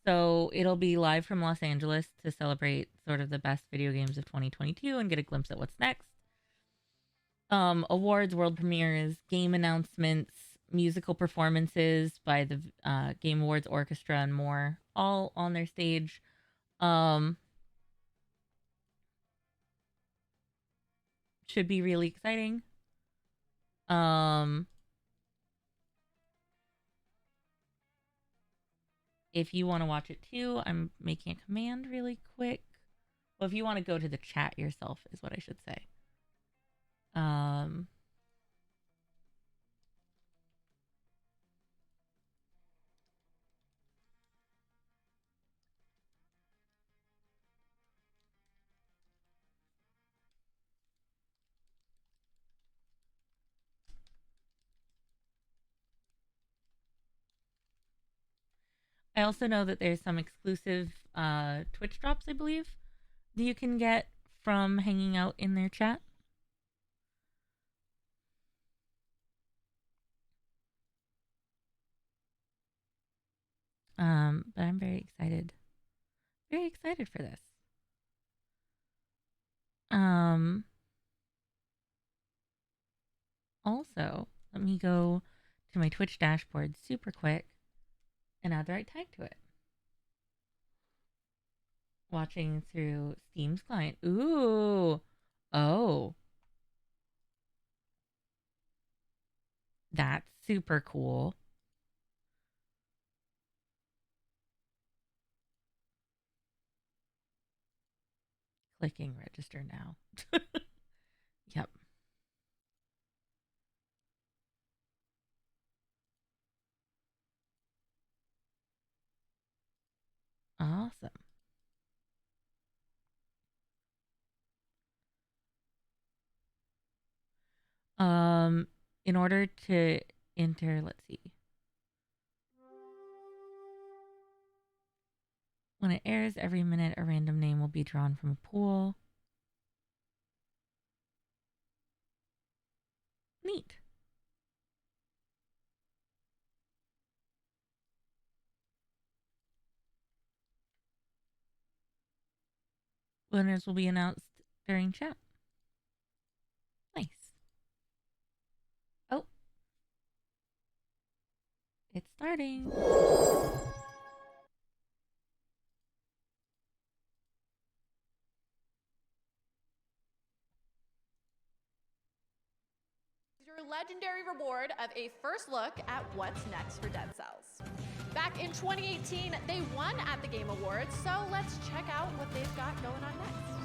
So it'll be live from Los Angeles to celebrate sort of the best video games of 2022 and get a glimpse at what's next. Awards, world premieres, game announcements, musical performances by the Game Awards Orchestra, and more, all on their stage. Um, should be really exciting. Um, if you want to watch it too, I'm making a command really quick. Well, if you want to go to the chat yourself, is what I should say. Um, I also know that there's some exclusive Twitch drops, I believe, that you can get from hanging out in their chat. But I'm very excited. Very excited for this. Also, let me go to my Twitch dashboard super quick and add the right tag to it. Watching through Steam's client. Ooh. Oh. That's super cool. Clicking register now. Yep. Awesome. In order to enter, let's see. When it airs every minute, a random name will be drawn from a pool. Neat. Winners will be announced during chat. Nice. Oh. It's starting. Your legendary reward of a first look at what's next for Dead Cells. Back in 2018, they won at the Game Awards, so let's check out what they've got going on next.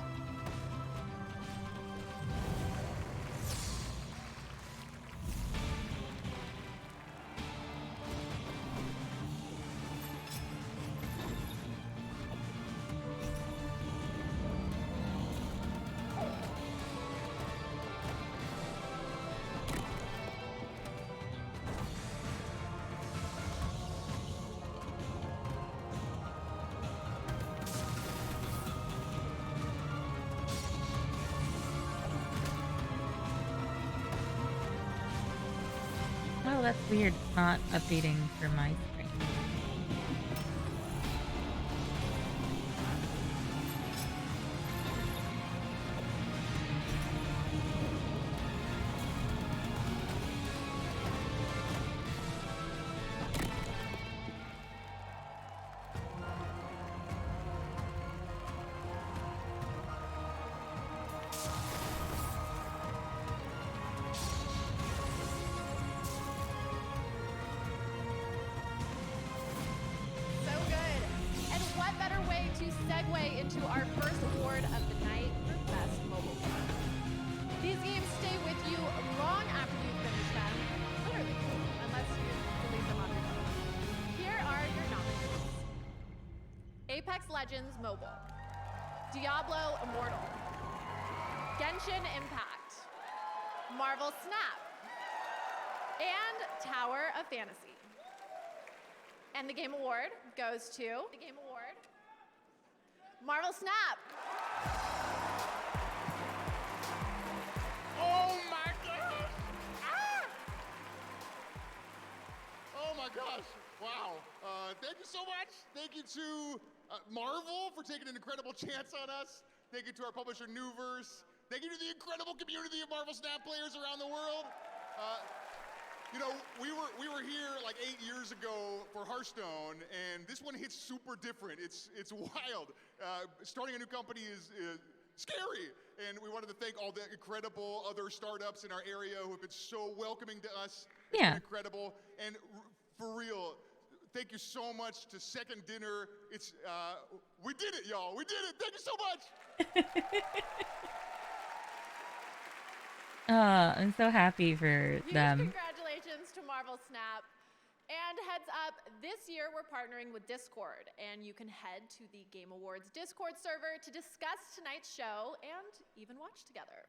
Oh, that's weird. It's not updating for my screen. Segue into our first award of the night for Best Mobile Game. These games stay with you long after you finish them, literally, unless you delete them on your phone. Here are your nominees. Apex Legends Mobile, Diablo Immortal, Genshin Impact, Marvel Snap, and Tower of Fantasy. And the Game Award goes to Marvel Snap. Oh my gosh! Ah! Oh my gosh! Wow. Thank you so much. Thank you to Marvel for taking an incredible chance on us. Thank you to our publisher, Newverse. Thank you to the incredible community of Marvel Snap players around the world. You know, we were here like 8 years ago for Hearthstone, and this one hits super different. It's wild. Starting a new company is scary, and we wanted to thank all the incredible other startups in our area who have been so welcoming to us. It's been incredible, and for real, thank you so much to Second Dinner. It's we did it, y'all. We did it. Thank you so much. I'm so happy for them. Congratulations to Marvel Snap. And heads up, this year we're partnering with Discord, and you can head to the Game Awards Discord server to discuss tonight's show and even watch together.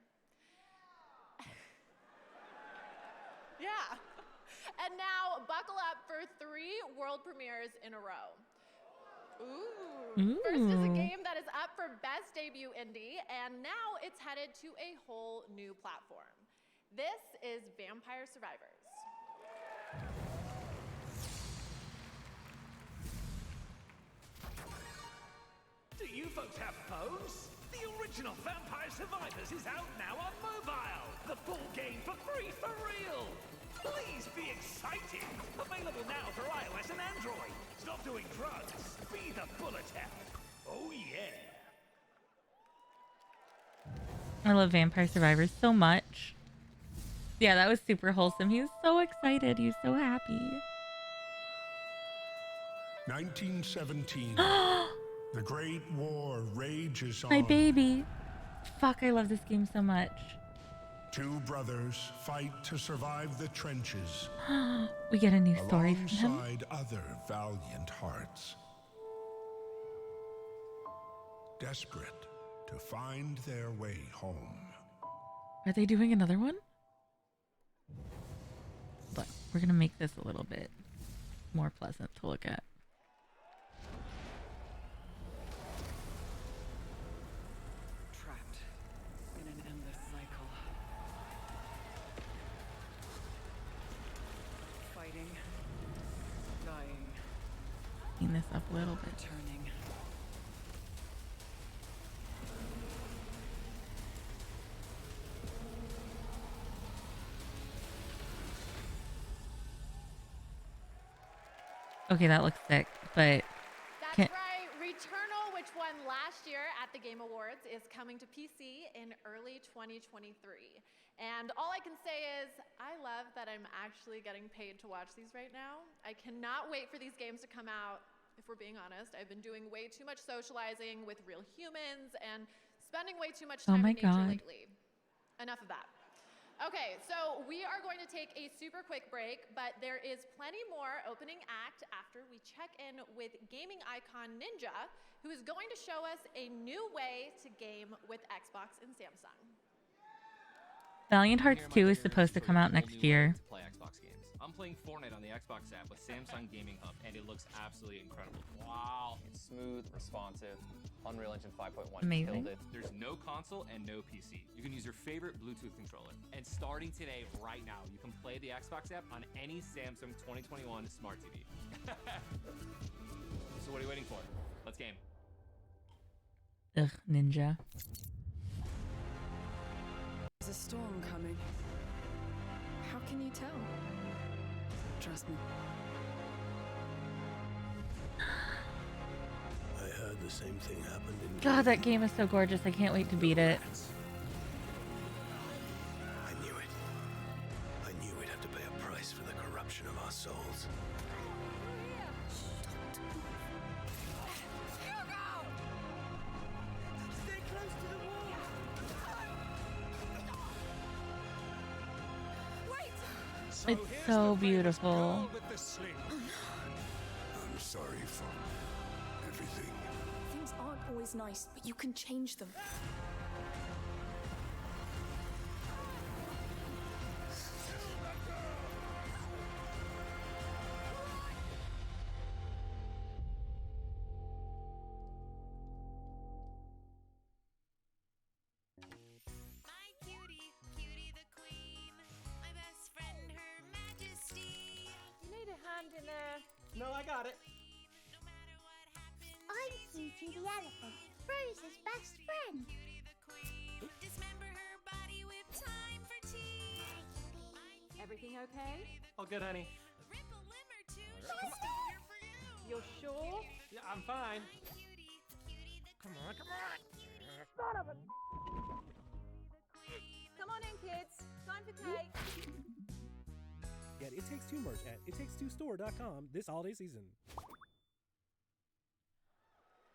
Yeah. And now, buckle up for 3 world premieres in a row. Ooh. First is a game that is up for Best Debut Indie, and now it's headed to a whole new platform. This is Vampire Survivors. Do you folks have phones? The original Vampire Survivors is out now on mobile. The full game for free for real. Please be excited. Available now for iOS and Android. Stop doing drugs. Be the bullet hell. Oh yeah. I love Vampire Survivors so much. Yeah, that was super wholesome. He was so excited. He was so happy. 1917. The Great War rages on. My baby. Fuck, I love this game so much. 2 brothers fight to survive the trenches. We get a new story from him. Alongside other valiant hearts. Desperate to find their way home. Are they doing another one? But we're going to make this a little bit more pleasant to look at. Trapped in an endless cycle. Fighting, dying, Clean this up a little bit. turning. Okay, that looks sick, but That's right. Returnal, which won last year at the Game Awards, is coming to PC in early 2023. And all I can say is, I love that I'm actually getting paid to watch these right now. I cannot wait for these games to come out. If we're being honest, I've been doing way too much socializing with real humans and spending way too much time in nature lately. Enough of that. Okay, so we are going to take a super quick break, but there is plenty more opening act after we check in with gaming icon Ninja, who is going to show us a new way to game with Xbox and Samsung. Valiant Hearts 2 is supposed to come out next year. To play Xbox games. I'm playing Fortnite on the Xbox app with Samsung Gaming Hub, and it looks absolutely incredible. Wow. It's smooth, responsive. Unreal Engine 5.1 Amazing. killed it. There's no console and no PC. You can use your favorite Bluetooth controller. And starting today, right now, you can play the Xbox app on any Samsung 2021 Smart TV. So what are you waiting for? Let's game. Ugh, Ninja. There's a storm coming. How can you tell? Trust me. I heard the same thing happened in... God, that game is so gorgeous. I can't wait to beat it. I knew it. I knew we'd have to pay a price for the corruption of our souls. Stay close to the wall. It's so beautiful. I'm sorry for everything. Things aren't always nice, but you can change them. No, I got it. I'm Cutie the elephant, Rose's best friend. Dismember her body with time for tea. Everything okay? All good, honey. Rip a limb or two. Come She's here for you. You're sure? Yeah, I'm fine. Come on, come on. Son of a... Come on in, kids. Time for cake. Get It Takes Two merch at ittakes2store.com this holiday season.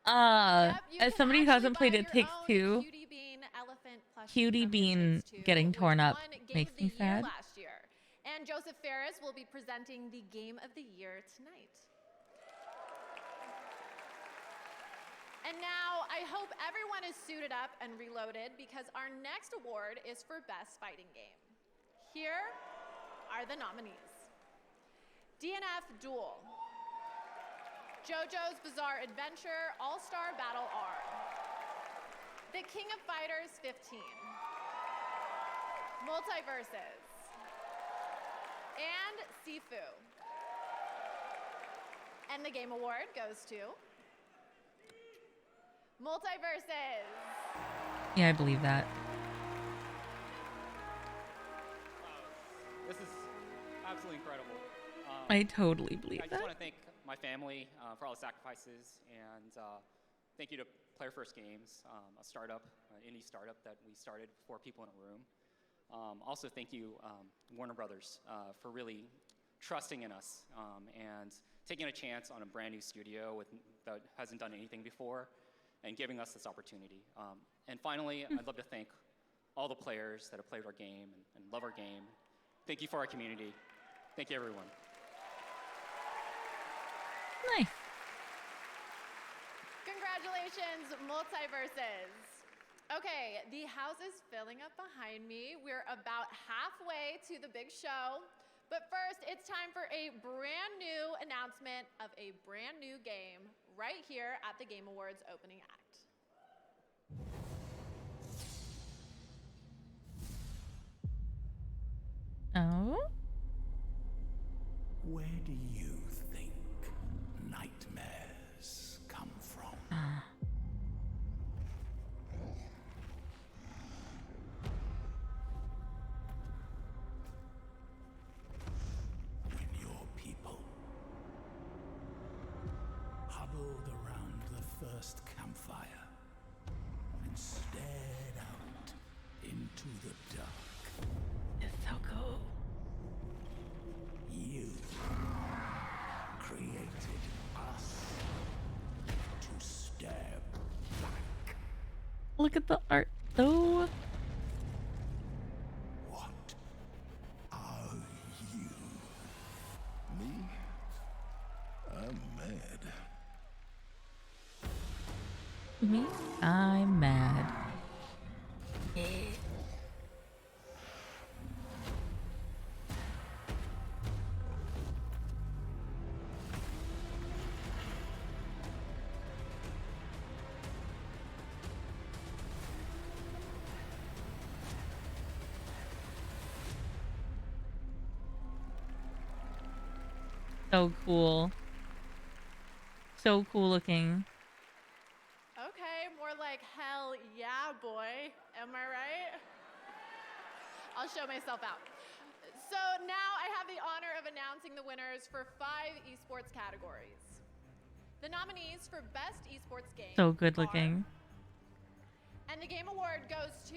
As somebody who hasn't played It Takes Two, Cutie Bean getting torn up makes me sad. Last year. And Joseph Ferris will be presenting the Game of the Year tonight. And now I hope everyone is suited up and reloaded because our next award is for Best Fighting Game. Here are the nominees. DNF Duel, JoJo's Bizarre Adventure All-Star Battle R, The King of Fighters 15, Multiverses, and Sifu. And the Game Award goes to Multiverses. Yeah, I believe that. This is absolutely incredible. I totally believe I that. just want to thank my family for all the sacrifices, and thank you to Player First Games, a startup, an indie startup that we started 4 people in a room. Also, thank you, Warner Brothers, for really trusting in us and taking a chance on a brand new studio that hasn't done anything before and giving us this opportunity. And finally, I'd love to thank all the players that have played our game and love our game. Thank you for our community. Thank you, everyone. Nice. Congratulations, Multiverses. Okay, the house is filling up behind me. We're about halfway to the big show. But first, it's time for a brand new announcement of a brand new game right here at the Game Awards opening act. Oh? Where do you think nightmares come from? When your people huddled around the first campfire and stared out into the dark. It's so cool. You created us to stare back. Look at the art, though. What are you? Me? I'm mad. Me? I'm mad. So cool. So cool looking. Okay, more like hell yeah, boy. Am I right? I'll show myself out. So now I have the honor of announcing the winners for 5 esports categories. The nominees for Best Esports Game So good looking. and the Game Award goes to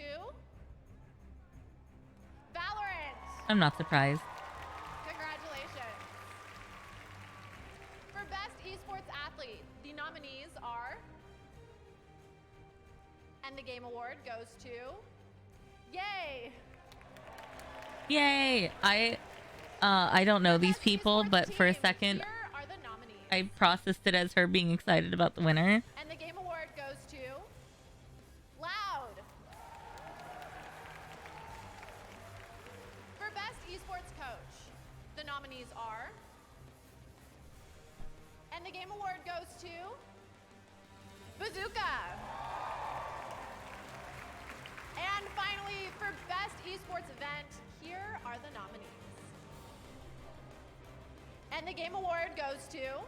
Valorant. I'm not surprised. Congratulations. For Best Esports Athlete, the nominees are, and the Game Award goes to, yay! Yay! I don't know these people, but for a second, Here are the nominees. I processed it as her being excited about the winner. And the Game Award goes to Loud. For Best Esports Coach, the nominees are, and the Game Award goes to Bazooka. And finally, for Best Esports Event, here are the nominees. And the game award goes to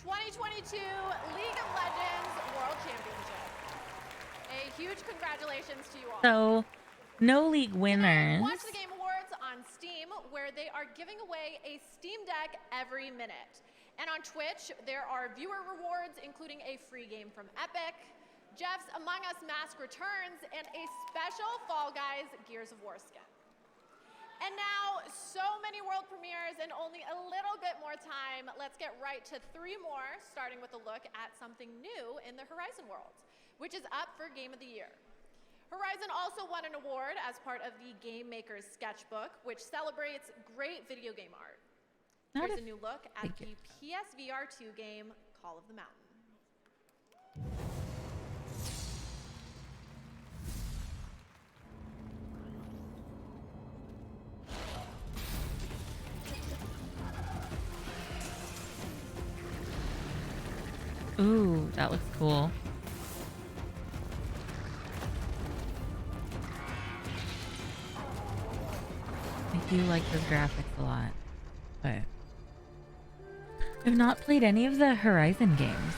2022 League of Legends World Championship. A huge congratulations to you all. So, no league winners. Watch the Game Awards on Steam, where they are giving away a Steam Deck every minute. And on Twitch, there are viewer rewards, including a free game from Epic, Jeff's Among Us Mask Returns, and a special Fall Guys Gears of War skin. And now, so many world premieres and only a little bit more time. Let's get right to 3 more, starting with a look at something new in the Horizon world, which is up for Game of the Year. Horizon also won an award as part of the Game Maker's Sketchbook, which celebrates great video game art. Here's a new look at the PSVR 2 game, Call of the Mountain. Ooh, that looks cool. I do like those graphics a lot, but I've not played any of the Horizon games.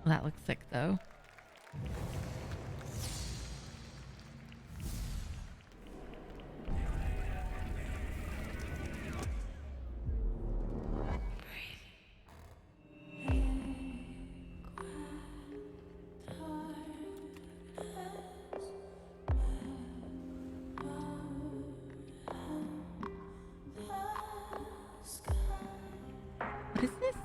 That looks sick though. What is this?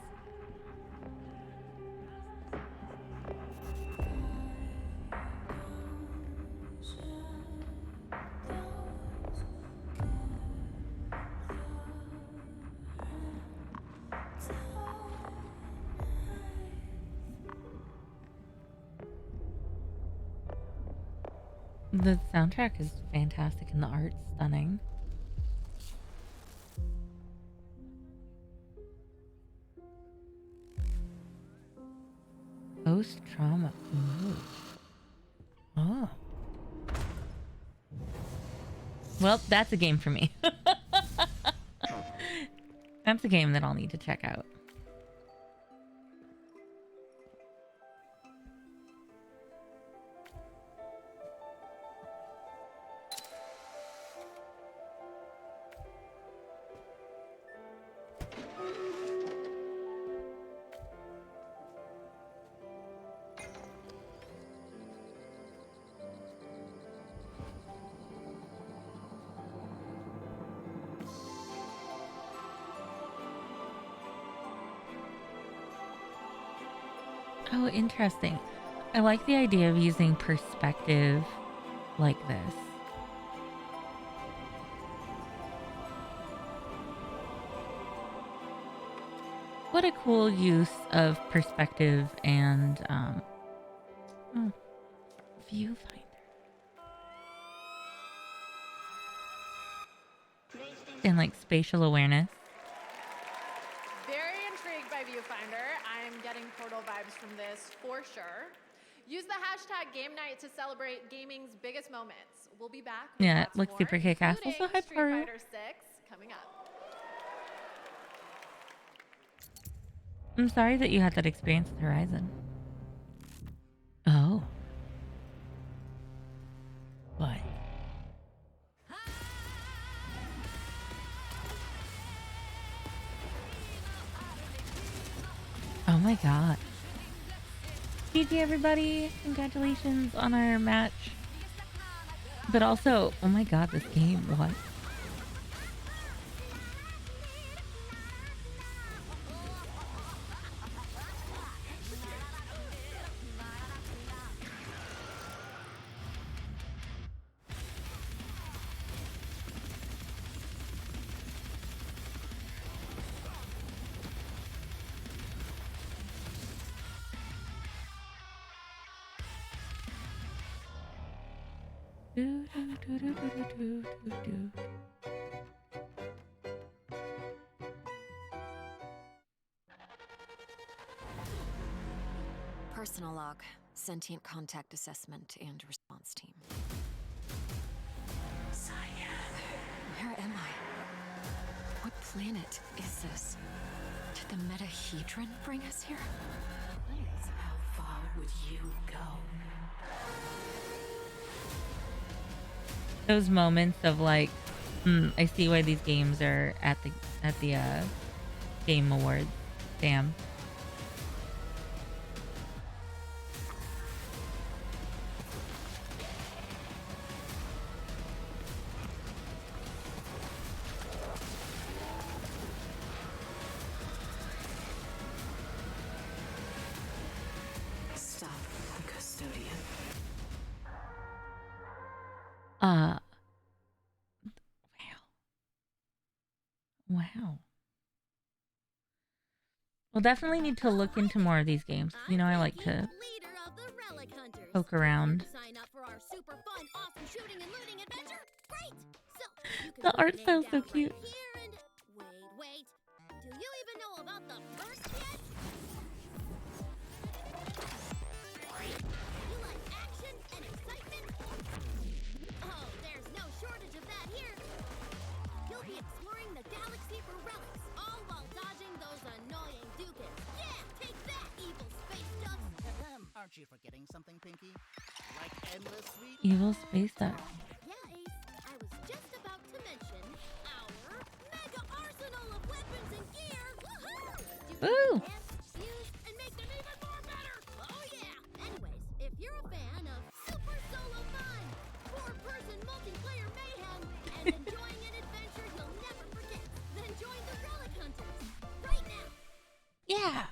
The soundtrack is fantastic and the art's stunning. Post trauma. Ooh. Oh. Well, that's a game for me. That's a game that I'll need to check out. Oh, interesting. I like the idea of using perspective like this. What a cool use of perspective and viewfinder. And like spatial awareness. Very intrigued by Viewfinder. I'm getting Portal vibes from this for sure. Use the hashtag Game Night to celebrate gaming's biggest moments. We'll be back with Yeah, it lots looks more, super kick-ass. including Also, hi, Street Paru. Fighter 6 coming up. I'm sorry that you had that experience with Horizon. Oh. What? Oh my god. GG everybody. Congratulations on our match. But also, oh my god, this game, what? Personal log, sentient contact assessment and response team. Science. planet is this? Did the metahedron bring us here? How far would you go? Those moments of like, I see why these games are at the Game Awards. Damn. Stop the custodian. Wow. We'll definitely need to look into more of these games. You know, I like to poke around. Sign up for our super fun, awesome shooting and looting adventure? Great! So, you can The put art your name style's so down cute. right here and... Wait. Do you even know about the first yet? You like action and excitement? Oh, there's no shortage of that here. You'll be exploring the galaxy for relics, all while dodging those annoying ducats. Yeah, take that, evil space ducks! Aren't you forgetting something, Pinky? Like endless sweet... Evil space duck. Yeah, Ace, I was just about to mention our mega arsenal of weapons and gear! Woohoo! You can Woo! enhance, fuse, and make them even more better! Oh yeah! Anyways, if you're a fan of super solo fun, four-person multiplayer mayhem, and enjoying an adventure you'll never forget, then join the Relic Hunters right now! Yeah.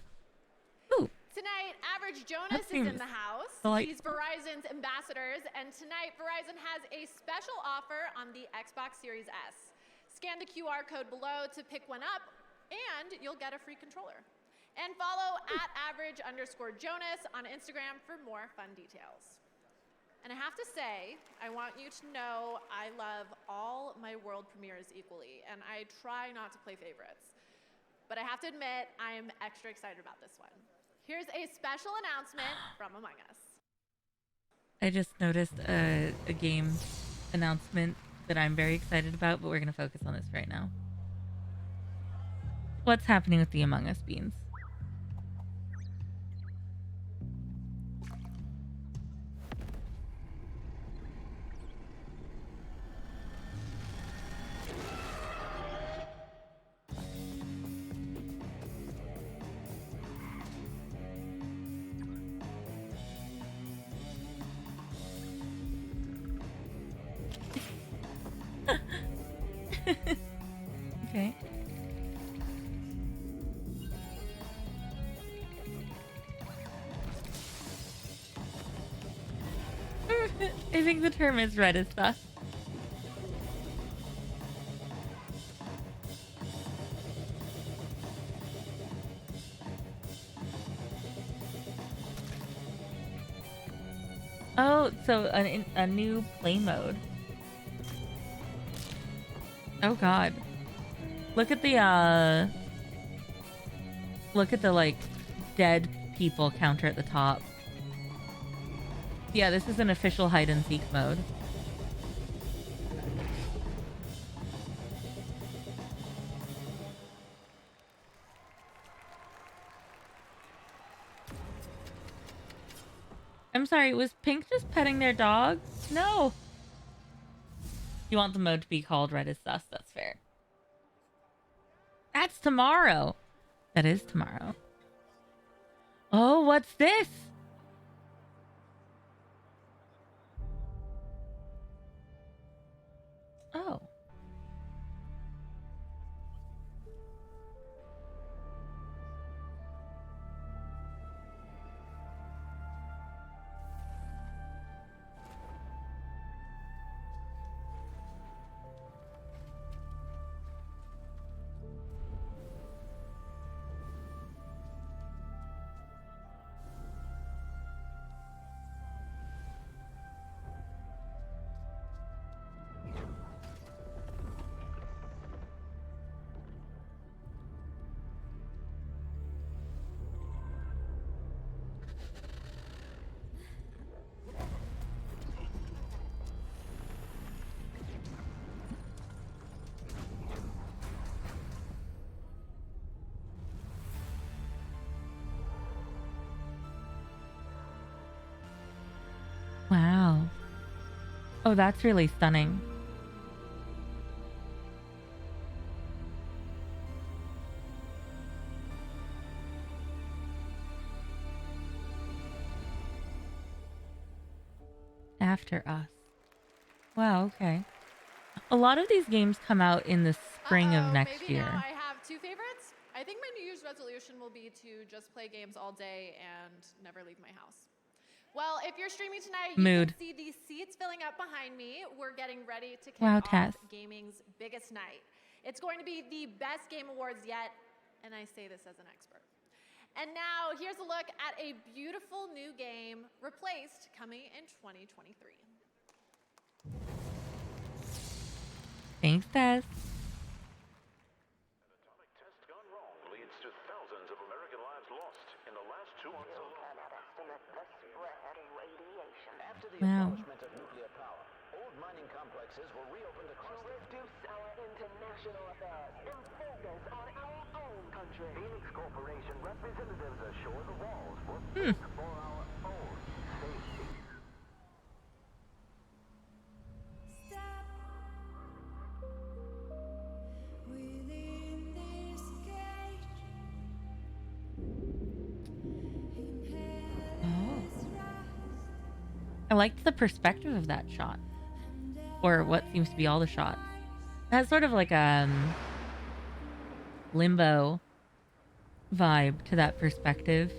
Tonight, Average Jonas is seems in the house. delightful. He's Verizon's ambassadors, and tonight Verizon has a special offer on the Xbox Series S. Scan the QR code below to pick one up, and you'll get a free controller. And follow @average_Jonas on Instagram for more fun details. And I have to say, I want you to know I love all my world premieres equally, and I try not to play favorites. But I have to admit, I am extra excited about this one. Here's a special announcement from Among Us. I just noticed a game announcement that I'm very excited about, but we're going to focus on this right now. What's happening with the Among Us beans? Okay. I think the term is red as stuff. Oh, so a new play mode. Oh god. Look at the like dead people counter at the top. Yeah, this is an official hide and seek mode. I'm sorry, was Pink just petting their dog? No. You want the mode to be called Red is Sus, that's fair. That's tomorrow. That is tomorrow. Oh, what's this? Oh. Oh, that's really stunning. After Us. Wow, okay. A lot of these games come out in the spring of next Maybe year. now I have two favorites. I think my New Year's resolution will be to just play games all day and never leave my house. Well, if you're streaming tonight, you Mood. can see these seats filling up behind me. We're getting ready to kick Wow, off Tess. gaming's biggest night. It's going to be the best game awards yet, and I say this as an expert. And now, here's a look at a beautiful new game, Replaced, coming in 2023. Thanks, Tess. Leads to thousands of American lives lost in the last 2 months alone. After the Wow. abolishment of nuclear power, old mining complexes were reopened across the Reduce our international affairs and focus on our own country. Phoenix Corporation representatives assure the walls were built for our own safety. Stop within this cage. I liked the perspective of that shot. Or what seems to be all the shots. That's sort of like a Limbo vibe to that perspective.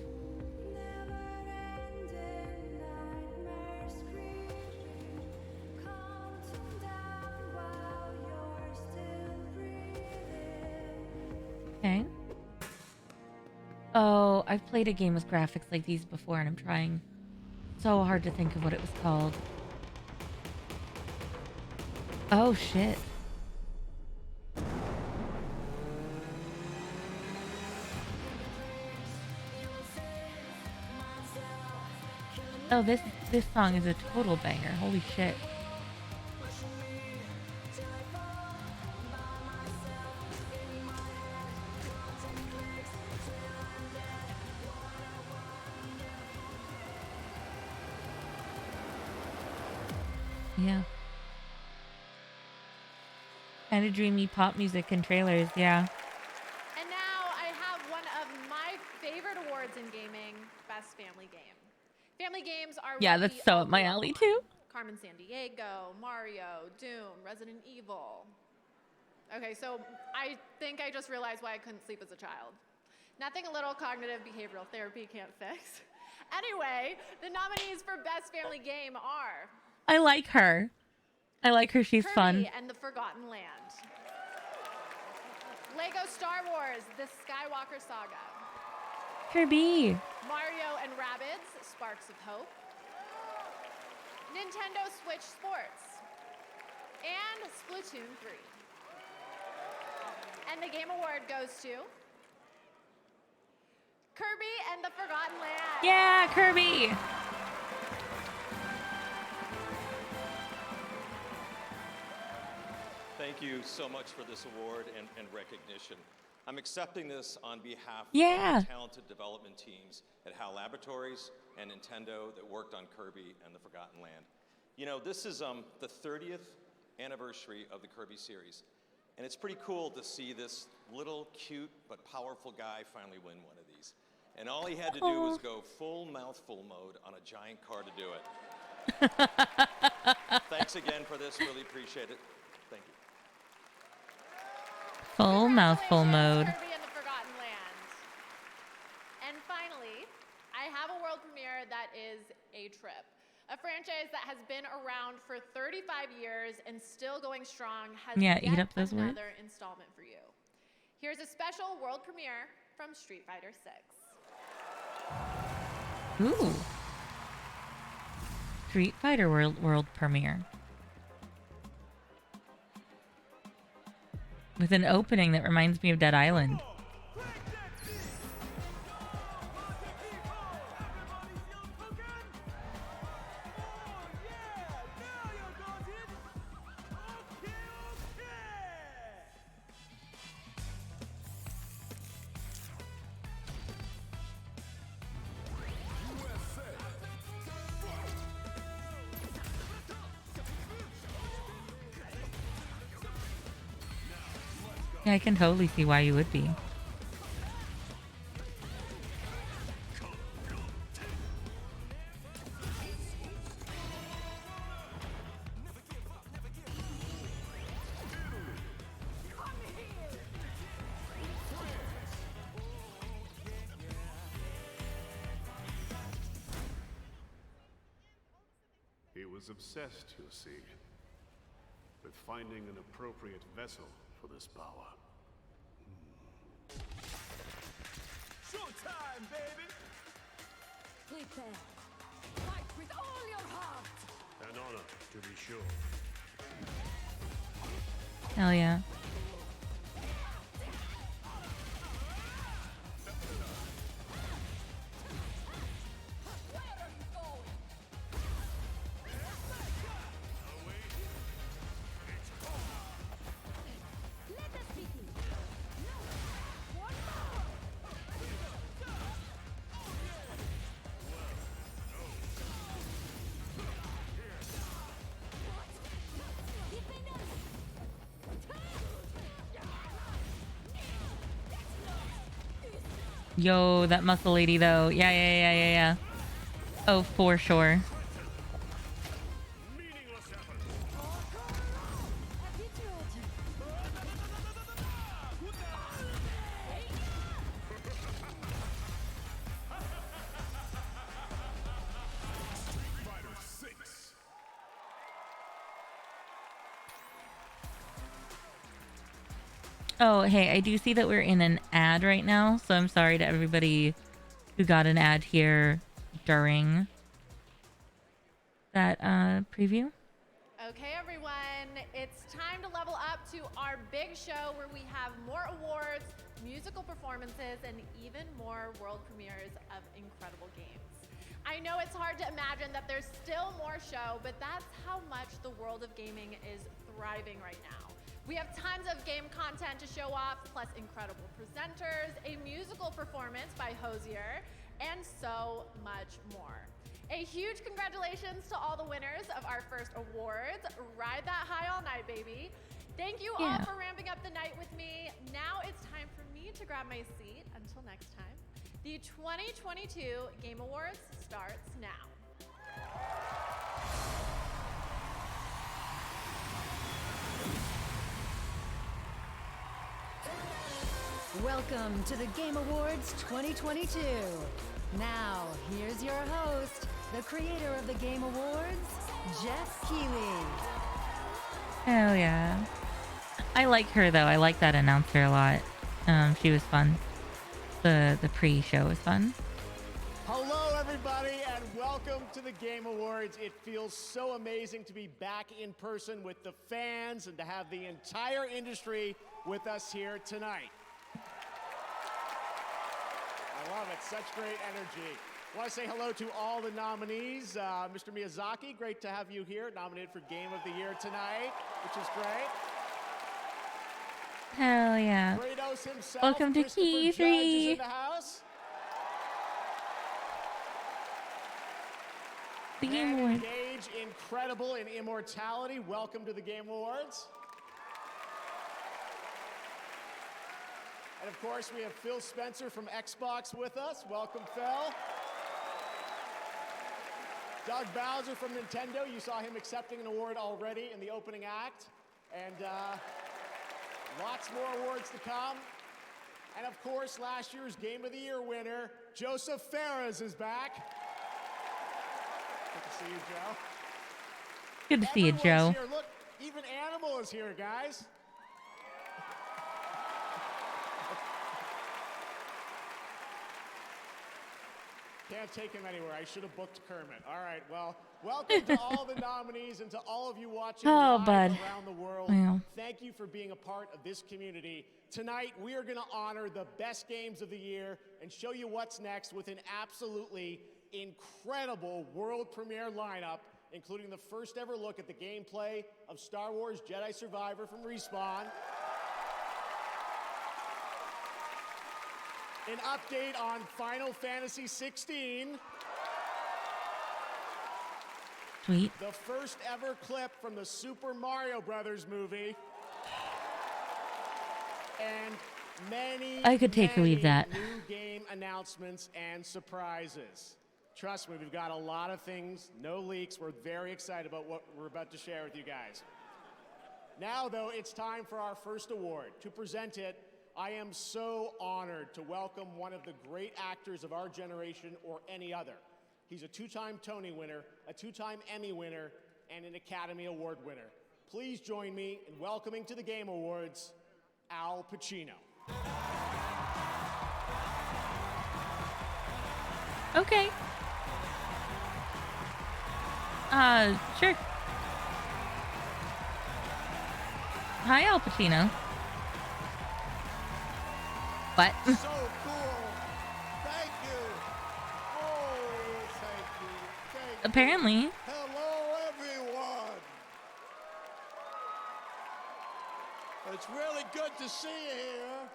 Okay. Oh, I've played a game with graphics like these before, and I'm trying so hard to think of what it was called. Oh, shit. Oh, this song is a total banger. Holy shit. Yeah. Kind of dreamy pop music and trailers, yeah. And now I have one of my favorite awards in gaming, Best Family Game. Family games are Yeah, what that's we so all up my grew alley on. too. Carmen Sandiego, Mario, Doom, Resident Evil. Okay, so I think I just realized why I couldn't sleep as a child. Nothing a little cognitive behavioral therapy can't fix. Anyway, the nominees for Best Family Game are I like her. She's Kirby fun. and the Forgotten Land, Lego Star Wars: The Skywalker Saga, Kirby. Mario and Rabbids: Sparks of Hope, Nintendo Switch Sports, and Splatoon 3. And the Game Award goes to Kirby and the Forgotten Land. Yeah, Kirby. Thank you so much for this award and recognition. I'm accepting this on behalf Yeah. of the talented development teams at HAL Laboratories and Nintendo that worked on Kirby and the Forgotten Land. You know, this is the 30th anniversary of the Kirby series, and it's pretty cool to see this little cute but powerful guy finally win one of these. And all he had to do was go full mouthful mode on a giant car to do it. Thanks again for this, really appreciate it. Thank you. Full mouthful mode. Kirby and the Forgotten Land. And finally, I have a world premiere that is a trip. A franchise that has been around for 35 years and still going strong has Yeah, yet eat up those words. another installment for you. Here's a special world premiere from Street Fighter 6. Ooh. Street Fighter world premiere. With an opening that reminds me of Dead Island. Yeah, I can totally see why you would be. He was obsessed, you see, with finding an appropriate vessel for this power. Showtime, baby! Prepare. Fight with all your heart. An honor, to be sure. Hell yeah. Yo, that muscle lady though. Yeah. Oh, for sure. Oh, hey, I do see that we're in an ad right now, so I'm sorry to everybody who got an ad here during that preview. Okay, everyone, it's time to level up to our big show where we have more awards, musical performances, and even more world premieres of incredible games. I know it's hard to imagine that there's still more show, but that's how much the world of gaming is thriving right now. We have tons of game content to show off, plus incredible presenters, a musical performance by Hosier, and so much more. A huge congratulations to all the winners of our first awards. Ride that high all night, baby. Thank you all for ramping up the night with me. Now it's time for me to grab my seat. Until next time, the 2022 Game Awards starts now. Welcome to the Game Awards 2022. Now, here's your host, the creator of the Game Awards, Jeff Keighley. Hell yeah. I like her though. I like that announcer a lot. She was fun. The pre-show was fun. Hello, everybody, and welcome to the Game Awards. It feels so amazing to be back in person with the fans and to have the entire industry with us here tonight. I love it. Such great energy. I want to say hello to all the nominees. Mr. Miyazaki, great to have you here, nominated for Game of the Year tonight, which is great. Hell yeah. Kratos himself, Welcome to Christopher Judge, is in the house. The Game Man Awards. Engage, incredible in immortality. Welcome to the Game Awards. And of course, we have Phil Spencer from Xbox with us. Welcome, Phil. Doug Bowser from Nintendo. You saw him accepting an award already in the opening act. And lots more awards to come. And of course, last year's Game of the Year winner, Joseph Fares, is back. Good to see you, Joe. Good to see you, Joe. Here. Look, even Animal is here, guys. Can't take him anywhere. I should have booked Kermit. All right, well, welcome to all the nominees and to all of you watching live around the world. Wow. Thank you for being a part of this community. Tonight, we are going to honor the best games of the year and show you what's next with an absolutely incredible world premiere lineup, including the first ever look at the gameplay of Star Wars Jedi Survivor from Respawn. An update on Final Fantasy 16. Sweet. The first ever clip from the Super Mario Brothers movie. and many, I could take or leave that. new game announcements and surprises. Trust me, we've got a lot of things, no leaks. We're very excited about what we're about to share with you guys. Now, though, it's time for our first award. To present it, I am so honored to welcome one of the great actors of our generation or any other. He's a two-time Tony winner, a two-time Emmy winner, and an Academy Award winner. Please join me in welcoming to the Game Awards, Al Pacino. Okay. Sure. Hi, Al Pacino. What? So cool. Thank you. Oh, thank you. Thank you. Apparently. Hello, everyone. It's really good to see you here.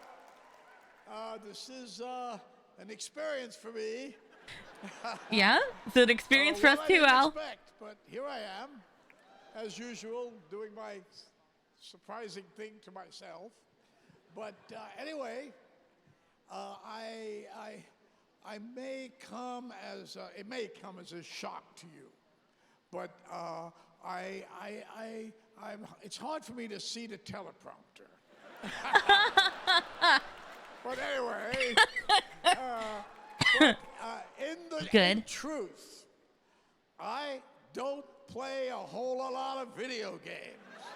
This is an experience for me. Yeah? It's an experience for us too, Al. Expect, but here I am, as usual, doing my surprising thing to myself. But anyway, I may come as it may come as a shock to you, but it's hard for me to see the teleprompter. But anyway, in truth, I don't play a whole lot of video games.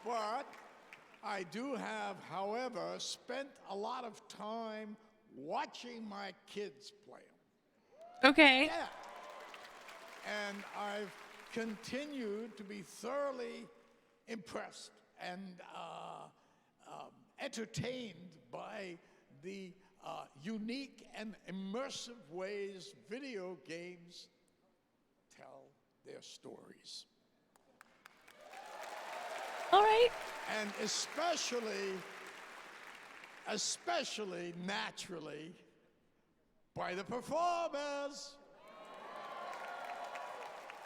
But I do have, however, spent a lot of time watching my kids play them. Okay. Yeah. And I've continued to be thoroughly impressed and entertained by the unique and immersive ways video games tell their stories. All right. And especially naturally by the performers.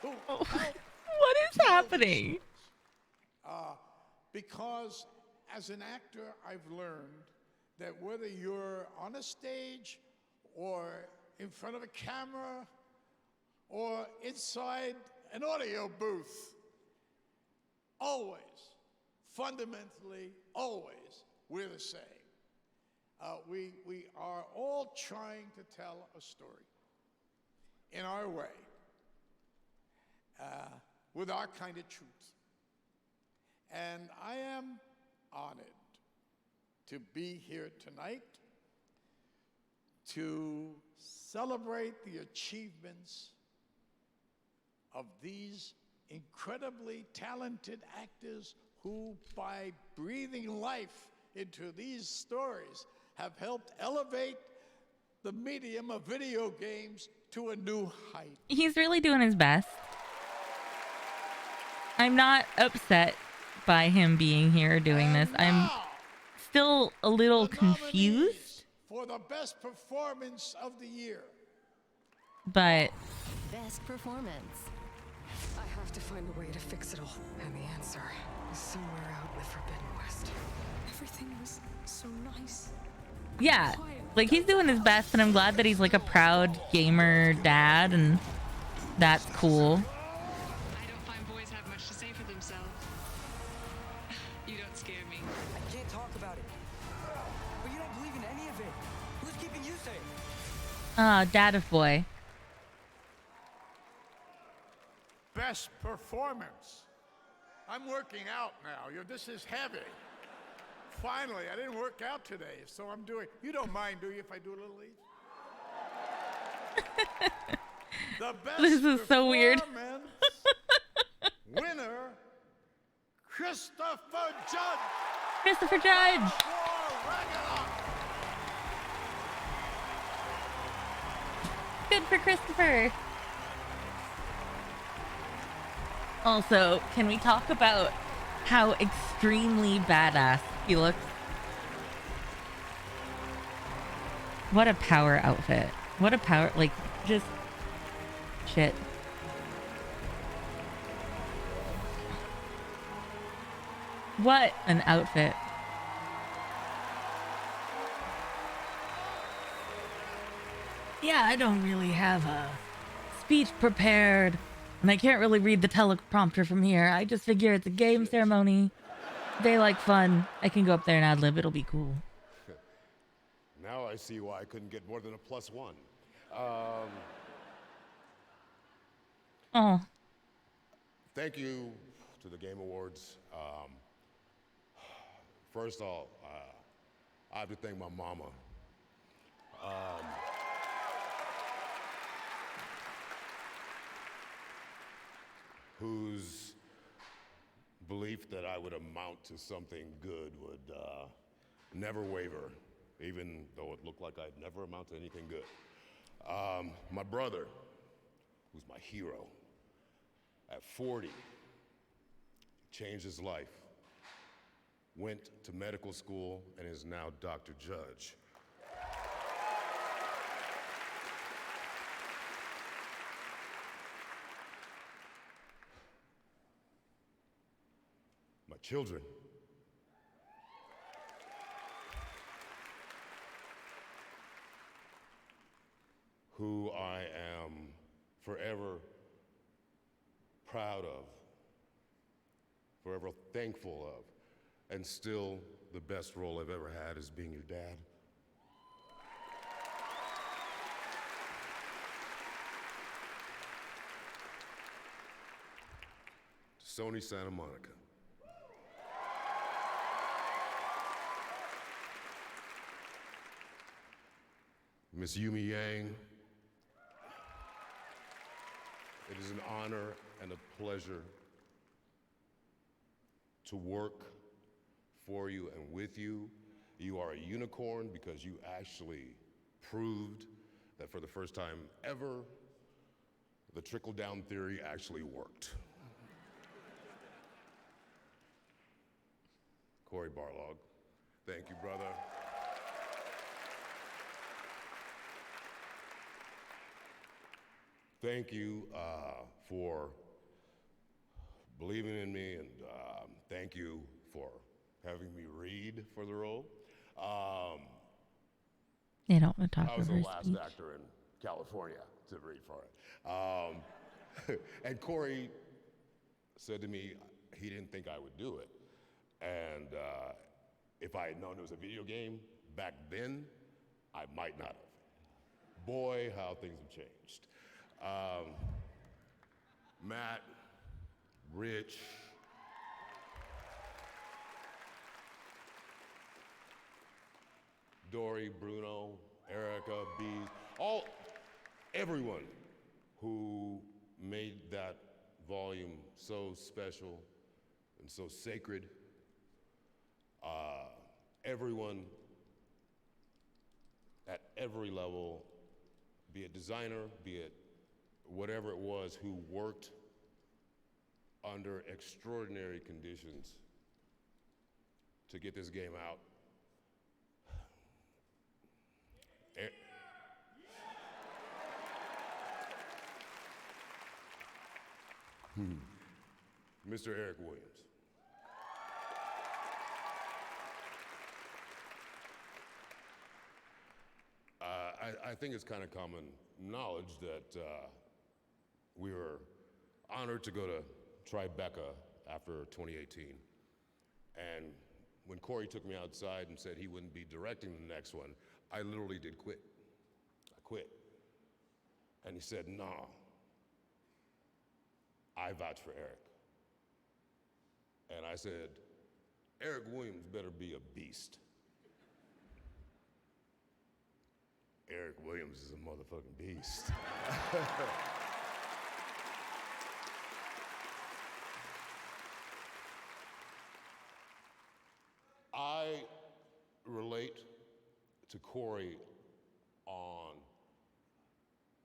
What is happening? Because as an actor, I've learned that whether you're on a stage or in front of a camera or inside an audio booth, always, fundamentally, always, we're the same. We are all trying to tell a story in our way, with our kind of truth. And I am honored to be here tonight to celebrate the achievements of these incredibly talented actors who, by breathing life into these stories, have helped elevate the medium of video games to a new height. He's really doing his best. I'm not upset by him being here doing this. I'm still a little confused. For the best performance of the year. But Best performance. I have to find a way to fix it all. And the answer is somewhere out in the Forbidden West. Everything was so nice. yeah, like he's doing his best, and I'm glad that he's like a proud gamer dad, and that's cool. I don't find boys have much to say for themselves. You don't scare me. I can't talk about it. But you don't believe in any of it. Who's keeping you safe? Dad of boy. Best performance. I'm working out now. This is heavy. Finally, I didn't work out today, so I'm doing. You don't mind, do you, if I do a little each? The best This is so weird. performance winner, Christopher Judge. Christopher Judge. Good for Christopher. Also, can we talk about how extremely badass he looks? What a power outfit. What a power, like, just shit. What an outfit. Yeah, I don't really have a speech prepared, and I can't really read the teleprompter from here. I just figure it's a game ceremony. They like fun. I can go up there and ad-lib. It'll be cool. Now I see why I couldn't get more than a +1. Oh. Thank you to the Game Awards. First off, I have to thank my mama. Whose belief that I would amount to something good would never waver, even though it looked like I'd never amount to anything good. My brother, who's my hero, at 40, changed his life, went to medical school, and is now Dr. Judge. My children, who I am forever proud of, forever thankful of, and still the best role I've ever had is being your dad. Sony Santa Monica. Miss Yumi Yang, it is an honor and a pleasure to work for you and with you. You are a unicorn because you actually proved that for the first time ever, the trickle-down theory actually worked. Corey Barlog, thank you, brother. Thank you for believing in me, and thank you for having me read for the role. They don't want to talk I was over the her last speech. actor in California to read for it. And Corey said to me he didn't think I would do it. And if I had known it was a video game back then, I might not have. Boy, how things have changed. Matt, Rich, Dory, Bruno, Erica, B, everyone who made that volume so special and so sacred. Everyone at every level, be it designer, be it whatever it was, who worked under extraordinary conditions to get this game out. Mr. Eric Williams. I think it's kind of common knowledge that we were honored to go to Tribeca after 2018. And when Corey took me outside and said he wouldn't be directing the next one, I literally did quit. I quit. And he said, "No, I vouch for Eric." And I said, "Eric Williams better be a beast." Eric Williams is a motherfucking beast. I relate to Corey on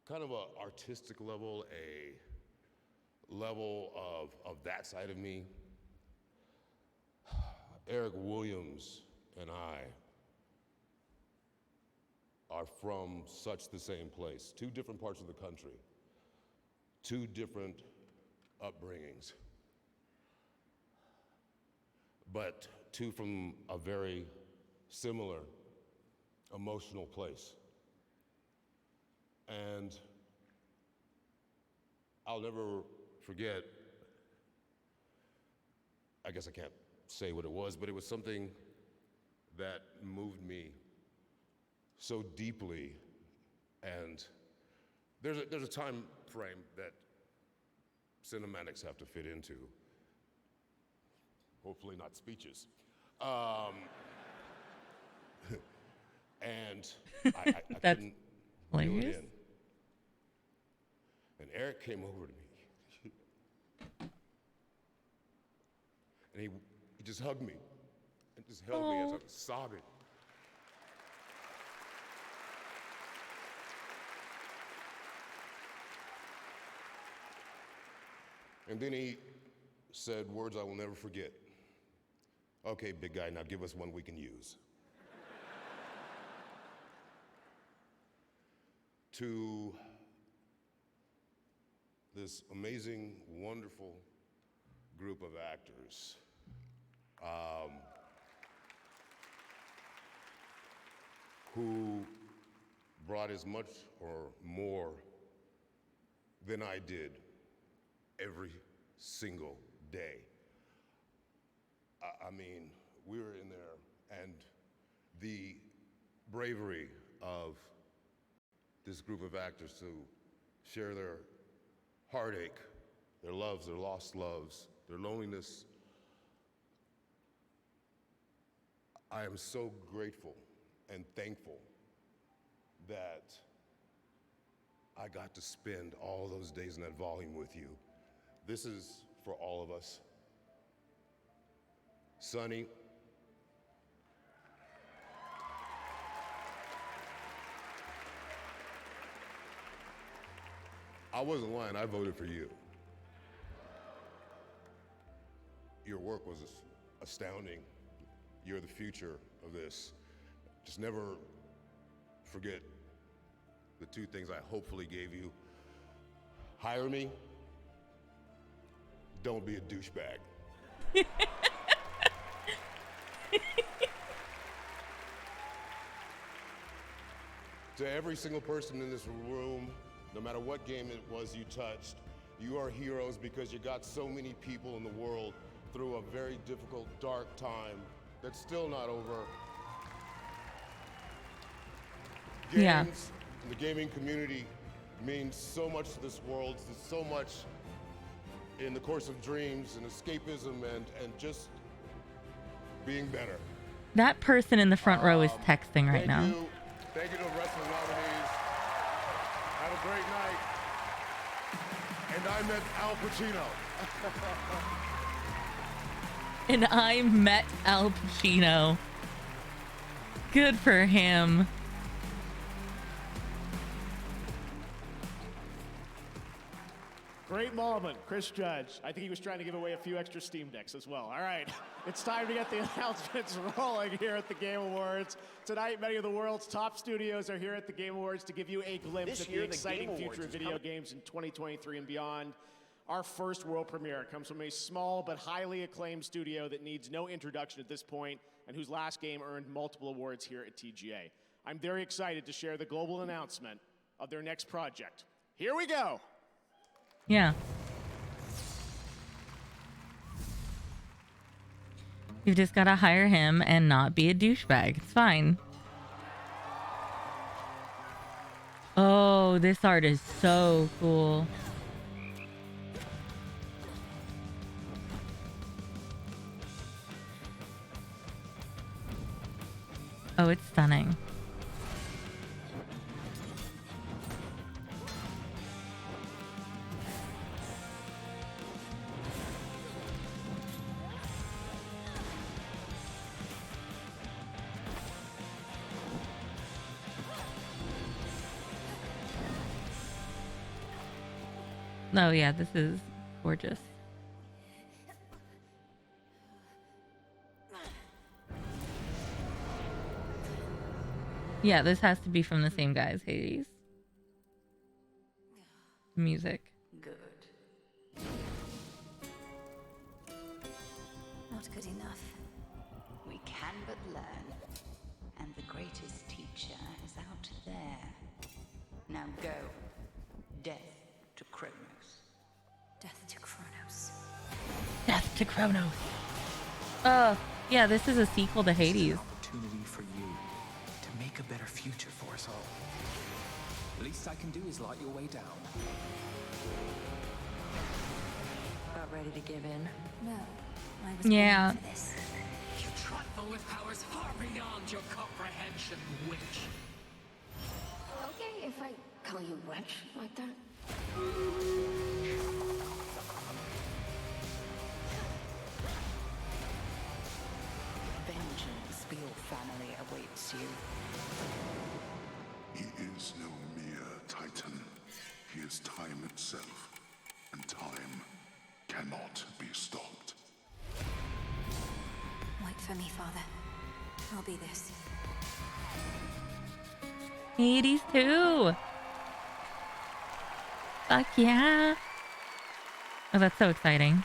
kind of an artistic level, a level of that side of me. Eric Williams and I are from such the same place, two different parts of the country, two different upbringings. but two from a very similar emotional place. And I'll never forget, I guess I can't say what it was, but it was something that moved me so deeply. And there's a time frame that cinematics have to fit into. Hopefully not speeches. And I That's couldn't hilarious. do it in. And Eric came over to me. And he just hugged me and just held me as I was sobbing. And then he said words I will never forget. Okay, big guy, now give us one we can use. To this amazing, wonderful group of actors. Who brought as much or more than I did every single day. I mean, we were in there, and the bravery of this group of actors to share their heartache, their loves, their lost loves, their loneliness. I am so grateful and thankful that I got to spend all those days in that volume with you. This is for all of us. Sonny, I wasn't lying, I voted for you. Your work was astounding. You're the future of this. Just never forget the two things I hopefully gave you. Hire me, don't be a douchebag. To every single person in this room, no matter what game it was you touched, you are heroes because you got so many people in the world through a very difficult, dark time that's still not over. Games Yeah. and the gaming community means so much to this world, so much in the course of dreams and escapism and just being better. That person in the front row is texting right now. Thank you to the wrestling nominees. Have a great night. And I met Al Pacino. And I met Al Pacino. Good for him. Great moment, Chris Judge. I think he was trying to give away a few extra Steam Decks as well. All right, it's time to get the announcements rolling here at the Game Awards. Tonight, many of the world's top studios are here at the Game Awards to give you a glimpse This at year, the the exciting Game future Awards of is video coming- games in 2023 and beyond. Our first world premiere comes from a small but highly acclaimed studio that needs no introduction at this point and whose last game earned multiple awards here at TGA. I'm very excited to share the global announcement of their next project. Here we go. Yeah. You've just got to hire him and not be a douchebag. It's fine. Oh, this art is so cool. Oh, it's stunning. Oh yeah, this is gorgeous. Yeah, this has to be from the same guys, Hades. Music. Good. Not good enough. Go. Death to Kronos. Death to Kronos. Death to Kronos. Yeah, this is a sequel to Hades. Opportunity for you to make a better future for us all. The least I can do is light your way down. About ready to give in? No. I was Yeah. born for this. You trifle with powers far beyond your comprehension, witch. Okay if I call you witch like that? Vengeance for your family awaits you. He is no mere titan. He is time itself, and time cannot be stopped. Wait for me, Father. I'll be this. Hades 2. Fuck yeah. Oh, that's so exciting.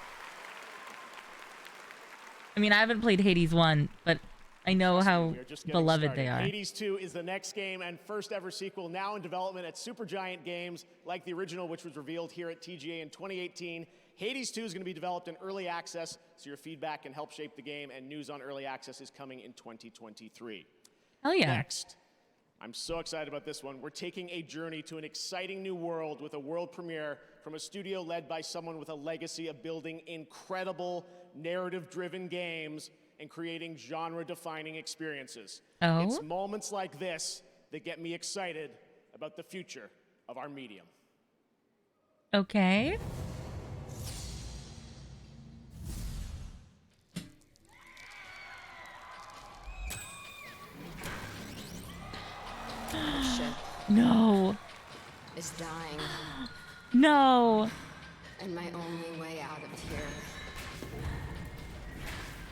I mean, I haven't played Hades 1, but I know how We are just getting beloved started. they are. Hades 2 is the next game and first ever sequel now in development at Supergiant Games, like the original, which was revealed here at TGA in 2018. Hades 2 is going to be developed in early access, so your feedback can help shape the game, and news on early access is coming in 2023. Oh yeah. Next, I'm so excited about this one. We're taking a journey to an exciting new world with a world premiere from a studio led by someone with a legacy of building incredible narrative-driven games and creating genre-defining experiences. Oh? It's moments like this that get me excited about the future of our medium. Okay. Ship No. is dying, No. and my only way out of here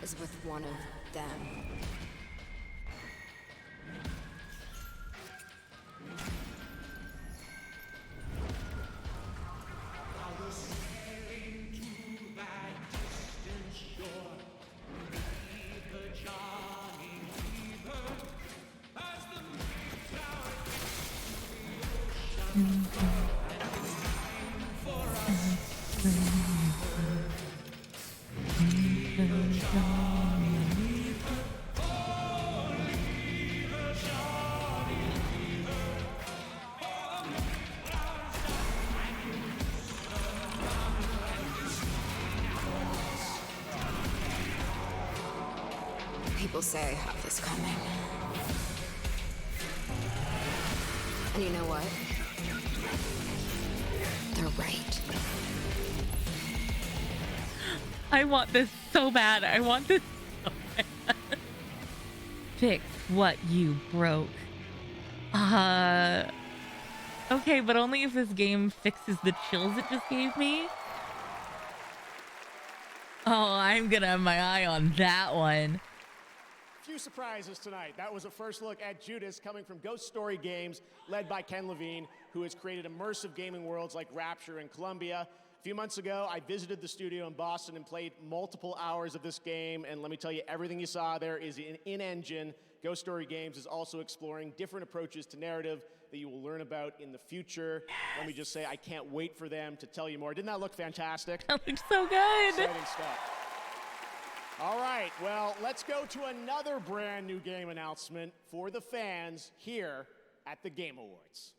is with one of them. People say I have this coming. And you know what? They're right. I want this so bad. I want this so bad. Fix what you broke. Okay, but only if this game fixes the chills it just gave me. Oh, I'm gonna have my eye on that one. Few surprises tonight. That was a first look at Judas coming from Ghost Story Games, led by Ken Levine, who has created immersive gaming worlds like Rapture and Columbia. A few months ago, I visited the studio in Boston and played multiple hours of this game, and let me tell you, everything you saw there is in-engine. Ghost Story Games is also exploring different approaches to narrative that you will learn about in the future. Yes. Let me just say, I can't wait for them to tell you more. Didn't that look fantastic? That looks so good. Exciting stuff. All right, well, let's go to another brand new game announcement for the fans here at the Game Awards.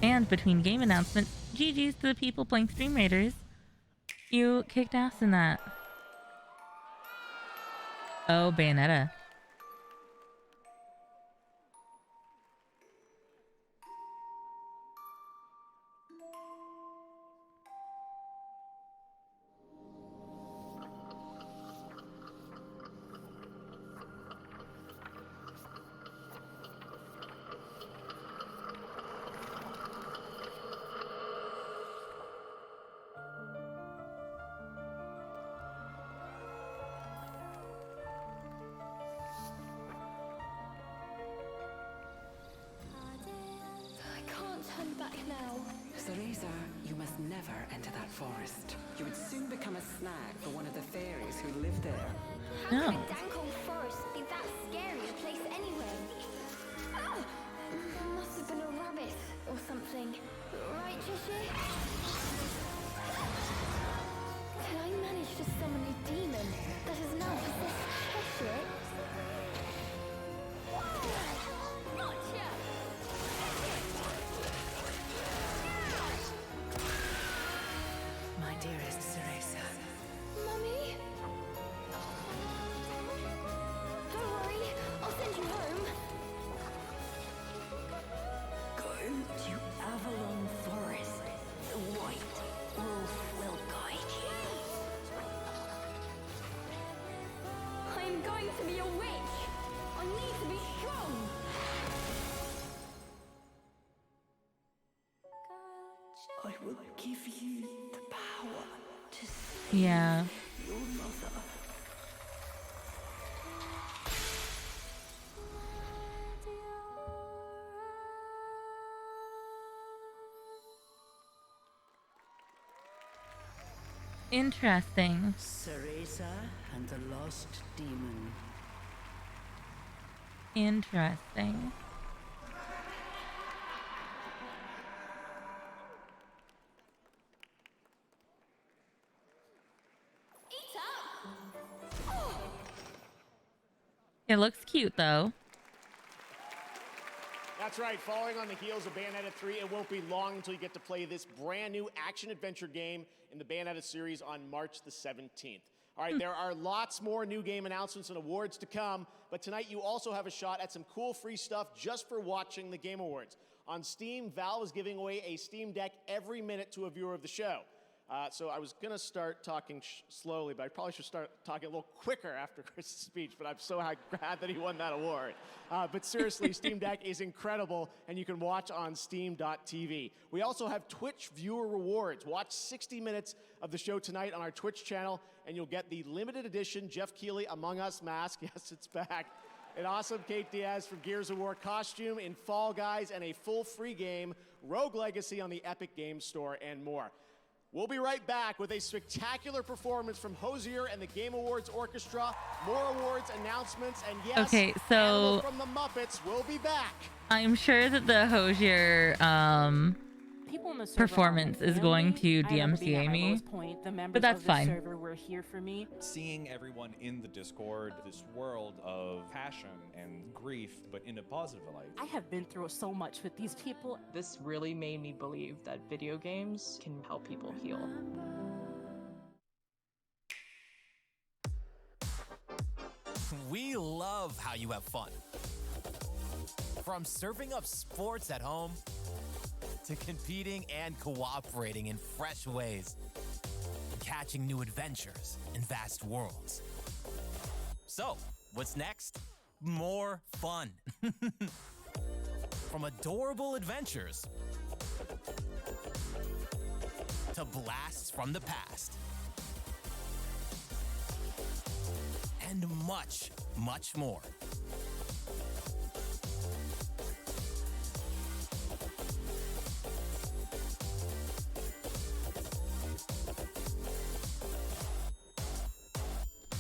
And between game announcements, GG's to the people playing Stream Raiders. You kicked ass in that. Oh, Bayonetta. Cereza, you must never enter that forest. You would soon become a snack for one of the fairies who live there. How could a dank old forest be that scary a place anyway? Ah! Must have been a rabbit or something. will give you the power to save Yeah. your mother. Interesting. Cereza and the Lost Demon. Interesting. It looks cute though. That's right, following on the heels of Bayonetta 3, it won't be long until you get to play this brand new action-adventure game in the Bayonetta series on March the 17th. All right, there are lots more new game announcements and awards to come, but tonight you also have a shot at some cool free stuff just for watching the Game Awards. On Steam, Valve is giving away a Steam Deck every minute to a viewer of the show. So I was going to start talking slowly, but I probably should start talking a little quicker after Chris's speech, but I'm so glad that he won that award. But seriously, Steam Deck is incredible, and you can watch on steam.tv. We also have Twitch viewer rewards. Watch 60 minutes of the show tonight on our Twitch channel, and you'll get the limited edition Jeff Keighley Among Us mask. Yes, it's back. An awesome Kate Diaz from Gears of War costume in Fall Guys, and a full free game, Rogue Legacy, on the Epic Games Store, and more. We'll be right back with a spectacular performance from Hosier and the Game Awards Orchestra, more awards, announcements, and yes, Okay, so Animal from the Muppets will be back. I'm sure that the Hosier performance is going to DMCA me, but that's fine. Server were here for me. Seeing everyone in the Discord, this world of passion and grief, but in a positive light. I have been through so much with these people. This really made me believe that video games can help people heal. We love how you have fun. From serving up sports at home to competing and cooperating in fresh ways, catching new adventures in vast worlds. So, what's next? More fun. From adorable adventures to blasts from the past. And much, much more.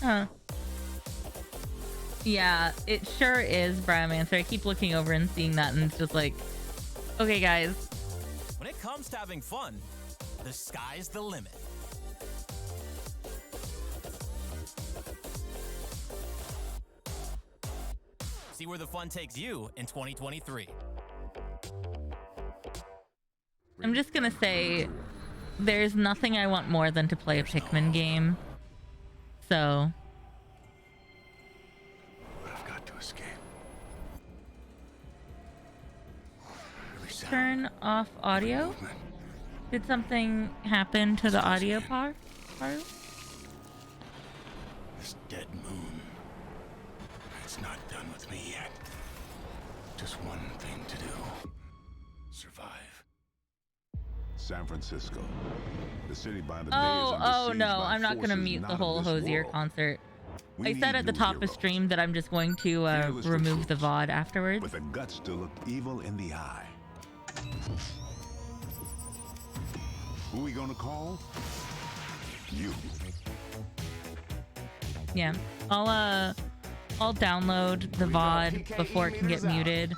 Huh. Yeah, it sure is, Briomancer. I keep looking over and seeing that, and it's just like, okay, guys. When it comes to having fun, the sky's the limit. See where the fun takes you in 2023. I'm just gonna say, there's nothing I want more than to play a Pikmin game. So I've got to escape. turn off audio. Did something happen to the audio part? This dead moon. It's not done with me yet. Just one thing to do. Survive. San Francisco. The city by the bay is under Oh siege no, by I'm not gonna forces mute the not of whole this Hosier world. concert. We I said need at the new top of heroes. stream that I'm just going to Fearless remove the recruits. VOD afterwards. With the guts to look evil in the eye. Who we gonna call? You. Yeah, I'll download the VOD before it can get muted,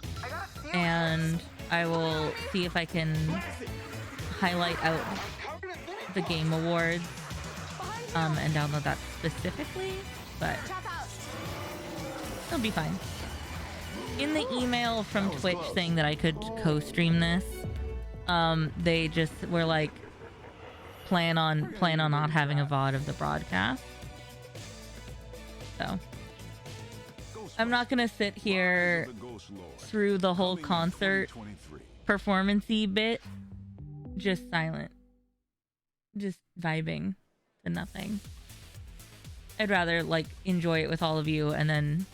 and I will see if I can highlight out the Game Awards and download that specifically, but it'll be fine. In the email from Twitch saying that I could co-stream this, they just were like, plan on not having a VOD of the broadcast. So I'm not gonna sit here through the whole concert performance-y bit just silent, just vibing to nothing. I'd rather like enjoy it with all of you and then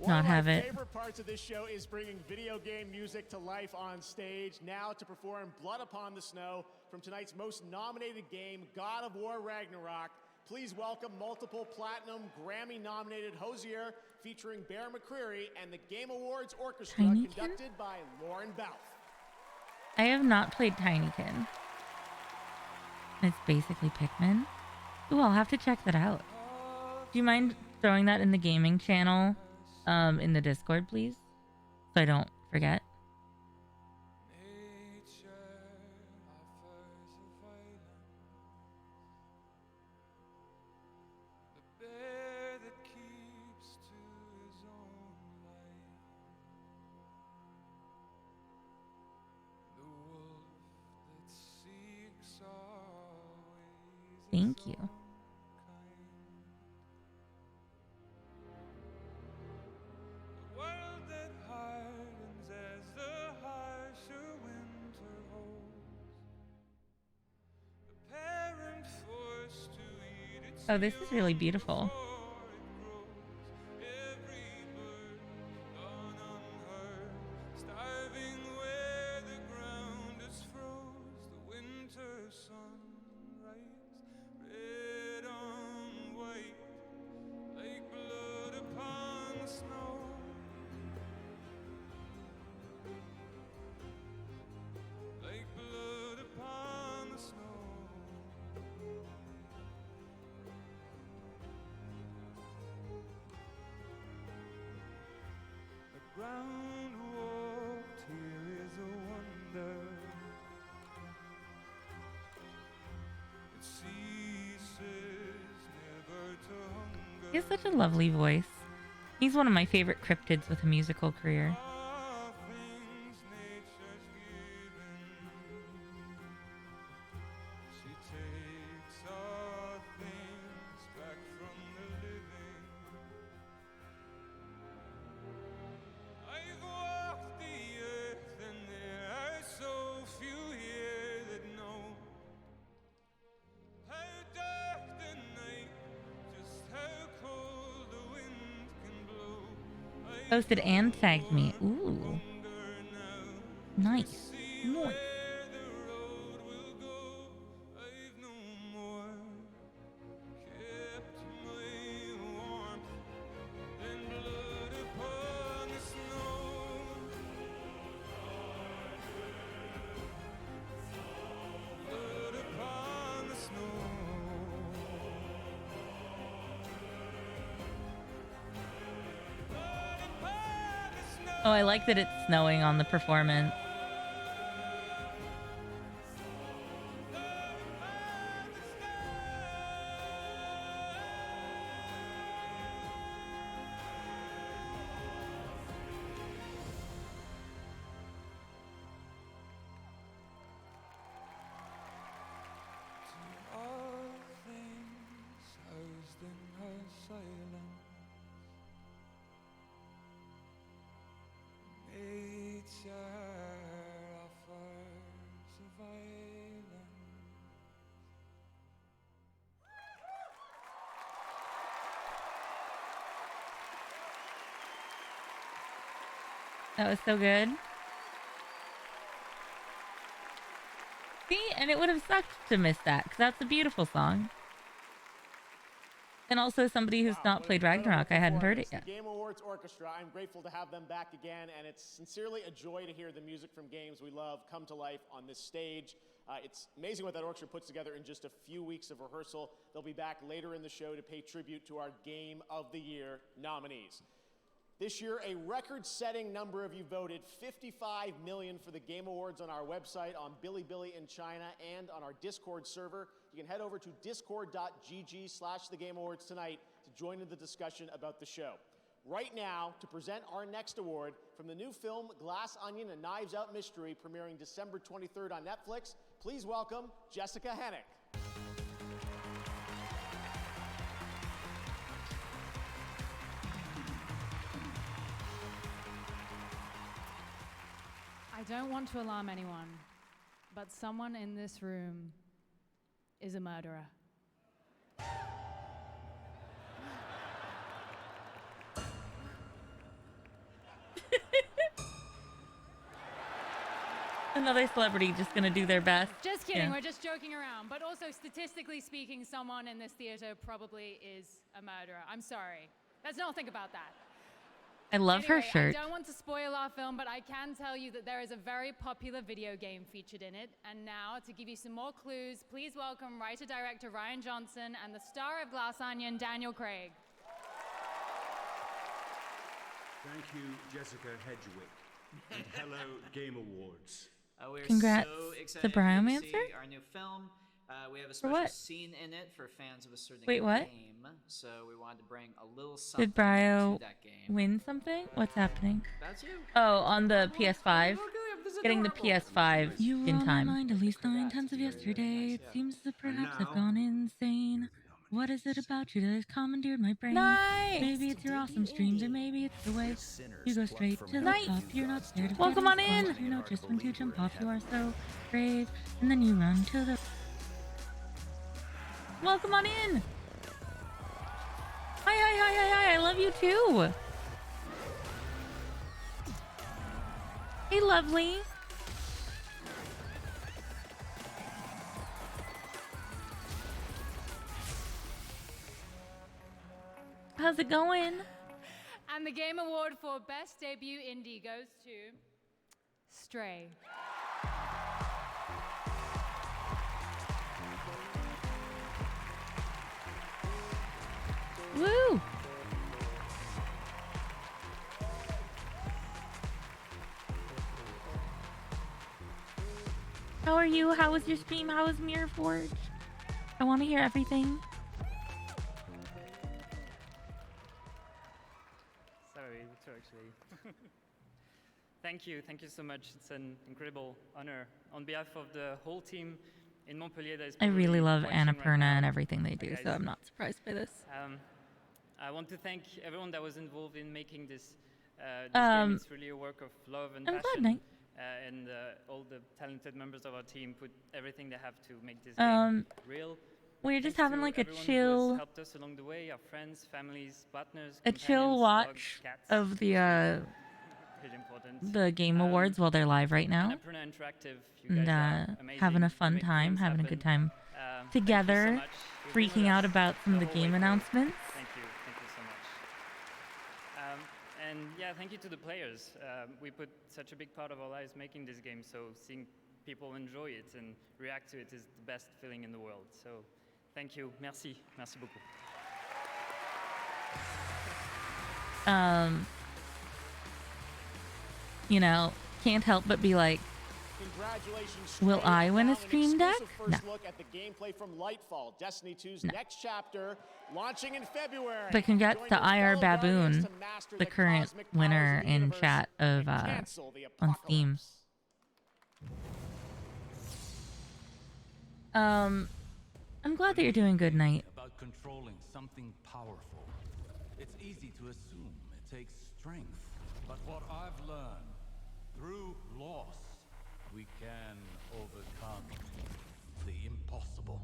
not have One of it. my favorite parts of this show is bringing video game music to life on stage. Now to perform Blood Upon the Snow from tonight's most nominated game, God of War Ragnarok. Please welcome multiple platinum Grammy-nominated Hosier featuring Bear McCreary and the Game Awards Orchestra Tinykin? conducted by Lauren Balfe. I have not played Tinykin. It's basically Pikmin. Ooh, I'll have to check that out. Do you mind throwing that in the gaming channel, in the Discord, please? So I don't forget. Thank you. Oh, this is really beautiful. He has such a lovely voice. He's one of my favorite cryptids with a musical career. Posted and tagged me. Ooh. Nice. Nice. Oh, I like that it's snowing on the performance. That was so good. See, and it would have sucked to miss that, because that's a beautiful song. And also somebody who's not played Ragnarok, I hadn't heard it yet. The Game Awards Orchestra, I'm grateful to have them back again, and it's sincerely a joy to hear the music from games we love come to life on this stage. It's amazing what that orchestra puts together in just a few weeks of rehearsal. They'll be back later in the show to pay tribute to our Game of the Year nominees. This year, a record-setting number of you voted 55 million for the Game Awards on our website, on Bilibili in China, and on our Discord server. You can head over to discord.gg/thegameawards tonight to join in the discussion about the show. Right now, to present our next award from the new film Glass Onion: A Knives Out Mystery, premiering December 23rd on Netflix, please welcome Jessica Hennick. I don't want to alarm anyone, but someone in this room is a murderer. Another celebrity just gonna do their best. Just kidding, Yeah. we're just joking around. But also, statistically speaking, someone in this theater probably is a murderer. I'm sorry. Let's not think about that. I love her Anyway, shirt. I don't want to spoil our film, but I can tell you that there is a very popular video game featured in it. And now, to give you some more clues, please welcome writer-director Ryan Johnson and the star of Glass Onion, Daniel Craig. Thank you, Jessica Hedgewick. And hello, Game Awards. We're Congrats so to excited Bryomancer? to see our new film. We have a For special what? scene in it for fans of a certain Wait, what? game. So we wanted to bring a little something Did Bryo to that game. win something? What's happening? That's you. Oh, on the PS5. This is Getting the adorable. PS5 You in were on time. my mind at least 9 tenths of yesterday. It seems that perhaps I've gone insane. What is it about you that has commandeered my brain? Nice! Maybe it's your awesome streams, or maybe it's the way you go straight to the Nice! top. You're not scared of Welcome getting on in! caught. You know just when to jump off. You are so brave, and then you run to the. Welcome on in! Hi, hi, hi, hi, hi! I love you too. Hey, lovely. How's it going? And the Game Award for Best Debut Indie goes to Stray. Woo! How are you? How was your stream? How was Mirror Forge? I want to hear everything. Sorry, too, actually. Thank you so much. It's an incredible honor. On behalf of the whole team in Montpellier that is I really probably love watching Annapurna right now. and everything they do, Hi, so guys. I'm not surprised by this. I want to thank everyone that was involved in making this game. It's really a work of love and I'm glad, passion. Knight. And all the talented members of our team put everything they have to make this Um, game real. we're just Thanks having to like a everyone who has chill, helped us along the way, our friends, families, partners, a chill companions, watch dogs, cats. of the Really important. the Game Awards while they're live right now, Annapurna Interactive, you and guys are amazing. having a You fun make time, things having a happen. good time Thank you so together, much. You've been with freaking out us about some of the whole way game through. announcements. Thank you so much. And yeah, thank you to the players. We put such a big part of our lives making this game, so seeing people enjoy it and react to it is the best feeling in the world. So thank you. Merci beaucoup. You know, can't help but be like, Congratulations. will Stray, I win now a Stream an Deck? exclusive No. First look at the gameplay from Lightfall, Destiny 2's No. next chapter, launching in February. But congrats Join to your IR fellow Guardians Baboon, to master the current cosmic powers winner of the in universe chat of and cancel the on Steam. I'm glad that you're doing good, Knight. About controlling something powerful. It's easy to assume it takes strength. But what I've learned, through loss, we can overcome the impossible.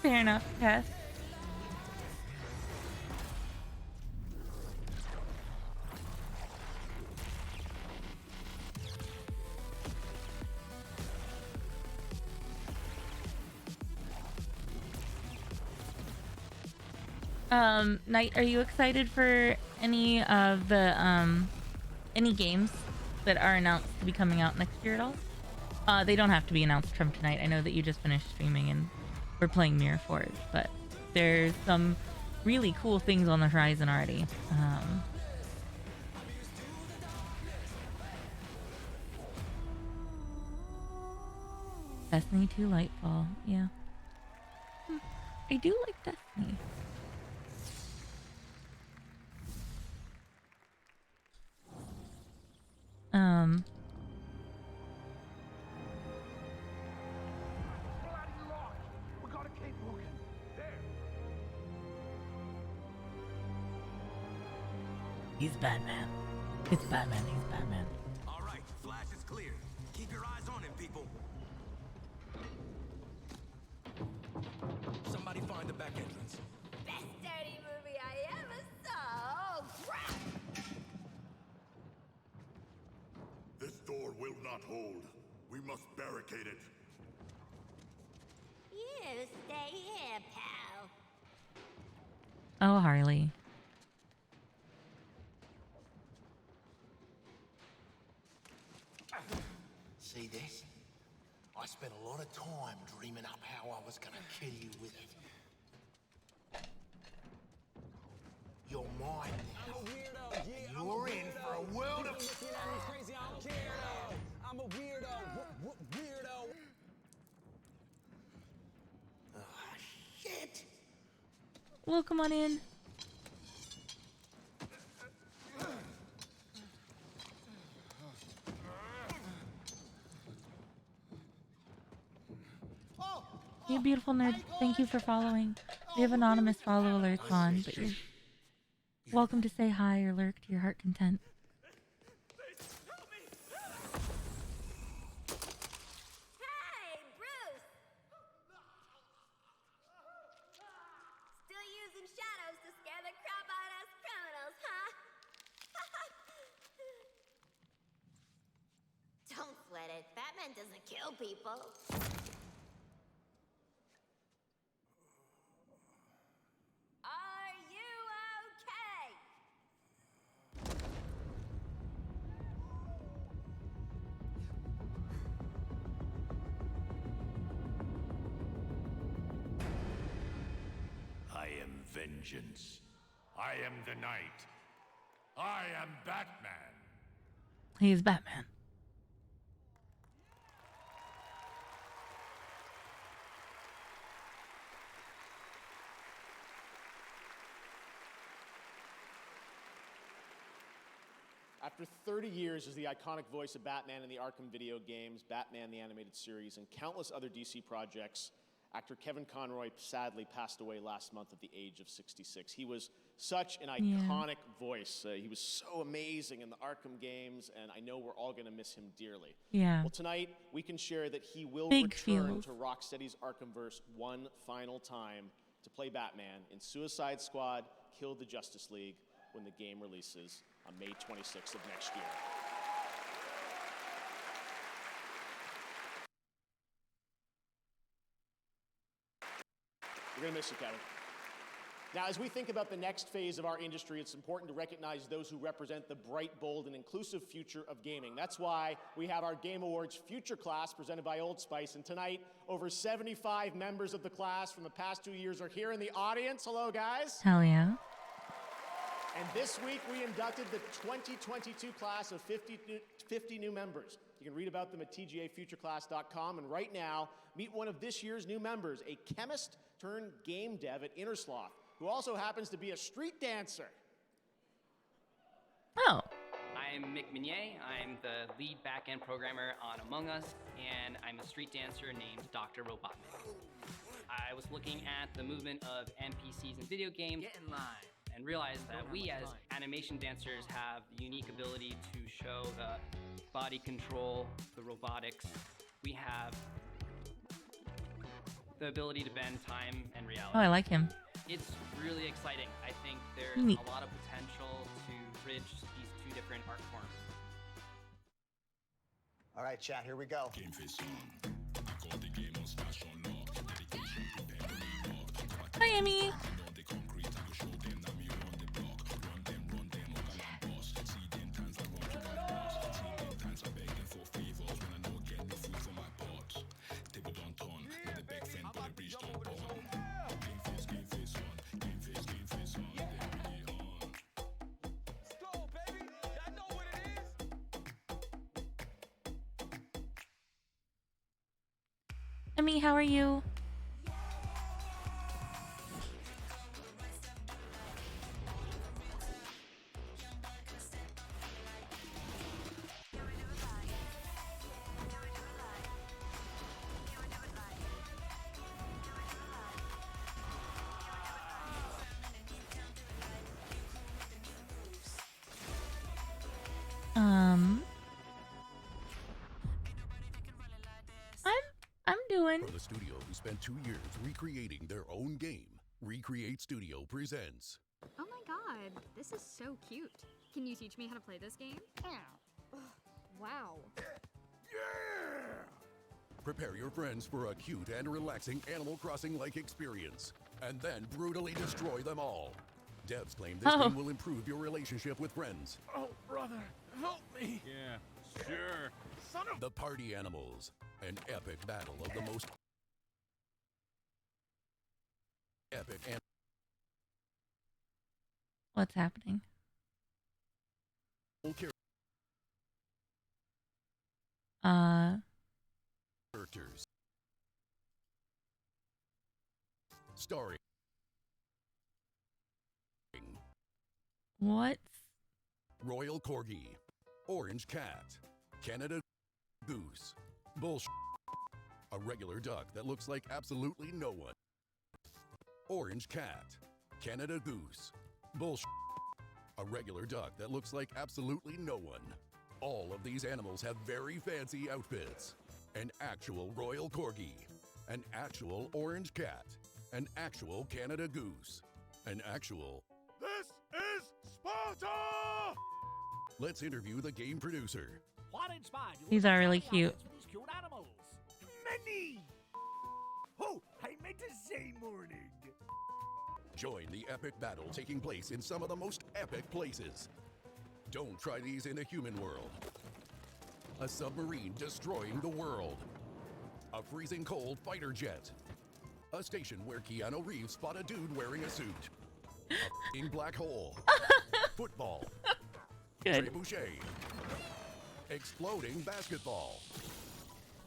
Fair enough, Tess. Knight, are you excited for any of the any games that are announced to be coming out next year at all? They don't have to be announced from tonight. I know that you just finished streaming and we're playing Mirror Forge, but there's some really cool things on the horizon already. Destiny 2 Lightfall, yeah. I do like Destiny. He's Batman. It's Batman. He's Batman. All right, Flash is clear. Keep your eyes on him, people. Somebody find the back entrance. Best dirty movie I ever saw. Oh, crap! This door will not hold. We must barricade it. You stay here, pal. Oh, Harley. See this? I spent a lot of time dreaming up how I was gonna kill you with it. You're mine now. I'm a weirdo, yeah. And you're in for a world of Looking at me crazy, I don't care though. I'm a weirdo, weirdo. shit. Well, come on in. You beautiful nerd. Thank you for following. We have anonymous follow alerts on, but you're welcome to say hi or lurk to your heart content. Hey, Bruce! Still using shadows to scare the crap out of us criminals, huh? Don't sweat it. Batman doesn't kill people. Are you okay? I am vengeance. I am the night. I am Batman. He's Batman. After 30 years as the iconic voice of Batman in the Arkham video games, Batman the Animated Series, and countless other DC projects, actor Kevin Conroy sadly passed away last month at the age of 66. He was such an iconic voice. He was so amazing in the Arkham games, and I know we're all going to miss him dearly. Yeah. Well, tonight we can share that he will Big return feels. to Rocksteady's Arkhamverse one final time to play Batman in Suicide Squad: Kill the Justice League when the game releases on May 26th of next year. We're going to miss you, Kevin. Now, as we think about the next phase of our industry, it's important to recognize those who represent the bright, bold, and inclusive future of gaming. That's why we have our Game Awards Future Class presented by Old Spice. And tonight, over 75 members of the class from the past 2 years are here in the audience. Hello, guys. Hell yeah. And this week, we inducted the 2022 class of 50 new members. You can read about them at tgafutureclass.com. And right now, meet one of this year's new members, a chemist turned game dev at Innersloth, who also happens to be a street dancer. Oh. I'm Mick Minier. I'm the lead back-end programmer on Among Us, and I'm a street dancer named Dr. Robotnik. I was looking at the movement of NPCs in video games. Get in line. And realized that we as animation dancers have the unique ability to show the body control, the robotics. We have the ability to bend time and reality. Oh, I like him. It's really exciting. I think there's Neat. a lot of potential to bridge these two different art forms. All right, chat, here we go. Hi, Amy. Emmy, how are you? doing? For the studio who spent 2 years recreating their own game, Recreate Studio presents. Oh my god, this is so cute. Can you teach me how to play this game? Wow. Prepare your friends for a cute and relaxing Animal Crossing-like experience, and then brutally destroy them all. Devs claim this game will improve your relationship with friends. Oh, brother, help me! Yeah, sure. Son of... The Party Animals, an epic battle of the most epic and... What's happening? Characters. Starring. What? Royal Corgi, Orange Cat, Canada Goose, Bullsh, a regular duck that looks like absolutely no one. Orange Cat, Canada Goose, Bullsh, a regular duck that looks like absolutely no one. All of these animals have very fancy outfits. An actual Royal Corgi, an actual Orange Cat, an actual Canada Goose, an actual... This is Sparta! Let's interview the game producer. What inspired you? These are really cute. These cute animals? Many! Oh, I meant to say morning. Join the epic battle taking place in some of the most epic places. Don't try these in a human world. A submarine destroying the world. A freezing cold fighter jet. A station where Keanu Reeves spot a dude wearing a suit. A f***ing black hole. Football. Good. Trebuchet. Exploding basketball.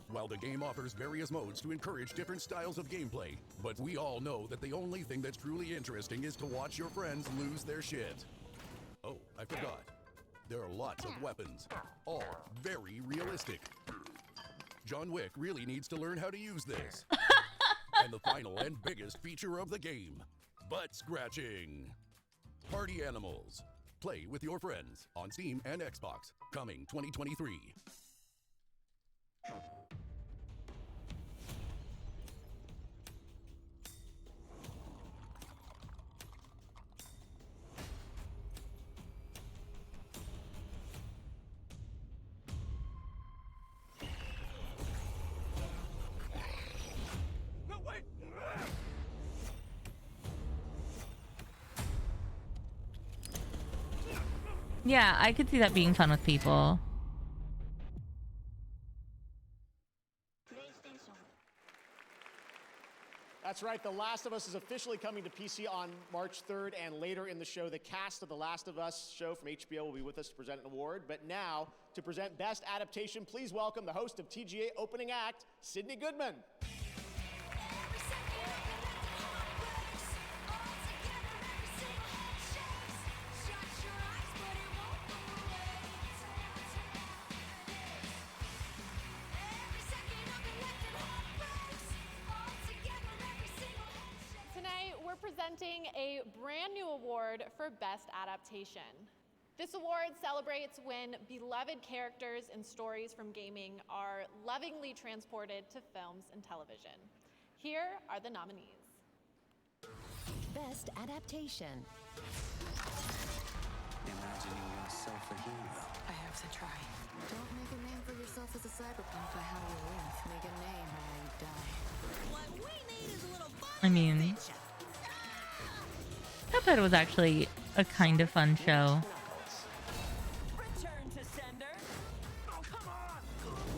While the game offers various modes to encourage different styles of gameplay, but we all know that the only thing that's truly interesting is to watch your friends lose their shit. Oh, I forgot. There are lots of weapons, all very realistic. John Wick really needs to learn how to use this. And the final and biggest feature of the game, butt scratching. Party Animals. Play with your friends on Steam and Xbox, coming 2023. Yeah, I could see that being fun with people. That's right, The Last of Us is officially coming to PC on March 3rd, and later in the show, the cast of The Last of Us show from HBO will be with us to present an award. But now, to present Best Adaptation, please welcome the host of TGA Opening Act, Sydney Goodman. Presenting a brand new award for Best Adaptation. This award celebrates when beloved characters and stories from gaming are lovingly transported to films and television. Here are the nominees. Best Adaptation. Imagining yourself a hero. I have to try. Don't make a name for yourself as a cyberpunk by how you live. Make a name by how you die. What we need is a little fun. I mean, Cuphead was actually a kind of fun show. Return to sender. Oh, come on!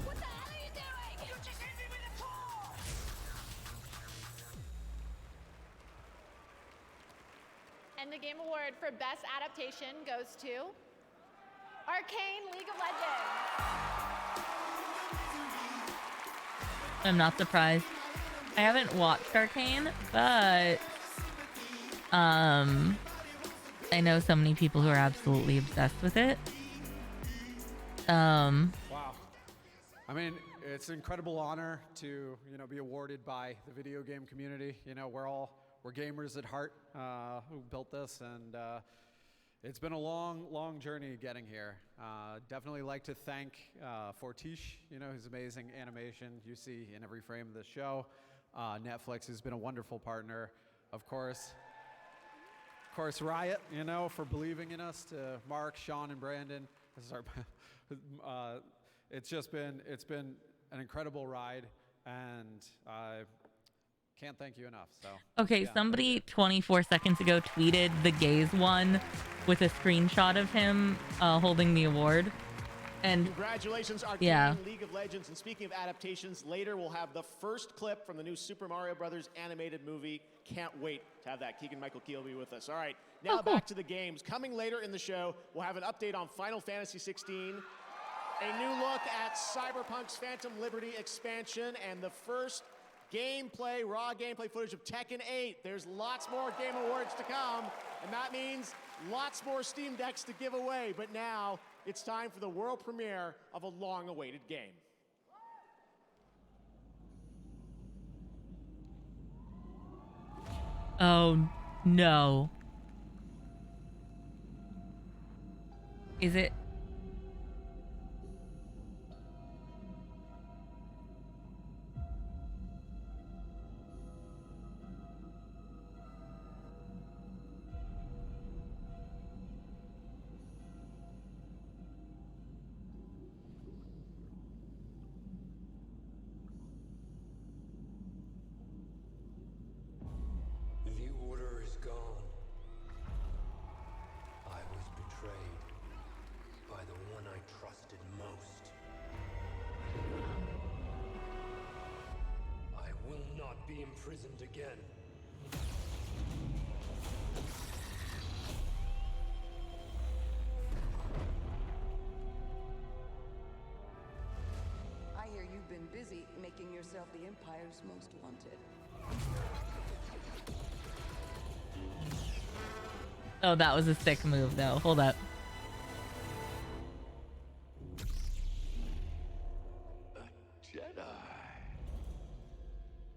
What the hell are you doing? You just hit me with a claw! And the Game Award for Best Adaptation goes to Arcane League of Legends. I'm not surprised. I haven't watched Arcane, but I know so many people who are absolutely obsessed with it. Wow. I mean, it's an incredible honor to, be awarded by the video game community. We're gamers at heart who built this, and It's been a long, long journey getting here. Definitely like to thank Fortiche, his amazing animation you see in every frame of the show. Netflix has been a wonderful partner. Of course, Riot, for believing in us. To Mark, Sean, and Brandon. This is our. It's been an incredible ride, and I can't thank you enough. So. Okay, yeah, somebody 24 seconds ago tweeted the gays one with a screenshot of him holding the award. And congratulations, Arcane yeah. League of Legends. And speaking of adaptations, later we'll have the first clip from the new Super Mario Brothers animated movie. Can't wait to have that. Keegan-Michael Key will be with us. All right, now back to the games. Coming later in the show, we'll have an update on Final Fantasy 16, a new look at Cyberpunk's Phantom Liberty expansion, and the first raw gameplay footage of Tekken 8. There's lots more Game Awards to come, and that means lots more Steam Decks to give away. But now it's time for the world premiere of a long-awaited game. Oh, no. Is it? The order is gone. I was betrayed by the one I trusted most. I will not be imprisoned again. I hear you've been busy making yourself the Empire's most wanted. Oh, that was a sick move, though. Hold up. Jedi.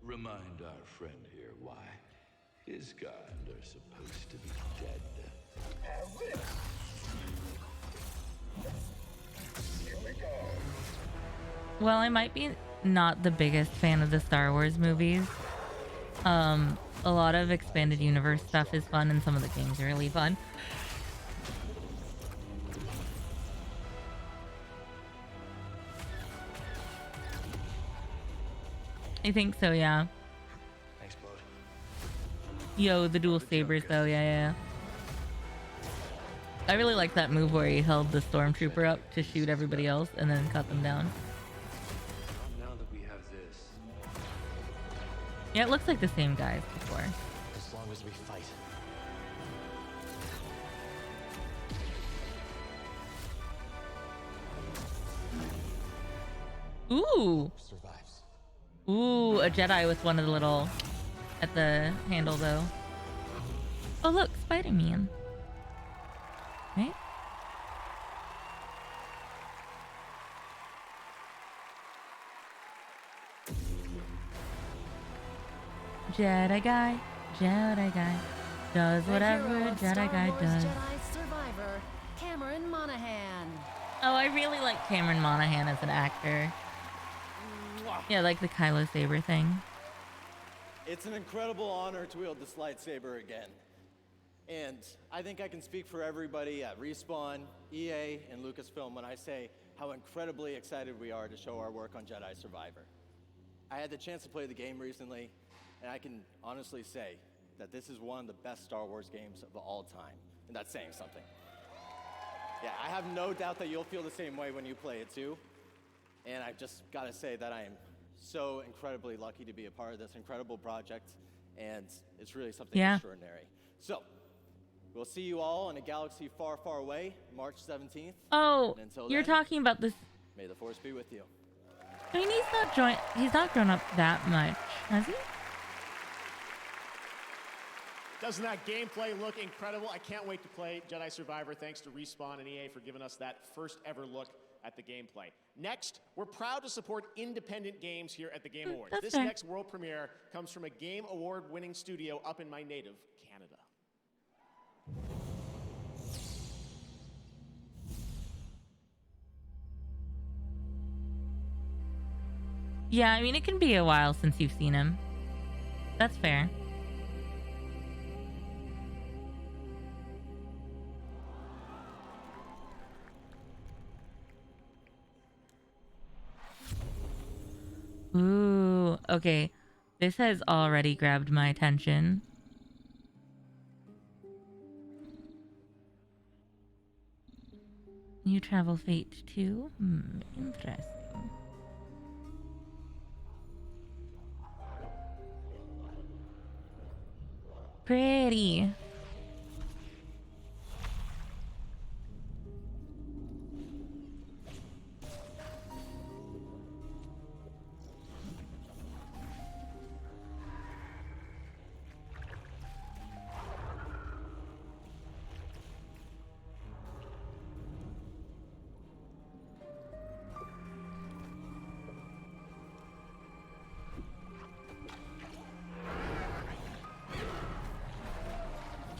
Remind our friend here why his kind are supposed to be dead. Here we go. Well, I might be not the biggest fan of the Star Wars movies. A lot of expanded universe stuff is fun, and some of the games are really fun. I think so, yeah. Thanks, bud. Yo, the dual sabers, though, yeah. I really like that move where he held the stormtrooper up to shoot everybody else and then cut them down. Now that we have this, Yeah, it looks like the same guy as before. as long as we fight. Ooh. Survives. Ooh, a Jedi with one of the little at the handle, though. Oh, look, Spider-Man. Right? Jedi guy does whatever a Jedi guy does. Jedi survivor, Cameron Monaghan. Oh, I really like Cameron Monaghan as an actor. Yeah, like the Kylo Saber thing. It's an incredible honor to wield this lightsaber again. And I think I can speak for everybody at Respawn, EA, and Lucasfilm when I say how incredibly excited we are to show our work on Jedi Survivor. I had the chance to play the game recently, and I can honestly say that this is one of the best Star Wars games of all time. And that's saying something. Yeah, I have no doubt that you'll feel the same way when you play it too. And I've just got to say that I am so incredibly lucky to be a part of this incredible project, and it's really something extraordinary. So, we'll see you all in a galaxy far, far away, March 17th. Oh, And until you're then, talking about this. May the Force be with you. I mean, he's not grown up that much, has he? Doesn't that gameplay look incredible? I can't wait to play Jedi Survivor. Thanks to Respawn and EA for giving us that first ever look at the gameplay. Next, we're proud to support independent games here at the Game Awards. That's This fair. next world premiere comes from a Game Award winning studio up in my native Canada. Yeah, I mean, it can be a while since you've seen him. That's fair. Ooh, okay. This has already grabbed my attention. You travel fate too? Interesting. Pretty.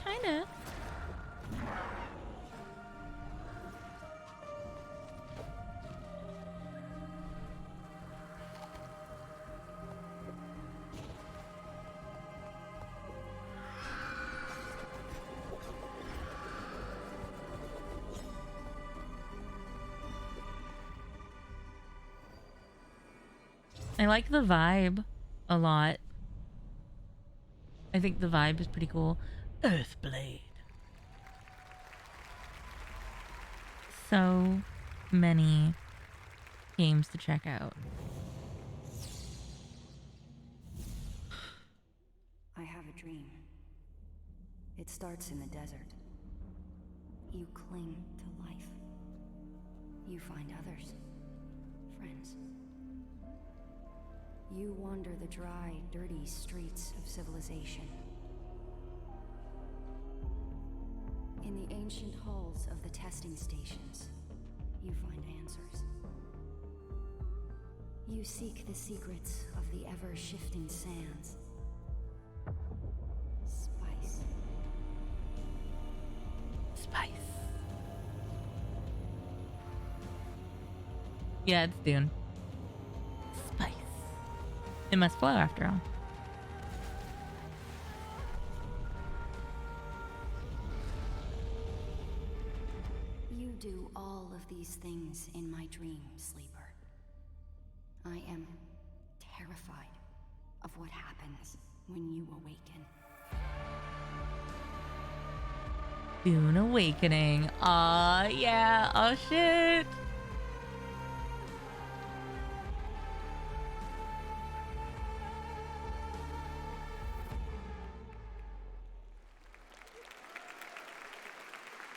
Kinda. I like the vibe a lot. I think the vibe is pretty cool. Earthblade. So many games to check out. I have a dream. It starts in the desert. You cling to life. You find others. Friends. You wander the dry, dirty streets of civilization. In the ancient halls of the testing stations, you find answers. You seek the secrets of the ever-shifting sands. Spice. Spice. Yeah, it's Dune. Spice. It must flow after all. You do all of these things in my dream, Sleeper. I am terrified of what happens when you awaken. Dune Awakening. Aw, yeah. Oh, shit.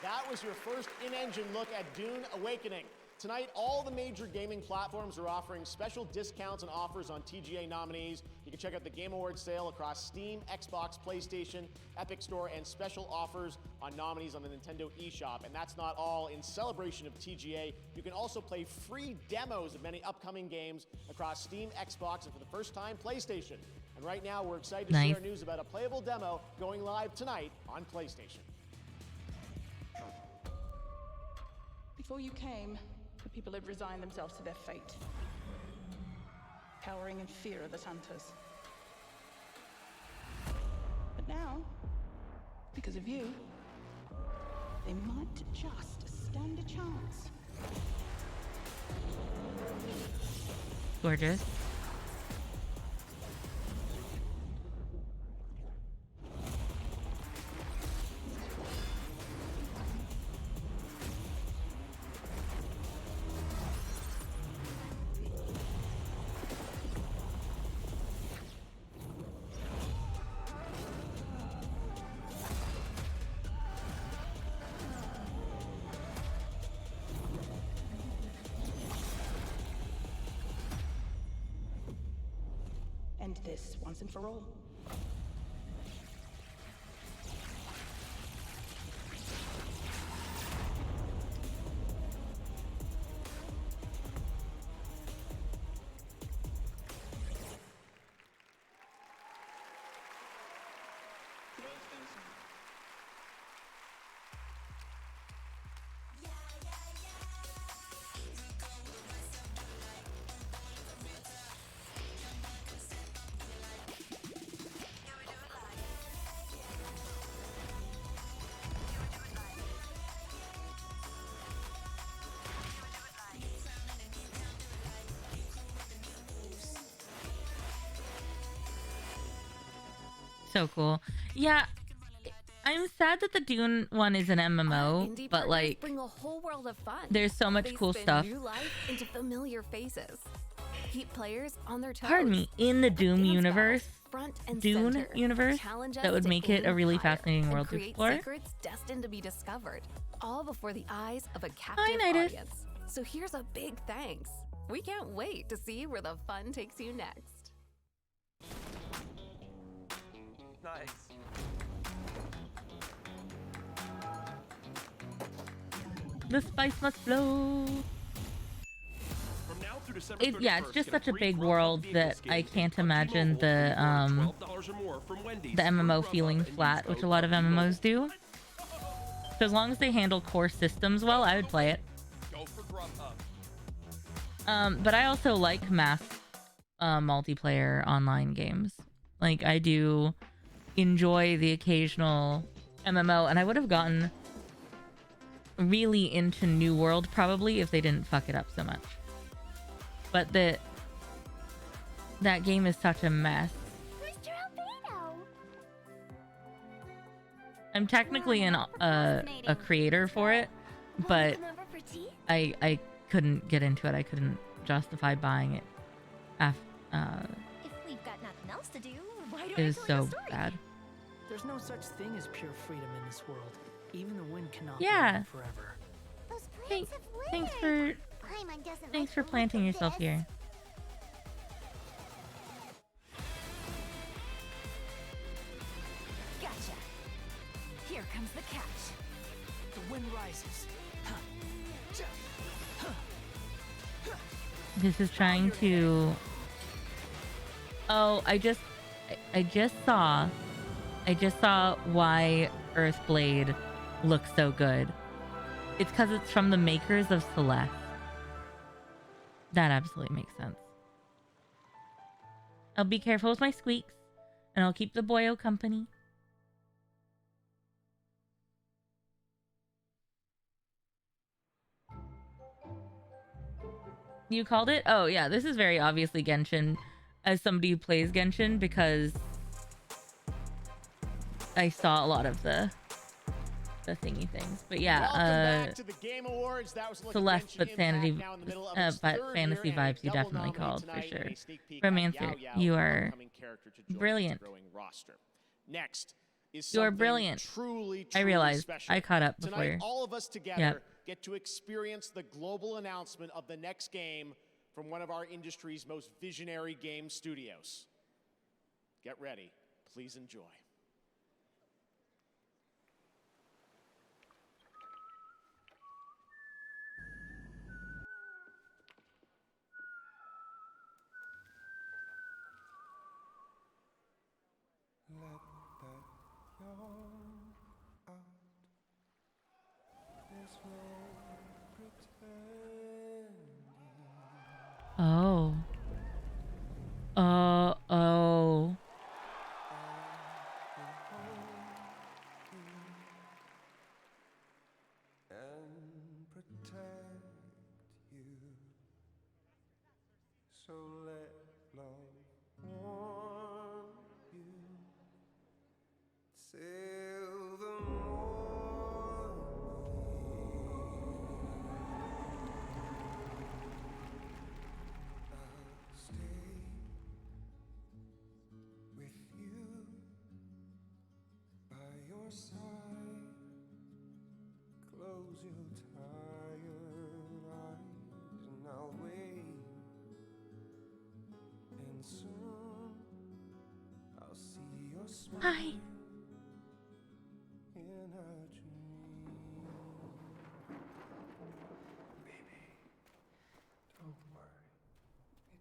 That was your first in-engine look at Dune Awakening. Tonight, all the major gaming platforms are offering special discounts and offers on TGA nominees. You can check out the Game Awards sale across Steam, Xbox, PlayStation, Epic Store, and special offers on nominees on the Nintendo eShop. And that's not all. In celebration of TGA, you can also play free demos of many upcoming games across Steam, Xbox, and for the first time, PlayStation. And right now, we're excited to share news about a playable demo going live tonight on PlayStation. Before you came, the people had resigned themselves to their fate, cowering in fear of the hunters. But now, because of you, they might just stand a chance. Gorgeous. End this once and for all. So cool. Yeah, I'm sad that the Dune one is an MMO, Indie but partners like, bring a whole world of fun. there's so much They cool spin stuff. new life into familiar faces. Keep players on their toes. Pardon me, in the Doom universe, Front and Dune center. universe, Challenge that us would to make it a aim really higher fascinating and world to create explore. secrets destined to be discovered, all before the eyes of a captive Nidus. audience. So here's a big thanks. We can't wait to see where the fun takes you next. Nice. The spice must flow. Yeah, it's just such a big world that I can't imagine the MMO feeling flat, which a lot of MMOs do. So as long as they handle core systems well, I would play it. But I also like mass multiplayer online games. Like, I do enjoy the occasional MMO, and I would have gotten really into New World probably if they didn't fuck it up so much. But that game is such a mess. Mr. Albedo! I'm technically a creator for it, but I couldn't get into it. I couldn't justify buying it. If we've got nothing else to do, why do It was so bad. There's no such thing as pure freedom in this world. Even the wind cannot Yeah. burn forever. Those plants have Thanks withered. for Paimon doesn't thanks like for the planting look of yourself this. here. Gotcha. Here comes the catch. The wind rises. This is trying to. Oh, I just saw why Earthblade looks so good. It's because it's from the makers of Celeste. That absolutely makes sense. I'll be careful with my squeaks, and I'll keep the boyo company. You called it? Oh, yeah, this is very obviously Genshin, as somebody who plays Genshin, because I saw a lot of the thingy things. But yeah, Welcome back to the Game Awards. That was Celeste, but Sanity, now in the middle of its but third fantasy year and vibes you double definitely nominee called for tonight sure. and a sneak peek at Romancer, Yao Yao, you the are upcoming character to join brilliant. its growing roster. Next is You are something brilliant. truly I realized. special. I caught up before. Tonight, all of us together Yep. get to experience the global announcement of the next game from one of our industry's most visionary game studios. Get ready. Please enjoy. Oh. Oh. And protect you. So let love warm you till the morning. I'll stay with you by your side. Close your tired eyes and I'll wait. And soon I'll see your smile. Hi. In a dream. Baby, don't worry.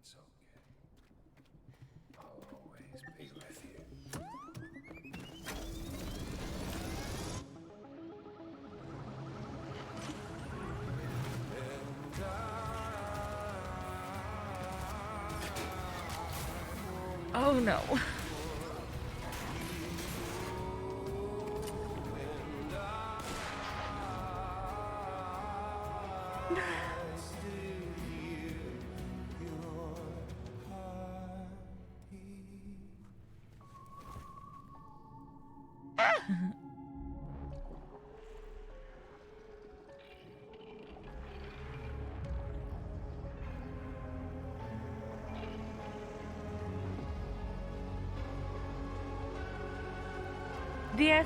It's okay. I'll always be with you. And Oh no. DS2.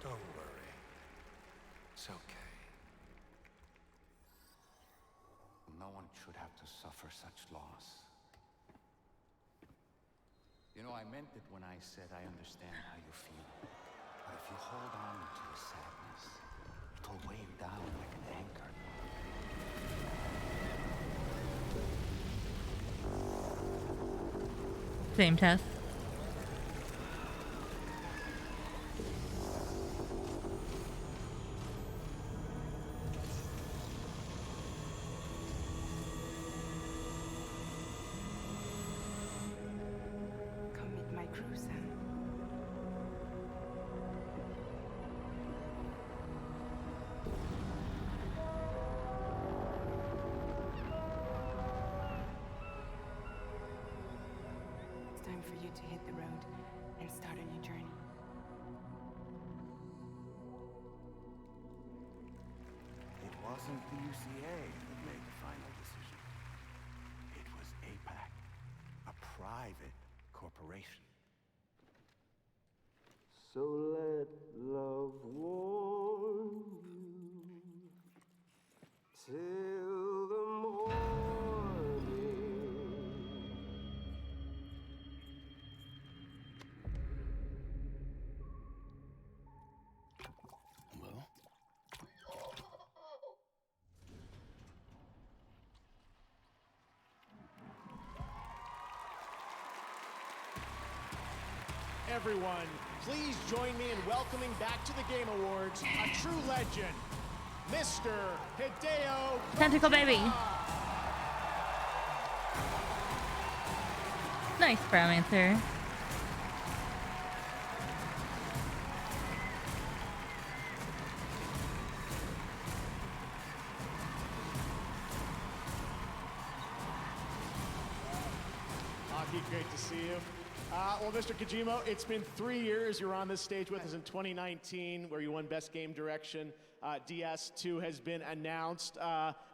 Don't worry. It's okay. No one should have to suffer such loss. You know, I meant it when I said I understand how you feel. But if you hold on to the sadness, it'll weigh you down like an anchor. Same test. Come meet my crew, Sam. It's time for you to hit the road and start a new journey. It wasn't the UCA that made the final decision. It was APAC, a private corporation. So let love warm you till the morning. Well? Everyone, please join me in welcoming back to the Game Awards a true legend, Mr. Hideo Tentacle baby. Nice Browmancer. Aki, great to see you. Well, Mr. Kojima, it's been 3 years. You were on this stage with us in 2019, where you won Best Game Direction. DS2 has been announced.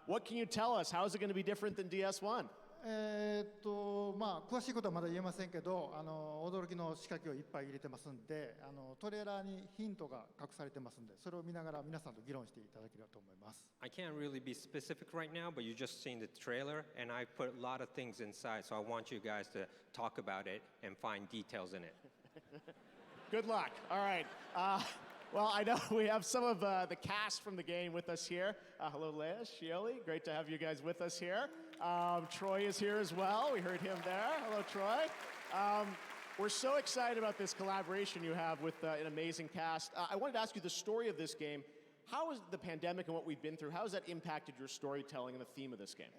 What can you tell us? How is it going to be different than DS1? まあ、詳しいことはまだ言えませんけど、驚きの仕掛けをいっぱい入れてますんで、トレーラーにヒントが隠されてますんで、それを見ながら皆さんと議論していただければと思います。I can't really be specific right now, but you just seen the trailer, and I put a lot of things inside, so I want you guys to talk about it and find details in it. Good luck. All right. Well, I know we have some of the cast from the game with us here. Hello, Leia, Shioli. Great to have you guys with us here. Troy is here as well. We heard him there. Hello, Troy. We're so excited about this collaboration you have with an amazing cast. I wanted to ask you the story of this game. How has the pandemic and what we've been through, how has that impacted your storytelling and the theme of this game?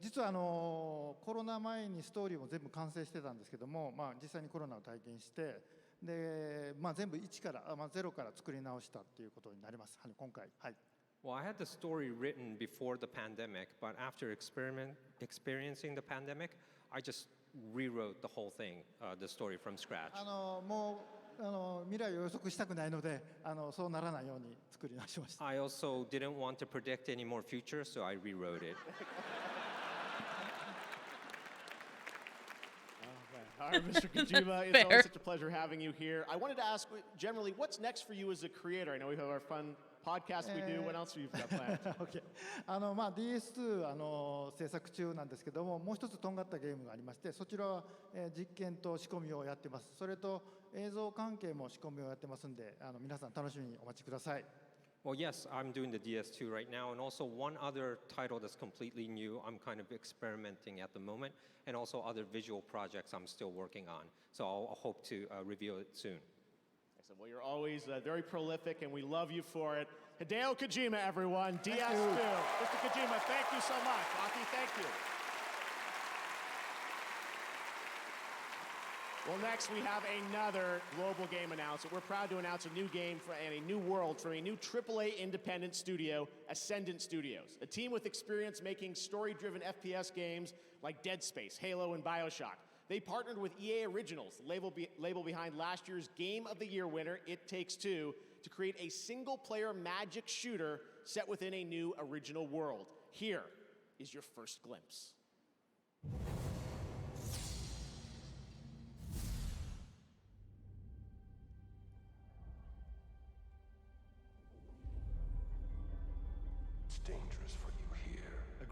実はコロナ前にストーリーも全部完成してたんですけども、まあ、実際にコロナを体験して、で、まあ、全部1から、まあ、ゼロから作り直したっていうことになります。今回。はい。Well, I had the story written before the pandemic, but after experiencing the pandemic, I just rewrote the whole thing, the story from scratch. もう未来を予測したくないので、そうならないように作り直しました。I also didn't want to predict any more future, so I rewrote it. All right, Mr. Kojima, it's always such a pleasure having you here. I wanted to ask, generally, what's next for you as a creator? I know we have our fun podcast we do. What else have you got planned? Okay. まあ DS2 制作中なんですけども、もう一つとんがったゲームがありまして、そちらは実験と仕込みをやってます。それと映像関係も仕込みをやってますんで、皆さん楽しみにお待ちください。Well, yes, I'm doing the DS2 right now, and also one other title that's completely new. I'm kind of experimenting at the moment, and also other visual projects I'm still working on. So I'll hope to reveal it soon. Excellent. Well, you're always very prolific, and we love you for it. Hideo Kojima, everyone. DS2. Mr. Kojima, thank you so much. Aki, thank you. Well, next we have another global game announcement. We're proud to announce a new game and a new world from a new AAA independent studio, Ascendant Studios, a team with experience making story-driven FPS games like Dead Space, Halo, and BioShock. They partnered with EA Originals, the label behind last year's Game of the Year winner, It Takes Two, to create a single-player magic shooter set within a new original world. Here is your first glimpse.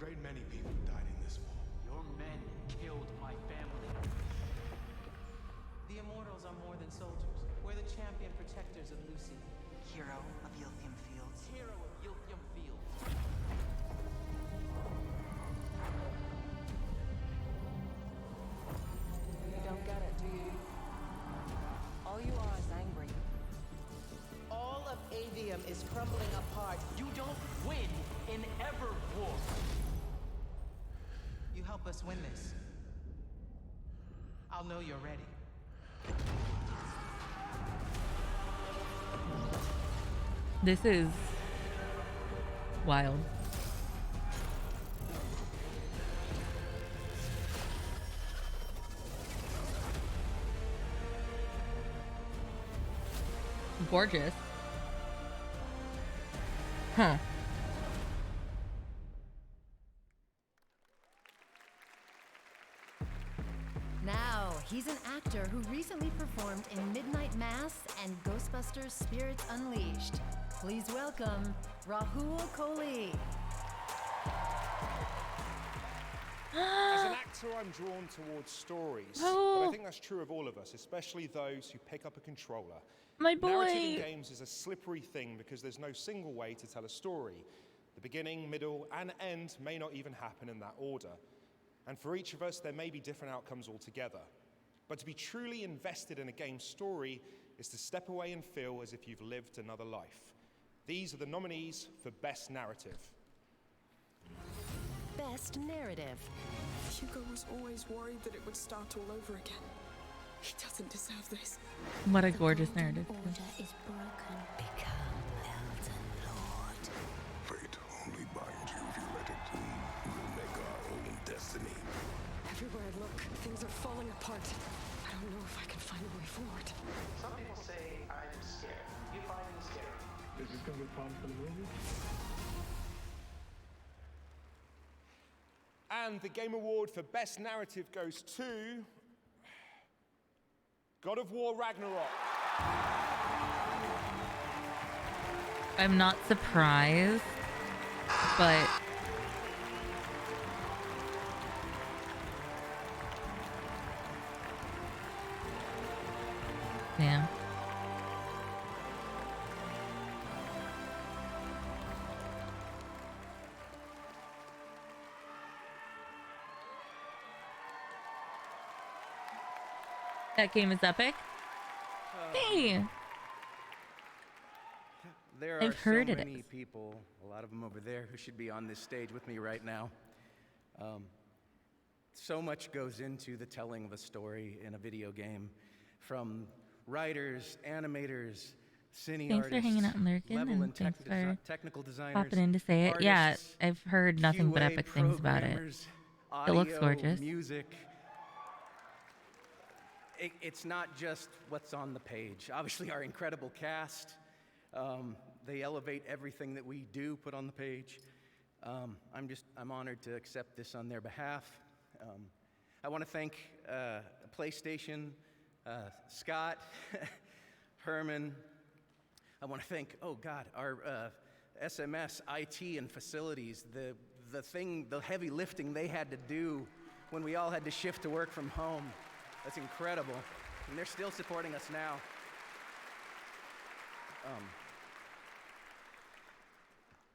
great many people died in this war. Your men killed my family. The Immortals are more than soldiers. We're the champion protectors of Lucy. Hero of Yilthium Fields. Hero of Yilthium Fields. You don't get it, do you? All you are is angry. All of Avium is crumbling apart. You don't win in ever war. You help us win this. I'll know you're ready. This is wild. Gorgeous. Huh. Now, he's an actor who recently performed in Midnight Mass and Ghostbusters Spirits Unleashed. Please welcome Rahul Kohli. As an actor, I'm drawn towards stories. Oh. But I think that's true of all of us, especially those who pick up a controller. My boy. Narrative in games is a slippery thing because there's no single way to tell a story. The beginning, middle, and end may not even happen in that order. And for each of us, there may be different outcomes altogether. But to be truly invested in a game story is to step away and feel as if you've lived another life. These are the nominees for Best Narrative. Best Narrative. Hugo was always worried that it would start all over again. He doesn't deserve this. What a gorgeous narrative. Order is broken. Become Elden Lord. Fate only binds you if you let it. We'll make our own destiny. Everywhere I look, things are falling apart. I don't know if I can find a way forward. Some people say I'm scared. You find me scary. Is this going to be fun for the movie? And the Game Award for Best Narrative goes to God of War Ragnarok. I'm not surprised, but yeah. That game is epic. Hey. There I've are heard so it many is. people, a lot of them over there, who should be on this stage with me right now. So much goes into the telling of a story in a video game, from writers, animators, cine Thanks artists, for hanging out in Lurkin, level and and thanks for technical designers, popping in to say it. Yeah, artists, I've heard nothing but QA epic things about it. programmers, It looks audio, gorgeous. Music. It's not just what's on the page. Obviously, our incredible cast, they elevate everything that we do put on the page. I'm honored to accept this on their behalf. I want to thank PlayStation, Scott, Herman. I want to thank, our SMS, IT, and facilities. The heavy lifting they had to do when we all had to shift to work from home. That's incredible. And they're still supporting us now.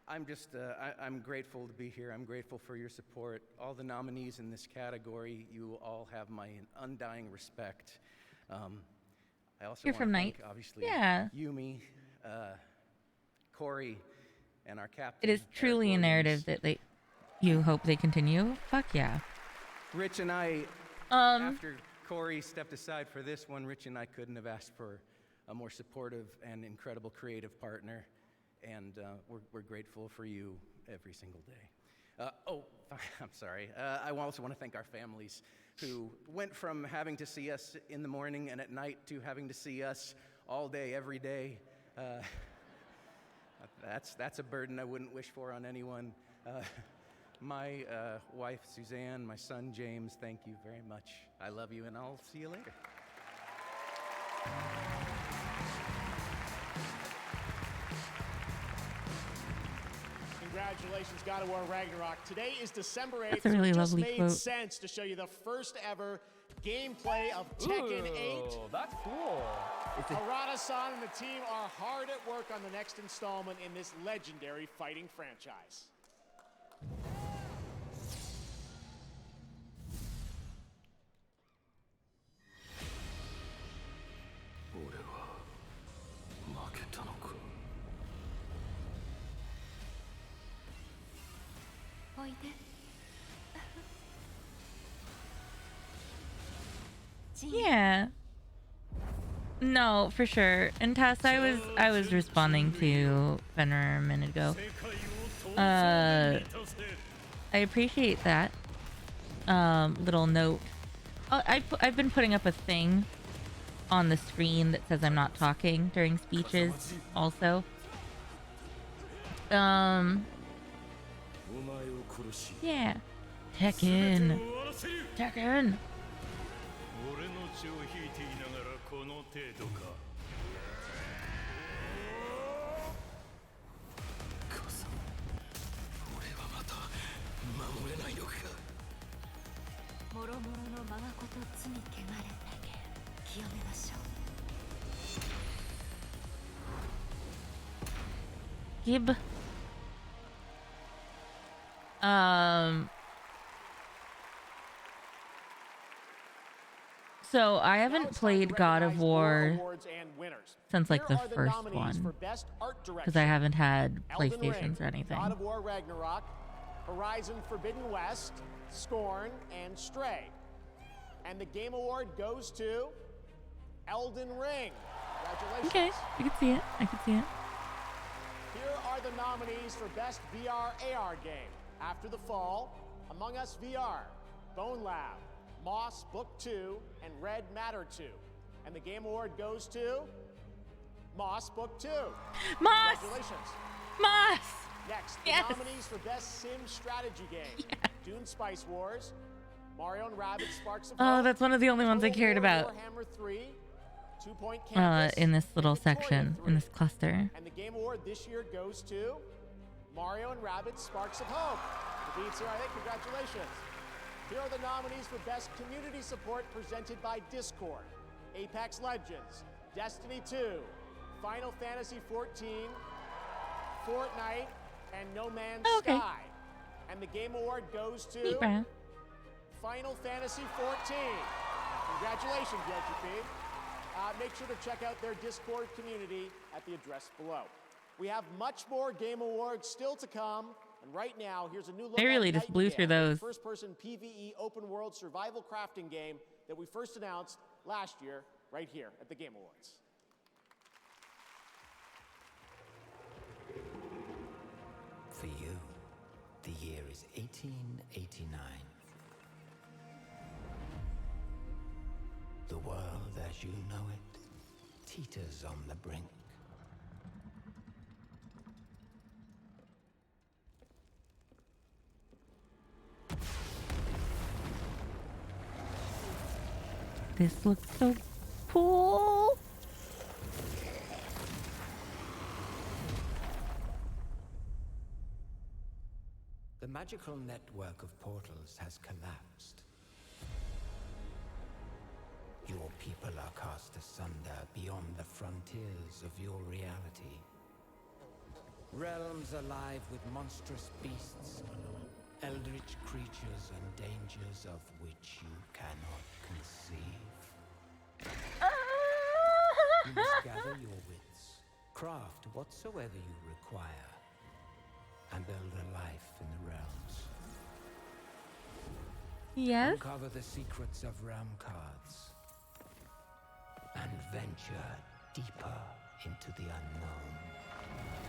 I'm grateful to be here. I'm grateful for your support. All the nominees in this category, you all have my undying respect. I also You're want from to Night. thank, obviously, Yeah. Yumi, Corey, and our captain. It is Eric truly a narrative Williams. that you hope they continue. Fuck yeah. Rich and I, Um, after Corey stepped aside for this one, Rich and I couldn't have asked for a more supportive and incredible creative partner, and we're grateful for you every single day. I'm sorry. I also want to thank our families who went from having to see us in the morning and at night to having to see us all day, every day. That's a burden I wouldn't wish for on anyone. My wife, Suzanne, my son, James, thank you very much. I love you, and I'll see you later. Congratulations, God of War Ragnarok. Today is December 8th. That's a really so it just lovely made quote. sense to show you the first ever gameplay of Tekken 8. That's cool. Harada-san and the team are hard at work on the next installment in this legendary fighting franchise. Yeah. No, for sure. And Tess, I was responding to Fenrir a minute ago. I appreciate that. Little note. Oh, I've been putting up a thing on the screen that says I'm not talking during speeches also. Yeah. Tekken. Tekken. Gib. So I haven't played God of War since like the first one, because I haven't had PlayStations or anything. God of War Ragnarok, Horizon Forbidden West, Scorn, and Stray. And the Game Award goes to Elden Ring. Congratulations. Okay, I can see it. I can see it. Here are the nominees for Best VR AR Game. After the Fall, Among Us VR, Bone Lab, Moss Book 2, and Red Matter 2. And the Game Award goes to Moss Book 2. Moss! Congratulations. Moss! Next, the Yes. nominees for Best Sim Strategy Game. Dune Spice Wars, Mario and Rabbids Sparks of Oh, Hope, that's one of the only ones I Total cared War about. Warhammer 3, Two Point Campus, In this little Victoria section, 3. in this cluster. And the Game Award this year goes to Mario and Rabbids Sparks of Hope. The beats here, I think. Congratulations. Here are the nominees for Best Community Support presented by Discord. Apex Legends, Destiny 2, Final Fantasy 14, Fortnite, and No Man's Sky. And the Game Award goes to Hey, Brian. Final Fantasy 14. Congratulations, YokiP. Make sure to check out their Discord community at the address below. We have much more Game Awards still to come. And right now, here's a new look They really at just blew through Nightingale, those. the first-person PvE open-world survival crafting game that we first announced last year right here at the Game Awards. For you, the year is 1889. The world as you know it teeters on the brink. This looks so cool. The magical network of portals has collapsed. Your people are cast asunder beyond the frontiers of your reality. Realms alive with monstrous beasts, eldritch creatures and dangers of which you cannot conceive. You must gather your wits, craft whatsoever you require, and build a life in the realms. Yes? Uncover the secrets of realm cards, and venture deeper into the unknown.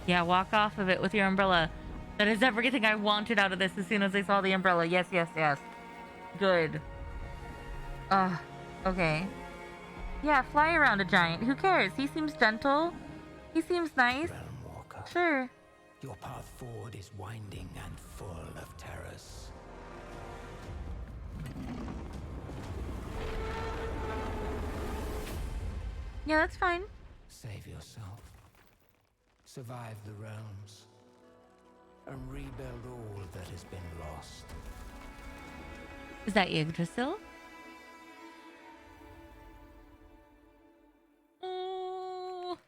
Yeah, walk off of it with your umbrella. That is everything I wanted out of this as soon as I saw the umbrella. Yes, yes, yes. Good. Okay. Yeah, fly around a giant. Who cares? He seems gentle. He seems nice. Realm Walker. Sure. Your path forward is winding and full of terrors. Yeah, that's fine. Save yourself. Survive the realms. and rebuild all that has been lost. Is that Yggdrasil? Oh.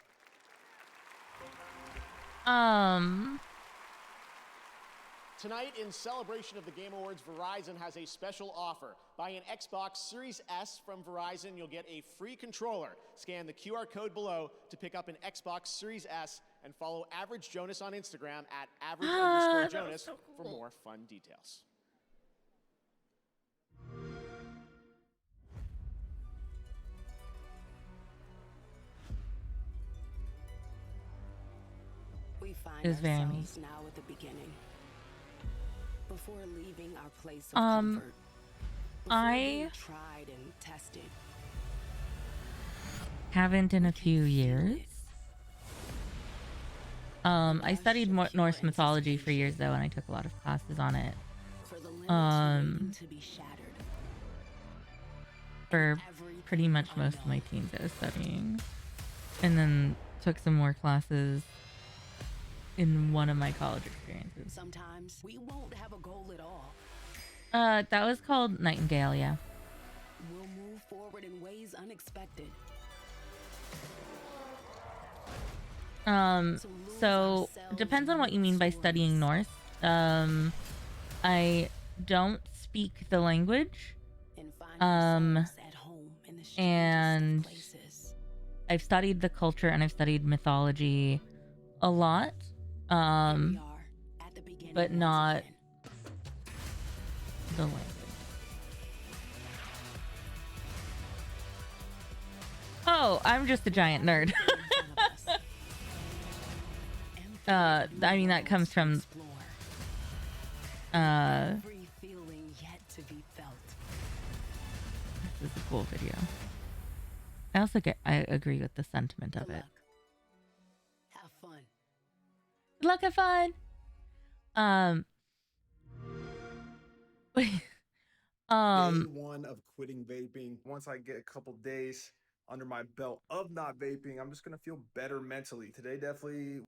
Tonight, in celebration of the Game Awards, Verizon has a special offer. Buy an Xbox Series S from Verizon, you'll get a free controller. Scan the QR code below to pick up an Xbox Series S and follow Average Jonas on Instagram at average_Jonas for more fun details. We find It was very ourselves amazing. now at the beginning. Before leaving our place of comfort. Before being tried and tested. Haven't in a few years. I studied Norse mythology for years though, and I took a lot of classes on it. For pretty much most of my teens I was studying. And then took some more classes in one of my college experiences. Sometimes we won't have a goal at all. That was called Nightingale, yeah. We'll move forward in ways unexpected. So depends on what you mean by studying Norse. I don't speak the language. And I've studied the culture and I've studied mythology a lot. But not the language. Oh, I'm just a giant nerd. I mean, that comes from Every feeling yet to be felt. This is a cool video. I agree with the sentiment of it. Have fun. Good luck, have fun. Day one of quitting vaping. Once I get a couple days under my belt of not vaping, I'm just gonna feel better mentally. Today definitely was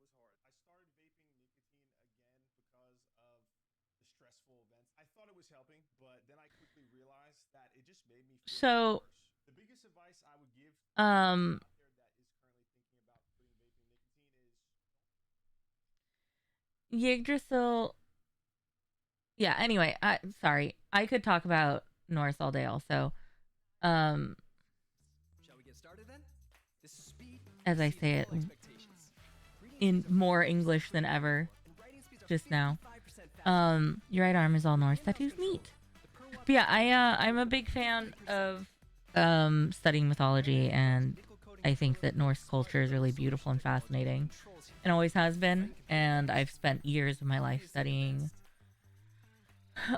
hard. I started vaping nicotine again because of the stressful events. I thought it was helping, but then I quickly realized that it just made me feel So, worse. The biggest advice I would give to anyone out there that is currently thinking about quitting vaping nicotine is Yggdrasil. Yeah, anyway, sorry. I could talk about Norse all day also. Shall we get started then? This is speed, As I say it in more English than ever just now. Your right arm is all Norse. That is neat. But yeah, I'm a big fan of studying mythology, and I think that Norse culture is really beautiful and fascinating, and always has been. And I've spent years of my life studying.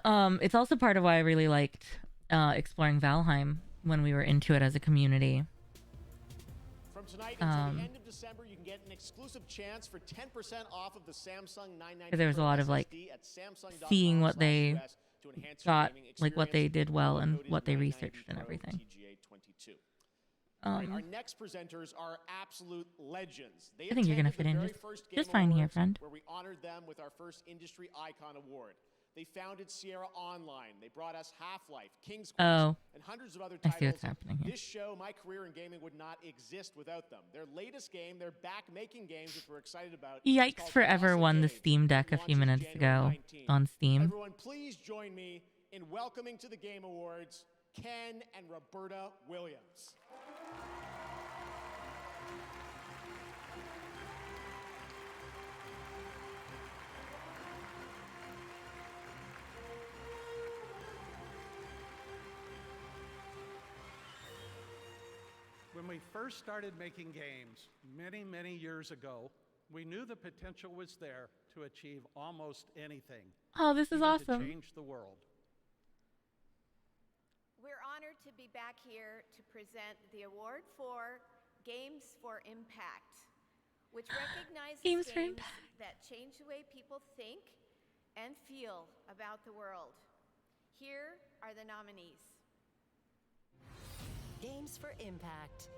It's also part of why I really liked exploring Valheim when we were into it as a community. From tonight until the end of December, you can get an exclusive chance for 10% off of the Samsung 990 There was a lot of like seeing what they got, like what they did well and what they researched and everything. Our next presenters are absolute legends. They I think you're gonna fit in just fine here, friend. Where we honored them with our first Industry Icon Award. They founded Sierra Online. They brought us Half-Life, King's Quest, and hundreds of other titles. I see what's happening here. This show, my career in gaming, would not exist without them. Their latest game, they're back making games, which we're excited about. Yikes Forever won the Steam Deck a few minutes ago on Steam. Everyone, please join me in welcoming to the Game Awards Ken and Roberta Williams. When we first started making games many, many years ago, we knew the potential was there to achieve almost anything. Oh, this is even awesome. To change the world. We're honored to be back here to present the award for Games for Impact, which recognizes Games for games Impact. that change the way people think and feel about the world. Here are the nominees. Games for Impact.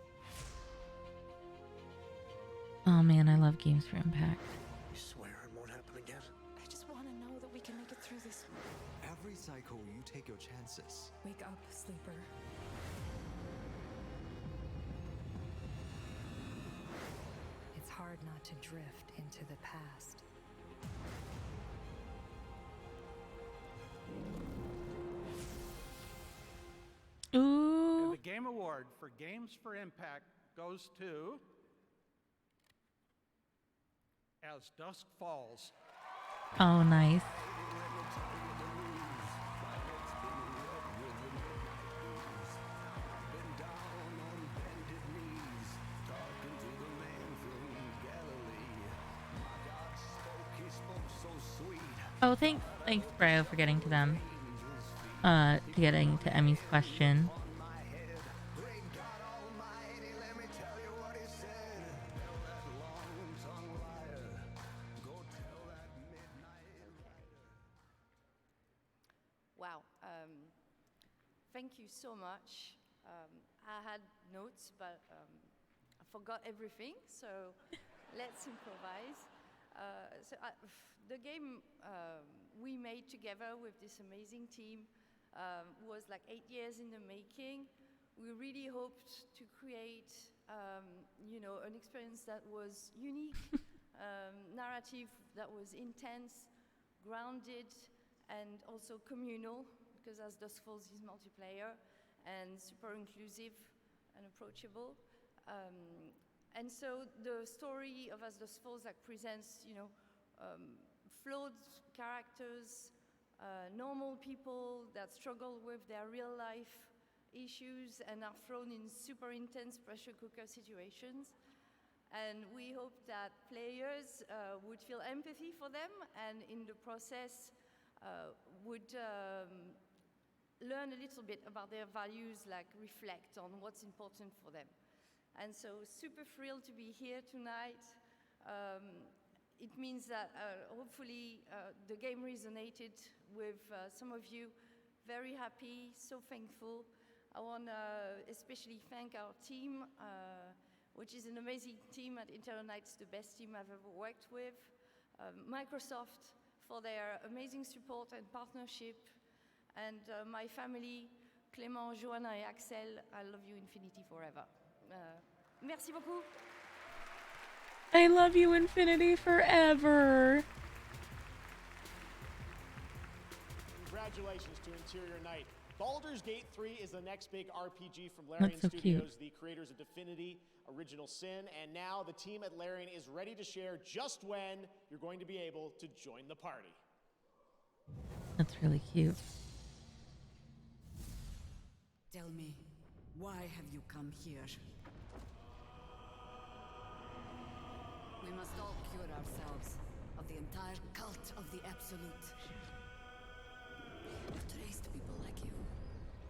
Oh man, I love Games for Impact. I swear it won't happen again. I just this? Every cycle, you take your chances. Wake up, sleeper. It's hard not to drift into the past. Ooh. And the Game Award for Games for Impact goes to As Dusk Falls. Oh, nice. Oh, thanks, Bro, for getting to them. To getting to Emmy's question. Wow. Thank you so much. I had notes, but I forgot everything, so let's improvise. The game we made together with this amazing team was like 8 years in the making. We really hoped to create, an experience that was unique, narrative that was intense, grounded, and also communal, because As Dusk Falls is multiplayer, and super inclusive and approachable. And so the story of As Dusk Falls presents, flawed characters, normal people that struggle with their real life issues and are thrown in super intense pressure cooker situations. And we hope that players would feel empathy for them, and in the process would learn a little bit about their values, reflect on what's important for them. And so super thrilled to be here tonight. It means that hopefully the game resonated with some of you. Very happy, so thankful. I want to especially thank our team, which is an amazing team at Interior Nights, the best team I've ever worked with. Microsoft for their amazing support and partnership. And my family, Clément, Joanna, and Axel, I love you infinity forever. Merci beaucoup. I love you, Infinity, forever. Congratulations to Interior Night. Baldur's Gate 3 is the next big RPG from Larian so Studios, cute. the creators of Divinity, Original Sin, and now the team at Larian is ready to share just when you're going to be able to join the party. That's really cute. Tell me, why have you come here? We must all cure ourselves of the entire cult of the Absolute. To raise people like you,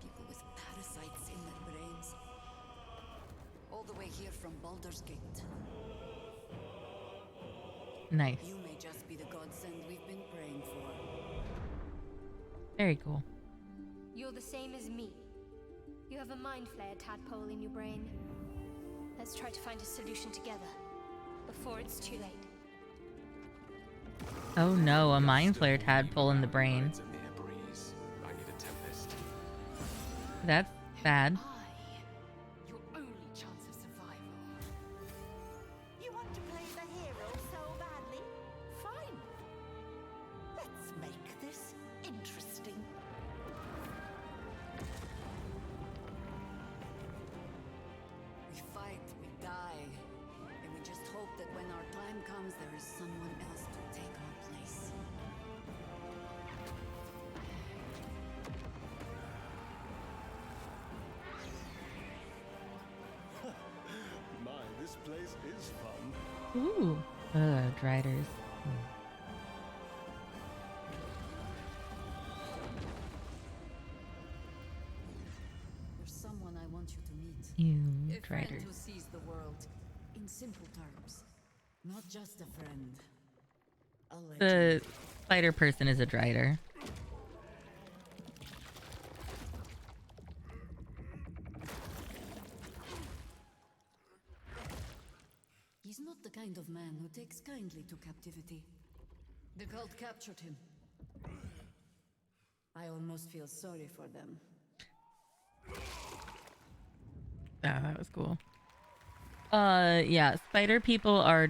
people with parasites in their brains. All the way here from Baldur's Gate. Nice. You may just be the godsend we've been praying for. Very cool. You're the same as me. You have a mind flare tadpole in your brain. Let's try to find a solution together, before it's too late. Oh no, a mind flare tadpole in the brain. I need a tempest. That's bad. Your only chance of survival. You want to play the hero so badly? Fine. Let's make this interesting. We fight, we die, and we just hope that when our time comes, there is someone else to take our place. My, this place is fun. Ooh. Driders. There's someone I want you to meet. You A friend driders. who sees the world in simple terms. Not just a friend. A legend. The spider person is a drider. He's not the kind of man who takes kindly to captivity. The cult captured him. almost feel sorry for them. Yeah, that was cool. Yeah, spider people are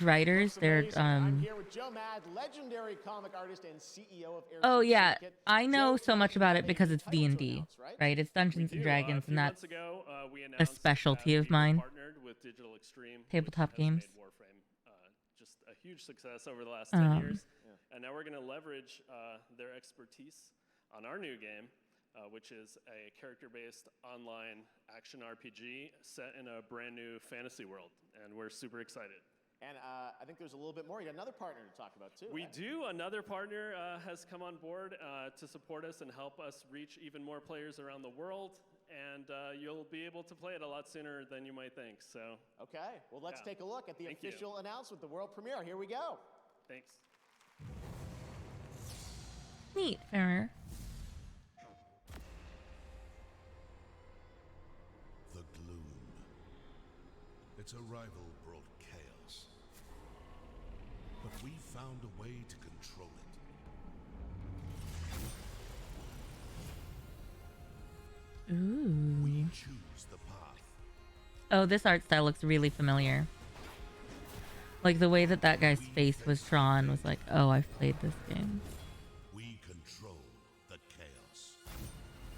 writers. They're I'm here with Joe Mad, legendary comic artist and CEO of Air Oh Team yeah, Syndicate. I know Joe, so much tonight you about have it a because it's title to D&D, announce, right? right? It's Dungeons and Dragons, and that's We a announced specialty that of we mine. partnered with Digital Extreme, Tabletop which has games. made Warframe just a huge success over the last 10 years. And now we're going to leverage their expertise on our new game, which is a character-based online action RPG set in a brand new fantasy world. And we're super excited. And I think there's a little bit more. You got another partner to talk about, too. We do. Another partner has come on board to support us and help us reach even more players around the world. And you'll be able to play it a lot sooner than you might think. So. Okay. Well, let's take a look at the Thank official announcement, the world premiere. Here we go. Thanks. Neat, Farmer. The gloom. Its arrival brought chaos. But we found a way to control it. Ooh. We choose the path. Oh, this art style looks really familiar. Like the way that guy's face was drawn was like, oh, I've played this game. We control the chaos.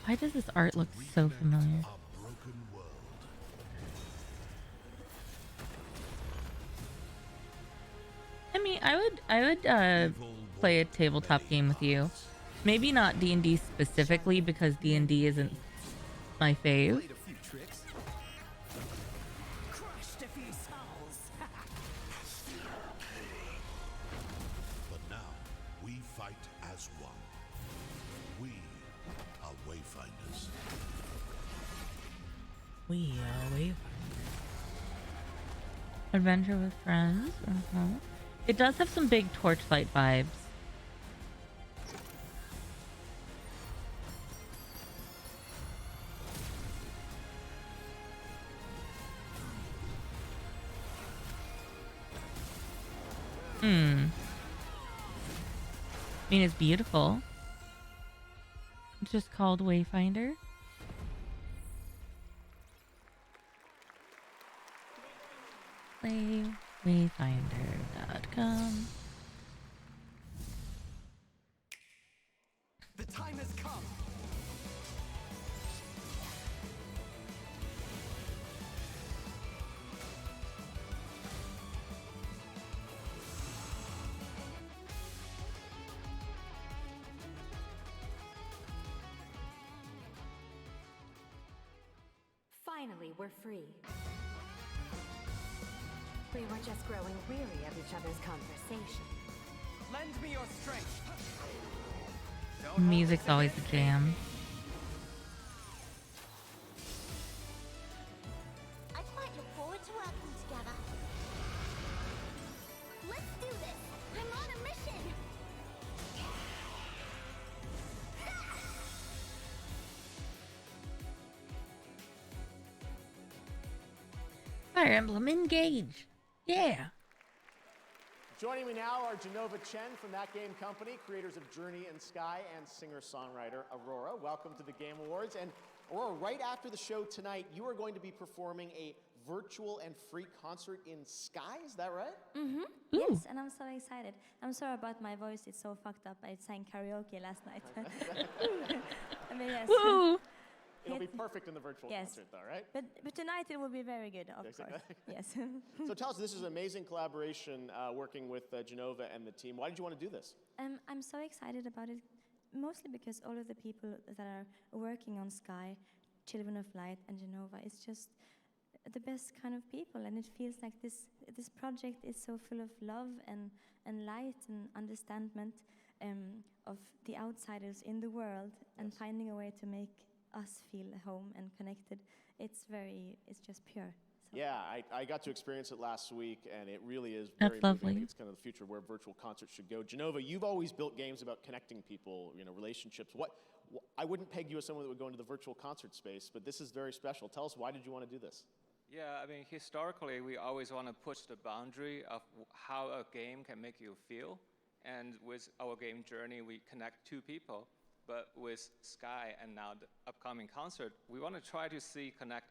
Why does this art look so familiar? Our broken world. I mean, I would play a tabletop game with you. Maybe not D&D specifically because D&D isn't my fave. Played a few tricks. Crushed a few souls. But now, we fight as one. We are Wayfinders. We are Wayfinders. Adventure with friends. It does have some big Torchlight vibes. I mean, it's beautiful. It's just called Wayfinder. Wayfinder.com. The time has come. Finally, we're free. We were just growing weary of each other's conversation. Lend me your strength. Music's always a jam. I quite look forward to working together. Let's do this! I'm on a mission! Fire Emblem Engage. Yeah. Joining me now are Genova Chen from That Game Company, creators of Journey in Sky, and singer-songwriter Aurora. Welcome to the Game Awards. And Aurora, right after the show tonight, you are going to be performing a virtual and free concert in Sky, is that right? Mm-hmm. Yes, and I'm so excited. I'm sorry about my voice, it's so fucked up. I sang karaoke last night. I mean, yes. Woo! It'll be perfect in the virtual Yes. concert, though, right? But tonight it will be very good, of Yes, course. exactly. Yes. So tell us, this is an amazing collaboration working with Genova and the team. Why did you want to do this? I'm so excited about it, mostly because all of the people that are working on Sky, Children of Light and Genova, is just the best kind of people, and it feels like this project is so full of love and light and understanding of the outsiders in the world, and finding a way to make us feel home and connected. It's just pure. So. Yeah, I got to experience it last week, and it really is That's very moving. I lovely. think it's kind of the future where virtual concerts should go. Genova, you've always built games about connecting people, relationships. I wouldn't peg you as someone that would go into the virtual concert space, but this is very special. Tell us, why did you want to do this? Yeah, I mean, historically, we always want to push the boundary of how a game can make you feel. And with our game Journey, we connect two people. But with Sky and now the upcoming concert, we want to try to connect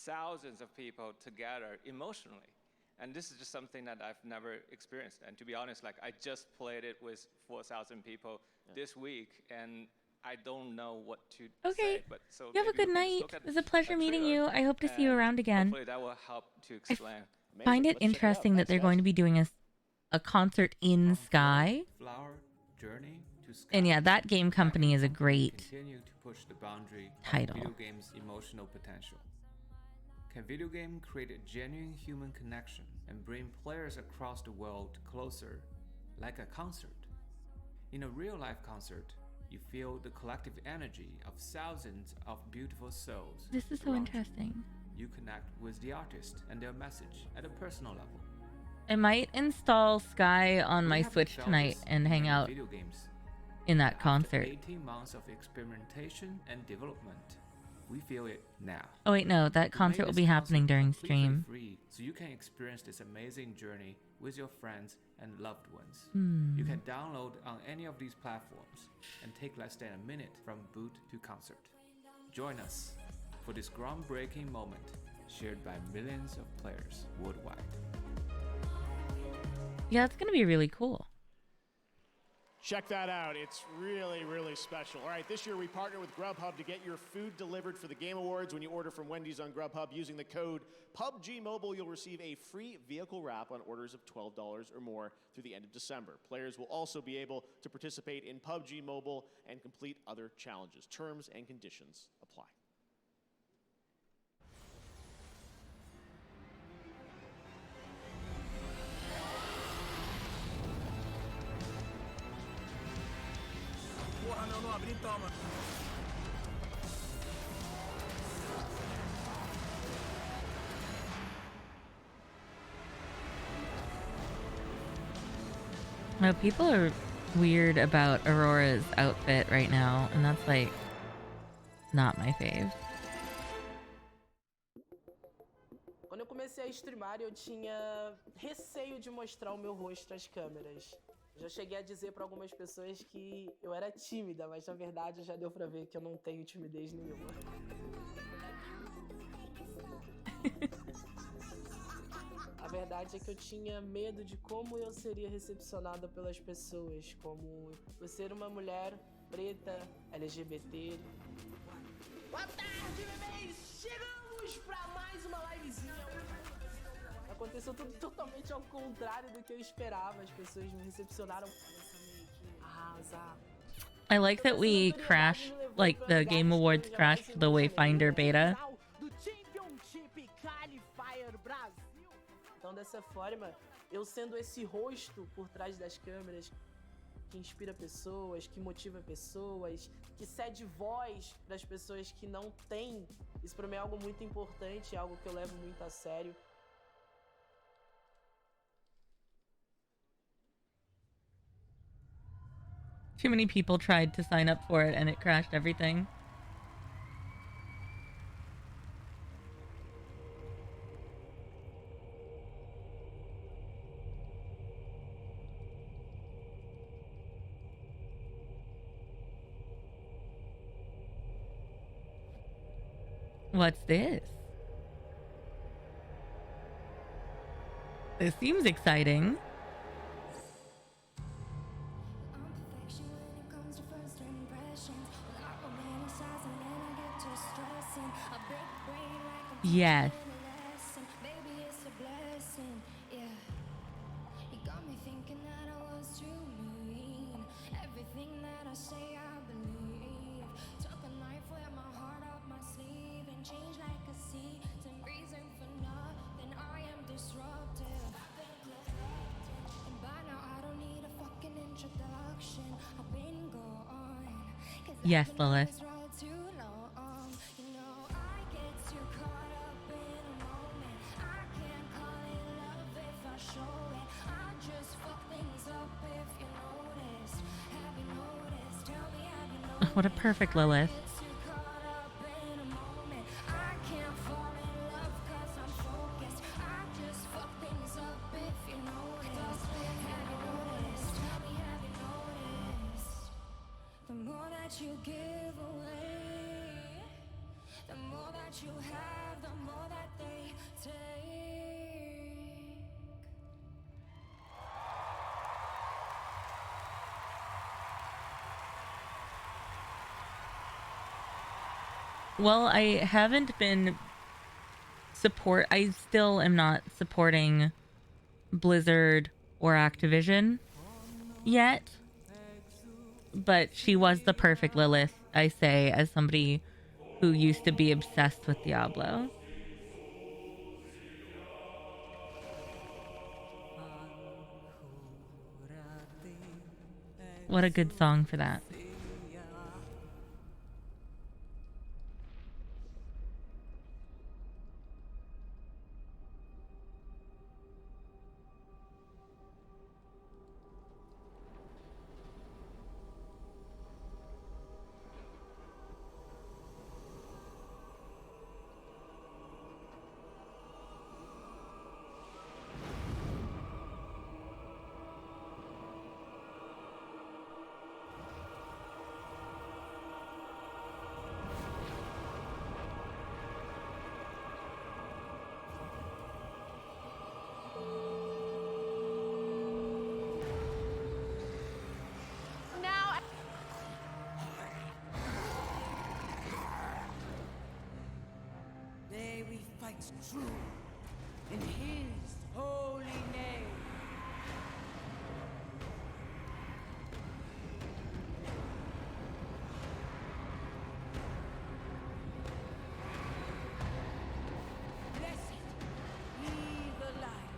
thousands of people together emotionally. And this is just something that I've never experienced. And to be honest, like I just played it with 4,000 people this week, and I don't know what to say. But so you have a good night. It was a pleasure meeting you. I hope to see you around again. Hopefully that will help to explain. I find it interesting that they're going to be doing a concert in Sky. Flower journey to Sky. And yeah, that game company is a great Continue to push the boundary title. of video games' emotional potential. Can video game create a genuine human connection and bring players across the world closer, like a concert? In a real-life concert, you feel the collective energy of thousands of beautiful souls. This is so interesting. You connect with the artist and their message at a personal level. I might install Sky on my Switch tonight and hang out in that concert. After 18 months of experimentation and development, we feel it now. Oh wait, no, that concert will be happening during stream. Free, so you can experience this amazing journey with your friends and loved ones. Hmm. You can download on any of these platforms and take less than a minute from boot to concert. Join us for this groundbreaking moment shared by millions of players worldwide. Yeah, it's going to be really cool. Check that out. It's really, really special. All right, this year we partner with Grubhub to get your food delivered for the Game Awards. When you order from Wendy's on Grubhub using the code PUBG Mobile, you'll receive a free vehicle wrap on orders of $12 or more through the end of December. Players will also be able to participate in PUBG Mobile and complete other challenges. Terms and conditions apply. Porra, não abri, toma. No, people are weird about Aurora's outfit right now, and that's like not my fave. Quando eu comecei a streamar, eu tinha receio de mostrar o meu rosto às câmeras. Já cheguei a dizer para algumas pessoas que eu era tímida, mas na verdade já deu pra ver que eu não tenho timidez nenhuma. A verdade é que eu tinha medo de como eu seria recepcionada pelas pessoas, como eu ser uma mulher preta, LGBT. Boa tarde, bebês! Chegamos pra mais uma livezinha. Aconteceu tudo totalmente ao contrário do que eu esperava. As pessoas me recepcionaram arrasar. I like that we crashed, like the Game Awards crashed the Wayfinder beta. Então, dessa forma, eu sendo esse rosto por trás das câmeras que inspira pessoas, que motiva pessoas, que cede voz para as pessoas que não têm. Isso para mim é algo muito importante, é algo que eu levo muito a sério. Too many people tried to sign up for it and it crashed everything. What's this? This seems exciting. Yes. Yes, Lilith. What a perfect Lilith. you give away. The more that you have, the more that they take. Well, I haven't been I still am not supporting Blizzard or Activision yet. But she was the perfect Lilith, I say, as somebody who used to be obsessed with Diablo. What a good song for that. Now, May we fight true in his holy name. Blessed be the light.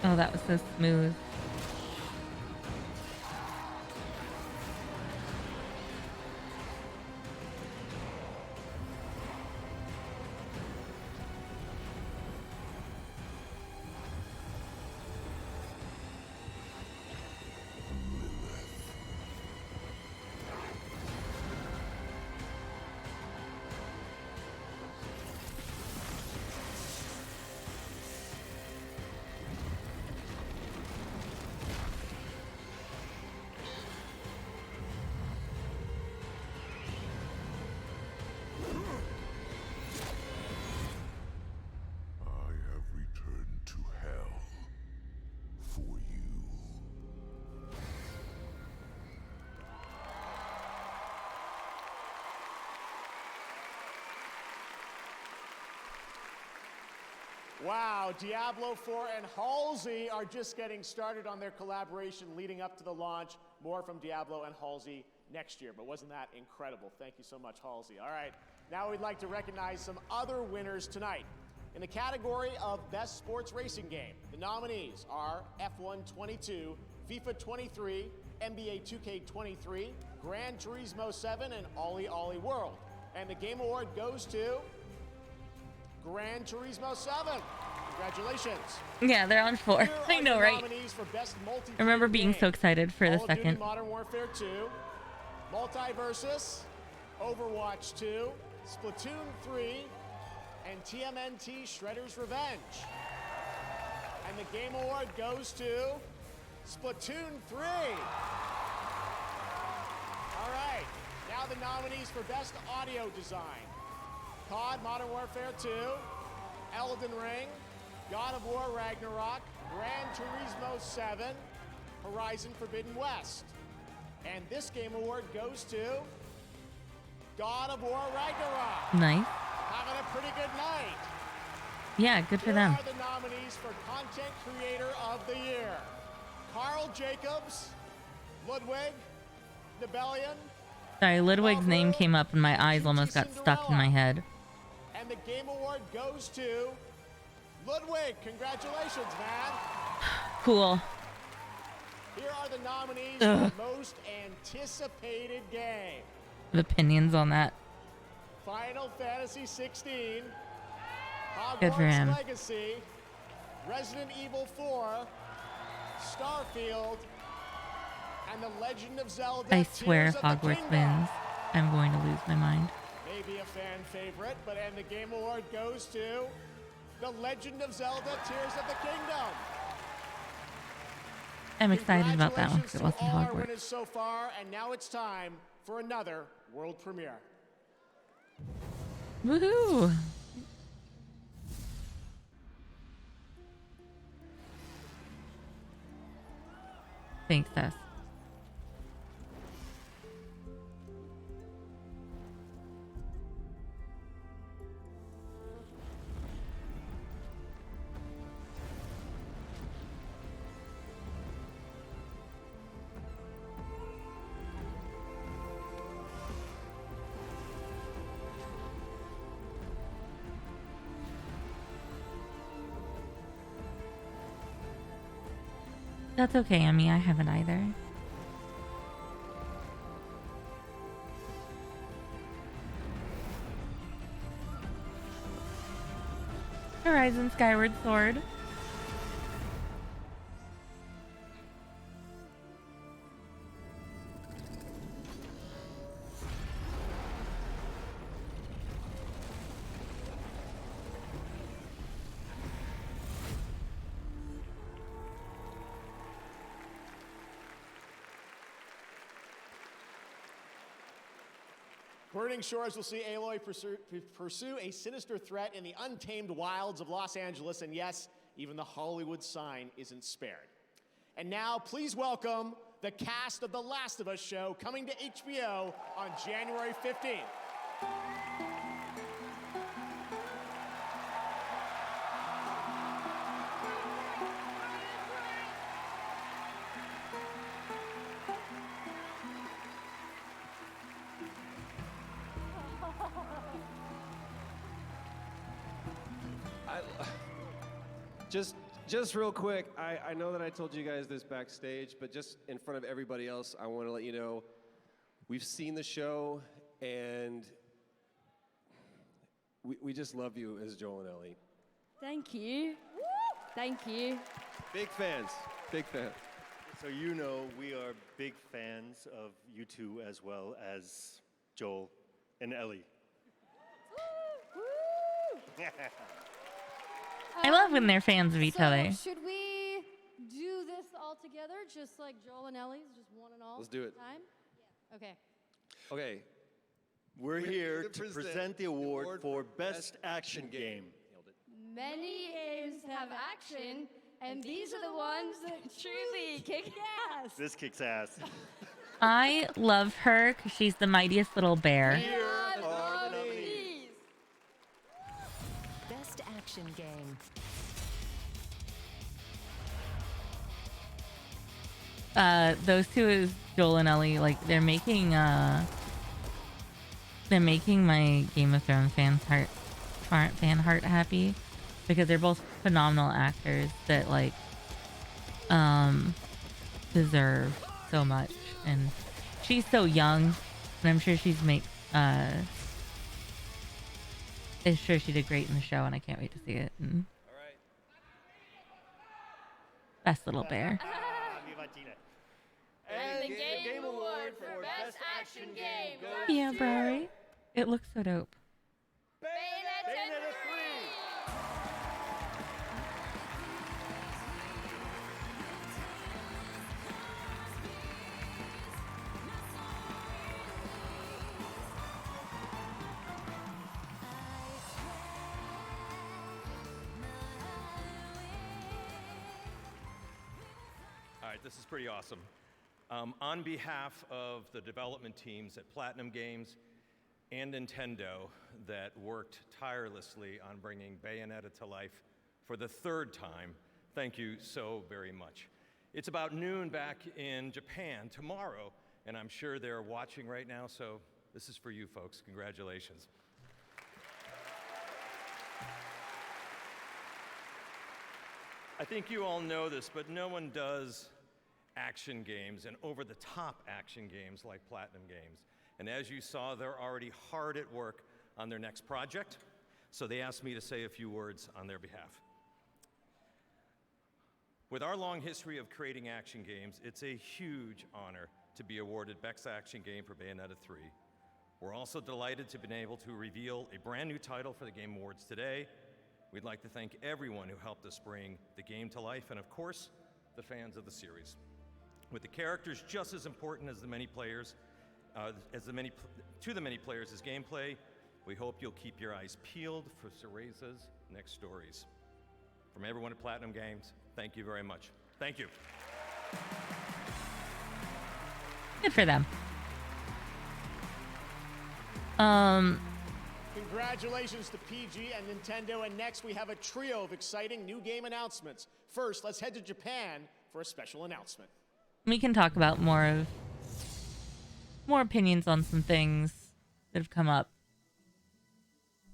Oh, that was so smooth. I have returned to hell for you. Wow, Diablo 4 and Halsey are just getting started on their collaboration leading up to the launch. More from Diablo and Halsey next year, but wasn't that incredible? Thank you so much, Halsey. All right, now we'd like to recognize some other winners tonight. In the category of Best Sports Racing Game, the nominees are F1 22, FIFA 23, NBA 2K 23, Gran Turismo 7, and Ollie Ollie World. And the Game Award goes to Gran Turismo 7. Congratulations. Yeah, they're on 4. Here I are know, your right? nominees for Best I remember Multiplayer being Game. so excited for the Call of Duty second. Modern Warfare 2, Multiversus, Overwatch 2, Splatoon 3, and TMNT Shredder's Revenge. And the Game Award goes to Splatoon 3. All right, now the nominees for Best Audio Design. COD Modern Warfare 2, Elden Ring, God of War Ragnarok, Gran Turismo 7, Horizon Forbidden West. And this Game Award goes to God of War Ragnarok. Nice. Having a pretty good night. Yeah, good for Here them. are the nominees for Content Creator of the Year. Carl Jacobs, Ludwig, Nebelian, Sorry, Ludwig's name came up and my eyes almost got stuck in my head. and the Game Award goes to Ludwig. Congratulations, man. Cool. Here are the nominees Ugh. for Most Anticipated Game. Opinions on that. Final Fantasy 16, Good for Hogwarts him. Legacy, Resident Evil 4, Starfield, and The Legend of Zelda I swear Tears if of the Hogwarts Kingdom. wins, I'm going to lose my mind. Maybe a fan favorite, and the Game Award goes to The Legend of Zelda Tears of the Kingdom. I'm excited about that one because it Congratulations wasn't to all our Hogwarts. winners so far, and now it's time for another world premiere. Woohoo! Thanks, Tess. That's okay, Emmy. I haven't either. Horizon Skyward Sword. Burning Shores will see Aloy pursue a sinister threat in the untamed wilds of Los Angeles, and yes, even the Hollywood sign isn't spared. And now, please welcome the cast of The Last of Us show coming to HBO on January 15th. Just real quick, I know that I told you guys this backstage, but just in front of everybody else, I want to let you know we've seen the show, and we just love you as Joel and Ellie. Thank you. Thank you. Big fans. Big fans. So you know we are big fans of you two as well as Joel and Ellie. I love when they're fans of each So other. should we do this all together, just like Joel and Ellie's, just one and all? Let's do it. Time? Yeah. Okay. Okay. We're here to present the award for Best Action Game. Many games have action, and these are the ones that truly kick ass. This kicks ass. I love her because she's the mightiest little bear. Here are the nominees. Best action game. Those two is Joel and Ellie. Like they're making my Game of Thrones fan heart happy because they're both phenomenal actors that like deserve so much. And she's so young, and I'm sure she did great in the show, and I can't wait to see it. And best little bear. And the Game Award for Best Action Game goes Yeah, Bri. It looks so dope. Bayonetta 3. All right, this is pretty awesome. On behalf of the development teams at Platinum Games and Nintendo that worked tirelessly on bringing Bayonetta to life for the 3rd time, thank you so very much. It's about noon back in Japan tomorrow, and I'm sure they're watching right now, so this is for you folks. Congratulations. I think you all know this, but no one does action games and over-the-top action games like Platinum Games. And as you saw, they're already hard at work on their next project, so they asked me to say a few words on their behalf. With our long history of creating action games, it's a huge honor to be awarded Best Action Game for Bayonetta 3. We're also delighted to have been able to reveal a brand new title for the Game Awards today. We'd like to thank everyone who helped us bring the game to life, and of course, the fans of the series. With the characters just as important as the many players, to the many players as gameplay, we hope you'll keep your eyes peeled for Cereza's next stories. From everyone at Platinum Games, thank you very much. Thank you. Good for them. Congratulations to PG and Nintendo, and next we have a trio of exciting new game announcements. First, let's head to Japan for a special announcement. We can talk about more opinions on some things that have come up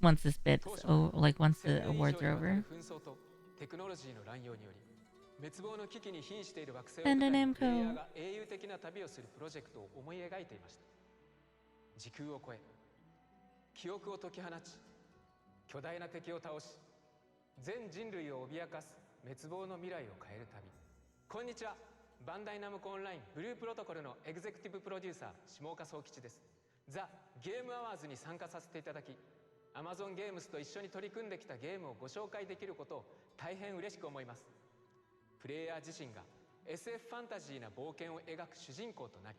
once this bit's once the awards are over. テクノロジーの乱用により滅亡の危機に瀕している惑星をバンダ舞台ナムコにプレイヤーが英雄的な旅をするプロジェクトを思い描いていました。時空を超え記憶を解き放ち巨大な敵を倒し全人類を脅かす滅亡の未来を変える旅。こんにちは、バンダイナムコオンラインブループロトコルのエグゼクティブプロデューサー下岡宗吉です。ザ・ゲームアワーズに参加させていただきAmazon ゲームスと一緒に取り組んできたゲームをご紹介できることを大変嬉しく思います。プレイヤー自身が SF ファンタジーな冒険を描く主人公となり、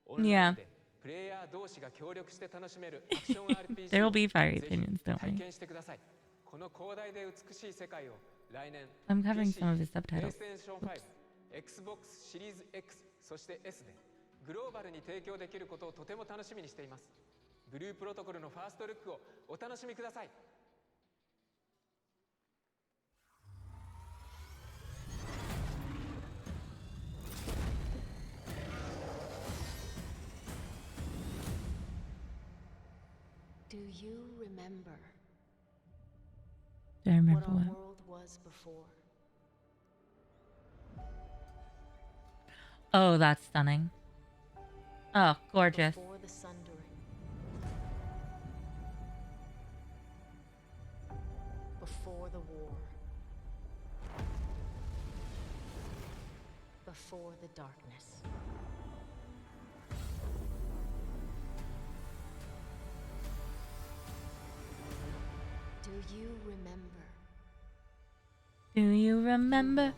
オンラインでプレイヤー同士が協力して楽しめるアクション RPG There will be fiery をぜひ opinions, don't 体 worry. 験してください。この広大で美しい世界を来年 I'm covering PC some of his subtitles. PlayStation 5、Xbox シリーズ X、そして S でグローバルに提供できることをとても楽しみにしています。ブループロトコルのファーストルックをお楽しみください。Do you remember Do I remember what our what? world was before? Oh, that's stunning. Oh, gorgeous. Before the sundering. Before the war. Before the darkness. Do you remember? Do you remember?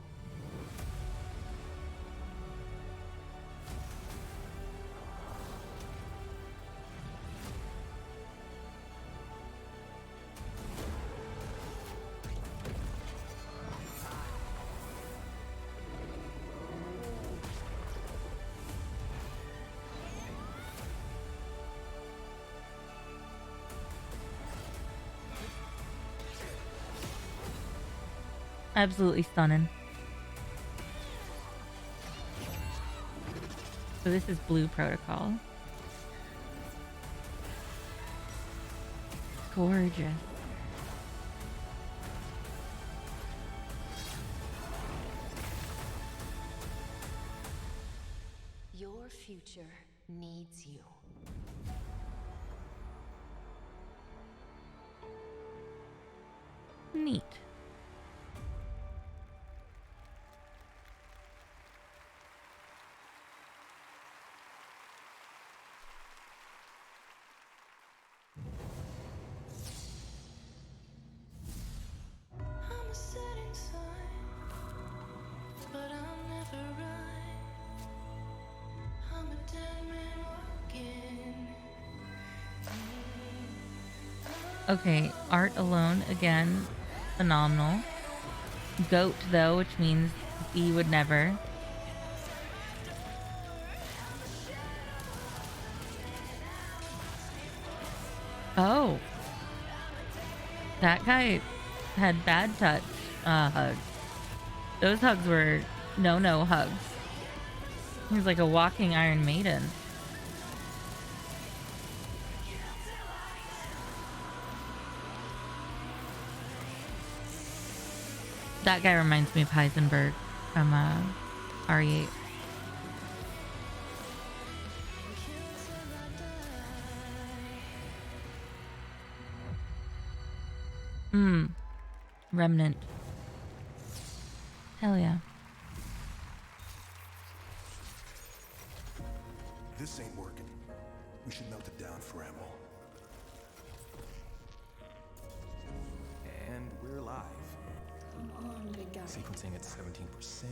Absolutely stunning. So this is Blue Protocol. Gorgeous. Your future needs you. Neat. I'm a setting sun, but I'll never run. I'm a dead man walking. Okay, art alone, again, phenomenal. Goat, though, which means he would never. Oh. That guy had bad touch hugs. Those hugs were no hugs. He was like a walking Iron Maiden. That guy reminds me of Heisenberg from RE8. Remnant. Hell yeah. this ain't working. We should melt it down for ammo. And we're live. Come on, big guy. Sequencing at 17%.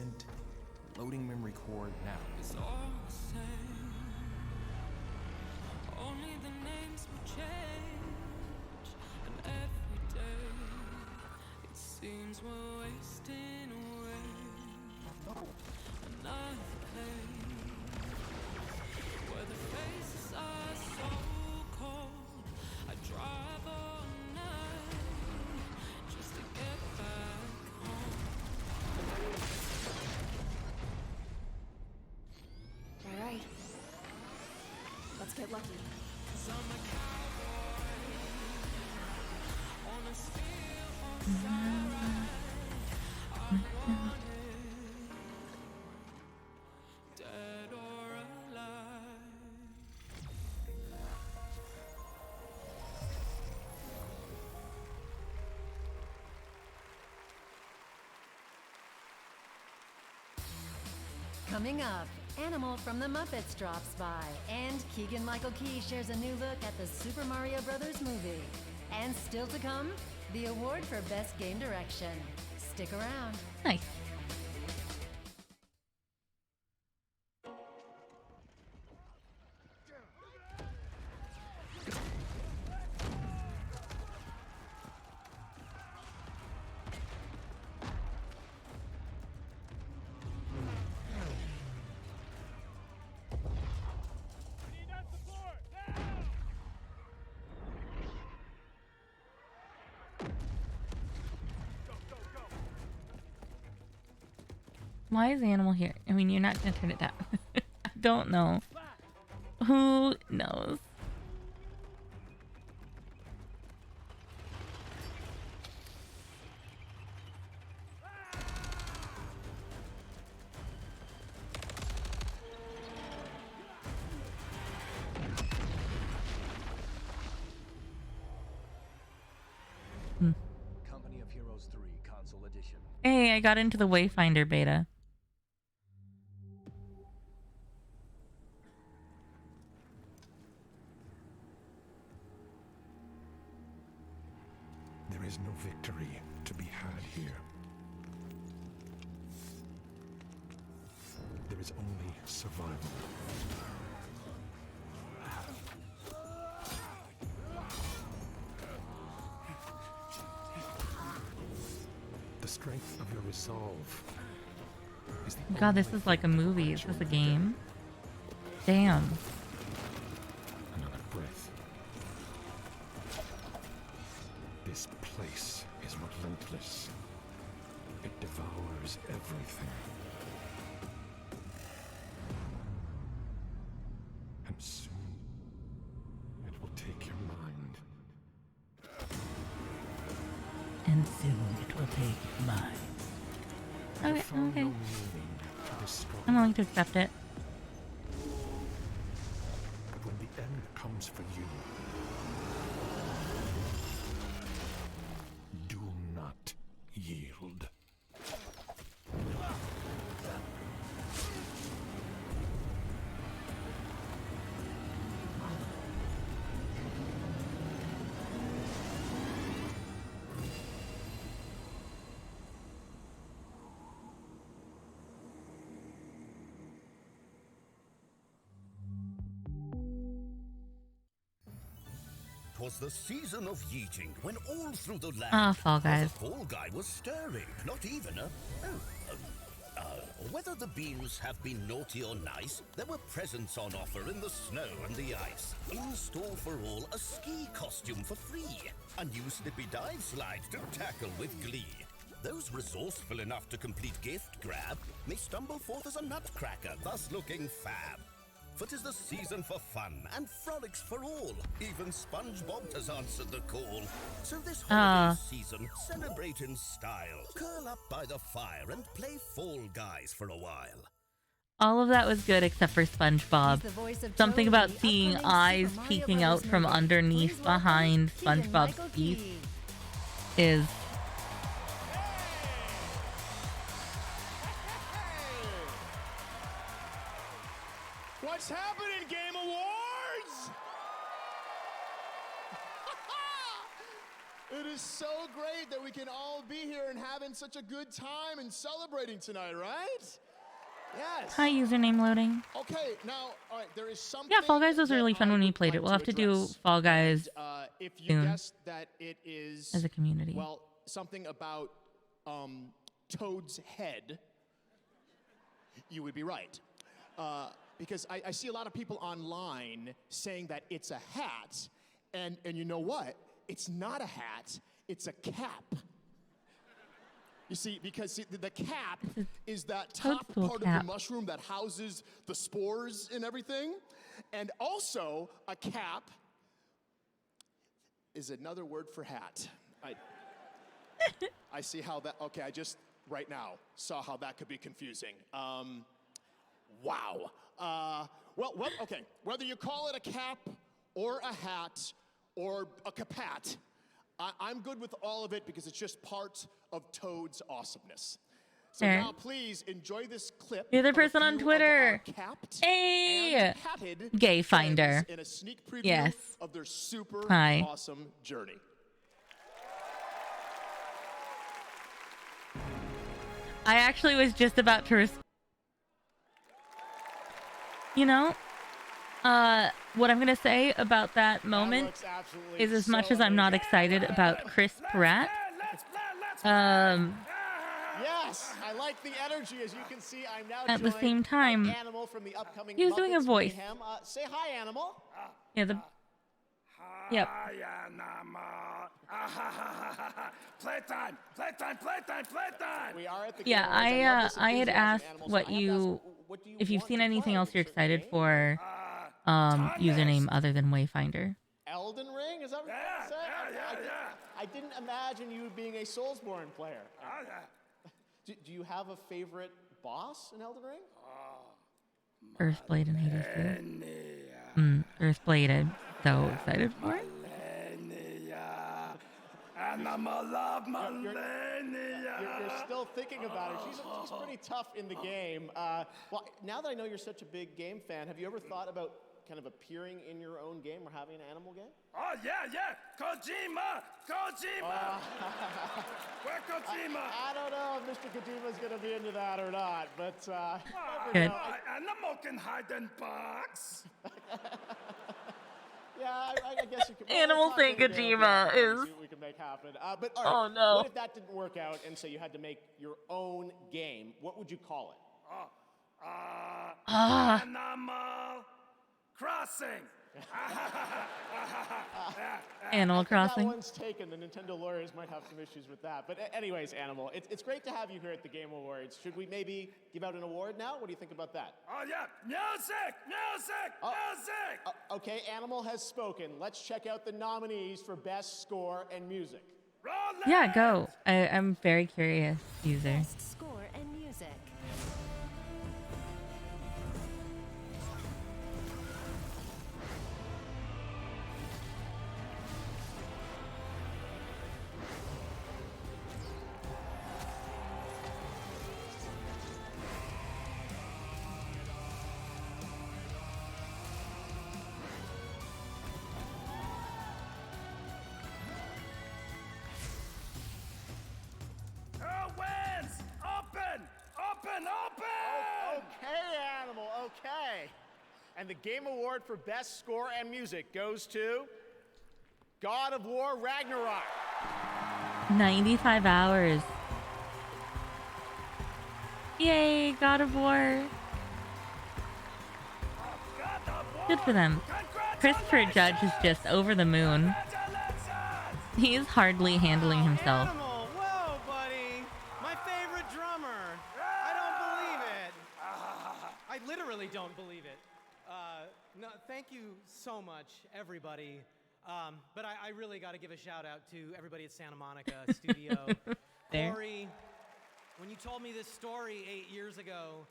Loading memory core now. It's all the same. Only the names will change. And every day it seems we're wasting away. Another place where the faces are so cold. I drive all night just to get back home. All right. Let's get lucky. 'Cause I'm a cowboy on a steel horse I ride. I want it, dead or alive. Coming up, Animal from the Muppets drops by, and Keegan-Michael Key shares a new look at the Super Mario Brothers movie. And still to come, the award for Best Game Direction. Stick around. Nice. Why is the animal here? I mean, you're not gonna turn it down. I don't know. Who knows? Company of Heroes 3 Console Edition. Hey, I got into the Wayfinder beta. There is no victory to be had here. There is only survival. The strength of your resolve is the God, this only is like a thing that movie. lights Is your this a day. game? Damn. Another breath. This place is relentless. It devours everything. And soon, it will take your mind. And soon it will take mine. Okay, Found okay. no meaning to this struggle. I'm willing to accept it. But when the end comes for you, do not yield. Was the season of yeeting when all through the land Ah, Fall Guys. the Fall Guy was stirring. Not even a... whether the beans have been naughty or nice, there were presents on offer in the snow and the ice. In store for all, a ski costume for free. A new slippy dive slide to tackle with glee. Those resourceful enough to complete gift grab may stumble forth as a nutcracker, thus looking fab. For 'tis the season for fun and frolics for all. Even SpongeBob has answered the call. So this holiday season, celebrate in style. Curl up by the fire and play Fall Guys for a while. All of that was good except for SpongeBob. Something about seeing eyes peeking out from underneath behind SpongeBob's teeth is... What's happening, Game It is so great that we can all be here and having such a good time and celebrating tonight, right? Yes. Hi, username loading. Okay, now, all right, there is something. Yeah, Fall Guys was that really fun I when we would played like it. We'll to have to do address. Fall Guys If you soon guessed that it is as a community. well, something about Toad's head, you would be right. Because I see a lot of people online saying that it's a hat, and you know what? It's not a hat, it's a cap. You see, because the cap is that top toadstool part cap. of the mushroom that houses the spores and everything. And also, a cap is another word for hat. I see how that, okay, I just right now saw how that could be confusing. Wow. Okay, whether you call it a cap or a hat or a capat, I'm good with all of it because it's just part of Toad's awesomeness. So Fair. now please enjoy this clip. You're the of a person on few of Twitter. our capped Hey! and patted Gay friends finder. in a sneak preview Yes. of their super Hi. awesome journey. I actually was just about to you know, what I'm gonna say about that moment looks absolutely is as much so as I'm not excited about Chris Pratt. Yes, I like the energy. As you can see, I'm now At the joined same time, by Animal from the upcoming he was doing a Muppets voice. Mayhem. Say hi, Animal. Yeah, yep. Playtime! Playtime! Playtime! Playtime! We are at the Yeah, I had asked what you, if you've seen anything else you're excited for, username other than Wayfinder. Elden Ring? Is that what you're saying? I didn't imagine you being a Soulsborne player. Do you have a favorite boss in Elden Ring? Earthblade and Hades 2. Earthblade, I'm so excited for it. Animal love You're still thinking about her. She's pretty tough in the game. Well, now that I know you're such a big game fan, have you ever thought about kind of appearing in your own game or having an animal game? Oh, yeah! Kojima! Where Kojima? I don't know if Mr. Kojima's going to be into that or not, but Good. Animal can hide in box. Yeah, I guess you could. Animal talk saying to Dale Kojima about it and is- see what we can make happen. But all right, Oh, no. What if that didn't work out, and so you had to make your own game? What would you call it? Animal Crossing. Animal I think Crossing. That one's taken. The Nintendo lawyers might have some issues with that. But anyways, Animal, it's great to have you here at the Game Awards. Should we maybe give out an award now? What do you think about that? Oh, yeah! Music! Okay, Animal has spoken. Let's check out the nominees for Best Score and Music. Yeah, go. I'm very curious, user. Best score and music. Who wins? Open! Okay, Animal, okay. And the Game Award for Best Score and Music goes to God of War Ragnarok. 95 hours. Yay, God of War. Good for them. Christopher Judge is just over the moon. He's hardly handling himself. Animal, whoa, buddy. My favorite drummer. I don't believe it. I literally don't believe it. No, thank you so much, everybody. But I really got to give a shout out to everybody at Santa Monica Studio. There. Corey, when you told me this story 8 years ago,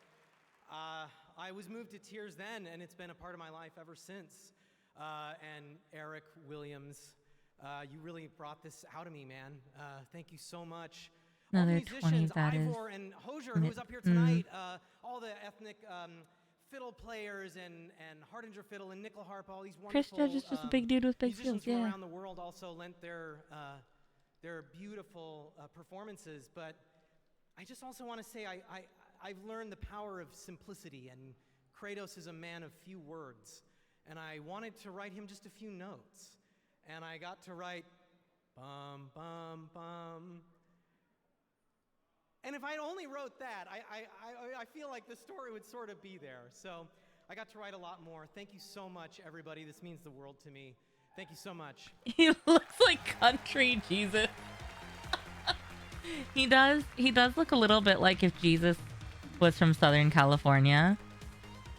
I was moved to tears then, and it's been a part of my life ever since. And Eric Williams, you really brought this out of me, man. Thank you so much. All the Another 20 musicians, that is. Ivor and Hosier, who was up here tonight, all the ethnic fiddle players and Hardinger fiddle and nickel harp, all these Chris wonderful Judge is just a big dude with big musicians skills, from yeah. around the world also lent their They're beautiful performances, but I just also want to say I've learned the power of simplicity, and Kratos is a man of few words. And I wanted to write him just a few notes. And I got to write, bum, bum, bum. And if I only wrote that, I feel like the story would sort of be there. So I got to write a lot more. Thank you so much, everybody. This means the world to me. Thank you so much. He looks like country Jesus. He does look a little bit like if Jesus was from Southern California.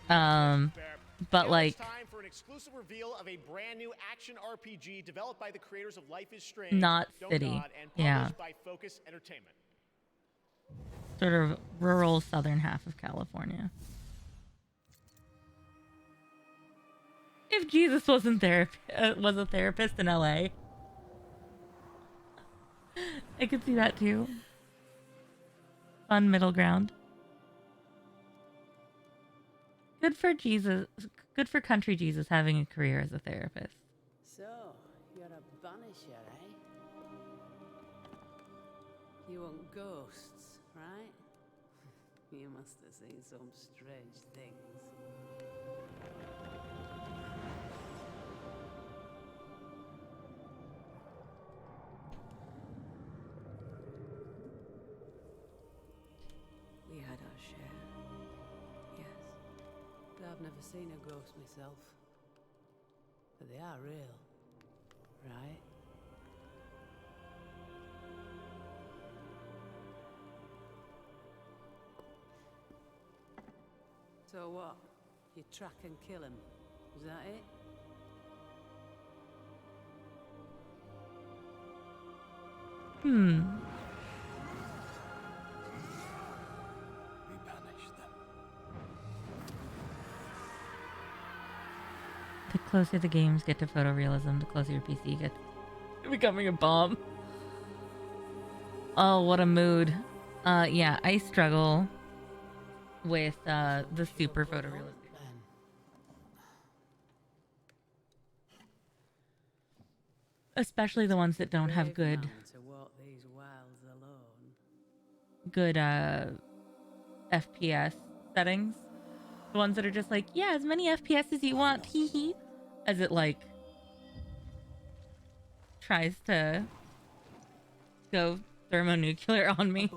But like, time for an exclusive reveal of a brand new action RPG developed by the creators of Life is Strange, not Don't city. God, and Yeah. published by Focus Entertainment. Sort of rural southern half of California. If Jesus wasn't there, was a therapist in LA, I could see that too. Fun middle ground. Good for Jesus. Good for country Jesus having a career as a therapist. So, you're a banisher, eh? You want ghosts, right? You must have seen some strange things. We had our share, yes. But I've never seen a ghost myself. But they are real, right? So what? You track and kill him? Is that it? Hmm. We banish them. The closer the games get to photorealism, the closer your PC gets to becoming a bomb. Oh, what a mood. Yeah, I struggle with the super photorealistic. Especially the ones that don't have good FPS settings. The ones that are just like, yeah, as many FPS as you want, hee hee. As it like tries to go thermonuclear on me.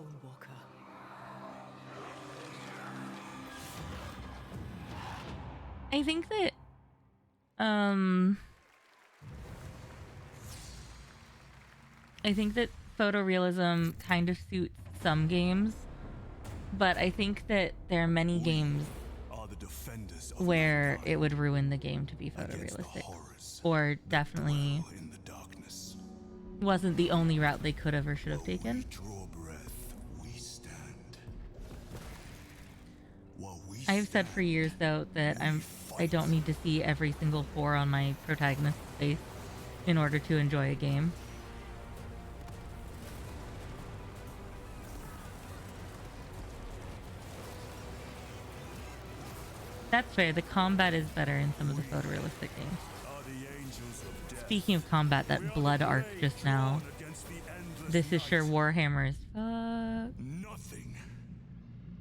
I think that photorealism kind of suits some games, but I think that there are many games where it would ruin the game to be photorealistic, or definitely wasn't the only route they could have or should have taken. I've said for years though that I don't need to see every single pore on my protagonist's face in order to enjoy a game. That's fair. The combat is better in some of the photorealistic games. Speaking of combat, that blood arc just now. This is sure Warhammer as fuck. Nothing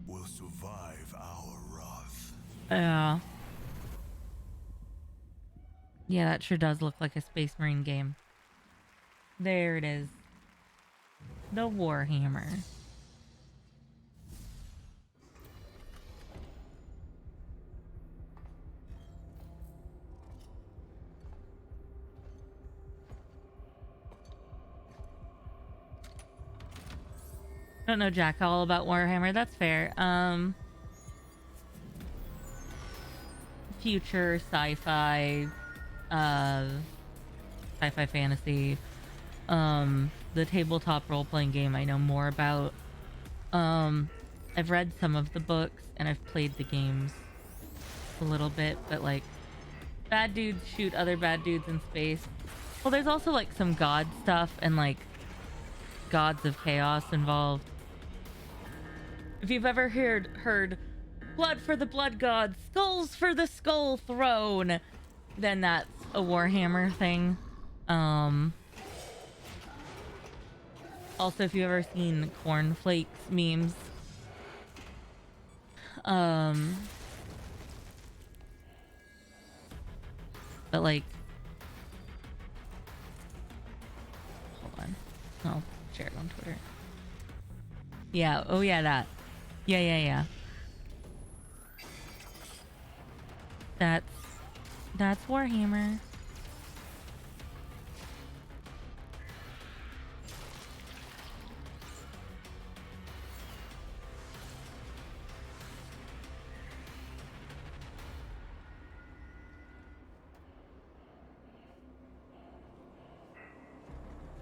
will survive our wrath. Yeah. Yeah, that sure does look like a Space Marine game. There it is. The Warhammer. I don't know jack all about Warhammer. That's fair. Future sci-fi, sci-fi fantasy. The tabletop role-playing game I know more about. I've read some of the books and I've played the games a little bit, but like, bad dudes shoot other bad dudes in space. Well, there's also like some god stuff and like gods of chaos involved. If you've ever heard blood for the blood god, skulls for the skull throne, then that's a Warhammer thing. Also, if you've ever seen cornflakes memes, but like, hold on, I'll share it on Twitter. Yeah, oh yeah, that. Yeah. That's Warhammer.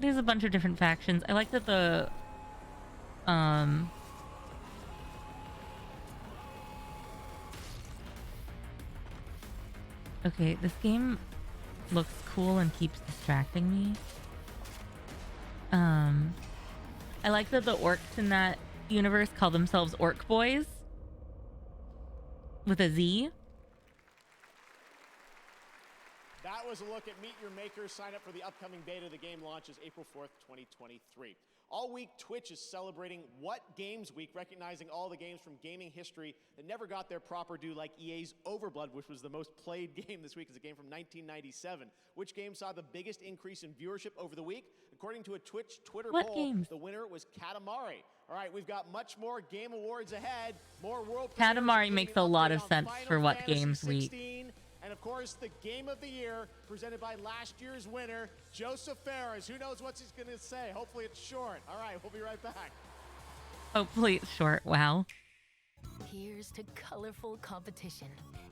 There's a bunch of different factions. I like that the okay, this game looks cool and keeps distracting me. I like that the orcs in that universe call themselves Orc Boys with a Z. That was a look at Meet Your Maker. Sign up for the upcoming beta. The game launches April 4th, 2023. All week, Twitch is celebrating What Games Week, recognizing all the games from gaming history that never got their proper due, like EA's Overblood, which was the most played game this week. It's a game from 1997. Which game saw the biggest increase in viewership over the week? According to a Twitch Twitter poll, the winner was Katamari. All right, we've got much more game awards ahead. More world Katamari makes a lot of sense for What Games Week. And of course, the game of the year presented by last year's winner, Joseph Ferris. Who knows what he's going to say? Hopefully it's short. All right, we'll be right back. Hopefully it's short. Wow. Here's to colorful competition.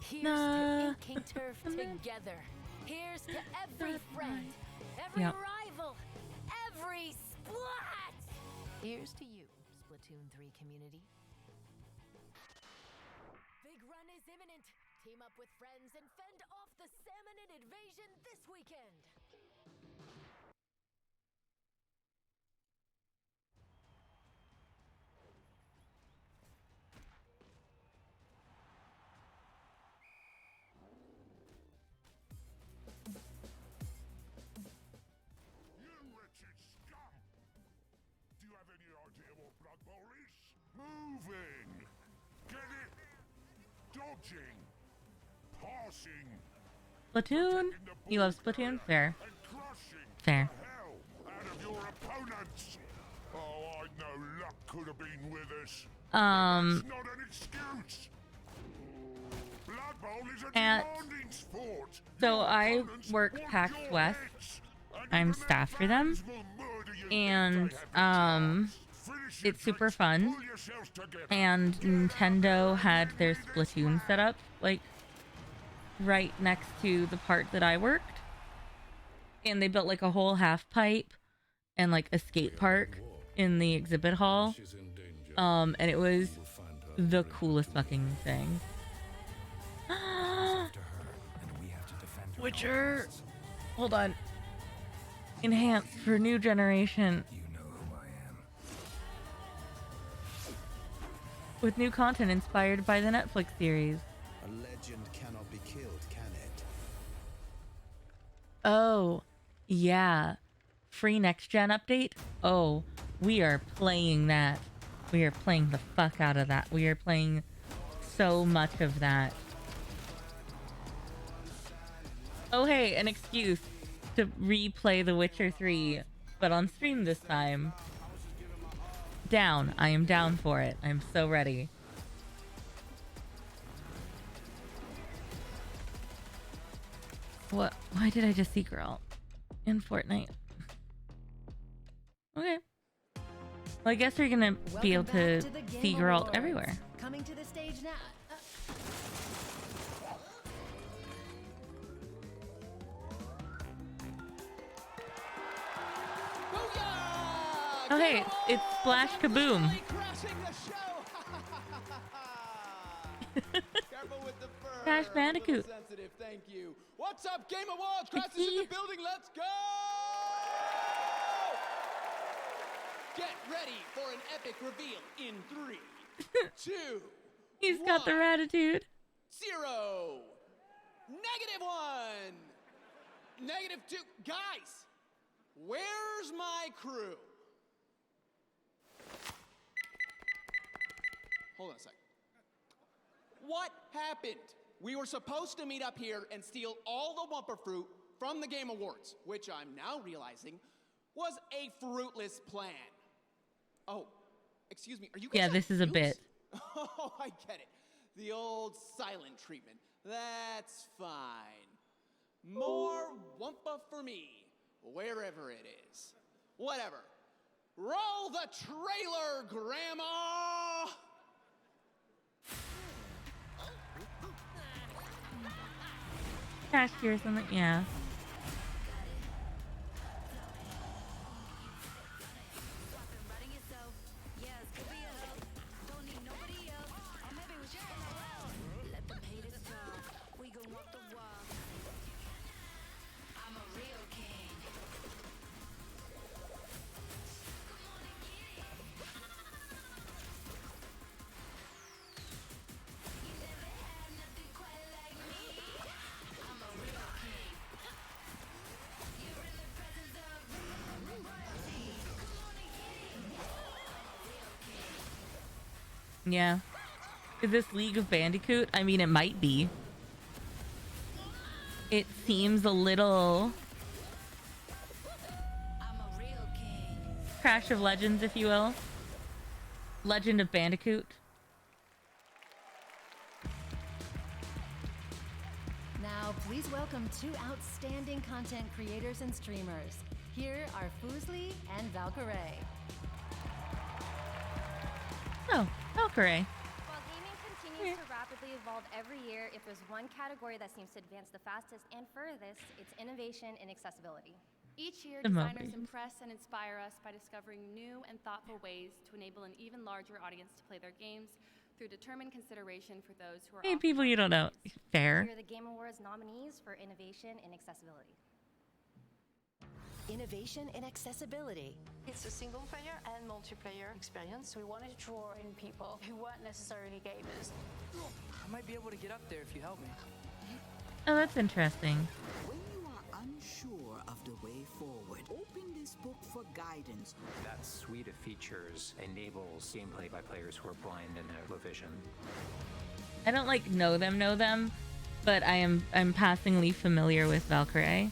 Here's to inking turf together. Here's to every friend, every rival, every splat. Here's to you, Splatoon 3 community. Big run is imminent. Team up with friends and fend off the Salmonid invasion this weekend. You wretched scum! Do you have any idea what Blood Bowl is? Moving! Get it? Dodging! Passing! Splatoon? You love Splatoon? Fair. Fair. Out of your opponents! Oh, I know luck could have been with us. Um, It's not an excuse! Blood Bowl is a at, demanding sport! so I work PAX West. I'm staff for them. And, it's super fun. And Nintendo had their Splatoon set up, like, right next to the part that I worked. And they built, like, a whole half pipe and, like, a skate park in the exhibit hall. And it was the coolest fucking thing. Witcher! Hold on. Enhanced for new generation. With new content inspired by the Netflix series. A legend cannot be killed, can it? Oh, yeah. Free next gen update? Oh, we are playing that. We are playing the fuck out of that. We are playing so much of that. Oh, hey, an excuse to replay The Witcher 3, but on stream this time. Down. I am down for it. I'm so ready. What? Why did I just see girl in Fortnite? Okay. Well, I guess we're gonna be able to see girl everywhere. Coming to the stage now. Oh hey, it's Splash Kaboom. Crash Bandicoot. Sensitive, thank you. What's up, Game Awards? Crash is in the building. Let's go! Get ready for an epic reveal in 3, 2. He's got the attitude. 0. -1. -2. Guys, where's my crew? hold on a sec. What happened? We were supposed to meet up here and steal all the Wumpa fruit from the Game Awards, which I'm now realizing was a fruitless plan. Oh, excuse me, are you guys Yeah, on this is a mute? bit. Oh, I get it. The old silent treatment. That's fine. More Wumpa for me, wherever it is. Whatever. Roll the trailer, Grandma! Cashier or something, yeah. Yeah. Is this League of Bandicoot? I mean, it might be. It seems a little Crash of Legends, if you will. Legend of Bandicoot. Now, please welcome two outstanding content creators and streamers. Here are Fuslie and Valkyrie. Oh, Valkyrie. While gaming continues to rapidly evolve every year, if there's one category that seems to advance the fastest and furthest, it's innovation and accessibility. Each year, The designers movies. impress and inspire us by discovering new and thoughtful ways to enable an even larger audience to play their games through determined consideration for those who are Hey, often people you don't know. Fair. Here are the Game Awards nominees for innovation and accessibility. Innovation and accessibility. It's a single player and multiplayer experience. We wanted to draw in people who weren't necessarily gamers. I might be able to get up there if you help me. Oh, that's interesting. When you are unsure of the way forward, open this book for guidance. That suite of features enables gameplay by players who are blind and have low vision. I don't like know them, but I'm passingly familiar with Valkyrie.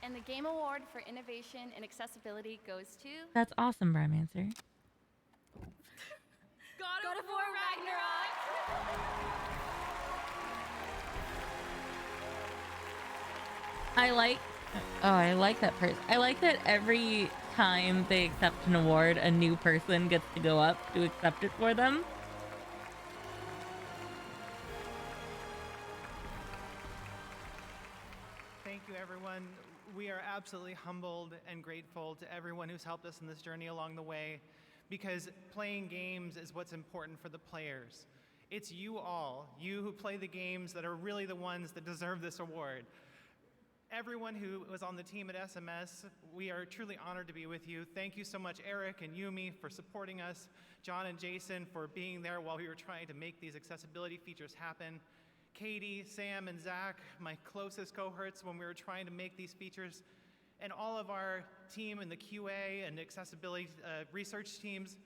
And the Game Award for Innovation and Accessibility goes to That's awesome, Brymancer. God of War Ragnarok! I like that person. I like that every time they accept an award, a new person gets to go up to accept it for them. Thank you, everyone. We are absolutely humbled and grateful to everyone who's helped us in this journey along the way, because playing games is what's important for the players. It's you all, you who play the games, that are really the ones that deserve this award. Everyone who was on the team at SMS, we are truly honored to be with you. Thank you so much, Eric and Yumi, for supporting us, John and Jason for being there while we were trying to make these accessibility features happen, Katie, Sam, and Zach, my closest cohorts when we were trying to make these features, and all of our team in the QA and accessibility research teams,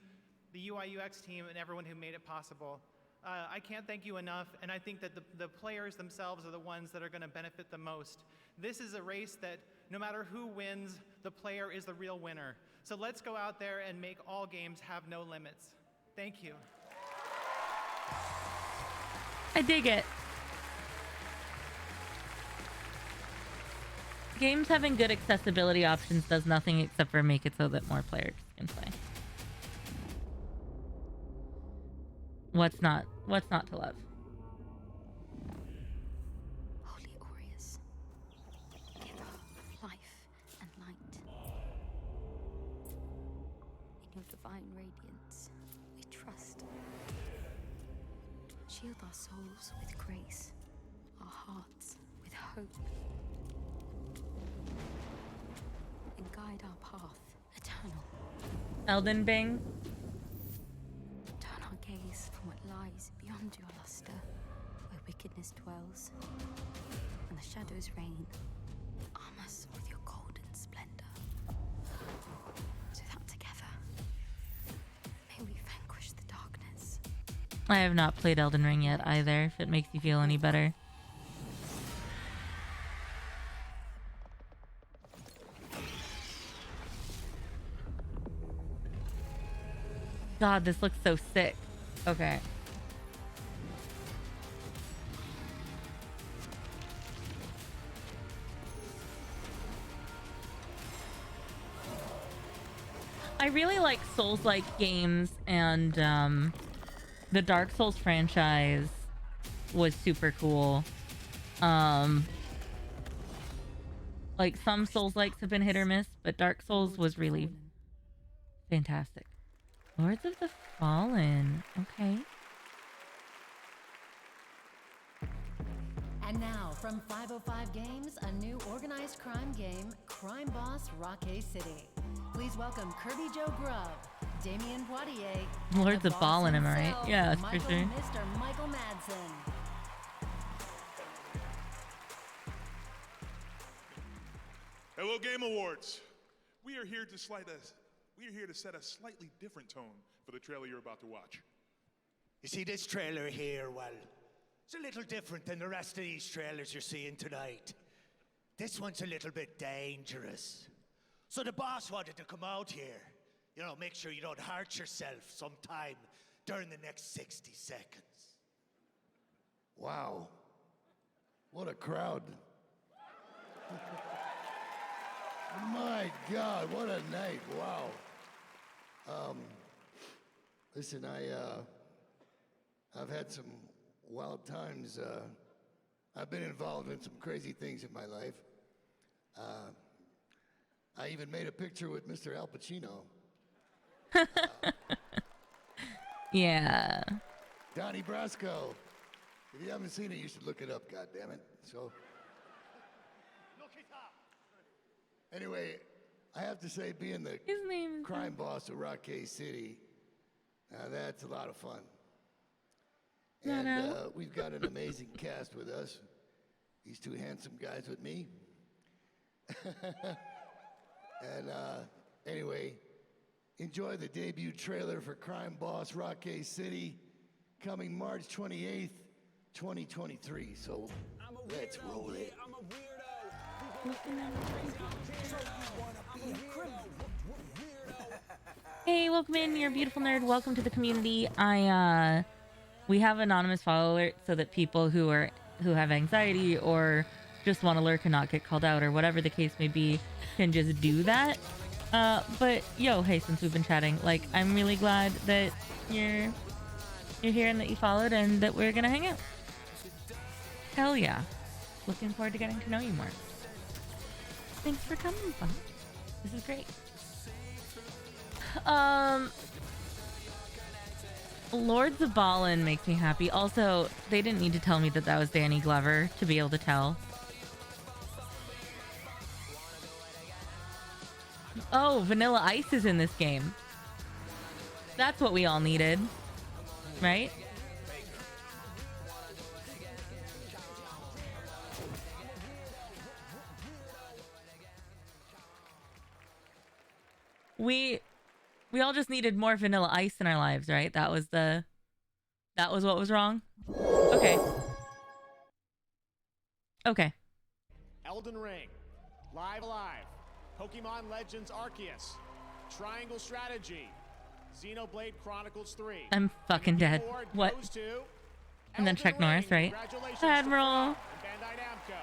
the UI UX team, and everyone who made it possible. I can't thank you enough, and I think that the players themselves are the ones that are going to benefit the most. This is a race that no matter who wins, the player is the real winner. So let's go out there and make all games have no limits. Thank you. I dig it. Games having good accessibility options does nothing except for make it so that more players can play. What's not to love? Holy Aureus, giver of life and light. In your divine radiance, we trust. Shield our souls with grace, our hearts with hope, and guide our path eternal. Elden Bing. Turn our gaze from what lies beyond your luster, where wickedness dwells, and the shadows reign. Arm us with your golden splendor, so that together may we vanquish the darkness. I have not played Elden Ring yet either, if it makes you feel any better. God, this looks so sick. Okay. I really like Souls-like games, and the Dark Souls franchise was super cool. Like some Souls-likes have been hit or miss, but Dark Souls was really fantastic. Lords of the Fallen. Okay. And now, from 505 Games, a new organized crime game, Crime Boss Rockay City. Please welcome Kirby Joe Grubb, Damien Poitier, and Lords the of boss Fallen, am I right? himself, Yeah, for Michael, sure. Mr. Michael Madsen. Hello, Game Awards. We are here to set a slightly different tone for the trailer you're about to watch. You see, this trailer here, well, it's a little different than the rest of these trailers you're seeing tonight. This one's a little bit dangerous. So the boss wanted to come out here, you know, make sure you don't hurt yourself sometime during the next 60 seconds. Wow. What a crowd. My God, what a night. Wow. Listen, I've had some wild times. I've been involved in some crazy things in my life. I even made a picture with Mr. Al Pacino. Yeah. Donnie Brasco. If you haven't seen it, you should look it up, goddammit. So. Look it up. Anyway, I have to say, being the crime boss of Rockay City, that's a lot of fun. And we've got an amazing cast with us. These two handsome guys with me. And anyway, enjoy the debut trailer for Crime Boss Rockay City, coming March 28th, 2023. So let's roll it. Hey, welcome in. You're a beautiful nerd. Welcome to the community. We have anonymous follow alert so that people who have anxiety or just want to lurk and not get called out or whatever the case may be can just do that. But yo, hey, since we've been chatting, like, I'm really glad that you're here and that you followed and that we're gonna hang out. Hell yeah. Looking forward to getting to know you more. Thanks for coming, Bob. This is great. Lords of Ballin makes me happy. Also, they didn't need to tell me that was Danny Glover to be able to tell. Oh, Vanilla Ice is in this game. That's what we all needed, right? We all just needed more Vanilla Ice in our lives, right? That was what was wrong. Okay. Okay. Elden Ring, Live Alive, Pokemon Legends Arceus, Triangle Strategy, Xenoblade Chronicles 3. I'm fucking dead. What? And then Chuck Norris, right? Admiral. Bandai Namco.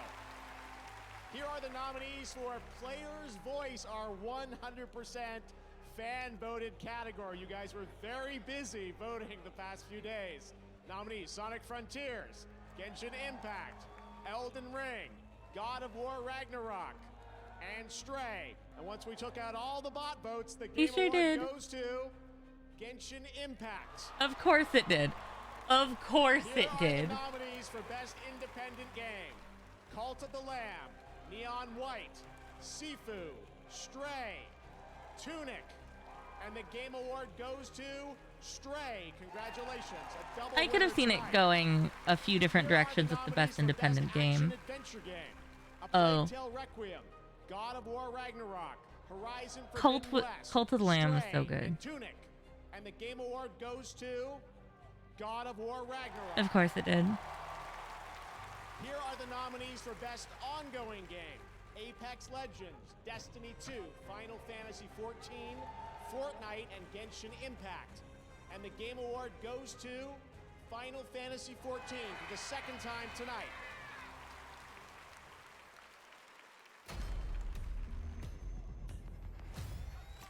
Here are the nominees for Player's Voice, our 100% fan-voted category. You guys were very busy voting the past few days. Nominees: Sonic Frontiers, Genshin Impact, Elden Ring, God of War Ragnarok, and Stray. And once we took out all the bot votes, the Game Award goes to Genshin Impact. Of course it did. Of course it did. The nominees for Best Independent Game: Cult of the Lamb, Neon White, Sifu, Stray, Tunic, and the Game Award goes to Stray. Congratulations. A double I could have seen it going a few different directions with the Best Independent Game. Oh. Requiem, God of War Ragnarok, Horizon Cult of the Lamb was so good. Tunic. And the Game Award goes to God of War Ragnarok. Of course it did. Here are the nominees for Best Ongoing Game. Apex Legends, Destiny 2, Final Fantasy XIV, Fortnite, and Genshin Impact. And the Game Award goes to Final Fantasy XIV for the second time tonight.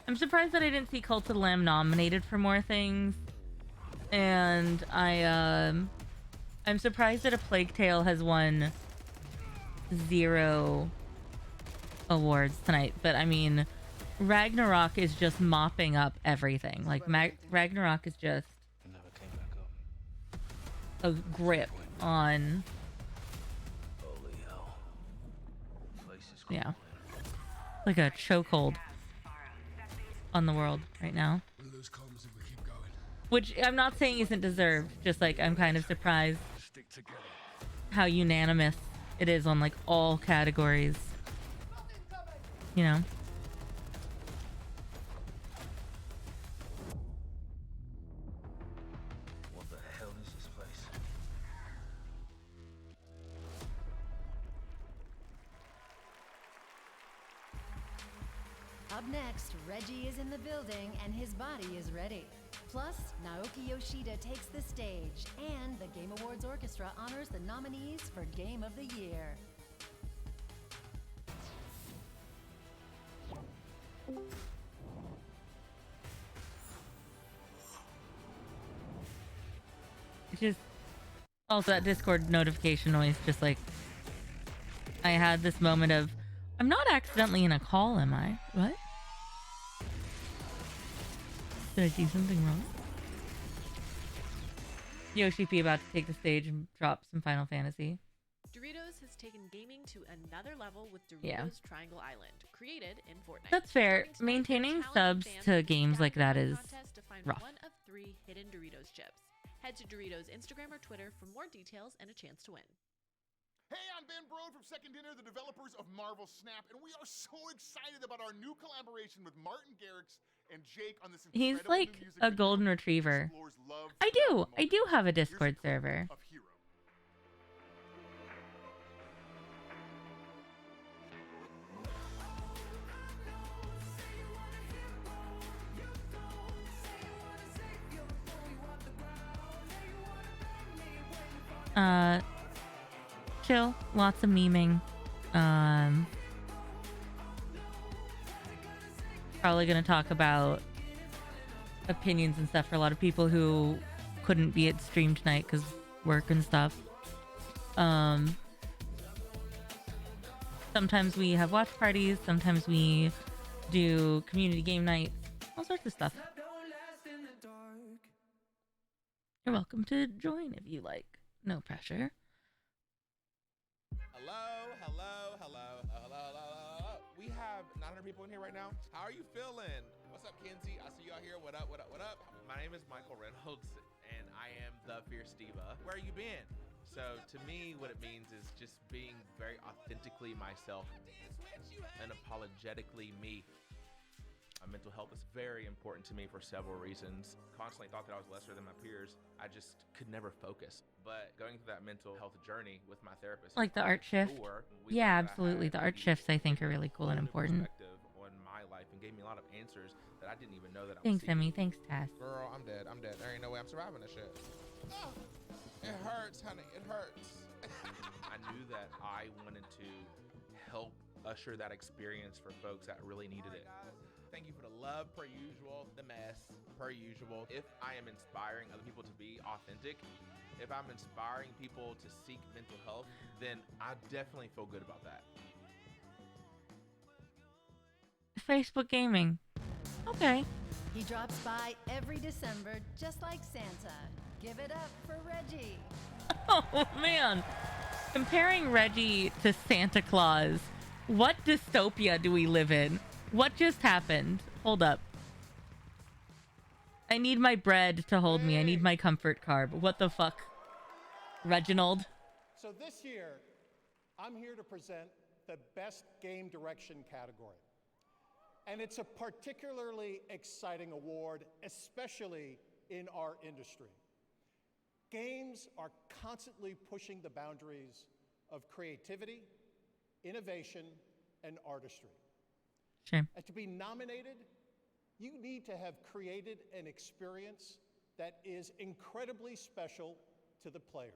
I'm surprised that I didn't see Cult of the Lamb nominated for more things. And I'm surprised that A Plague Tale has won 0 awards tonight. But I mean, Ragnarok is just mopping up everything. Like Ragnarok is just a grip on. Yeah, like a chokehold on the world right now. Which I'm not saying isn't deserved, just like I'm kind of surprised how unanimous it is on like all categories. You know? What the hell is this place? Up next, Reggie is in the building and his body is ready. Plus, Naoki Yoshida takes the stage, and the Game Awards Orchestra honors the nominees for Game of the Year. Just also that Discord notification noise, just like I had this moment of, I'm not accidentally in a call, am I? What? Did I do something wrong? Yoshi P about to take the stage and drop some Final Fantasy. Doritos has taken gaming to another level with Doritos Yeah. Triangle Island, created in Fortnite. That's fair. Starting tonight, Maintaining challenging subs fans to in a games like that scavenger is contest to find rough. one of 3 hidden Doritos chips. Head to Doritos Instagram or Twitter for more details and a chance to win. Hey, I'm Ben Brode from Second Dinner, the developers of Marvel Snap, and we are so excited about our new collaboration with Martin Garrix and Jake on this incredible He's like new music a video golden that retriever. explores love I do have a Discord server. of Hero. Chill, lots of memeing. Probably gonna talk about opinions and stuff for a lot of people who couldn't be at stream tonight because work and stuff. Sometimes we have watch parties, sometimes we do community game nights, all sorts of stuff. You're welcome to join if you like. No pressure. Hello. We have 900 people in here right now. How are you feeling? What's up, Kenzie? I see you out here. What up? My name is Michael Reynolds, and I am the Fierce Diva. Where you been? So to me, what it means is just being very authentically myself, unapologetically me. Mental health is very important to me for several reasons. Constantly thought that I was lesser than my peers. I just could never focus. But going through that mental health journey with my therapist, Like the art shift. Yeah, absolutely. The art shifts I think are really cool and important. on my life and gave me a lot of answers that I didn't even know that I was Thanks, seeking. Emmy. Thanks, Tess. Girl, I'm dead. There ain't no way I'm surviving this shit. Oh, it hurts, honey. It hurts. I knew that I wanted to help usher that experience for folks that really needed it. Thank you for the love, per usual, the mess, per usual. If I am inspiring other people to be authentic, if I'm inspiring people to seek mental health, then I definitely feel good about that. Facebook gaming. Okay. He drops by every December just like Santa. Give it up for Reggie. Oh, man. Comparing Reggie to Santa Claus. What dystopia do we live in? What just happened? Hold up. I need my bread to hold me. I need my comfort card. What the fuck? Reginald? So this year, I'm here to present the Best Game Direction category. And it's a particularly exciting award, especially in our industry. Games are constantly pushing the boundaries of creativity, innovation, and artistry. Sure. And to be nominated, you need to have created an experience that is incredibly special to the players.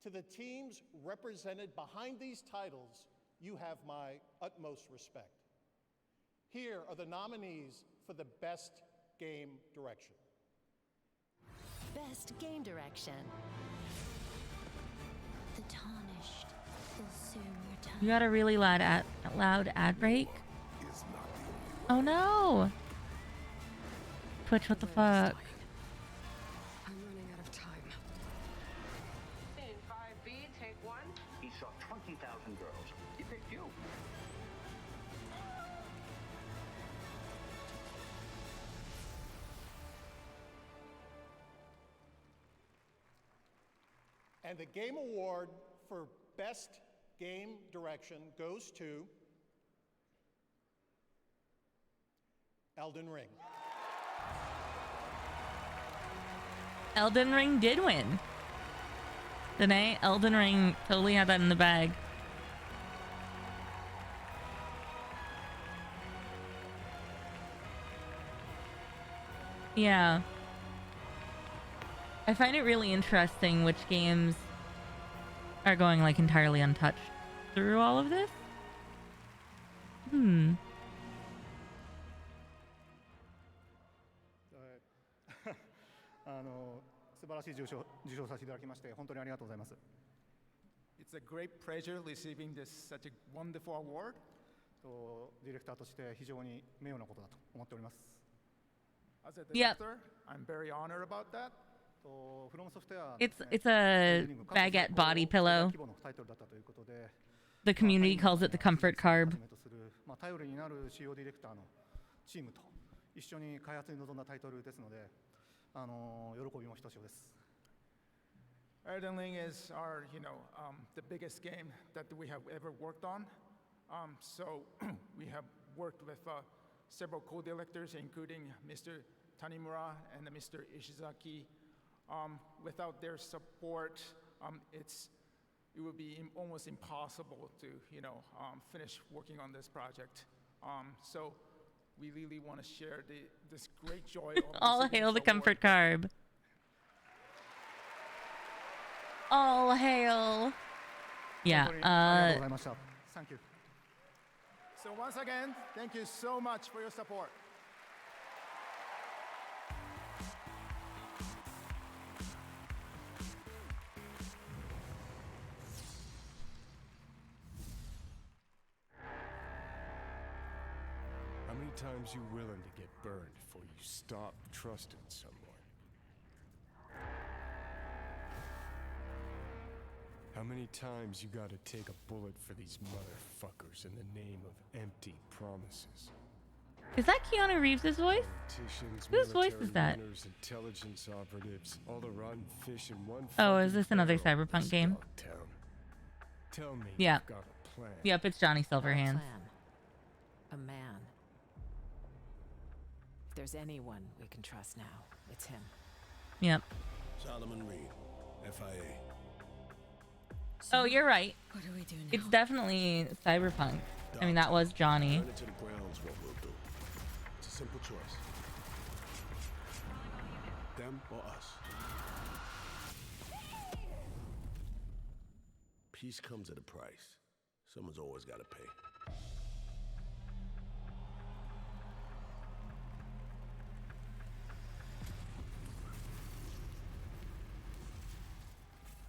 To the teams represented behind these titles, you have my utmost respect. Here are the nominees for the Best Game Direction. Best Game Direction. The tarnished will soon return. You got a really loud ad break. Oh no! Twitch, what the fuck? I'm running out of time. In 5B, take one. He saw 20,000 girls. He picked you. And the Game Award for Best Game Direction goes to Elden Ring. Elden Ring did win. Danae, Elden Ring totally had that in the bag. Yeah. I find it really interesting which games are going like entirely untouched through all of this. 素晴らしい受賞させていただきまして本当にありがとうございます。It's a great pleasure receiving this such a wonderful award. ディレクターとして非常に名誉なことだと思っております。As a director, I'm very honored about that. It's a baguette body pillow. The community calls it the comfort carb. 頼りになる主要ディレクターのチームと一緒に開発に臨んだタイトルですので、喜びもひとしおです。Elden Ring is our, the biggest game that we have ever worked on. So we have worked with several co-directors, including Mr. Tanimura and Mr. Ishizaki. Without their support, it would be almost impossible to, finish working on this project. So we really want to share this great joy. Of All hail the comfort carb. All hail. Yeah. Thank you. So once again, thank you so much for your support. How many times you willing to get burned before you stop trusting someone? How many times you gotta take a bullet for these motherfuckers in the name of empty promises? Is that Keanu Reeves' voice? Whose voice is that? Intelligence operatives, all the rotten fish in one. Oh, is this another Cyberpunk game? Tell me yeah. You've got a plan. Yep, it's Johnny Silverhands. A man. If there's anyone we can trust now, it's him. Yep. Solomon Reed, FIA. Oh, you're right. What do we do now? It's definitely Cyberpunk. I mean, that was Johnny. Turn it to the ground's what we'll do. It's a simple choice. Them or us. Peace comes at a price. Someone's always got to pay.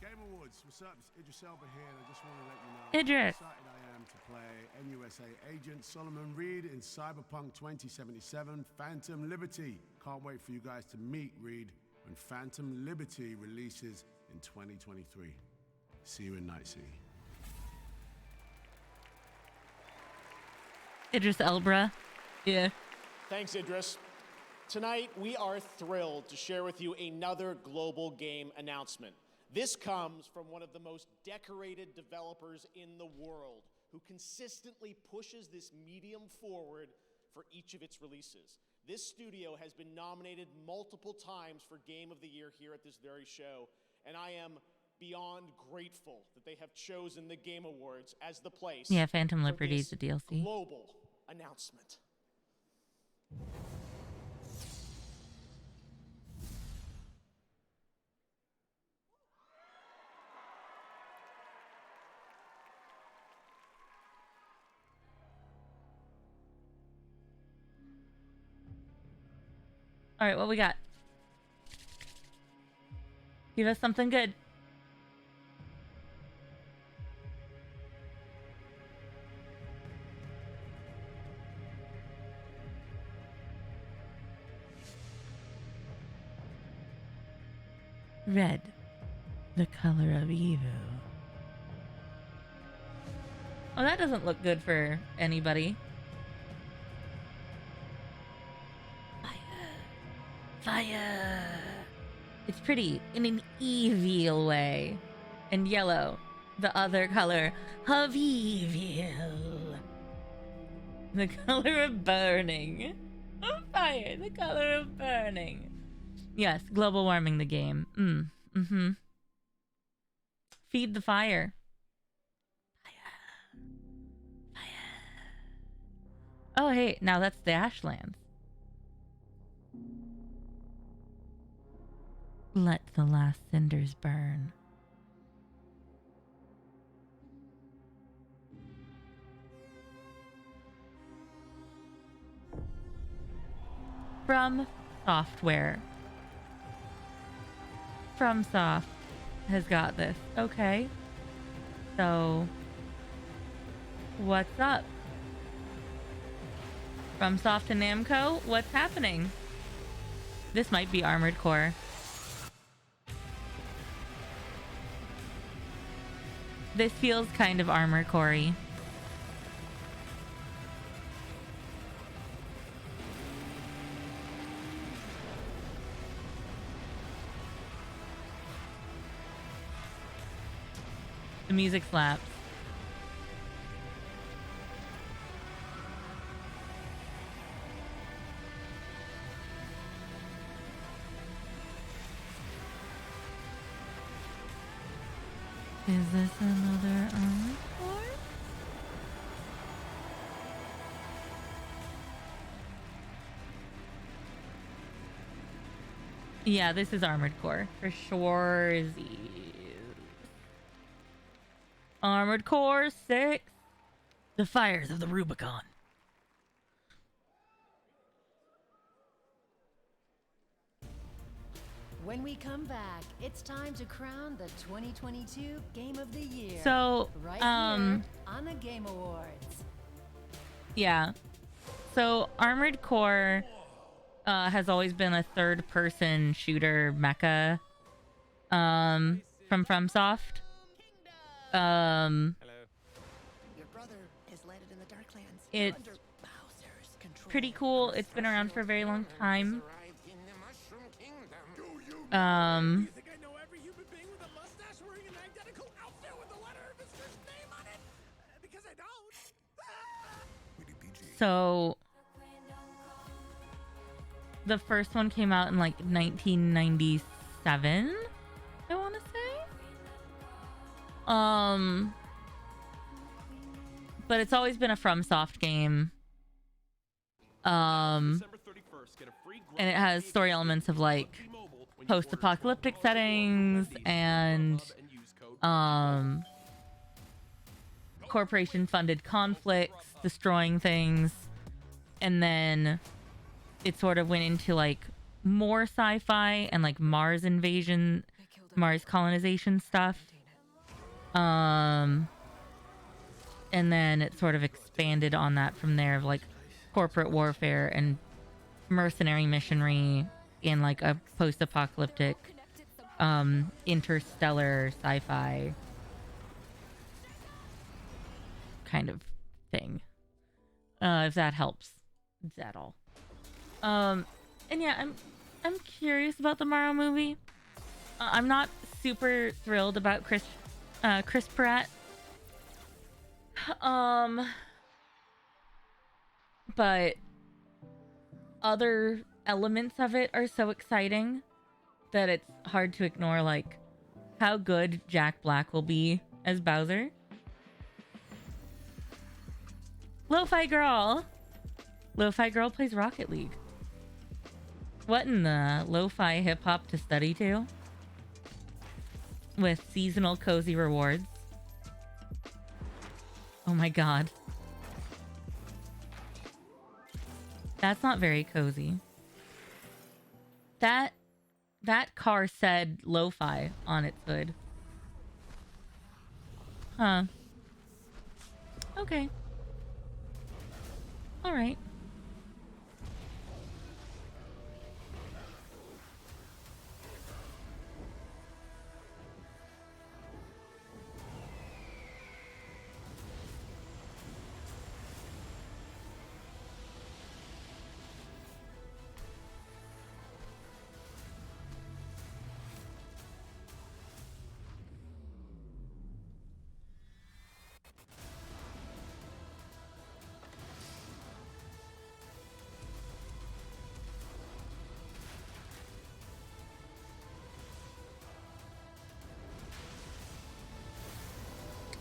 Game Awards, what's up? It's Idris Elba here, and I just want to let you know Idris. how excited I am to play NUSA agent Solomon Reed in Cyberpunk 2077 Phantom Liberty. Can't wait for you guys to meet Reed when Phantom Liberty releases in 2023. See you in Night City. Idris Elba. Yeah. Thanks, Idris. Tonight, we are thrilled to share with you another global game announcement. This comes from one of the most decorated developers in the world who consistently pushes this medium forward for each of its releases. This studio has been nominated multiple times for Game of the Year here at this very show, and I am beyond grateful that they have chosen the Game Awards as the place Yeah, Phantom for Liberty's this the DLC. global announcement. All right, what we got? Give us something good. Red, the color of evil. Oh, that doesn't look good for anybody. Fire! It's pretty in an evil way. And yellow, the other color of evil. The color of burning. Fire, the color of burning. Yes, global warming the game. Mm-hmm. Feed the fire. Fire. Oh, hey, now that's the Ashlands. Let the last cinders burn. From Software. FromSoft has got this. Okay. So, what's up? FromSoft and Namco, what's happening? This might be Armored Core. This feels kind of Armored Core-y. The music slaps. Is this another Armored Core? Yeah, this is Armored Core for sure. Armored Core 6. The Fires of the Rubicon. When we come back, it's time to crown the 2022 Game of the Year. So, right here on the Game Awards. Yeah. So, Armored Core has always been a third-person shooter mecha from FromSoft. Hello. Your brother has landed in the Darklands. It's Under Bowser's control. pretty cool. It's been around for a very long time. Do you think I know every human being with a mustache wearing an identical outfit with the letter of his first name on it? Because I don't. So, the first one came out in like 1997, I want to say. But it's always been a FromSoft game. And it has story elements of like post-apocalyptic settings and corporation-funded conflicts, destroying things, and then it sort of went into like more sci-fi and like Mars invasion, Mars colonization stuff. And then it sort of expanded on that from there, of like corporate warfare and mercenary missionary in like a post-apocalyptic interstellar sci-fi kind of thing, if that helps at all. And yeah, I'm curious about the Morrow movie. I'm not super thrilled about Chris Pratt. But other elements of it are so exciting that it's hard to ignore, like how good Jack Black will be as Bowser. Lo-Fi Girl. Lo-Fi Girl plays Rocket League. What in the lo-fi hip-hop to study to? With seasonal cozy rewards. Oh my god. That's not very cozy. That car said lo-fi on its hood. Huh. Okay. All right.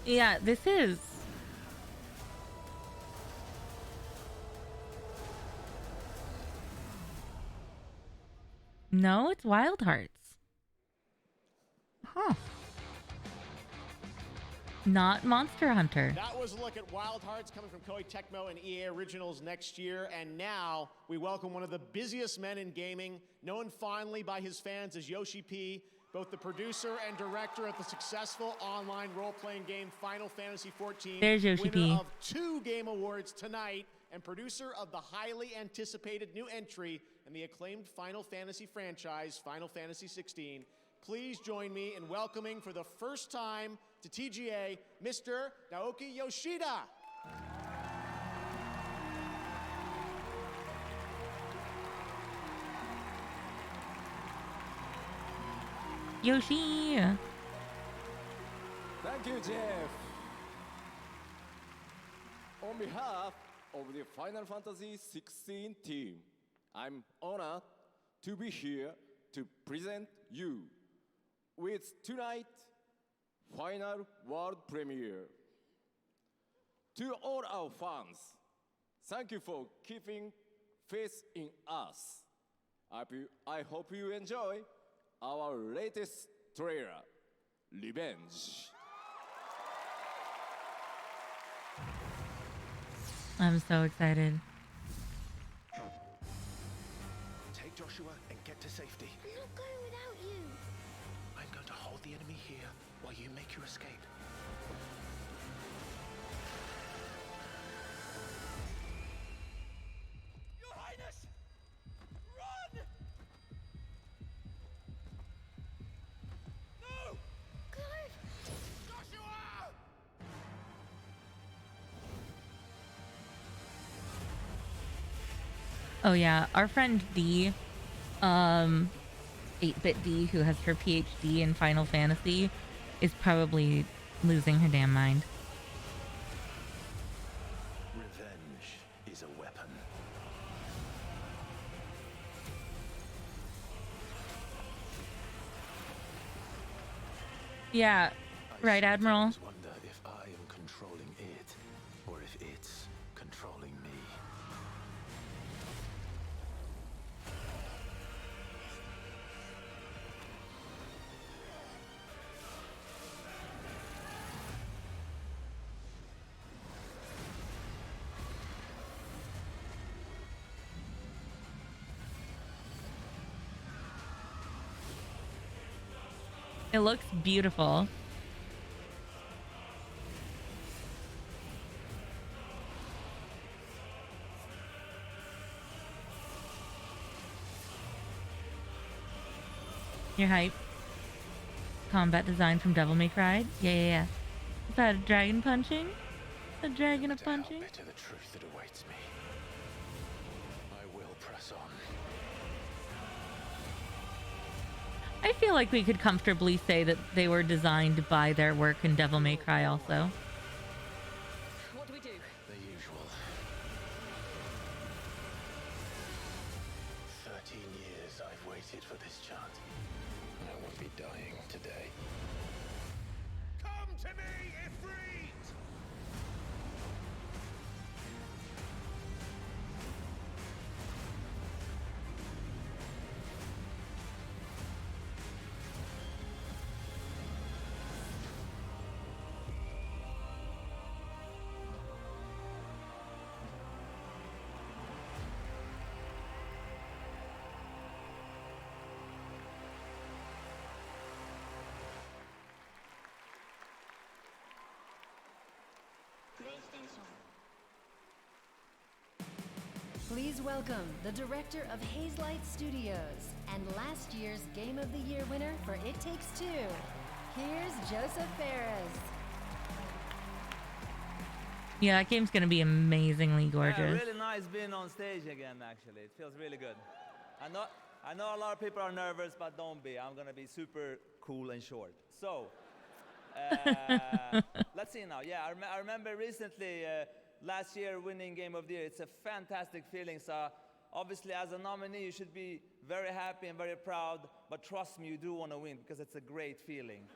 Yeah, this is. No, it's Wild Hearts. Huh. Not Monster Hunter. That was a look at Wild Hearts coming from Koei Tecmo and EA Originals next year. And now we welcome one of the busiest men in gaming, known fondly by his fans as Yoshi P, both the producer and director of the successful online role-playing game Final Fantasy XIV. There's Yoshi winner P. of 2 Game Awards tonight, and producer of the highly anticipated new entry in the acclaimed Final Fantasy franchise, Final Fantasy XVI. Please join me in welcoming for the first time to TGA, Mr. Naoki Yoshida. Yoshi. Thank you, Jeff. On behalf of the Final Fantasy XVI team, I'm honored to be here to present you with tonight's final world premiere. To all our fans, thank you for keeping faith in us. I hope you enjoy our latest trailer, Revenge. I'm so excited. Take Joshua and get to safety. I'm not going without you. I'm going to hold the enemy here while you make your escape. Your Highness! Run! No! Clive! Joshua! Oh yeah, our friend D, 8-bit D, who has her PhD in Final Fantasy, is probably losing her damn mind. Revenge is a weapon. Yeah, right, Admiral. I wonder if I am controlling it, or if it's controlling me. It looks beautiful. You're hype. Combat design from Devil May Cry. Yeah. Is that a dragon punching? A dragon a punching? Better the truth that awaits me. I will press on. I feel like we could comfortably say that they were designed by their work in Devil May Cry also. What do we do? The usual. 13 years I've waited for this chance. I won't be dying today. Come to me, Ifrit! Please welcome the director of Hazelight Studios and last year's Game of the Year winner for It Takes Two. Here's Joseph Ferris. Yeah, that game's gonna be amazingly gorgeous. Yeah, really nice being on stage again, actually. It feels really good. I know a lot of people are nervous, but don't be. I'm gonna be super cool and short. So, let's see now. Yeah, I remember recently, last year winning Game of the Year. It's a fantastic feeling. So obviously as a nominee, you should be very happy and very proud, but trust me, you do want to win because it's a great feeling.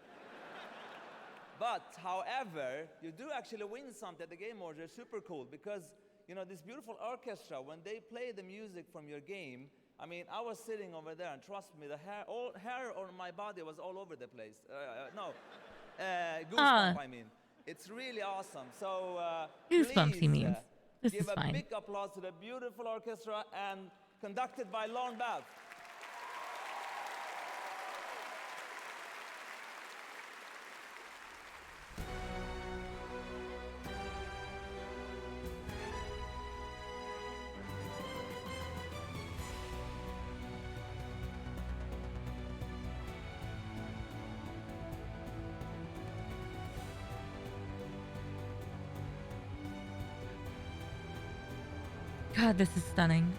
But however, you do actually win something at the Game Awards. They're super cool because, you know, this beautiful orchestra, when they play the music from your game, I mean, I was sitting over there and trust me, the hair on my body was all over the place. Goosebump, I mean. It's really awesome. So Goosebumps, he means. This give is a fine. big applause to the beautiful orchestra and conducted by Lorne Bath. God, this is stunning.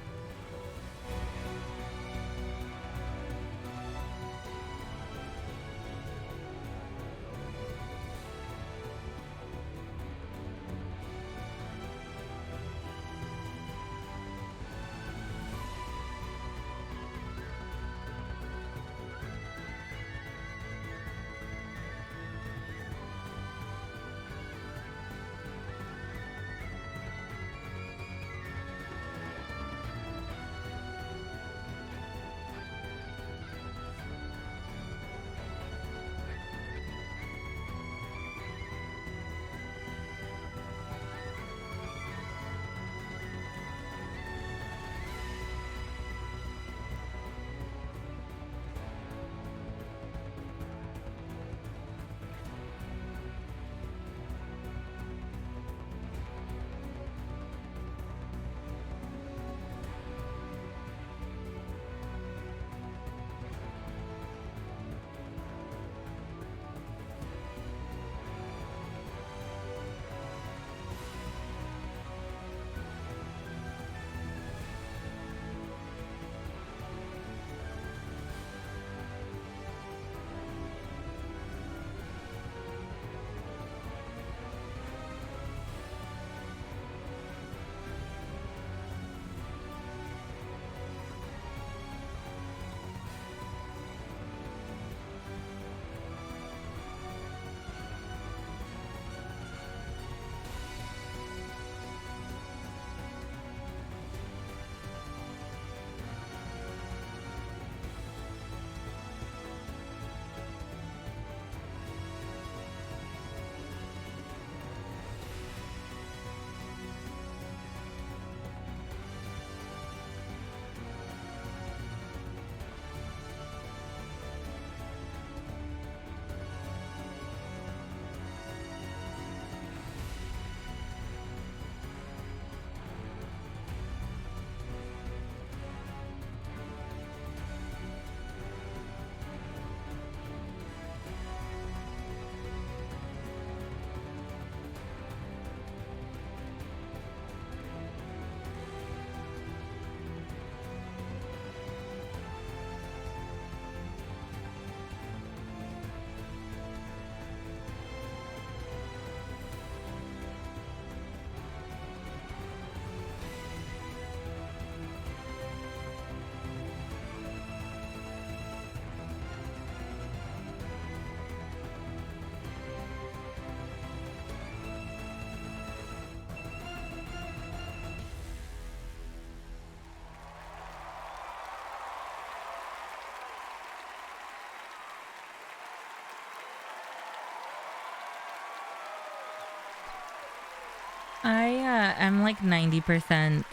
I'm like 90%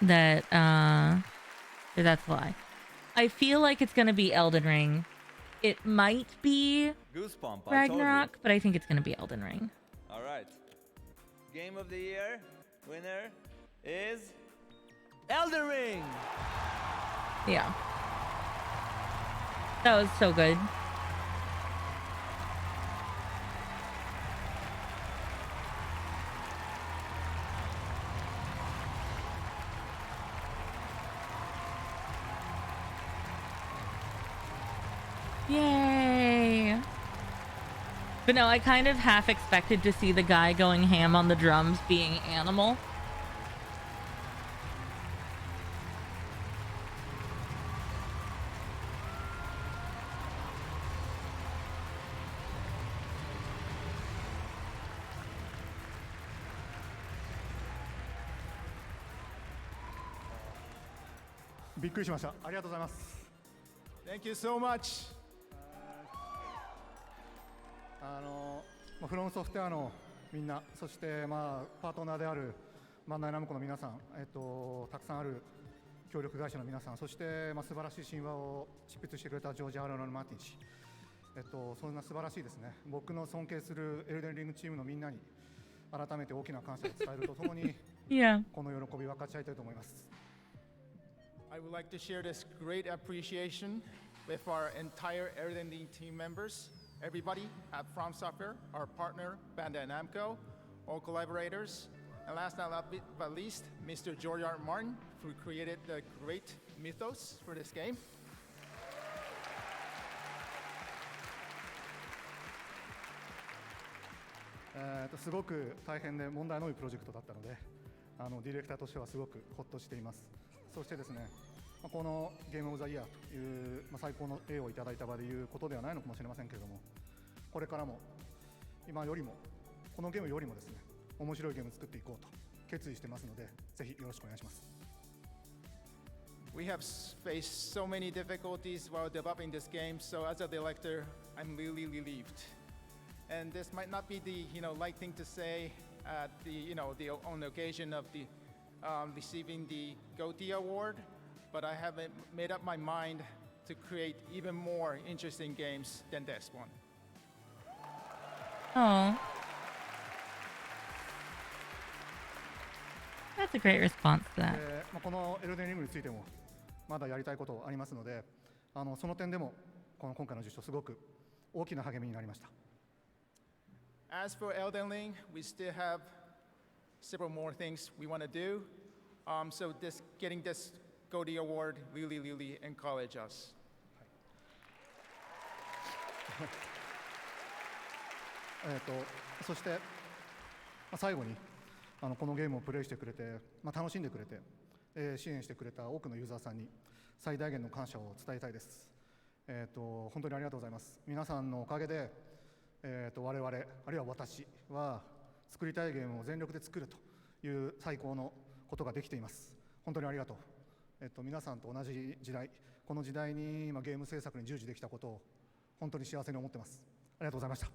that that's a lie. I feel like it's gonna be Elden Ring. It might be Goosebump. Ragnarok, but I think it's gonna be Elden Ring. All right. Game of the year winner is Elden Ring. Yeah. That was so good. Yay! But no, I kind of half expected to see the guy going ham on the drums being Animal. Thank you so much. フロムソフトウェアのみんな、そしてパートナーであるバンダイナムコの皆さん、たくさんある協力会社の皆さん、そして素晴らしい神話を執筆してくれたジョージ・アーロン・マーティン氏、そんな素晴らしいですね。僕の尊敬するエルデンリングチームのみんなに改めて大きな感謝を伝えるとともに、この喜びを分かち合いたいと思います。I would like to share this great appreciation with our entire Elden Ring team members, everybody at From Software, our partner Bandai Namco, all collaborators, and last but not least, Mr. George R. Martin, who created the great mythos for this game. すごく大変で問題の多いプロジェクトだったので、ディレクターとしてはすごくほっとしています。そしてですね、このゲームオブザイヤーという、最高の栄をいただいた場でいうことではないのかもしれませんけれども、これからも今よりもこのゲームよりもですね、面白いゲームを作っていこうと決意してますので、ぜひよろしくお願いします。We have faced so many difficulties while developing this game, so as a director, I'm really relieved. And this might not be the light thing to say at the on the occasion of the receiving the GOTY award, but I have made up my mind to create even more interesting games than this one. Oh, that's a great response to that. このエルデンリングについてもまだやりたいことありますので、その点でも今回の受賞すごく大きな励みになりました。As for Elden Ring, we still have several more things we want to do. So getting this GOTY award really encouraged us. そして最後にこのゲームをプレイしてくれて、楽しんでくれて、支援してくれた多くのユーザーさんに最大限の感謝を伝えたいです。本当にありがとうございます。皆さんのおかげで我々、あるいは私は作りたいゲームを全力で作るという最高のことができています。本当にありがとう。皆さんと同じ時代、この時代に今ゲーム制作に従事できたことを本当に幸せに思ってます。ありがとうございました。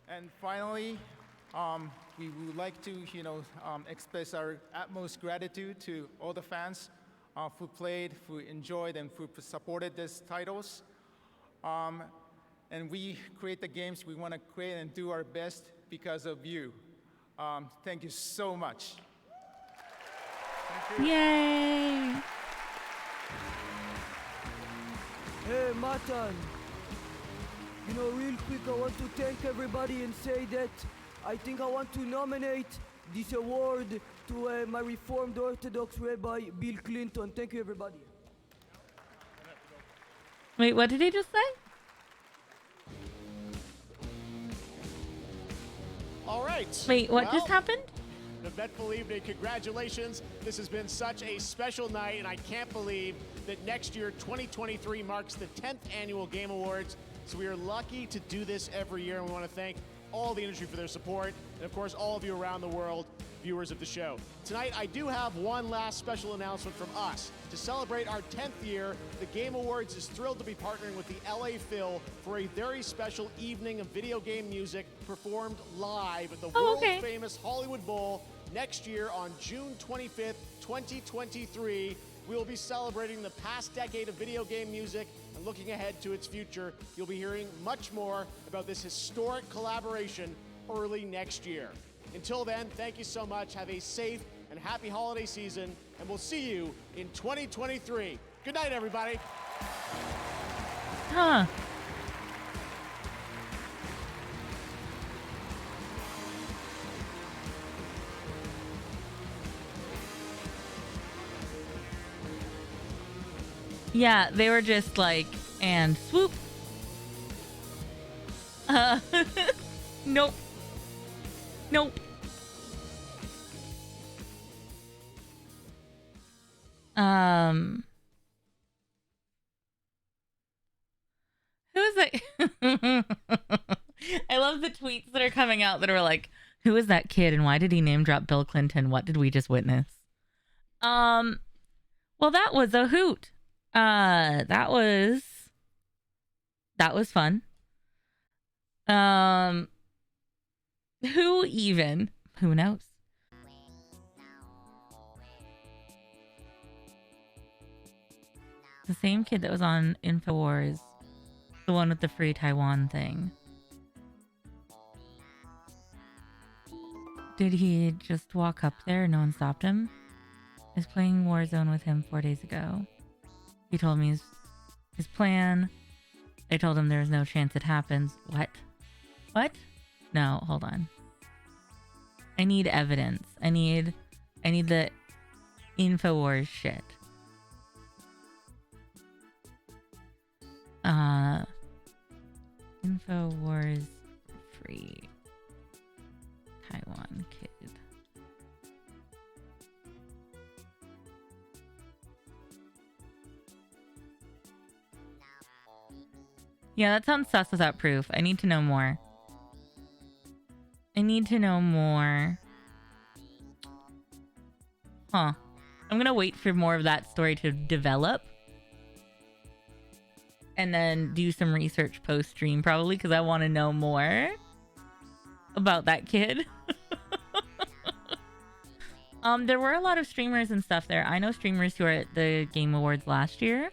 And finally, we would like to, express our utmost gratitude to all the fans who played, who enjoyed, and who supported these titles. And we create the games we want to create and do our best because of you. Thank you so much. Yay! Hey, Matan. Real quick, I want to thank everybody and say that I think I want to nominate this award to my Reformed Orthodox Rabbi Bill Clinton. Thank you, everybody. Wait, what did he just say? All right. Wait, what just happened? An eventful evening. Congratulations. This has been such a special night, and I can't believe that next year, 2023, marks the 10th annual Game Awards. So we are lucky to do this every year, and we want to thank all the industry for their support, and of course, all of you around the world viewers of the show. Tonight, I do have one last special announcement from us. To celebrate our 10th year, the Game Awards is thrilled to be partnering with the LA Phil for a very special evening of video game music performed live at the world-famous Hollywood Bowl next year on June 25th, 2023. We will be celebrating the past decade of video game music and looking ahead to its future. You'll be hearing much more about this historic collaboration early next year. Until then, thank you so much. Have a safe and happy holiday season, and we'll see you in 2023. Good night, everybody. Huh. Yeah, they were just like, and swoop. Nope. Nope. Who is that? I love the tweets that are coming out that are like, who is that kid and why did he name drop Bill Clinton? What did we just witness? Well, that was a hoot. That was fun. Who knows? The same kid that was on InfoWars, the one with the free Taiwan thing. Did he just walk up there and no one stopped him? I was playing Warzone with him 4 days ago. He told me his plan. I told him there was no chance it happens. What? What? No, hold on. I need evidence. I need the InfoWars shit. InfoWars free Taiwan kid. Yeah, that sounds sus without proof. I need to know more. Huh. I'm gonna wait for more of that story to develop. And then do some research post-stream, probably, because I want to know more about that kid. There were a lot of streamers and stuff there. I know streamers who were at the Game Awards last year.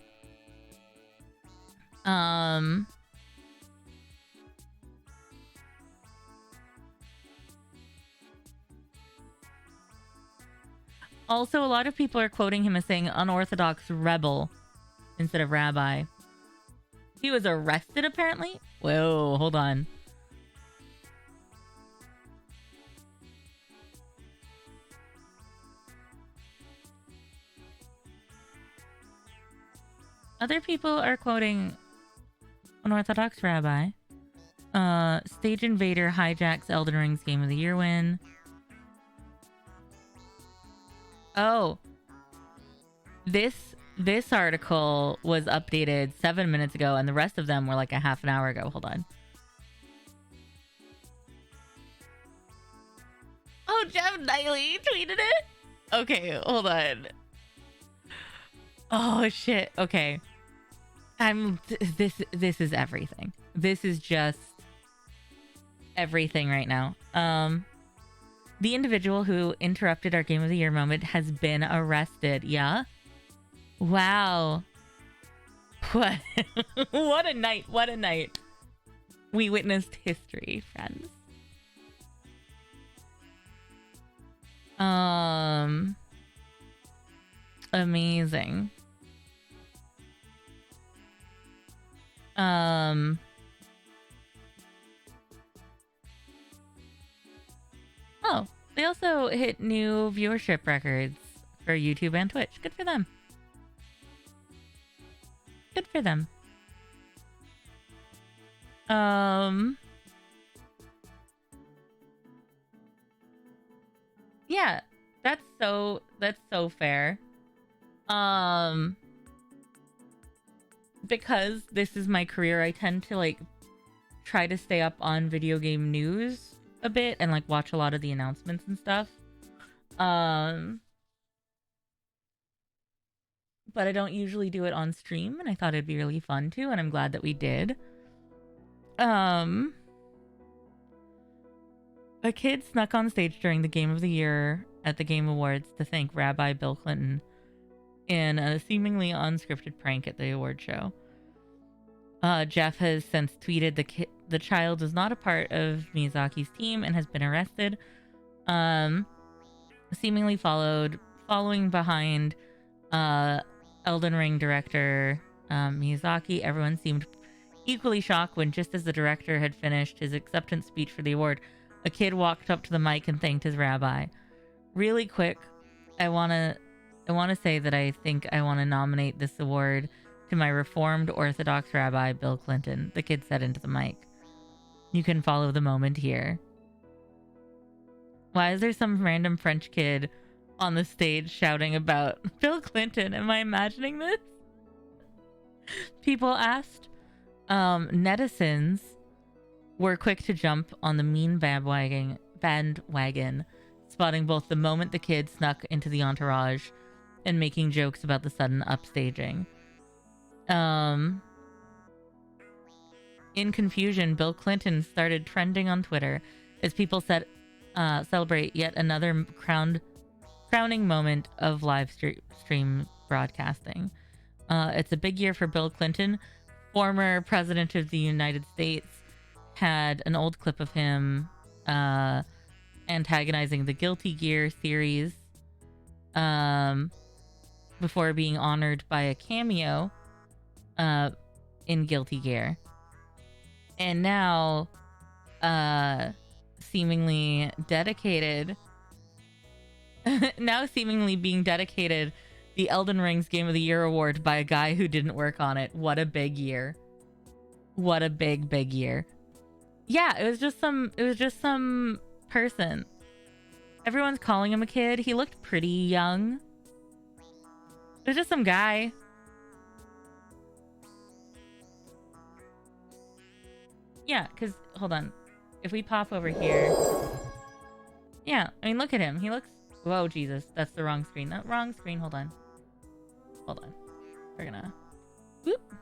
Also, a lot of people are quoting him as saying unorthodox rebel instead of rabbi. He was arrested, apparently? Whoa, hold on. Other people are quoting unorthodox rabbi. Stage Invader hijacks Elden Ring's Game of the Year win. Oh. This article was updated 7 minutes ago, and the rest of them were like a half an hour ago. Hold on. Oh, Jeff Knightley tweeted it? Okay, hold on. Oh, shit. Okay. This is everything. This is just everything right now. The individual who interrupted our Game of the Year moment has been arrested. Yeah? Wow. What? What a night. What a night. We witnessed history, friends. Amazing. Oh, they also hit new viewership records for YouTube and Twitch. Good for them. Good for them. Yeah, that's so fair. Because this is my career, I tend to like try to stay up on video game news a bit and like watch a lot of the announcements and stuff. Um, but I don't usually do it on stream, and I thought it'd be really fun to, and I'm glad that we did. A kid snuck on stage during the Game of the Year at the Game Awards to thank Rabbi Bill Clinton in a seemingly unscripted prank at the award show. Jeff has since tweeted the child is not a part of Miyazaki's team and has been arrested. Seemingly following behind Elden Ring director Miyazaki. Everyone seemed equally shocked when, just as the director had finished his acceptance speech for the award, a kid walked up to the mic and thanked his rabbi. Really quick, I want to say that I think I want to nominate this award to my Reformed Orthodox rabbi, Bill Clinton, the kid said into the mic. You can follow the moment here. Why is there some random French kid on the stage shouting about Bill Clinton? Am I imagining this? People asked. Netizens were quick to jump on the meme bandwagon, spotting both the moment the kid snuck into the entourage and making jokes about the sudden upstaging. In confusion, Bill Clinton started trending on Twitter as people celebrate yet another crowning moment of live stream broadcasting. It's a big year for Bill Clinton. Former president of the United States had an old clip of him antagonizing the Guilty Gear series before being honored by a cameo in Guilty Gear. And now seemingly being dedicated the Elden Ring's Game of the Year award by a guy who didn't work on it. What a big year. What a big year. Yeah, it was just some person. Everyone's calling him a kid. He looked pretty young. It was just some guy. Yeah, because, hold on. If we pop over here. Yeah, I mean, look at him. He looks... Whoa, Jesus. That's the wrong screen. That wrong screen. Hold on. Hold on. We're gonna... Whoop.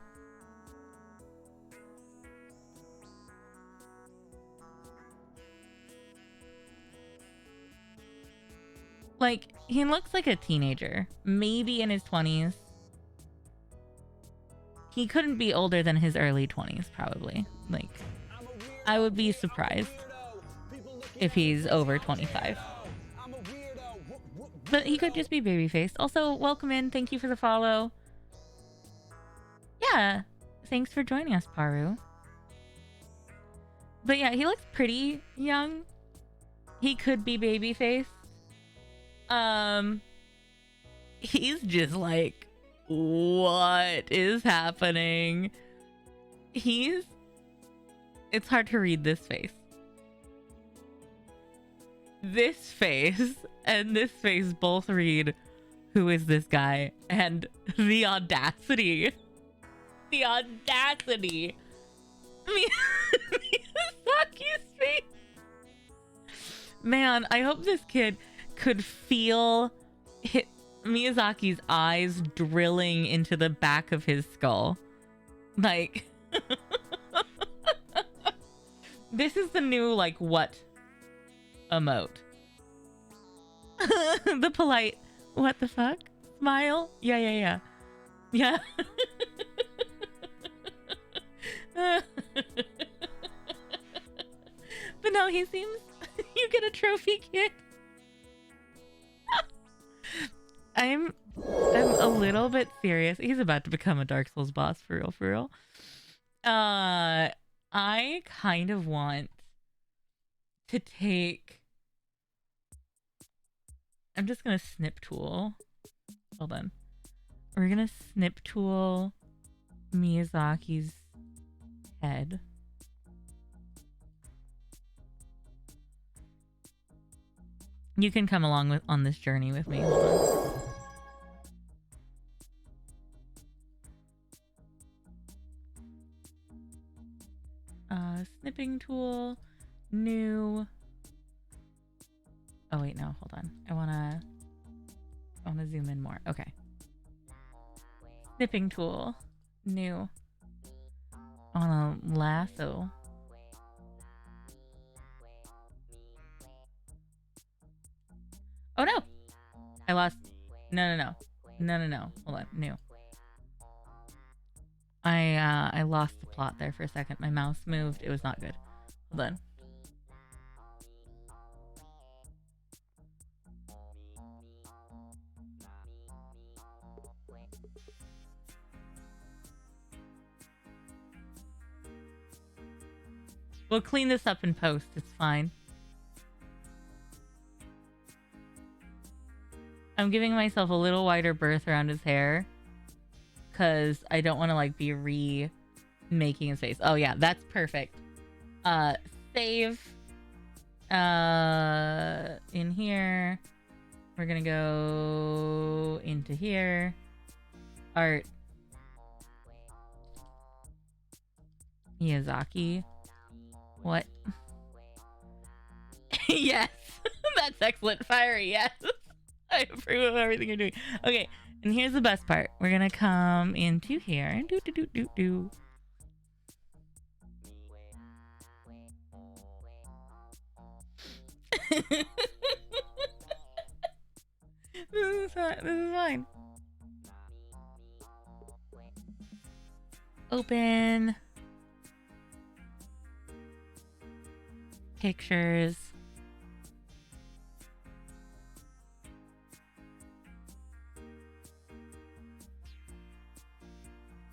Like, he looks like a teenager. Maybe in his 20s. He couldn't be older than his early 20s, probably. Like, I would be surprised if he's over 25. But he could just be baby-faced. Also, welcome in. Thank you for the follow. Yeah. Thanks for joining us, Paru. But yeah, he looks pretty young. He could be baby-faced. He's just like, what is happening? It's hard to read this face. This face and this face both read, who is this guy? And the audacity. The audacity. Miyazaki's face. Man, I hope this kid could feel Miyazaki's eyes drilling into the back of his skull. Like, this is the new, like, what emote. The polite, what the fuck? Smile? Yeah. Yeah. But no, he seems... You get a trophy kid. I'm a little bit serious. He's about to become a Dark Souls boss, for real. I kind of want to take... I'm just gonna snip tool. Hold on. We're gonna snip tool Miyazaki's head. You can come along on this journey with me. Hold on. Snipping tool, new. Oh wait, no, hold on. I wanna zoom in more. Okay. Snipping tool. New. On a lasso. Oh no! I lost. No. Hold on. New. I lost the plot there for a second. My mouse moved. It was not good. Hold on. We'll clean this up in post. It's fine. I'm giving myself a little wider berth around his hair because I don't want to like be remaking his face. Oh yeah, that's perfect. Save in here. We're gonna go into here. Art. Miyazaki. What? Yes. That's excellent. Fiery, yes. I approve of everything you're doing. Okay, and here's the best part. We're gonna come into here and do. This is fine. Open. Pictures.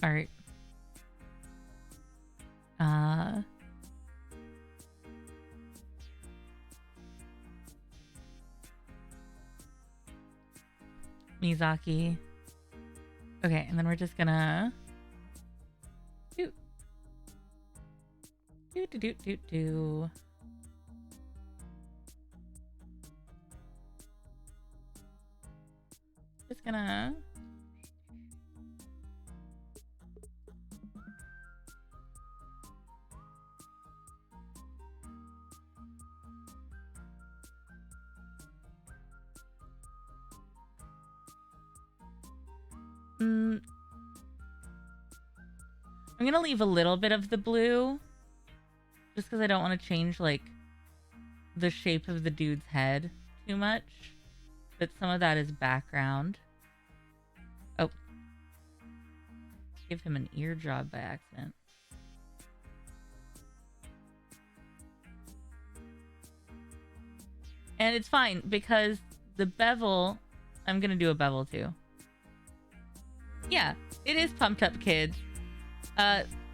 Art. Miyazaki. Okay, and then we're just gonna do. Just gonna I'm gonna leave a little bit of the blue just because I don't want to change like the shape of the dude's head too much, but some of that is background. Oh, give him an ear job by accident. And it's fine because the bevel, I'm gonna do a bevel too. Yeah, it is Pumped Up Kids.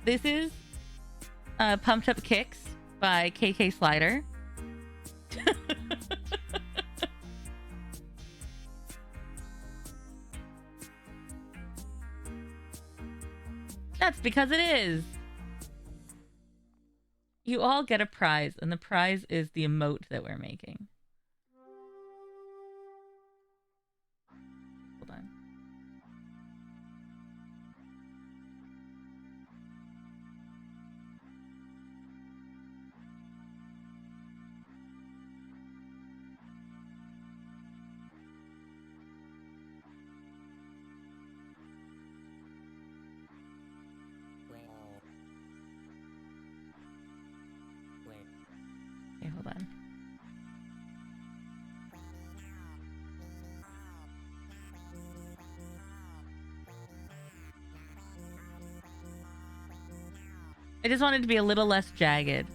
This is Pumped Up Kicks by KK Slider. That's because it is. You all get a prize, and the prize is the emote that we're making. Hold on. Okay, hold on. I just want it to be a little less jagged.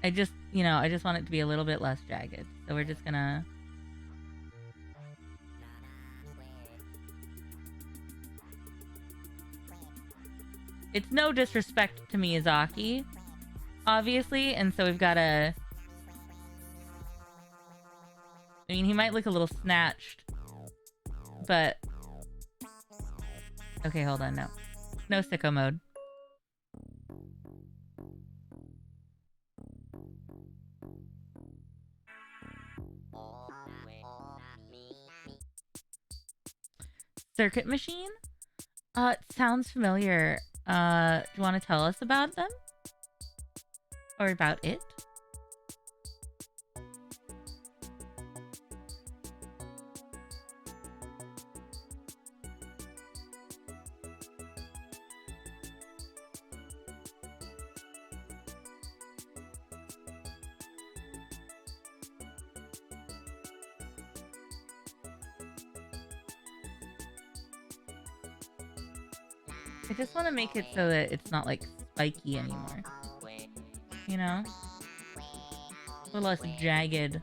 I just want it to be a little bit less jagged. So we're just gonna... It's no disrespect to Miyazaki, obviously, and so we've got to... I mean, he might look a little snatched, but... Okay, hold on, no. No sicko mode. Circuit machine? It sounds familiar. Do you want to tell us about them? Or about it? I just want to make it so that it's not like spiky anymore. You know? A little less jagged.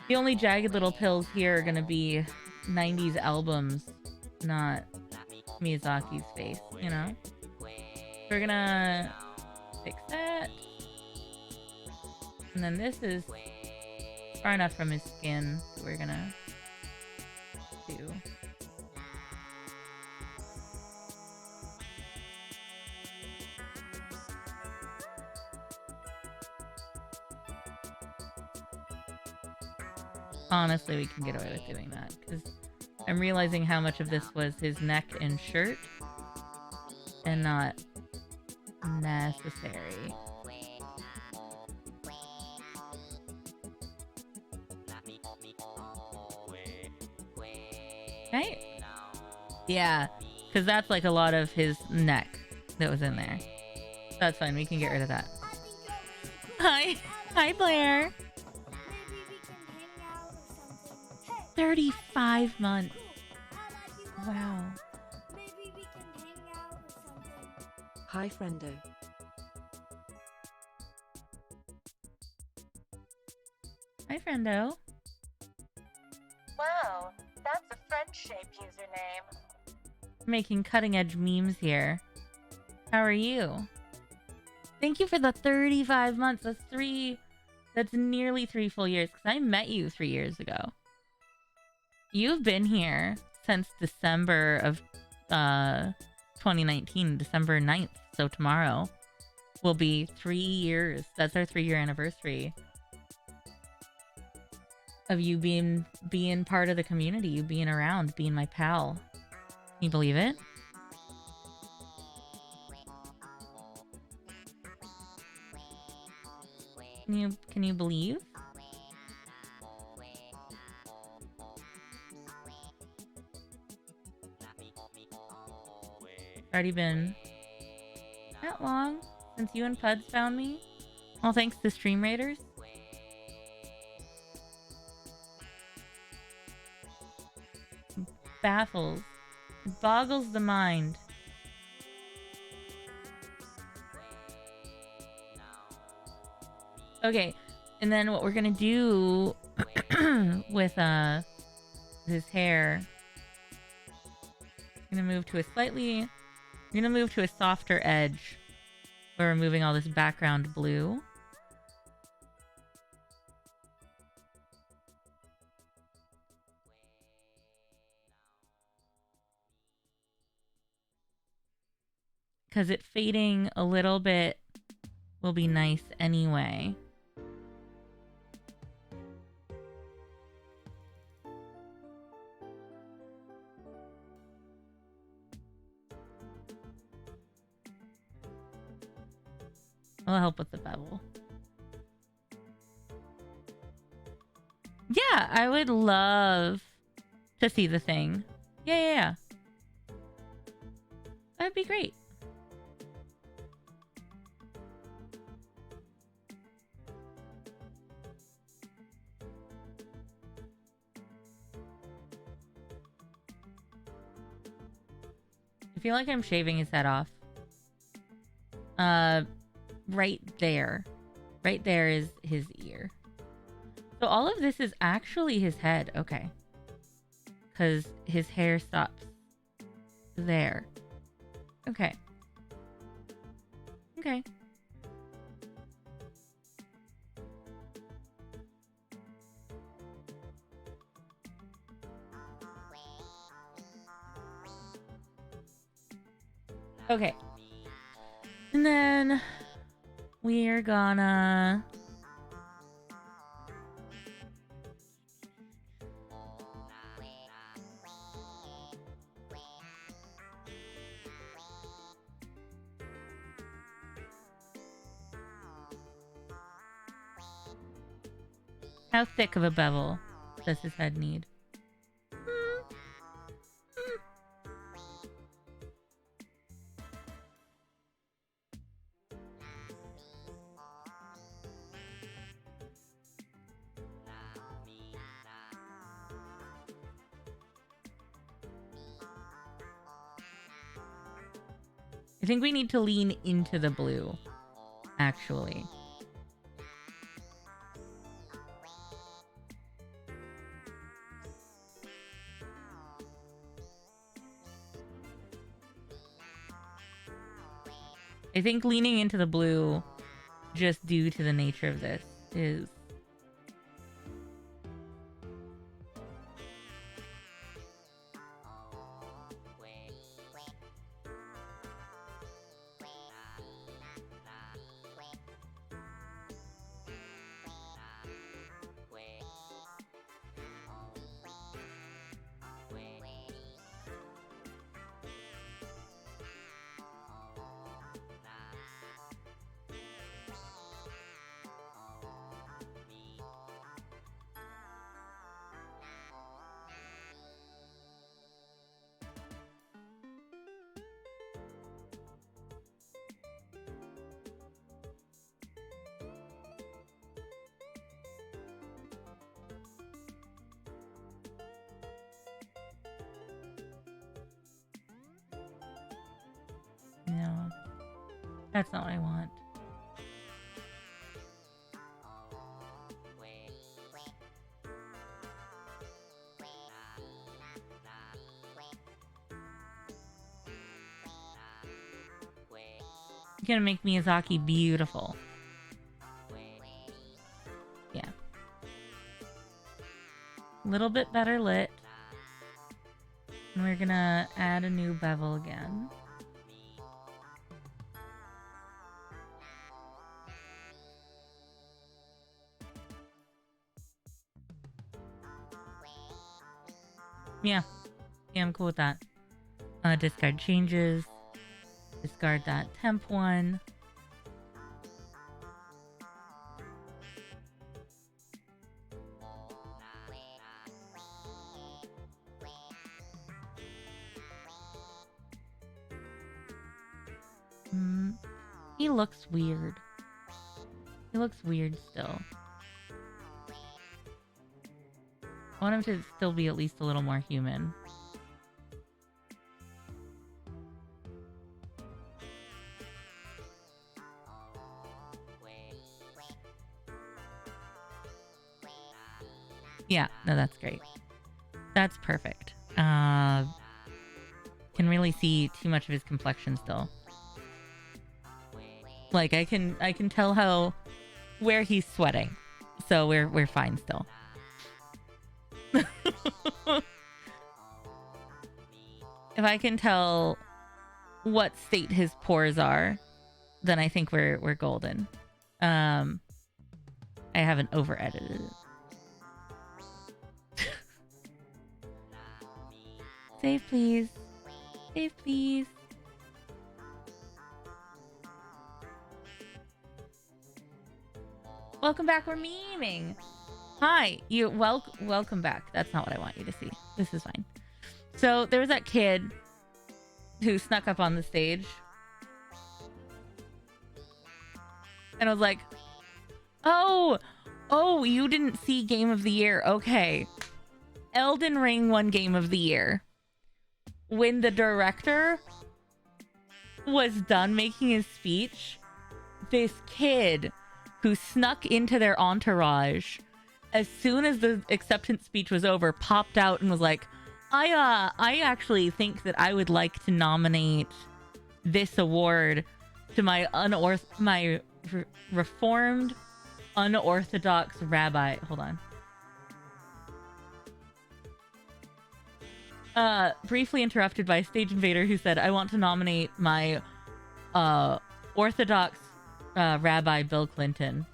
The only jagged little pills here are gonna be 90s albums, not Miyazaki's face, you know? We're gonna fix that. And then this is far enough from his skin, so we're gonna do. Honestly, we can get away with doing that, because I'm realizing how much of this was his neck and shirt, and not necessary. Right? Yeah, because that's like a lot of his neck that was in there. That's fine, we can get rid of that. Hi. Hi, Blair. 35 months. Wow. Hi, friendo. Hi, friendo. Wow, that's a French-shaped username. Making cutting-edge memes here. How are you? Thank you for the 35 months. That's nearly 3 full years, because I met you 3 years ago. You've been here since December of 2019, December 9th. So tomorrow will be 3 years. That's our 3-year anniversary of you being part of the community, you being around, being my pal. Can you believe it? Can you believe? Already been that long since you and Puds found me. Well, thanks to Stream Raiders. Baffles. It boggles the mind. Okay, and then what we're gonna do with his hair, I'm gonna move to a softer edge. We're removing all this background blue. Because it fading a little bit will be nice anyway. I'll help with the bevel. Yeah, I would love to see the thing. Yeah. That'd be great. I feel like I'm shaving his head off. Right there. Right there is his ear. So all of this is actually his head. Okay. Because his hair stops there. Okay. Okay. Okay. And then we're gonna how thick of a bevel does his head need? I think we need to lean into the blue, actually. I think leaning into the blue, just due to the nature of this, is... No, that's not what I want. You're gonna make Miyazaki beautiful. Yeah. A little bit better lit. And we're gonna add a new bevel again. Yeah. Yeah, I'm cool with that. Discard changes. Discard that temp one. He looks weird. He looks weird still. I want him to still be at least a little more human. Yeah, no, that's great. That's perfect. Can really see too much of his complexion still. Like I can tell where he's sweating. So we're fine still. If I can tell what state his pores are, then I think we're golden. I haven't over edited it. Save please. Save please. Welcome back, we're memeing. Hi, welcome back. That's not what I want you to see. This is fine. So there was that kid who snuck up on the stage. And I was like, oh, you didn't see Game of the Year. Okay. Elden Ring won Game of the Year. When the director was done making his speech, this kid who snuck into their entourage, as soon as the acceptance speech was over, popped out and was like, I actually think that I would like to nominate this award to my reformed unorthodox rabbi. Hold on. Briefly interrupted by a stage invader who said, I want to nominate my orthodox rabbi Bill Clinton.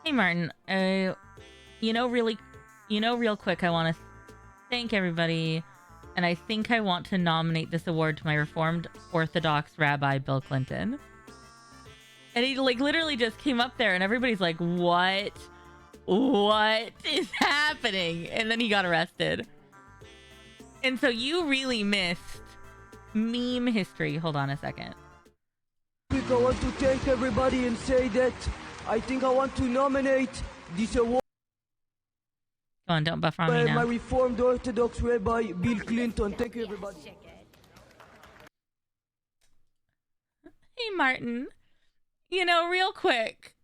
Hey Martin, real quick, I want to thank everybody, and I think I want to nominate this award to my Reformed Orthodox Rabbi Bill Clinton. And he literally just came up there, and everybody's like, "What is happening?" And then he got arrested. And so you really missed meme history. Hold on a second. I want to thank everybody and say that I think I want to nominate this award. Go on, don't buff on me now. My Reformed Orthodox Rabbi Bill Clinton. Thank you, everybody. Hey, Martin. You know, real quick,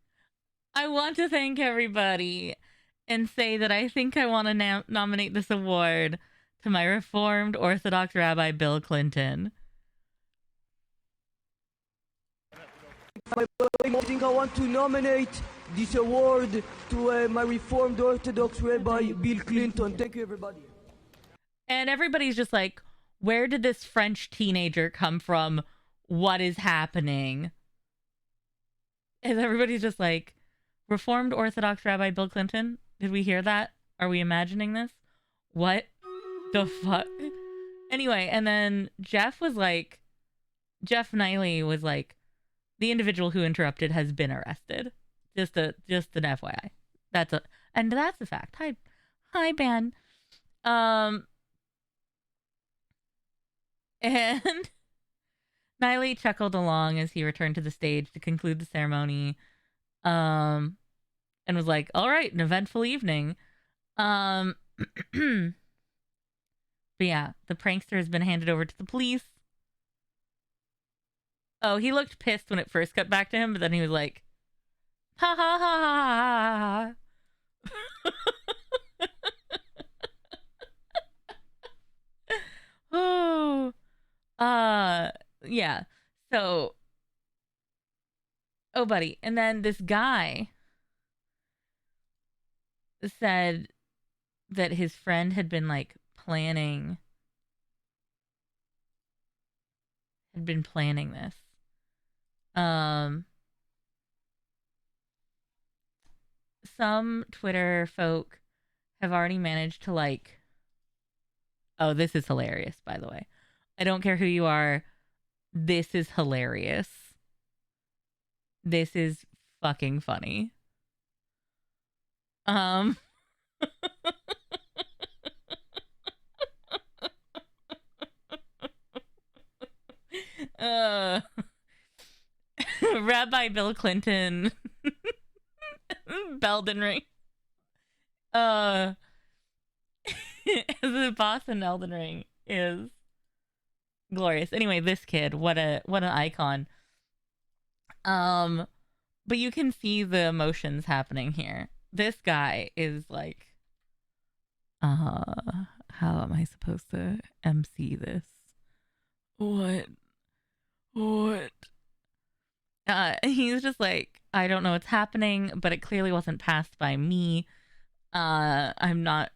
I want to thank everybody and say that I think I want to nominate this award to my Reformed Orthodox Rabbi Bill Clinton. I think I want to nominate this award to my Reformed Orthodox Rabbi Bill Clinton. Thank you, everybody. And everybody's just like, where did this French teenager come from? What is happening? And everybody's just like, Reformed Orthodox Rabbi Bill Clinton? Did we hear that? Are we imagining this? What the fuck? Anyway, and then Jeff Niley was like, the individual who interrupted has been arrested. Just an FYI. That's a fact. Hi, Ben. And Niley chuckled along as he returned to the stage to conclude the ceremony. And was like, all right, an eventful evening. But yeah, the prankster has been handed over to the police. Oh, he looked pissed when it first cut back to him, but then he was like, ha ha ha ha ha. Oh, yeah. So, oh, buddy. And then this guy said that his friend had been like planning this. Some Twitter folk have already managed to like, oh, this is hilarious, by the way. I don't care who you are. This is hilarious. This is fucking funny. Rabbi Bill Clinton Belden ring. As the boss in Elden Ring is glorious. Anyway, this kid, what an icon. But you can see the emotions happening here. This guy is like, how am I supposed to MC this? What? He's just like, I don't know what's happening, but it clearly wasn't passed by me. I'm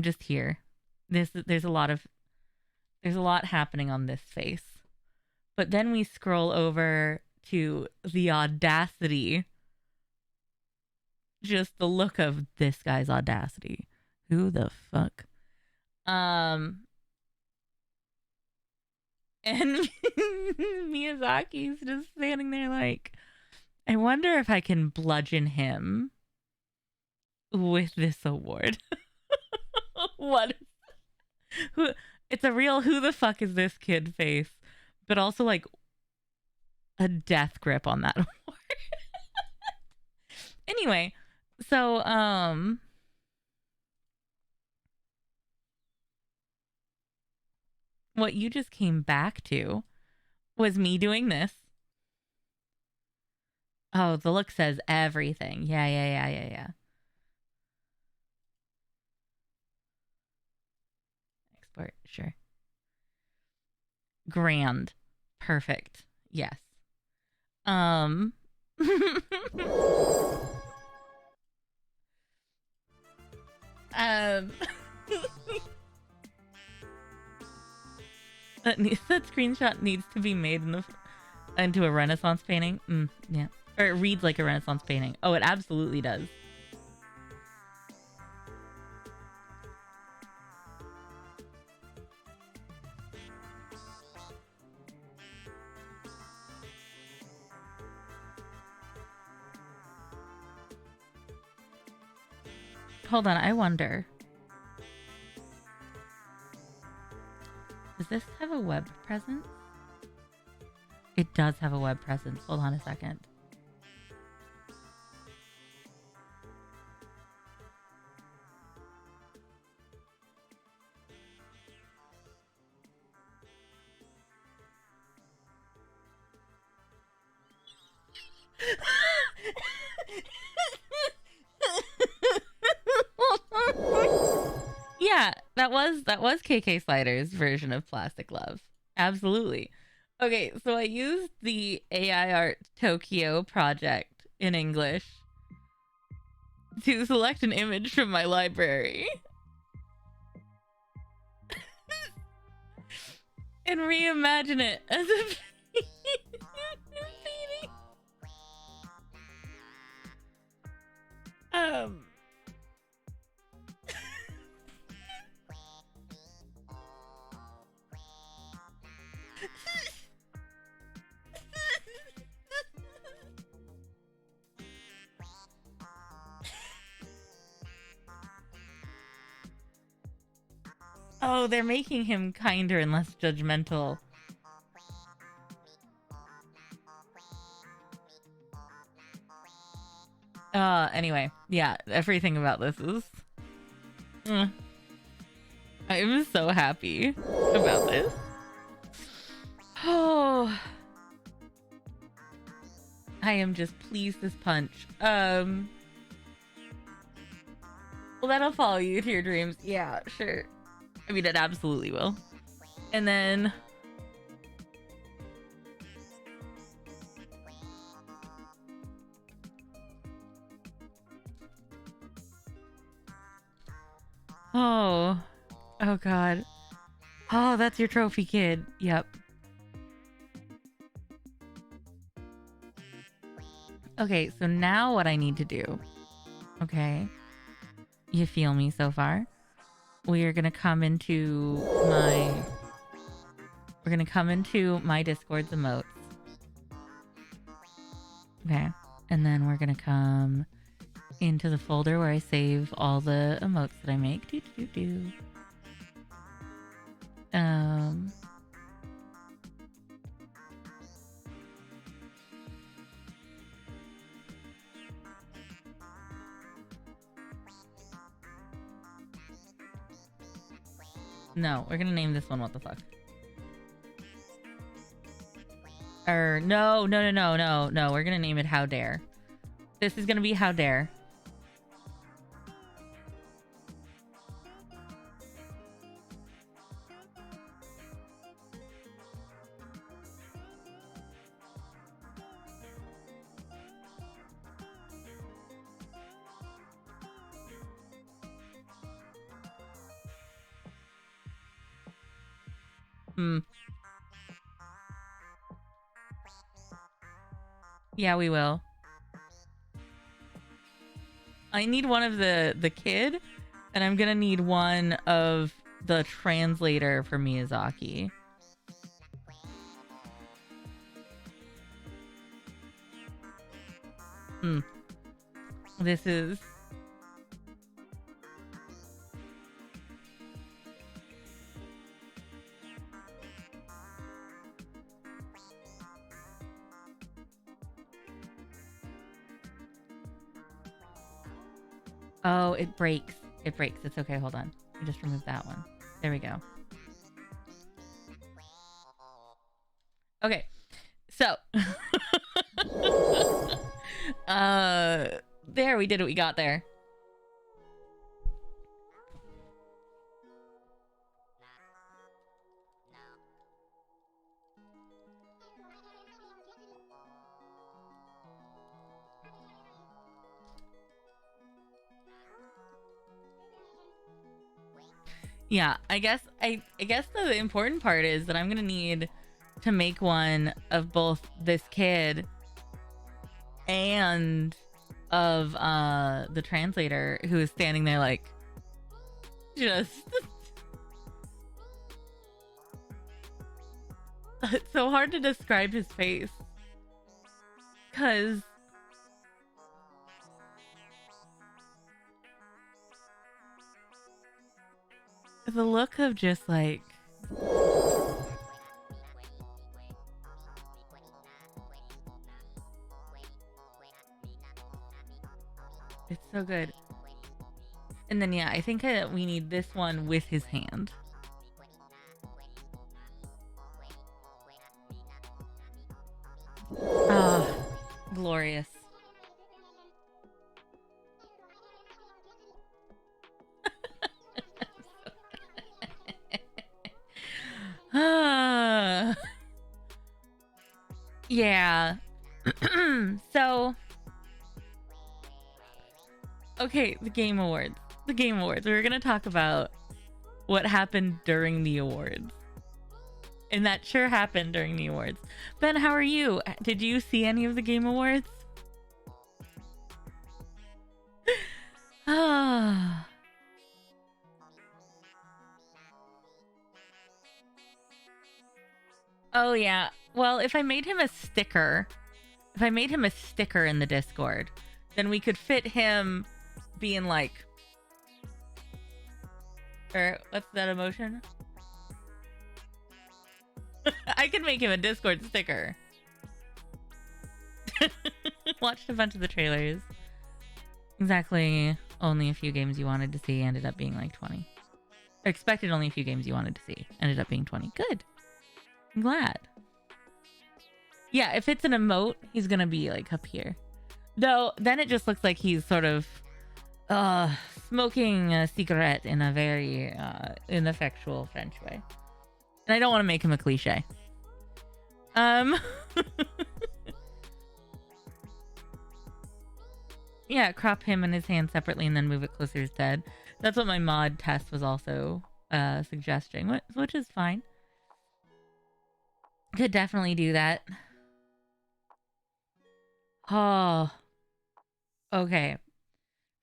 just here. There's a lot happening on this face. But then we scroll over to the audacity. Just the look of this guy's audacity. Who the fuck? And Miyazaki's just standing there like, I wonder if I can bludgeon him with this award. What? It's a real who the fuck is this kid face, but also like a death grip on that award. Anyway, so what you just came back to was me doing this. Oh, the look says everything. Yeah. Export, sure. Grand. Perfect. Yes. That screenshot needs to be made into a Renaissance painting. Yeah. Or it reads like a Renaissance painting. Oh, it absolutely does. Hold on, I wonder. Does this have a web presence? It does have a web presence. Hold on a second. Yeah, that was KK Slider's version of Plastic Love. Absolutely. Okay, so I used the AI Art Tokyo project in English to select an image from my library and reimagine it as a painting. Oh, they're making him kinder and less judgmental. Anyway, yeah, everything about this is... I'm so happy about this. Oh... I am just pleased as punch. Well, that'll follow you to your dreams. Yeah, sure. I mean, it absolutely will. And then... Oh God. Oh, that's your trophy kid. Yep. Okay, so now what I need to do, okay, you feel me so far? We are gonna come into my Discord's emotes. Okay, and then we're gonna come into the folder where I save all the emotes that I make. No, we're gonna name this one what the fuck. No, we're gonna name it How Dare. This is gonna be How Dare. Yeah, we will. I need one of the kid, and I'm gonna need one of the translator for Miyazaki. This is... Oh, it breaks. It breaks. It's okay. Hold on. I just removed that one. There we go. Okay. So. There, we did what we got there. Yeah, I guess the important part is that I'm gonna need to make one of both this kid and of the translator who is standing there like just it's so hard to describe his face because the look of just like it's so good. And then yeah, I think we need this one with his hand. Glorious. Yeah. So, okay, the Game Awards. The Game Awards. We were going to talk about what happened during the awards. And that sure happened during the awards. Ben, how are you? Did you see any of the Game Awards? Ah. Oh yeah. Well, if I made him a sticker in the Discord, then we could fit him being like, or what's that emotion? I could make him a Discord sticker. Watched a bunch of the trailers. Exactly only a few games you wanted to see ended up being like 20. Expected only a few games you wanted to see ended up being 20. Good. I'm glad. Yeah, if it's an emote, he's gonna be like up here. Though, then it just looks like he's sort of smoking a cigarette in a very ineffectual French way. And I don't want to make him a cliche. Yeah, crop him and his hand separately and then move it closer to his head. That's what my mod test was also suggesting, which is fine. Could definitely do that. Oh. Okay.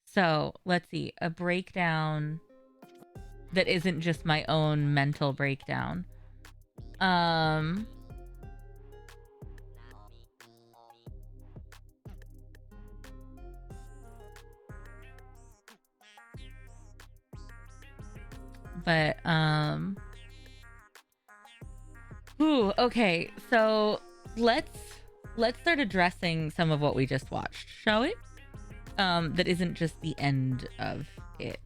So, let's see. A breakdown that isn't just my own mental breakdown. But, ooh, okay. So, let's start addressing some of what we just watched, shall we? That isn't just the end of it.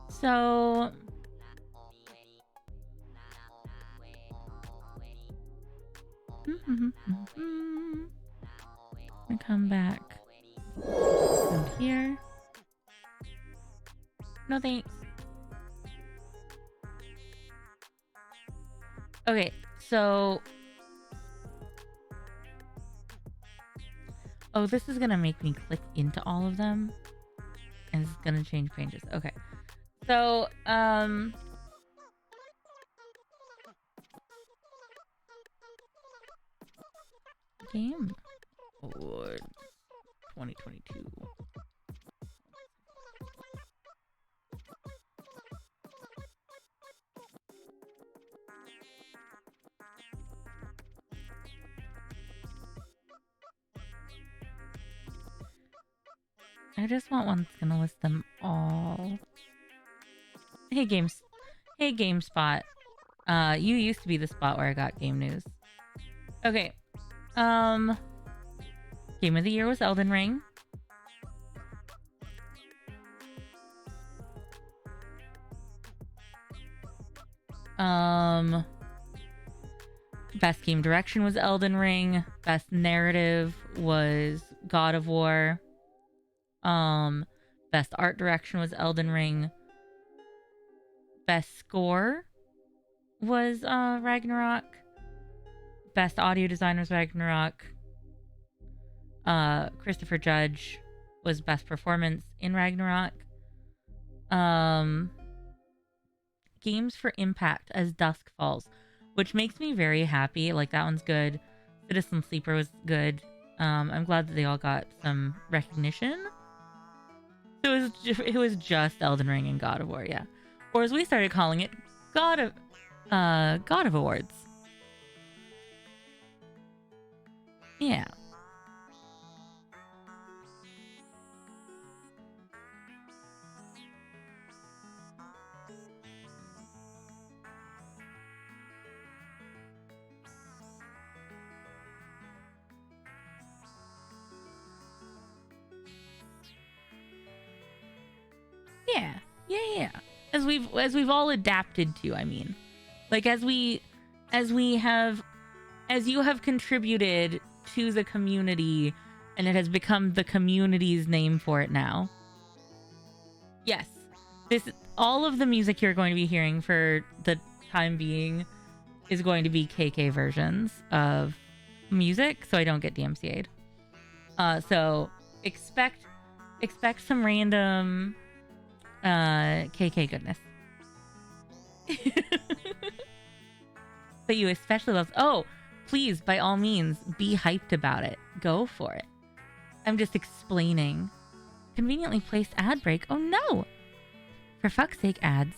So I come back from here. No thanks. Okay, so oh, this is gonna make me click into all of them, and it's gonna change pages. Okay, so Game Award 2022. I just want one that's gonna list them all. Hey GameSpot. You used to be the spot where I got game news. Okay. Game of the year was Elden Ring. Best game direction was Elden Ring. Best narrative was God of War. Best art direction was Elden Ring. Best score was Ragnarok. Best audio design was Ragnarok. Christopher Judge was best performance in Ragnarok. Games for Impact as Dusk Falls, which makes me very happy. Like, that one's good. Citizen Sleeper was good. I'm glad that they all got some recognition. So it was just Elden Ring and God of War, yeah. Or as we started calling it, God of Awards. Yeah. Yeah. As we've all adapted to, I mean. Like as you have contributed to the community and it has become the community's name for it now. Yes. All of the music you're going to be hearing for the time being is going to be KK versions of music, so I don't get DMCA'd. So expect some random KK goodness. But you especially love. Oh, please, by all means, be hyped about it. Go for it. I'm just explaining. Conveniently placed ad break. Oh no! For fuck's sake, ads.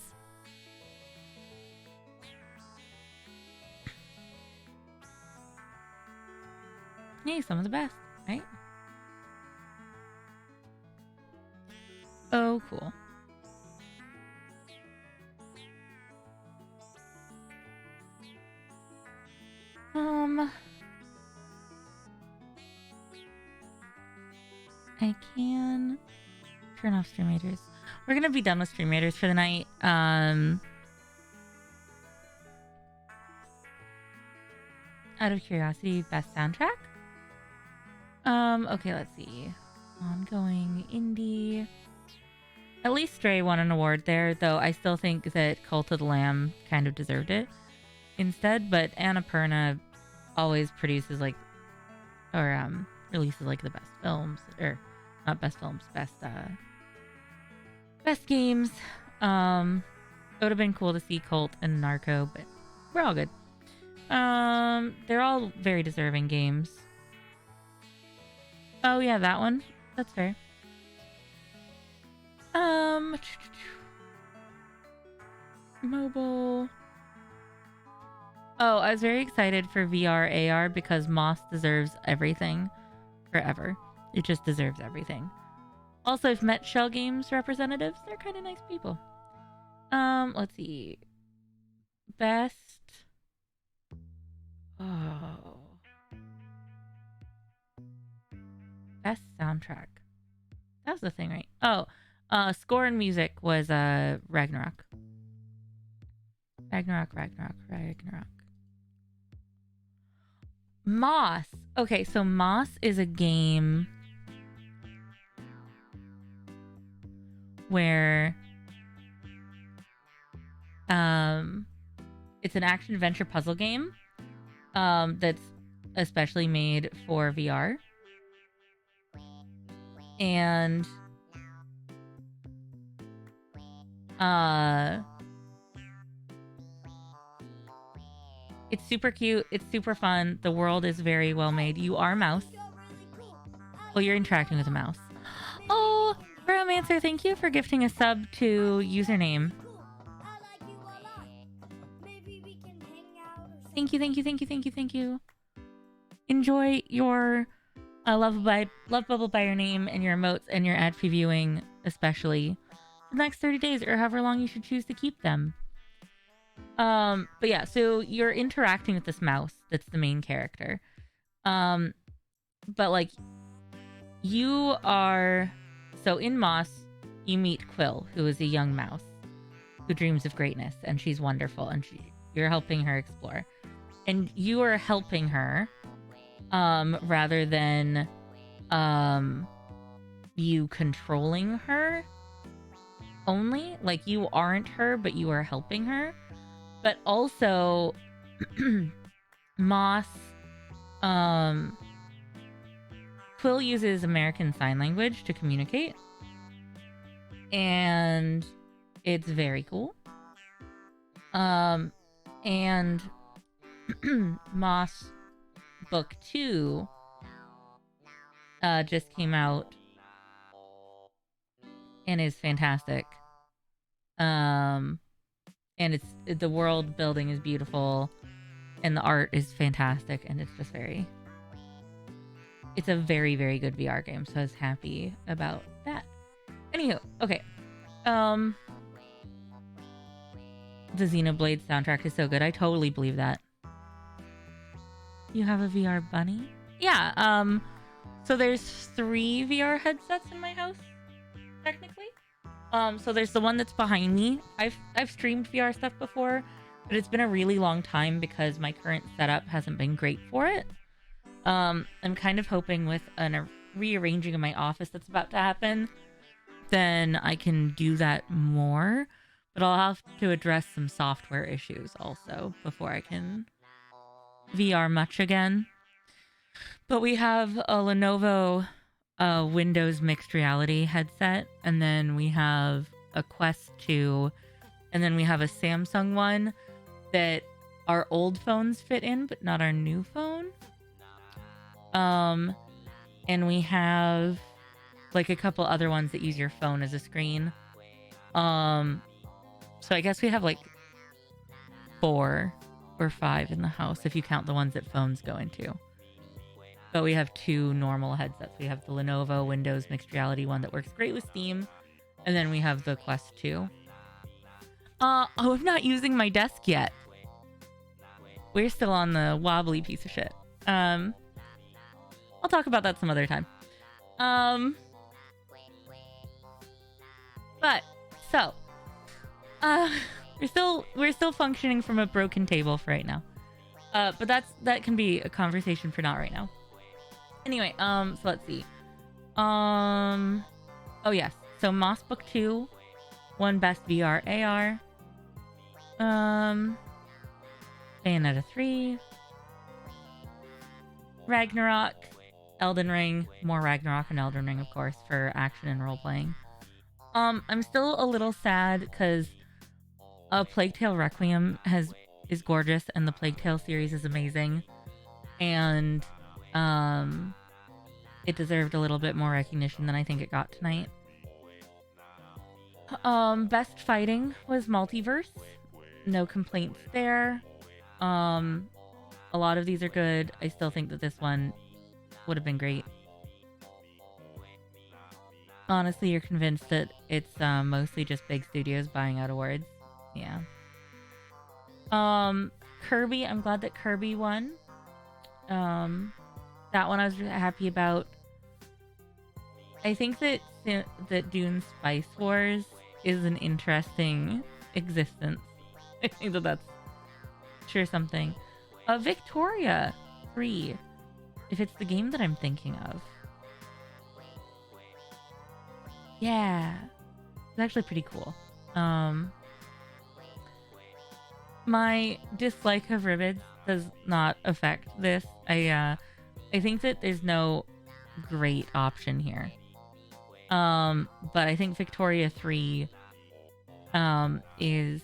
Yay, some of the best, right? Oh, cool. I can turn off Stream Raiders. We're gonna be done with Stream Raiders for the night. Out of curiosity, best soundtrack? Okay, let's see. Ongoing indie. At least Stray won an award there, though I still think that Cult of the Lamb kind of deserved it instead, but Annapurna always produces releases like the best films, or not best films, best games. It would have been cool to see Cult and Narco, but we're all good. They're all very deserving games. Oh yeah, that one. That's fair. Mobile. Oh, I was very excited for VR AR because Moss deserves everything forever. It just deserves everything. Also, I've met Shell Games representatives. They're kind of nice people. Let's see. Best. Oh. Best soundtrack. That was the thing, right? Oh, score and music was Ragnarok. Ragnarok. Moss. Okay, so Moss is a game where it's an action adventure puzzle game that's especially made for VR. And it's super cute. It's super fun. The world is very well made. You are a mouse. Well, you're interacting with a mouse. Oh, Romancer, thank you for gifting a sub to username. Thank you. Enjoy your love bubble by your name and your emotes and your ad previewing, especially the next 30 days or however long you should choose to keep them. But yeah, so you're interacting with this mouse that's the main character. But like you are, so in Moss, you meet Quill, who is a young mouse who dreams of greatness, and she's wonderful, and you're helping her explore. And you are helping her rather than you controlling her only. Like, you aren't her, but you are helping her. But also, Moss, Quill uses American Sign Language to communicate. And it's very cool. And Moss Book 2 just came out and is fantastic. And the world building is beautiful and the art is fantastic, and it's just it's a very, very good VR game, so I was happy about that. Anywho, okay. The Xenoblade soundtrack is so good. I totally believe that. You have a VR bunny? Yeah, so there's 3 VR headsets in my house, technically. So there's the one that's behind me. I've streamed VR stuff before, but it's been a really long time because my current setup hasn't been great for it. I'm kind of hoping with a rearranging of my office that's about to happen, then I can do that more. But I'll have to address some software issues also before I can VR much again. But we have a Lenovo Windows mixed reality headset, and then we have a Quest 2, and then we have a Samsung one that our old phones fit in, but not our new phone. And we have like a couple other ones that use your phone as a screen. So I guess we have like 4 or 5 in the house if you count the ones that phones go into. But we have 2 normal headsets. We have the Lenovo Windows mixed reality one that works great with Steam, and then we have the Quest 2. I'm not using my desk yet. We're still on the wobbly piece of shit. I'll talk about that some other time. But so we're still functioning from a broken table for right now. But that can be a conversation for not right now. Anyway, so let's see. Oh yes. So Moss Book 2 won Best VR AR. Bayonetta 3. Ragnarok, Elden Ring, more Ragnarok and Elden Ring, of course, for action and role-playing. I'm still a little sad because Plague Tale Requiem is gorgeous, and the Plague Tale series is amazing. And it deserved a little bit more recognition than I think it got tonight. Best Fighting was Multiverse. No complaints there. A lot of these are good. I still think that this one would have been great. Honestly, you're convinced that it's mostly just big studios buying out awards. Yeah. Kirby, I'm glad that Kirby won. That one I was happy about. I think that Dune Spice Wars is an interesting existence. I think that that's sure something. Victoria 3, if it's the game that I'm thinking of. Yeah, it's actually pretty cool. My dislike of Ribbits does not affect this. I think that there's no great option here. But I think Victoria 3 is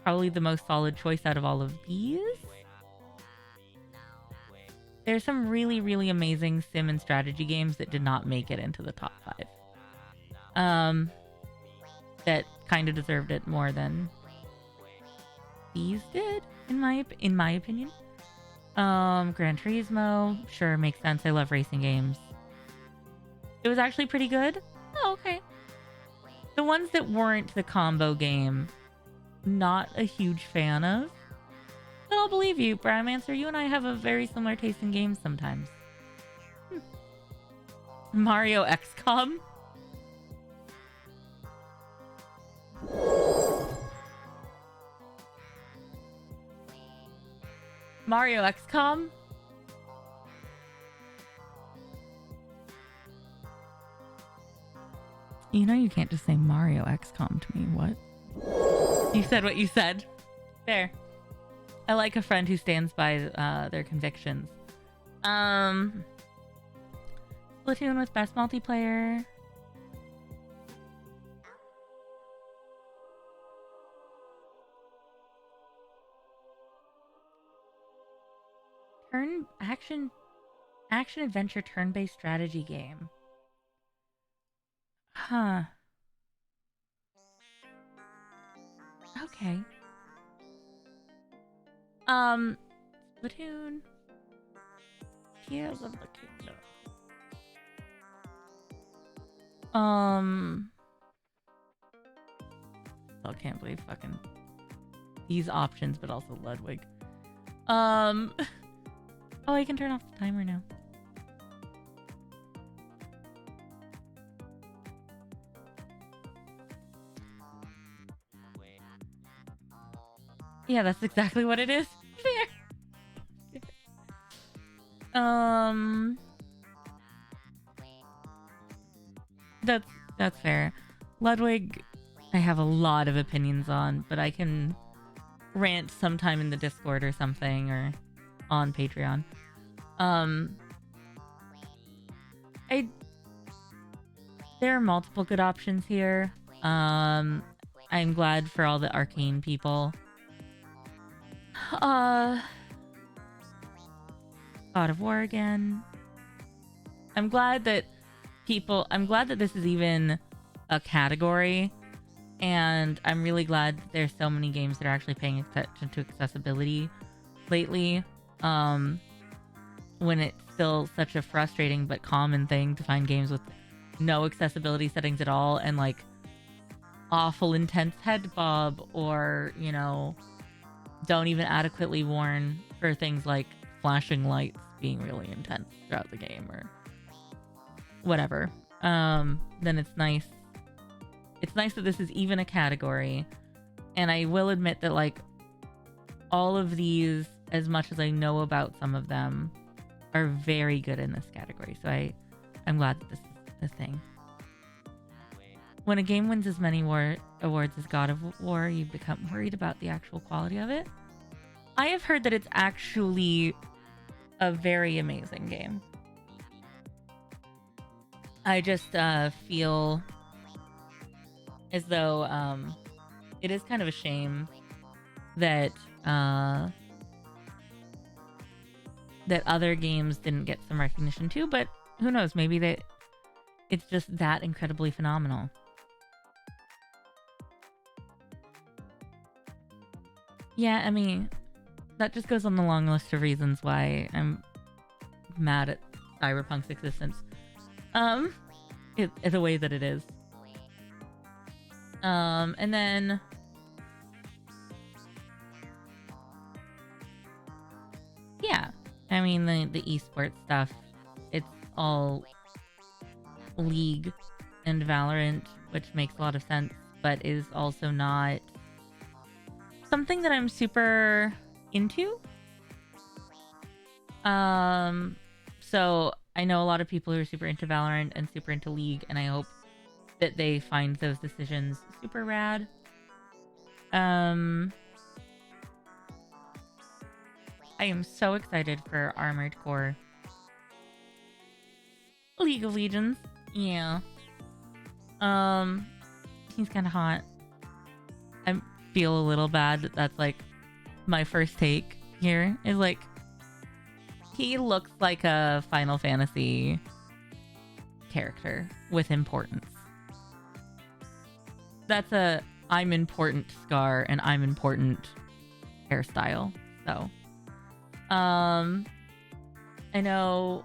probably the most solid choice out of all of these. There's some really, really amazing sim and strategy games that did not make it into the top 5. That kind of deserved it more than these did, in my opinion. Gran Turismo, sure, makes sense. I love racing games. It was actually pretty good. Oh, okay. The ones that weren't the combo game, not a huge fan of. But I'll believe you, Brandmancer. You and I have a very similar taste in games sometimes. Mario XCOM. Mario XCOM? You know you can't just say Mario XCOM to me, what? You said what you said. Fair. I like a friend who stands by their convictions. Splatoon with best multiplayer. Action adventure turn-based strategy game. Huh. Okay. Splatoon. Tears of the Kingdom. I can't believe fucking these options, but also Ludwig. Oh, I can turn off the timer now. Yeah, that's exactly what it is. Fair. That's fair. Ludwig, I have a lot of opinions on, but I can rant sometime in the Discord or something, or on Patreon. I there are multiple good options here. I'm glad for all the Arcane people. God of War again. I'm glad that this is even a category, and I'm really glad that there's so many games that are actually paying attention to accessibility lately. When it's still such a frustrating but common thing to find games with no accessibility settings at all, and like awful intense head bob, or don't even adequately warn for things like flashing lights being really intense throughout the game or whatever. Then it's nice that this is even a category. And I will admit that like all of these, as much as I know about some of them, are very good in this category. So I'm glad that this is a thing. When a game wins as many awards as God of War, you become worried about the actual quality of it. I have heard that it's actually a very amazing game. I just feel as though it is kind of a shame that that other games didn't get some recognition too, but who knows, maybe that it's just that incredibly phenomenal. Yeah, I mean, that just goes on the long list of reasons why I'm mad at Cyberpunk's existence. The way that it is. And then yeah, I mean the esports stuff, it's all League and Valorant, which makes a lot of sense, but is also not something that I'm super into. So I know a lot of people who are super into Valorant and super into League, and I hope that they find those decisions super rad. I am so excited for Armored Core. League of Legends. Yeah. He's kind of hot. I feel a little bad that that's like my first take here is like he looks like a Final Fantasy character with importance. That's a I'm important scar and I'm important hairstyle. So I know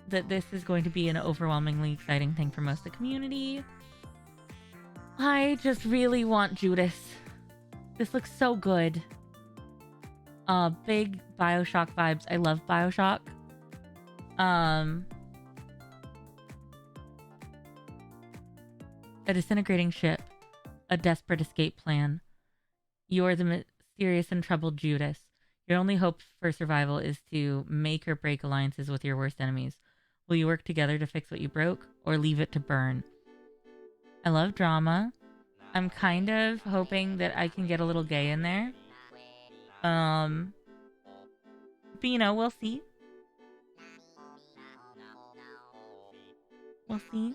that this is going to be an overwhelmingly exciting thing for most of the community. I just really want Judas. This looks so good. Big BioShock vibes. I love BioShock. A disintegrating ship. A desperate escape plan. You're the mysterious and troubled Judas. Your only hope for survival is to make or break alliances with your worst enemies. Will you work together to fix what you broke, or leave it to burn? I love drama. I'm kind of hoping that I can get a little gay in there. But we'll see. We'll see.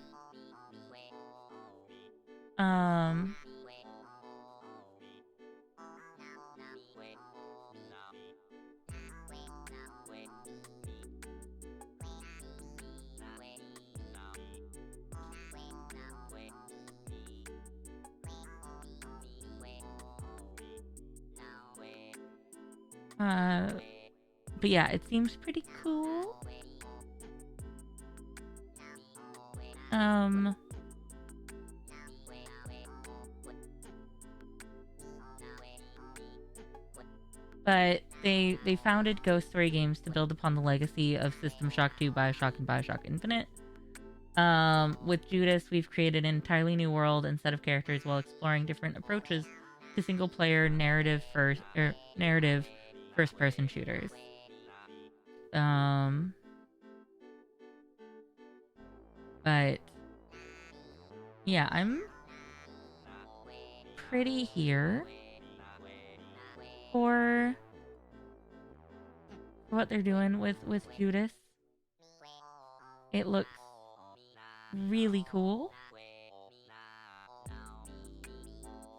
But yeah, it seems pretty cool. But they founded Ghost Story Games to build upon the legacy of System Shock 2, BioShock, and BioShock Infinite. With Judas, we've created an entirely new world and set of characters while exploring different approaches to single player narrative first person shooters. But yeah, I'm pretty here for what they're doing with Judas. It looks really cool.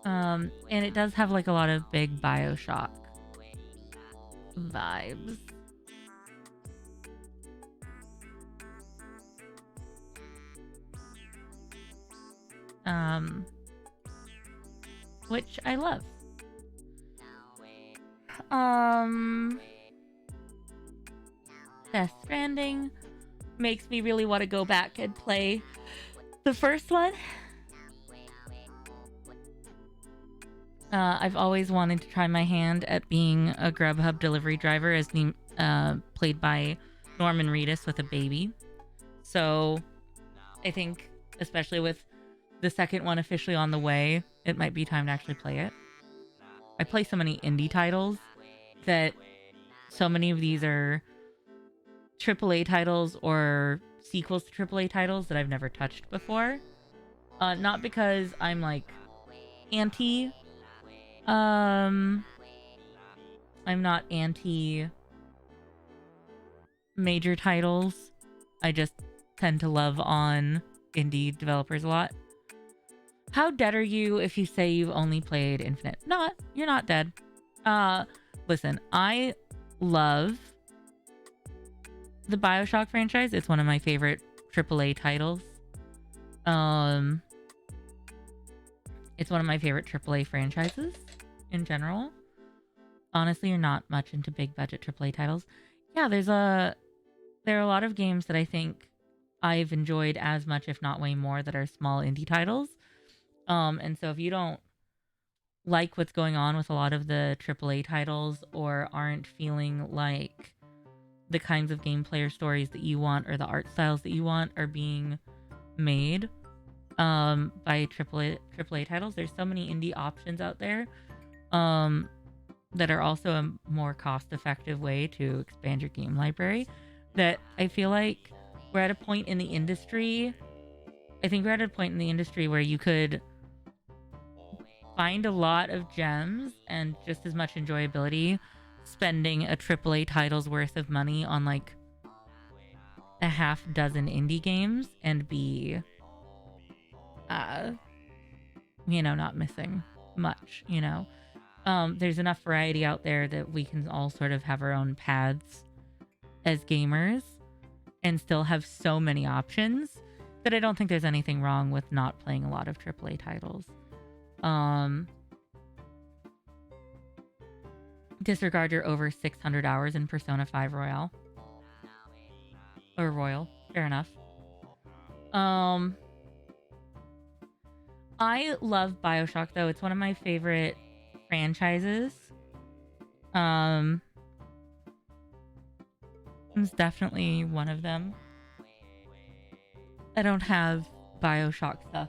And it does have like a lot of big BioShock vibes. Which I love. Death Stranding makes me really want to go back and play the first one. I've always wanted to try my hand at being a Grubhub delivery driver as played by Norman Reedus with a baby. So I think, especially with the second one officially on the way, it might be time to actually play it. I play so many indie titles that so many of these are AAA titles or sequels to AAA titles that I've never touched before. Not because I'm like anti. I'm not anti major titles. I just tend to love on indie developers a lot. How dead are you if you say you've only played Infinite? You're not dead. Listen, I love the BioShock franchise. It's one of my favorite AAA titles. It's one of my favorite AAA franchises in general. Honestly, you're not much into big budget AAA titles. Yeah, there are a lot of games that I think I've enjoyed as much, if not way more, that are small indie titles. And so if you don't like what's going on with a lot of the AAA titles or aren't feeling like the kinds of gameplay or stories that you want or the art styles that you want are being made by AAA titles, there's so many indie options out there that are also a more cost-effective way to expand your game library that I feel like we're at a point in the industry. I think we're at a point in the industry where you could find a lot of gems and just as much enjoyability spending a AAA title's worth of money on like a half dozen indie games and be not missing much. There's enough variety out there that we can all sort of have our own paths as gamers and still have so many options that I don't think there's anything wrong with not playing a lot of AAA titles. Disregard your over 600 hours in Persona 5 Royal. Or Royal. Fair enough. I love BioShock, though. It's one of my favorite franchises. It's definitely one of them. I don't have BioShock stuff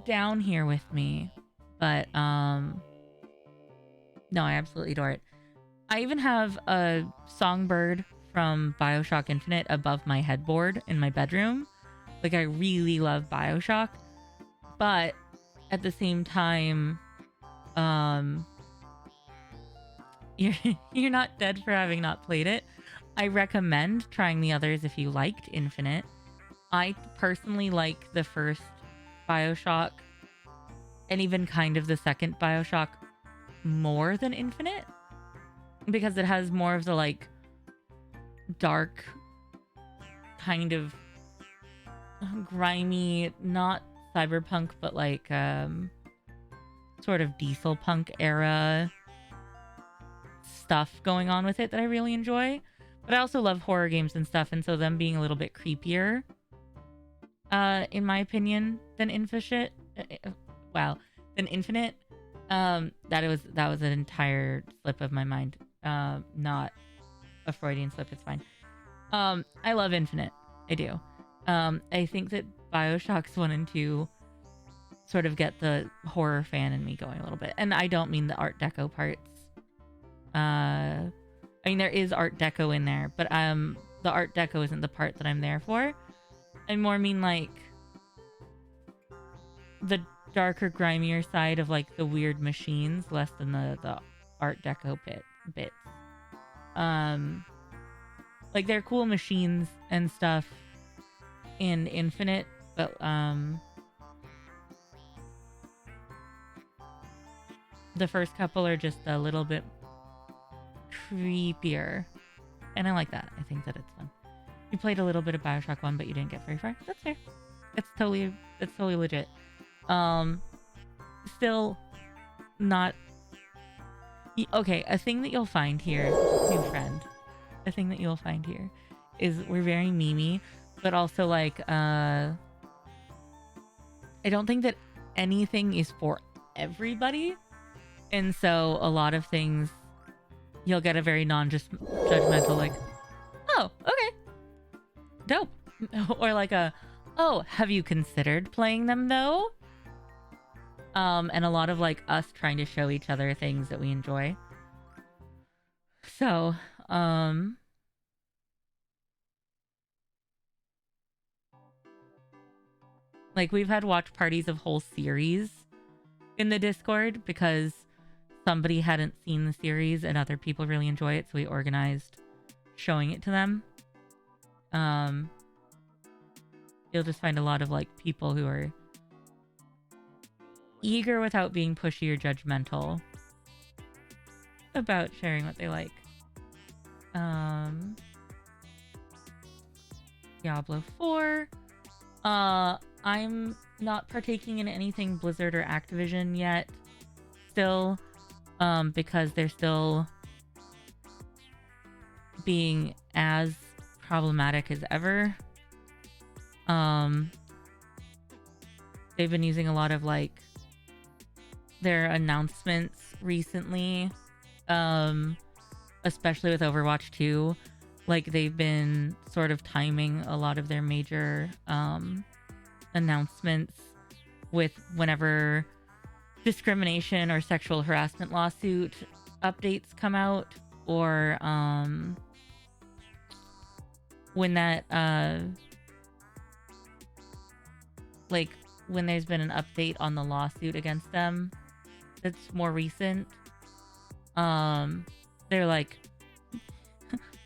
down here with me, but no, I absolutely adore it. I even have a songbird from BioShock Infinite above my headboard in my bedroom. Like, I really love BioShock, but at the same time, you're not dead for having not played it. I recommend trying the others if you liked Infinite. I personally like the first BioShock and even kind of the second BioShock more than Infinite because it has more of the like dark kind of grimy, not cyberpunk, but like sort of diesel punk era stuff going on with it that I really enjoy. But I also love horror games and stuff, and so them being a little bit creepier, in my opinion, than Infinite. Than Infinite. That was an entire slip of my mind. Not a Freudian slip. It's fine. I love Infinite. I do. I think that BioShocks 1 and 2 sort of get the horror fan in me going a little bit. And I don't mean the Art Deco parts. I mean, there is Art Deco in there, but the Art Deco isn't the part that I'm there for. I more mean like the darker, grimier side of like the weird machines, less than the Art Deco bits. Like they're cool machines and stuff in Infinite, but the first couple are just a little bit creepier, and I like that. I think that it's fun. You played a little bit of Bioshock 1, but you didn't get very far. That's fair. It's totally legit. Still not okay. A thing that you'll find here, new friend. A thing that you'll find here is we're very memey, but also like I don't think that anything is for everybody, and so a lot of things you'll get a very non-judgmental like, oh, okay, dope, or like oh, have you considered playing them though? And a lot of like us trying to show each other things that we enjoy. So, like we've had watch parties of whole series in the Discord because somebody hadn't seen the series and other people really enjoy it, so we organized showing it to them. You'll just find a lot of like people who are eager without being pushy or judgmental about sharing what they like. Diablo 4. I'm not partaking in anything Blizzard or Activision yet. Still, because they're still being as problematic as ever. They've been using a lot of like their announcements recently, especially with Overwatch 2. Like they've been sort of timing a lot of their major announcements with whenever discrimination or sexual harassment lawsuit updates come out, or when that like when there's been an update on the lawsuit against them that's more recent. They're like,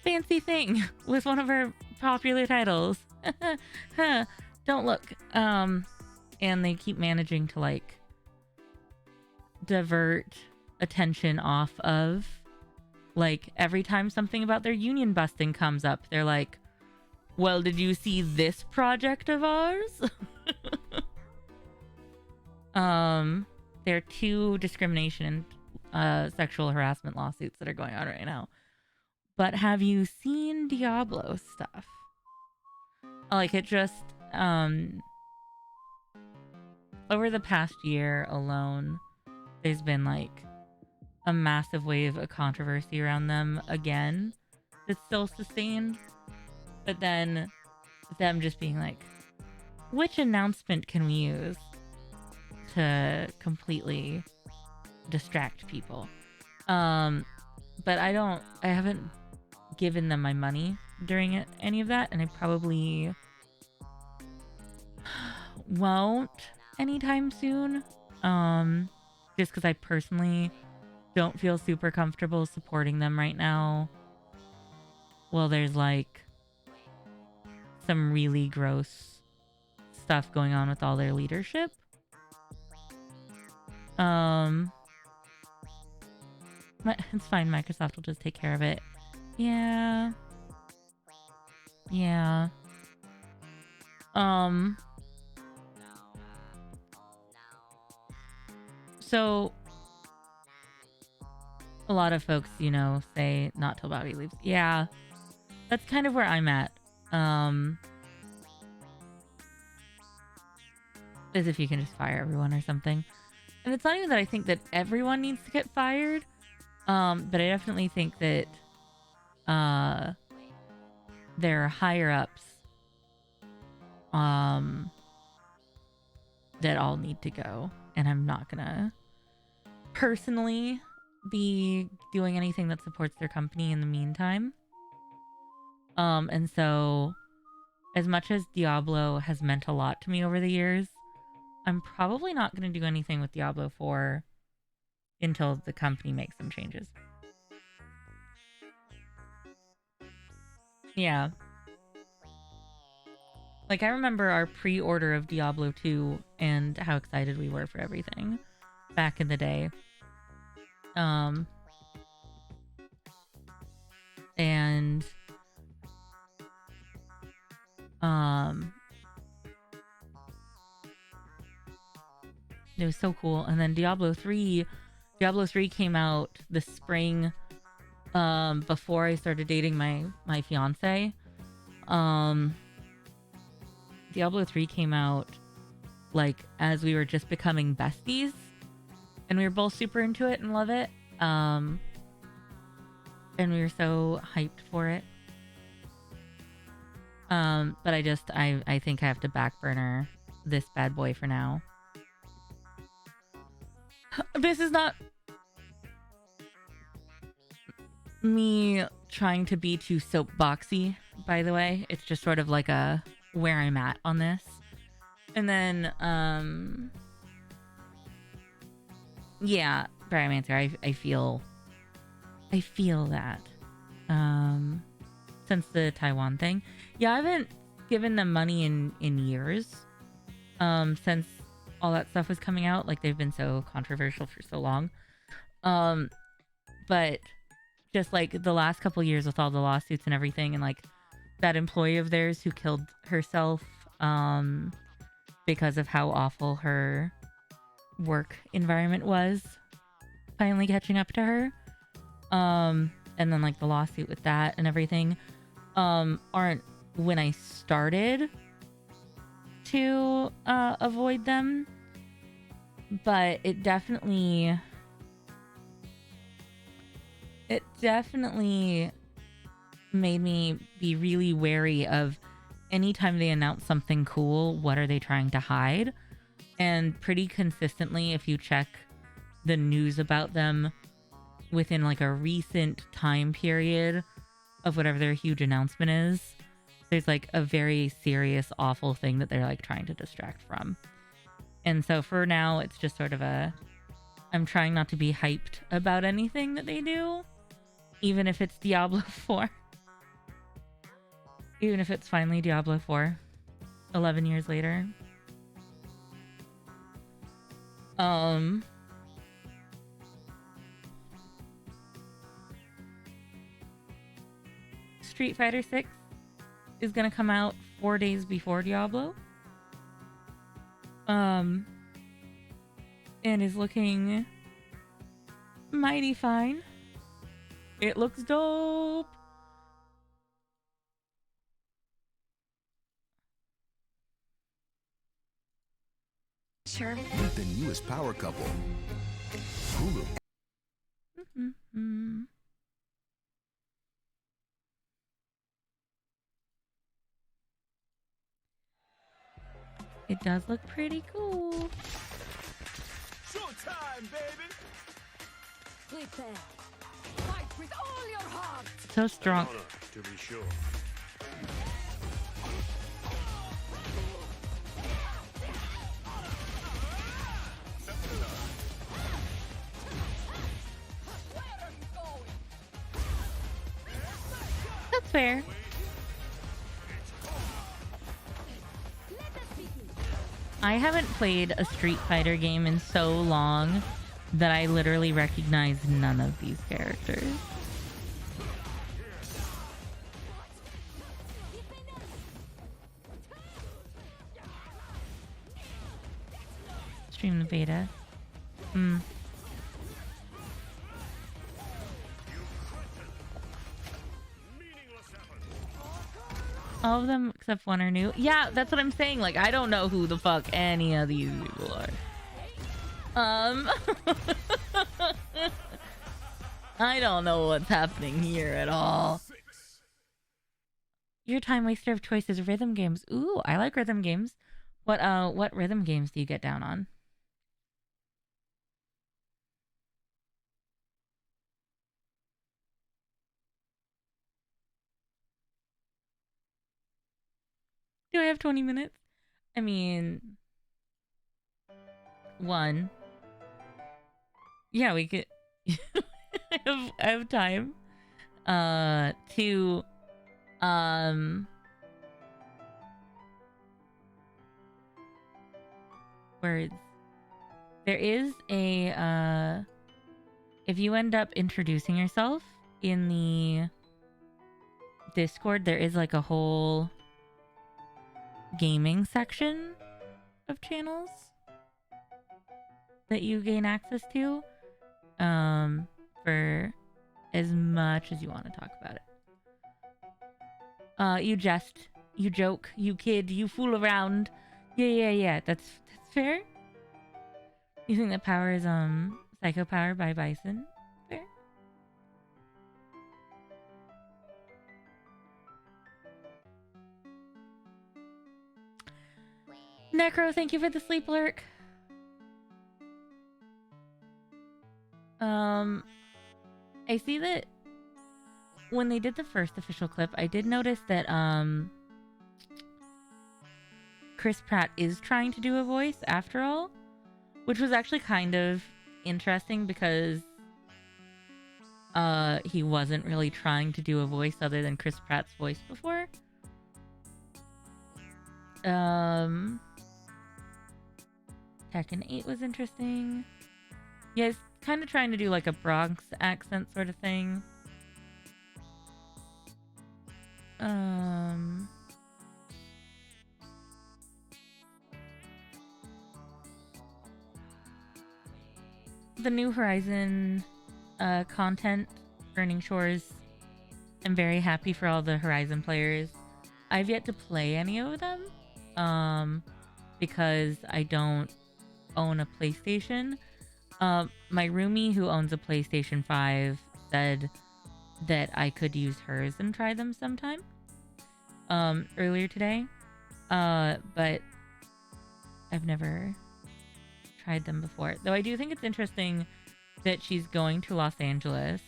fancy thing with one of our popular titles. Don't look. And they keep managing to like divert attention off of like every time something about their union busting comes up, they're like, well, did you see this project of ours? There are 2 discrimination and sexual harassment lawsuits that are going on right now. But have you seen Diablo stuff? Like it just over the past year alone, there's been like a massive wave of controversy around them again that's still sustained. But then them just being like, which announcement can we use to completely distract people? But I haven't given them my money during any of that, and I probably won't anytime soon. Just because I personally don't feel super comfortable supporting them right now. Well, there's like some really gross stuff going on with all their leadership. It's fine. Microsoft will just take care of it. Yeah. Yeah. So a lot of folks, you know, say not till Bobby leaves. Yeah. That's kind of where I'm at. As if you can just fire everyone or something. And it's not even that I think that everyone needs to get fired. But I definitely think that their higher ups that all need to go, and I'm not gonna personally be doing anything that supports their company in the meantime. And so as much as Diablo has meant a lot to me over the years, I'm probably not going to do anything with Diablo 4 until the company makes some changes. Yeah. Like, I remember our pre-order of Diablo 2 and how excited we were for everything back in the day. And it was so cool. And then Diablo 3 came out the spring before I started dating my fiance. Diablo 3 came out like as we were just becoming besties, and we were both super into it and love it. And we were so hyped for it. But I think I have to back burner this bad boy for now. This is not me trying to be too soapboxy, by the way. It's just sort of like a where I'm at on this. And then, yeah, Biomancer, I feel that. Since the Taiwan thing. Yeah, I haven't given them money in years. Since all that stuff was coming out. Like, they've been so controversial for so long. But just like the last couple years with all the lawsuits and everything, and like that employee of theirs who killed herself because of how awful her work environment was, finally catching up to her. And then like the lawsuit with that and everything aren't when I started to avoid them, but it definitely made me be really wary of anytime they announce something cool, what are they trying to hide? And pretty consistently, if you check the news about them within like a recent time period of whatever their huge announcement is, there's like a very serious, awful thing that they're like trying to distract from. And so for now, it's just sort of I'm trying not to be hyped about anything that they do, even if it's Diablo 4. Even if it's finally Diablo 4, 11 years later. Street Fighter 6 is gonna come out 4 days before Diablo. And is looking mighty fine. It looks dope. Sure. Meet the newest power couple. Hulu. Mm-hmm. It does look pretty cool. Showtime, baby! Prepare. Fight with all your heart. So strong. To be sure. That's fair. I haven't played a Street Fighter game in so long that I literally recognize none of these characters. Stream the beta. All of them except one are new. Yeah, that's what I'm saying. Like, I don't know who the fuck any of these people are. I don't know what's happening here at all. Your time waster of choice is rhythm games. Ooh, I like rhythm games. What rhythm games do you get down on? Do I have 20 minutes? I mean, one. Yeah, we could. I have time. Two. Words. There is a if you end up introducing yourself in the Discord, there is like a whole gaming section of channels that you gain access to for as much as you want to talk about it. You jest, you joke, you kid, you fool around. Yeah. That's fair. You think that power is Psycho Power by Bison? Fair. Necro, thank you for the sleep lurk. I see that when they did the first official clip, I did notice that Chris Pratt is trying to do a voice after all, which was actually kind of interesting because he wasn't really trying to do a voice other than Chris Pratt's voice before. Tekken 8 was interesting. Yeah, he's kind of trying to do like a Bronx accent sort of thing. The New Horizon content, Burning Shores. I'm very happy for all the Horizon players. I've yet to play any of them because I don't own a PlayStation. My roomie who owns a PlayStation 5 said that I could use hers and try them sometime earlier today. But I've never tried them before. Though I do think it's interesting that she's going to Los Angeles.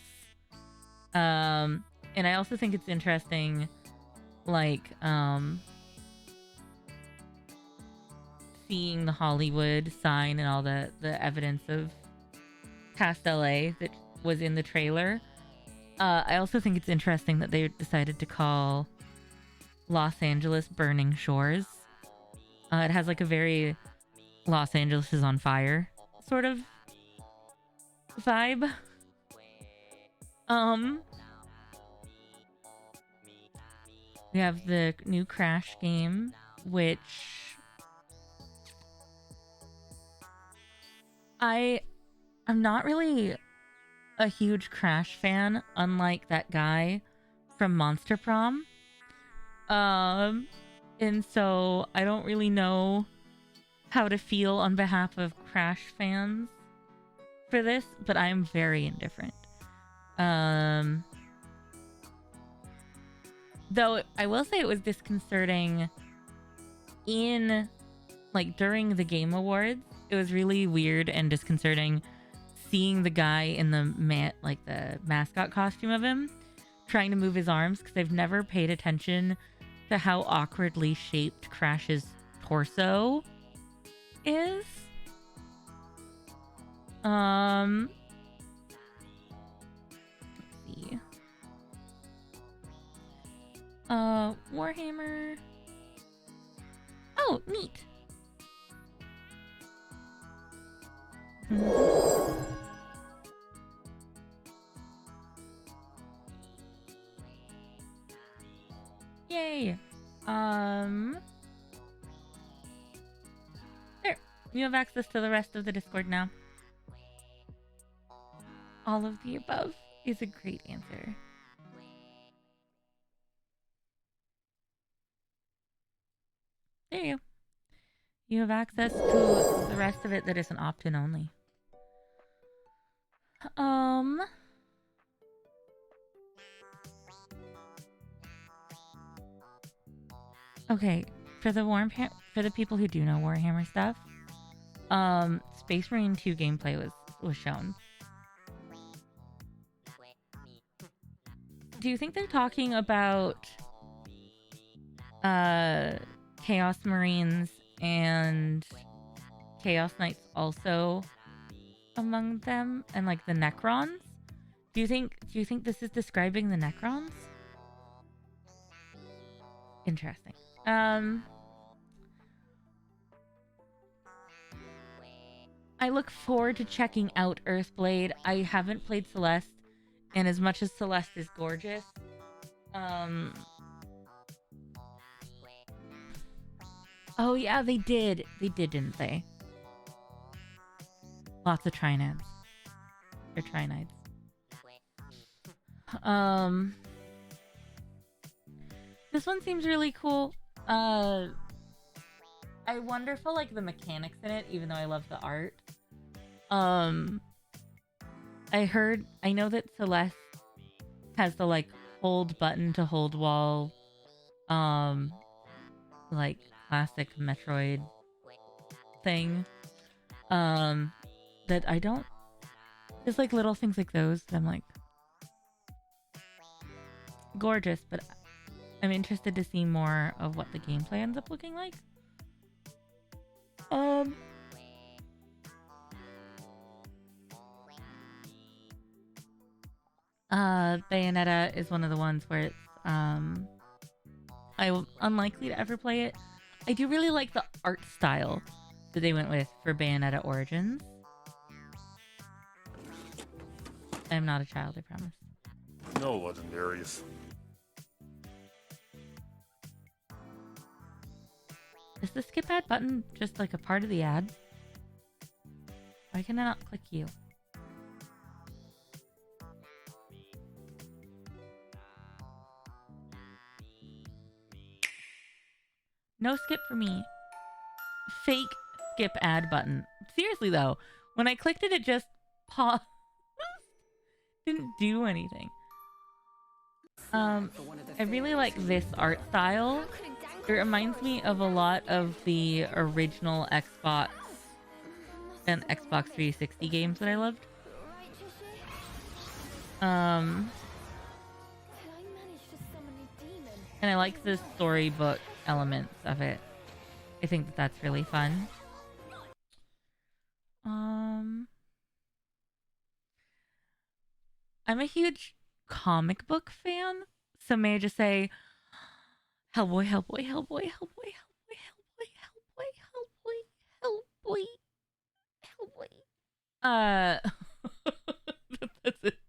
And I also think it's interesting, like, seeing the Hollywood sign and all the evidence of Cast LA that was in the trailer. I also think it's interesting that they decided to call Los Angeles Burning Shores. It has like a very Los Angeles is on fire sort of vibe. We have the new Crash game, which I'm not really a huge Crash fan, unlike that guy from Monster Prom. And so I don't really know how to feel on behalf of Crash fans for this, but I'm very indifferent. Though I will say it was disconcerting in, like, during the Game Awards. It was really weird and disconcerting seeing the guy in the the mascot costume of him trying to move his arms, because I've never paid attention to how awkwardly shaped Crash's torso is. Let's see. Warhammer. Oh, neat. Yay. There. You have access to the rest of the Discord now. All of the above is a great answer. There you go. You have access to the rest of it that isn't opt-in only. Okay, for the people who do know Warhammer stuff, Space Marine 2 gameplay was shown. Do you think they're talking about Chaos Marines and Chaos Knights also among them, and like the Necrons? Do you think this is describing the Necrons? Interesting. I look forward to checking out Earthblade. I haven't played Celeste, and as much as Celeste is gorgeous, oh yeah, they did, didn't they? Lots of Trinids. Or Trinides. This one seems really cool. I wonder for like the mechanics in it, even though I love the art. I know that Celeste has the like hold button to hold wall, like classic Metroid thing. That I don't. Just like little things like those that I'm like gorgeous, but I'm interested to see more of what the gameplay ends up looking like. Bayonetta is one of the ones where it's I'm unlikely to ever play it. I do really like the art style that they went with for Bayonetta Origins. I'm not a child, I promise. No legendaries. Is the skip ad button just like a part of the ad? Why can I not click you? No skip for me. Fake skip ad button. Seriously though, when I clicked it, it just paused. Didn't do anything. I really like this art style. It reminds me of a lot of the original Xbox and Xbox 360 games that I loved. And I like the storybook elements of it. I think that that's really fun. I'm a huge comic book fan, so may I just say, Hellboy, Hellboy, Hellboy, Hellboy, Hellboy, Hellboy, Hellboy, Hellboy, Hellboy, Hellboy. That's it.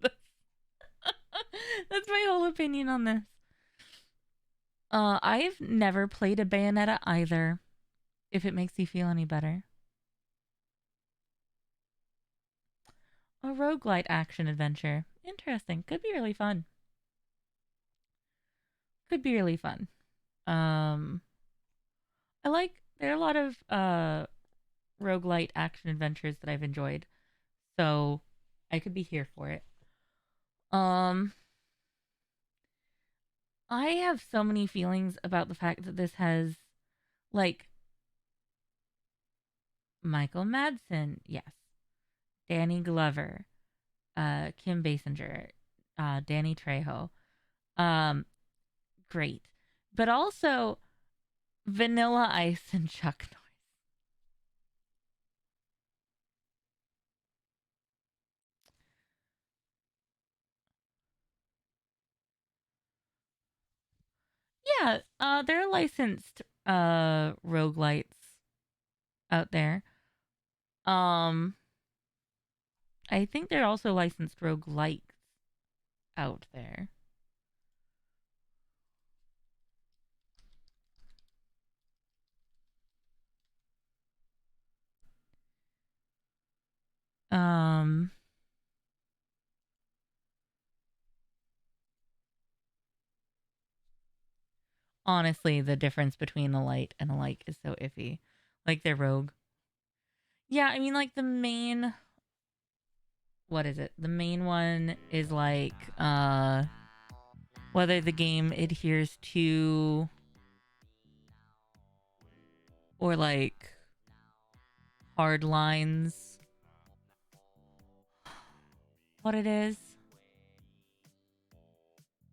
That's my whole opinion on this. I've never played a Bayonetta either, if it makes you feel any better. A roguelite action adventure. Interesting. Could be really fun. Could be really fun. There are a lot of roguelite action adventures that I've enjoyed. So I could be here for it. I have so many feelings about the fact that this has like Michael Madsen, yes. Danny Glover, Kim Basinger, Danny Trejo. Great. But also Vanilla Ice and Chuck Norris. Yeah, there are licensed roguelites out there. I think there are also licensed roguelikes out there. Honestly, the difference between a light and a like is so iffy. Like they're rogue. Yeah, I mean like the main, what is it? The main one is like whether the game adheres to or like hard lines what it is,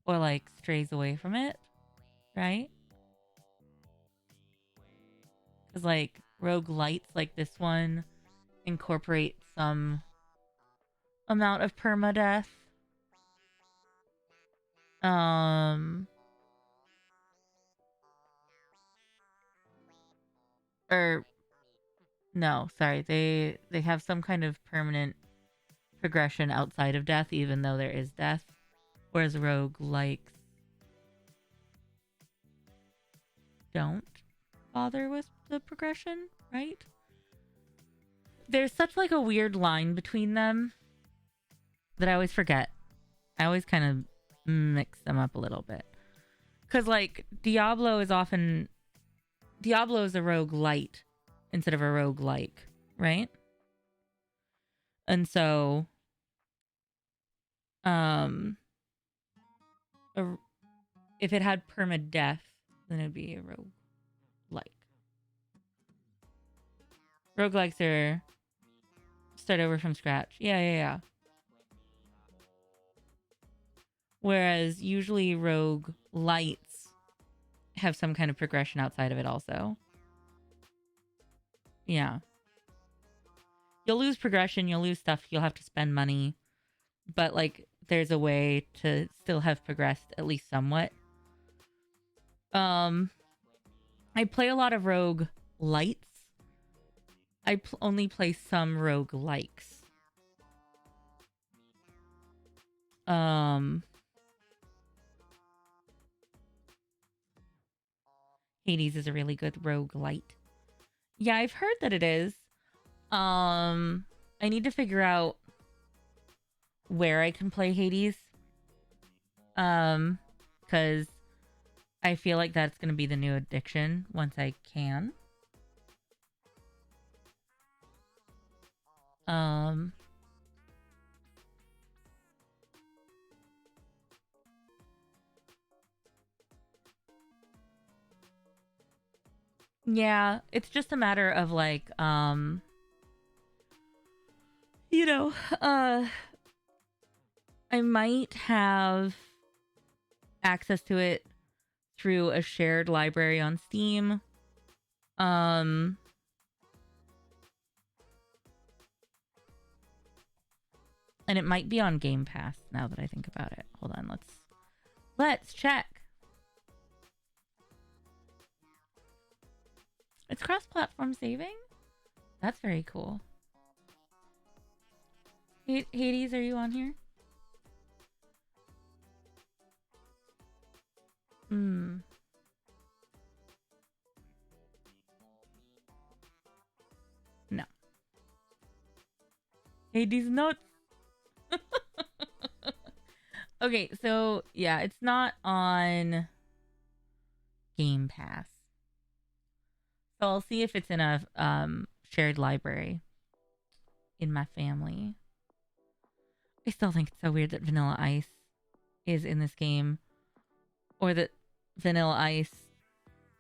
or like strays away from it, right? Because like roguelites like this one incorporate some amount of permadeath. Or no, sorry, they have some kind of permanent progression outside of death, even though there is death. Whereas roguelikes don't bother with the progression, right? There's such like a weird line between them that I always forget. I always kind of mix them up a little bit. Because like Diablo is a roguelite instead of a roguelike, right? And so if it had permadeath, then it'd be a roguelike. Roguelikes are start over from scratch. Yeah. Whereas usually roguelites have some kind of progression outside of it also. Yeah. You'll lose progression, you'll lose stuff, you'll have to spend money. But like there's a way to still have progressed at least somewhat. I play a lot of roguelites. I only play some roguelikes. Hades is a really good roguelite. Yeah, I've heard that it is. I need to figure out where I can play Hades. Because I feel like that's going to be the new addiction once I can. Yeah, it's just a matter of like, you know, I might have access to it through a shared library on Steam. And it might be on Game Pass now that I think about it. Hold on, let's check. It's cross-platform saving? That's very cool. Hades, are you on here? No. Hades nuts. Okay, so yeah, it's not on Game Pass. So I'll see if it's in a shared library in my family. I still think it's so weird that Vanilla Ice is in this game, or that Vanilla Ice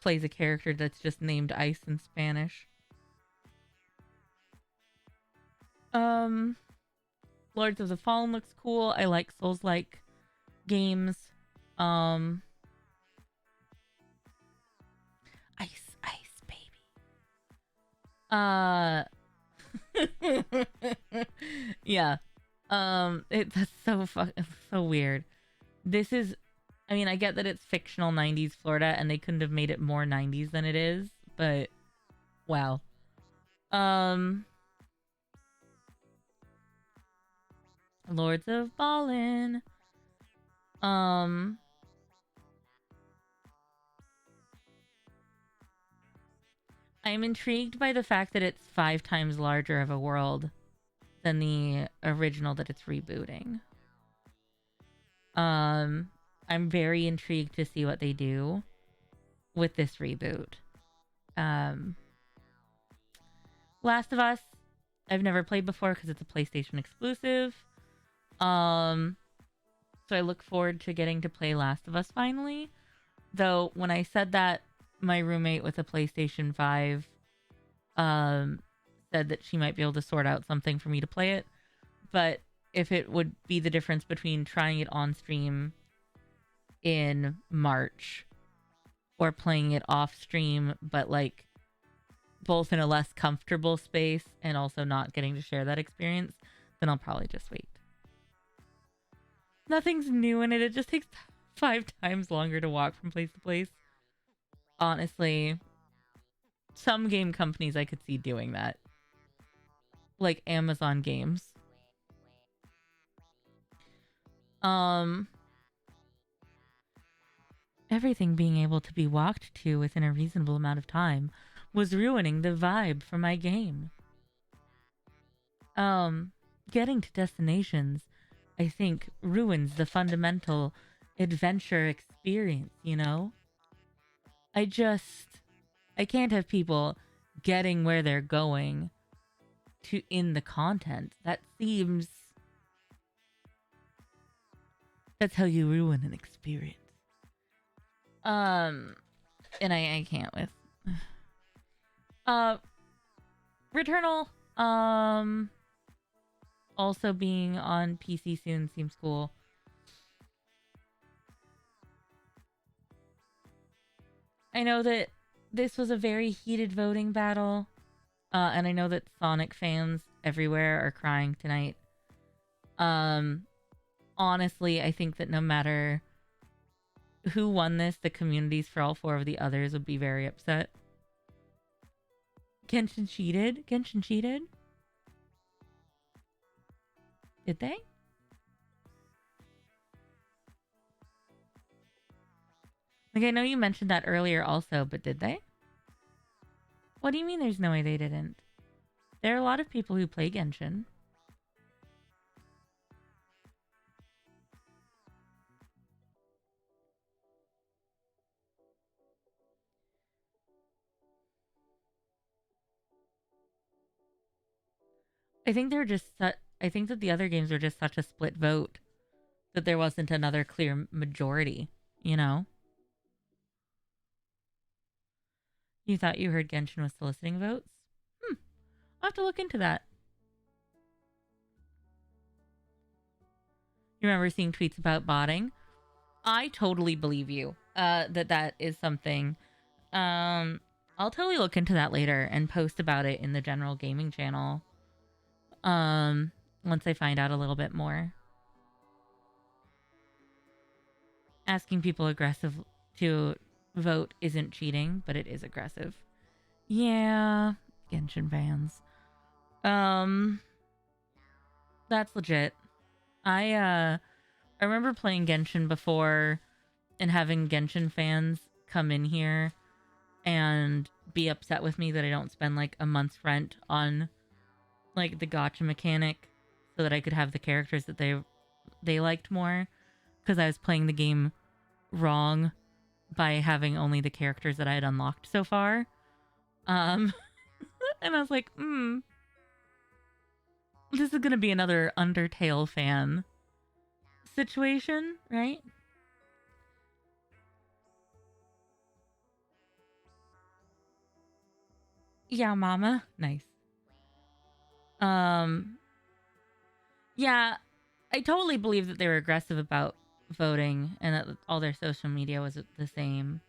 plays a character that's just named Ice in Spanish. Lords of the Fallen looks cool. I like Souls-like games. Ice, baby. Yeah. That's so weird. This is, I mean, I get that it's fictional 90s Florida and they couldn't have made it more 90s than it is, but wow. Lords of Ballin. I'm intrigued by the fact that it's 5 times larger of a world than the original that it's rebooting. I'm very intrigued to see what they do with this reboot. Last of Us, I've never played before because it's a PlayStation exclusive. So I look forward to getting to play Last of Us finally. Though when I said that, my roommate with a PlayStation 5 said that she might be able to sort out something for me to play it. But if it would be the difference between trying it on stream in March or playing it off stream, but like both in a less comfortable space and also not getting to share that experience, then I'll probably just wait. Nothing's new in it. It just takes 5 times longer to walk from place to place. Honestly, some game companies I could see doing that. Like Amazon Games. Everything being able to be walked to within a reasonable amount of time was ruining the vibe for my game. Getting to destinations, I think, ruins the fundamental adventure experience, you know? I can't have people getting where they're going to in the content. That's how you ruin an experience. And I can't with Returnal also being on PC soon seems cool. I know that this was a very heated voting battle, and I know that Sonic fans everywhere are crying tonight. Honestly, I think that no matter who won this, the communities for all 4 of the others would be very upset. Genshin cheated? Genshin cheated? Did they? Like, I know you mentioned that earlier also, but did they? What do you mean there's no way they didn't? There are a lot of people who play Genshin. I think they're just I think that the other games were just such a split vote that there wasn't another clear majority, you know? You thought you heard Genshin was soliciting votes? I'll have to look into that. You remember seeing tweets about botting? I totally believe you that is something. I'll totally look into that later and post about it in the general gaming channel. Once I find out a little bit more. Asking people aggressive to vote isn't cheating, but it is aggressive. Yeah, Genshin fans. That's legit. I remember playing Genshin before and having Genshin fans come in here and be upset with me that I don't spend like a month's rent on like the gacha mechanic so that I could have the characters that they liked more, because I was playing the game wrong by having only the characters that I had unlocked so far. And I was like, this is gonna be another Undertale fan situation, right? Yeah, mama. Nice. Yeah, I totally believe that they were aggressive about voting and that all their social media was the same.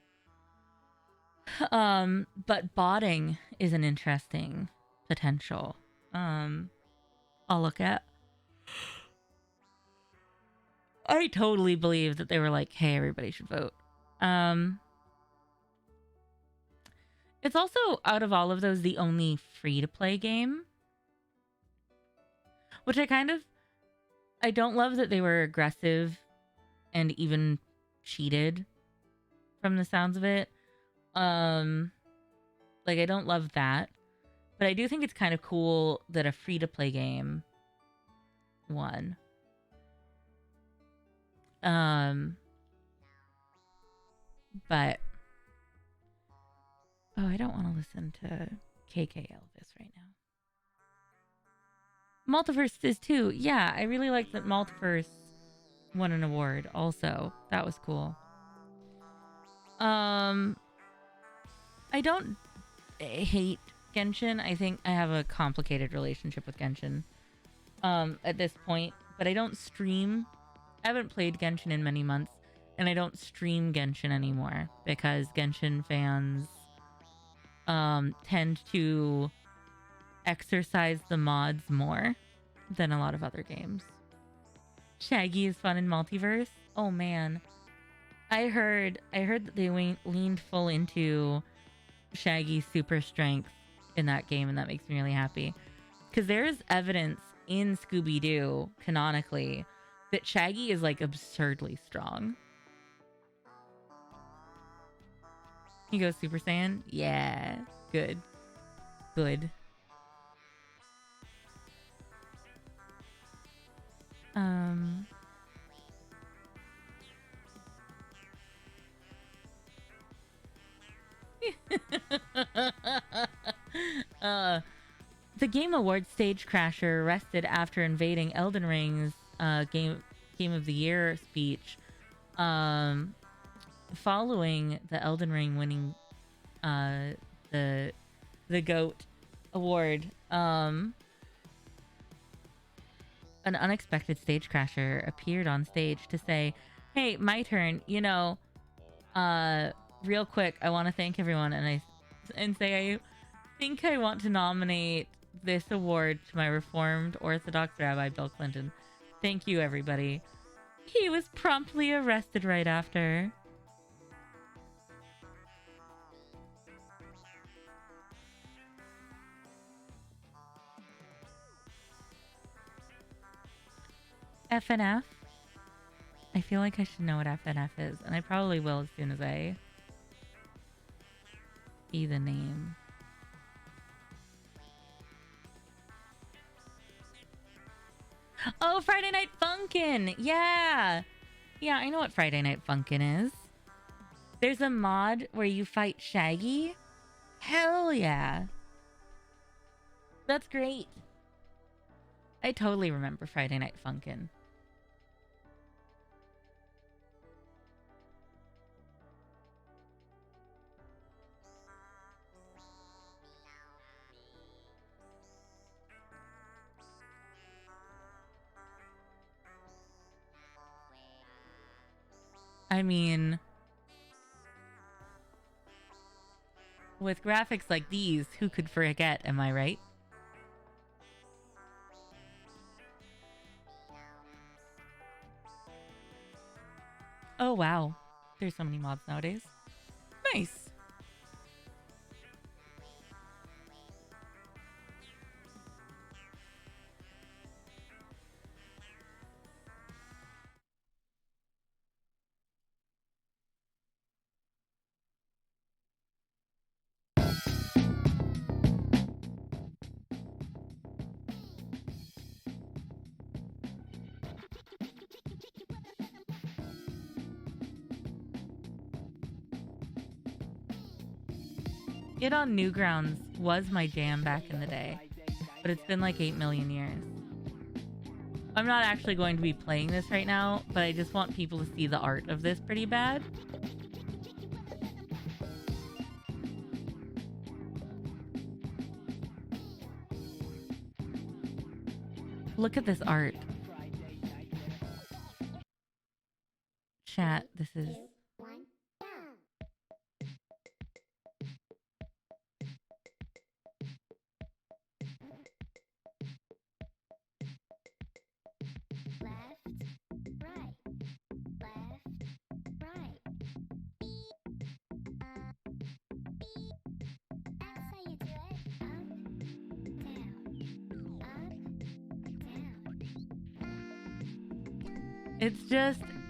But botting is an interesting potential. I'll look at. I totally believe that they were like, hey, everybody should vote. It's also, out of all of those, the only free-to-play game. Which I don't love that they were aggressive and even cheated from the sounds of it. Like, I don't love that. But I do think it's kind of cool that a free-to-play game won. But I don't want to listen to KK Elvis right now. Multiverse is too. Yeah, I really like that Multiverse won an award also. That was cool. I don't hate Genshin, I think I have a complicated relationship with Genshin at this point, but I don't stream. I haven't played Genshin in many months, and I don't stream Genshin anymore because Genshin fans tend to exercise the mods more than a lot of other games. Shaggy is fun in multiverse. Oh man, I heard that they leaned full into Shaggy's super strength in that game, and that makes me really happy because there's evidence in Scooby-Doo canonically that Shaggy is like absurdly strong. He goes Super Saiyan. Yeah, good. The Game Awards stage crasher arrested after invading Elden Ring's Game of the Year speech. Following the Elden Ring winning the GOAT award, an unexpected stage crasher appeared on stage to say, "Hey, my turn. Real quick, I want to thank everyone and say I think I want to nominate this award to my Reformed Orthodox Rabbi Bill Clinton. Thank you, everybody." He was promptly arrested right after. FNF? I feel like I should know what FNF is, and I probably will as soon as I see the name. Oh, Friday Night Funkin'! Yeah! Yeah, I know what Friday Night Funkin' is. There's a mod where you fight Shaggy? Hell yeah! That's great. I totally remember Friday Night Funkin'. I mean, with graphics like these, who could forget, am I right? Oh, wow. There's so many mods nowadays. Nice. Get on Newgrounds was my jam back in the day, but it's been like 8 million years. I'm not actually going to be playing this right now, but I just want people to see the art of this pretty bad. Look at this art. Chat, this is...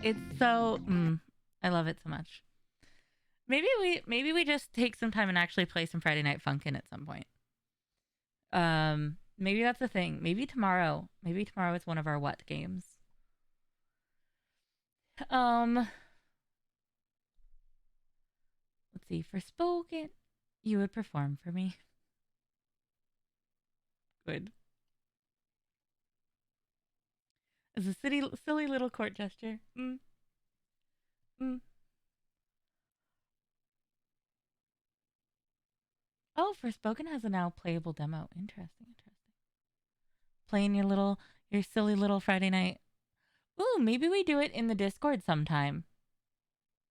It's so, I love it so much. Maybe we just take some time and actually play some Friday Night Funkin' at some point. Maybe that's the thing. Maybe tomorrow is one of our what games. Let's see. For spoken, you would perform for me. Good. As a silly little court gesture. Oh, Forspoken has a now playable demo. Interesting, interesting. Playing your silly little Friday night. Ooh, maybe we do it in the Discord sometime.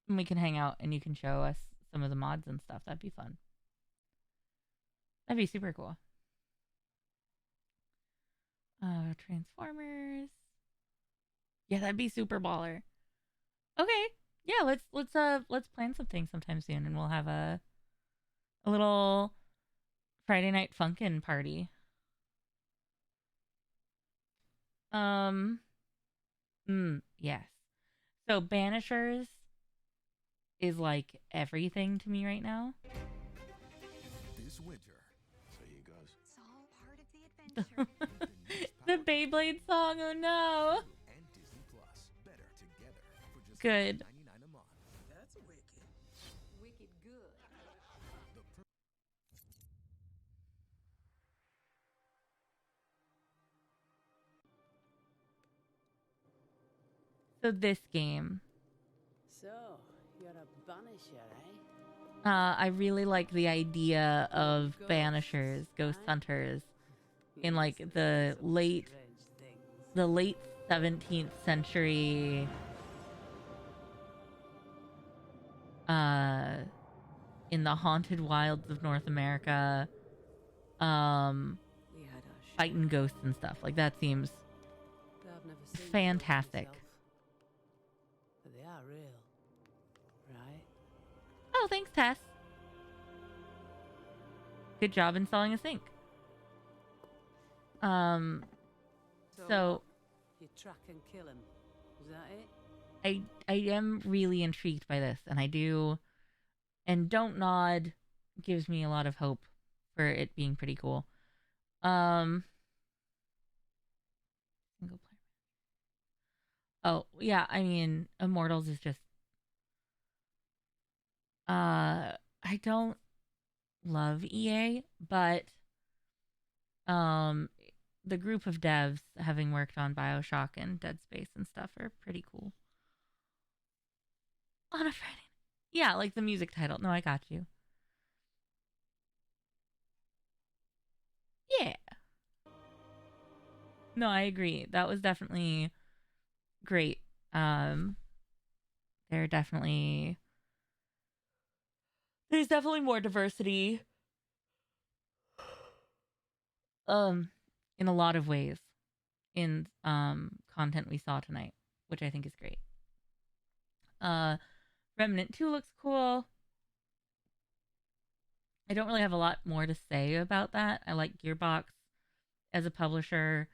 And we can hang out and you can show us some of the mods and stuff. That'd be fun. That'd be super cool. Transformers. Yeah, that'd be super baller. Okay. Yeah, let's plan something sometime soon and we'll have a little Friday night funkin' party. Yes. So Banishers is like everything to me right now. This winter. So he goes. It's all part of the adventure. The Beyblade song, oh no. And Disney Plus. Better together for just Good. $9.99 a month. That's wicked. Wicked good. So this game, So, you're a banisher, eh? I really like the idea of banishers, ghost hunters, in like the late 17th century. In the haunted wilds of North America, fighting ghosts and stuff. Like that seems fantastic. But they are real, right? Oh, thanks, Tess. Good job installing a sink. So you track and kill him. Is that it? I am really intrigued by this, and I do, and Don't Nod gives me a lot of hope for it being pretty cool. Single player. Oh yeah, I mean, Immortals is just. I don't love EA, but the group of devs having worked on BioShock and Dead Space and stuff are pretty cool. On a Friday. Yeah, like the music title. No, I got you. Yeah. No, I agree. That was definitely great. There's definitely more diversity in a lot of ways in content we saw tonight, which I think is great. Remnant 2 looks cool. I don't really have a lot more to say about that. I like Gearbox as a publisher.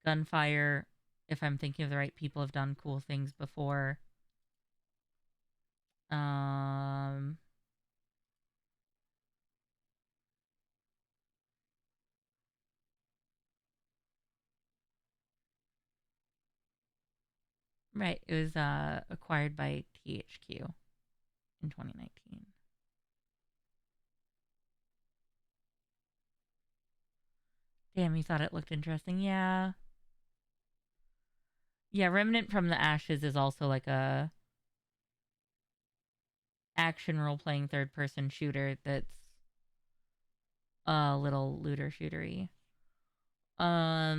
Gunfire, if I'm thinking of the right people, have done cool things before. Right, it was acquired by THQ in 2019. Damn, you thought it looked interesting. Yeah. Yeah, Remnant from the Ashes is also like a action role-playing third-person shooter that's a little looter shootery. Yeah.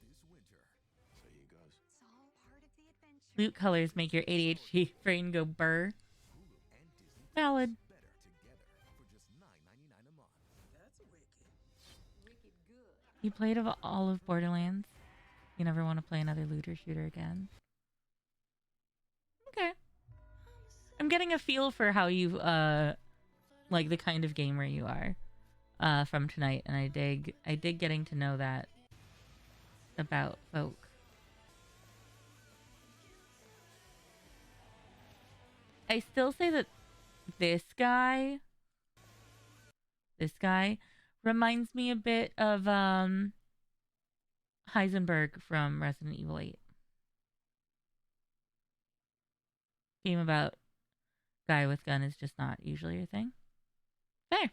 This winter. So he goes. It's all part of the adventure. Loot colors make your ADHD brain go burr. Valid. Better together for just $9.99 a month. That's wicked. Wicked good. You played of all of Borderlands? You never want to play another looter shooter again? Okay. I'm getting a feel for how you like the kind of gamer you are from tonight, and I dig getting to know that about folk. I still say that this guy reminds me a bit of Heisenberg from Resident Evil 8. Game about guy with gun is just not usually your thing. Fair.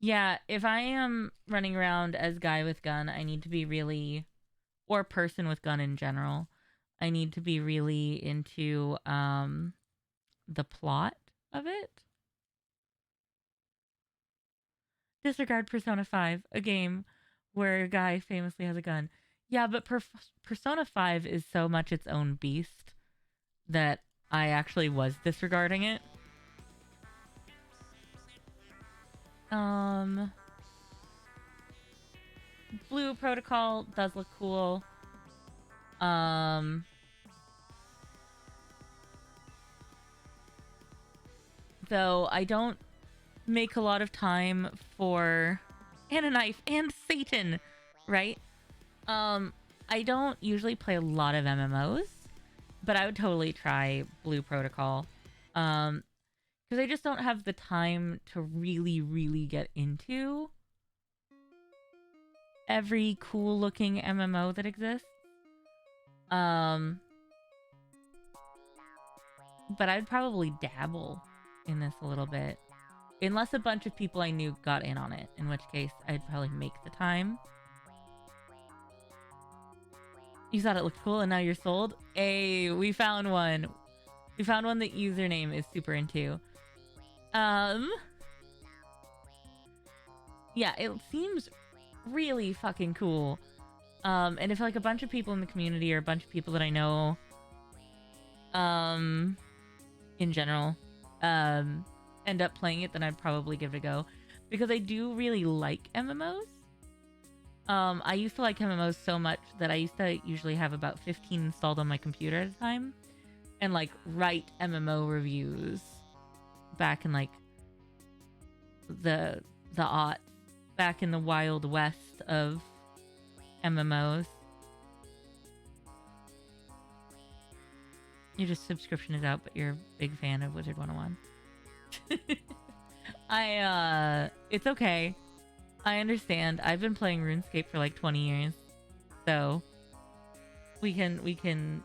Yeah, if I am running around as guy with gun, I need to be really, or person with gun in general, I need to be really into the plot of it. Disregard Persona 5, a game where a guy famously has a gun. Yeah, but Persona 5 is so much its own beast that I actually was disregarding it. Blue Protocol does look cool. Though I don't make a lot of time for and a knife and Satan, right? I don't usually play a lot of MMOs, but I would totally try Blue Protocol. Because I just don't have the time to really, really get into every cool looking MMO that exists. But I'd probably dabble in this a little bit. Unless a bunch of people I knew got in on it, in which case I'd probably make the time. You thought it looked cool and now you're sold? Hey, we found one. We found one that username is super into. Yeah, it seems really fucking cool. And if like a bunch of people in the community or a bunch of people that I know, in general, end up playing it, then I'd probably give it a go. Because I do really like MMOs. I used to like MMOs so much that I used to usually have about 15 installed on my computer at a time. And like write MMO reviews back in like the aughts. Back in the Wild West of MMOs. Your just subscription is out, but you're a big fan of Wizard 101. It's okay. I understand. I've been playing RuneScape for like 20 years. So we can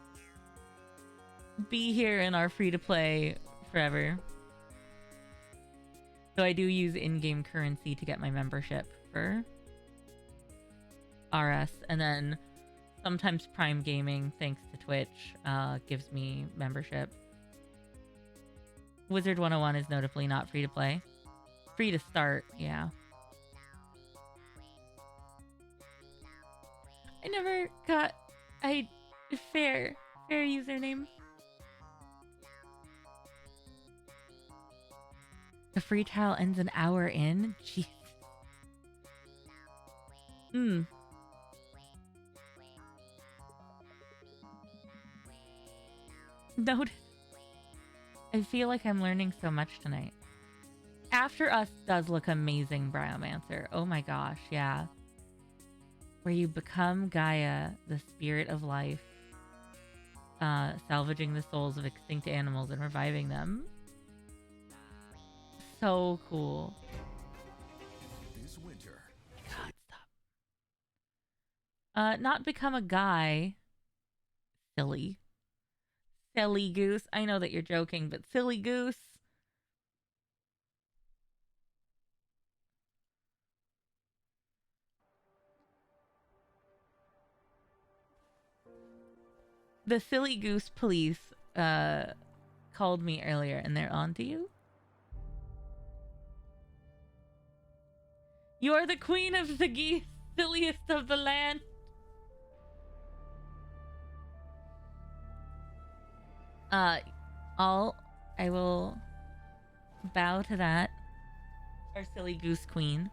be here in our free to play forever. So I do use in-game currency to get my membership for RS, and then sometimes Prime Gaming, thanks to Twitch, gives me membership. Wizard 101 is notably not free to play. Free to start, yeah. I never got a fair username. The free trial ends an hour in? Jeez. Noted. I feel like I'm learning so much tonight. After Us does look amazing, Bryomancer. Oh my gosh, yeah. Where you become Gaia, the spirit of life, salvaging the souls of extinct animals and reviving them. So cool. This winter. God, stop. Not become a guy. Silly. Silly goose. I know that you're joking, but silly goose. The silly goose police called me earlier and they're on to you. You're the queen of the geese, silliest of the land. I will bow to that. Our silly goose queen.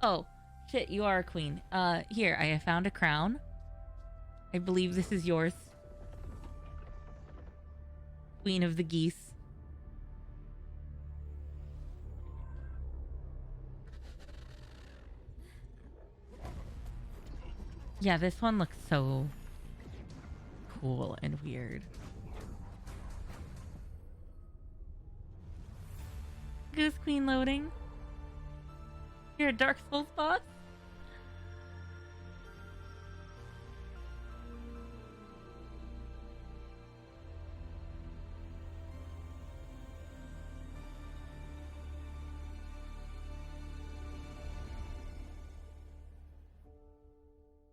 Oh, shit, you are a queen. Here, I have found a crown. I believe this is yours. Queen of the geese. Yeah, this one looks so cool and weird. Goose Queen loading. You're a Dark Souls boss?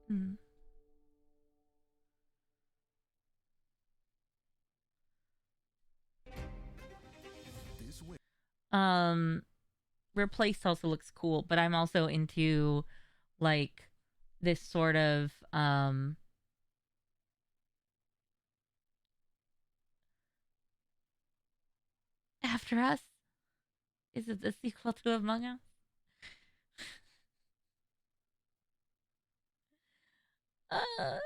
Hmm. Replaced also looks cool, but I'm also into like this sort of After Us. Is it the sequel to Among Us? Uh,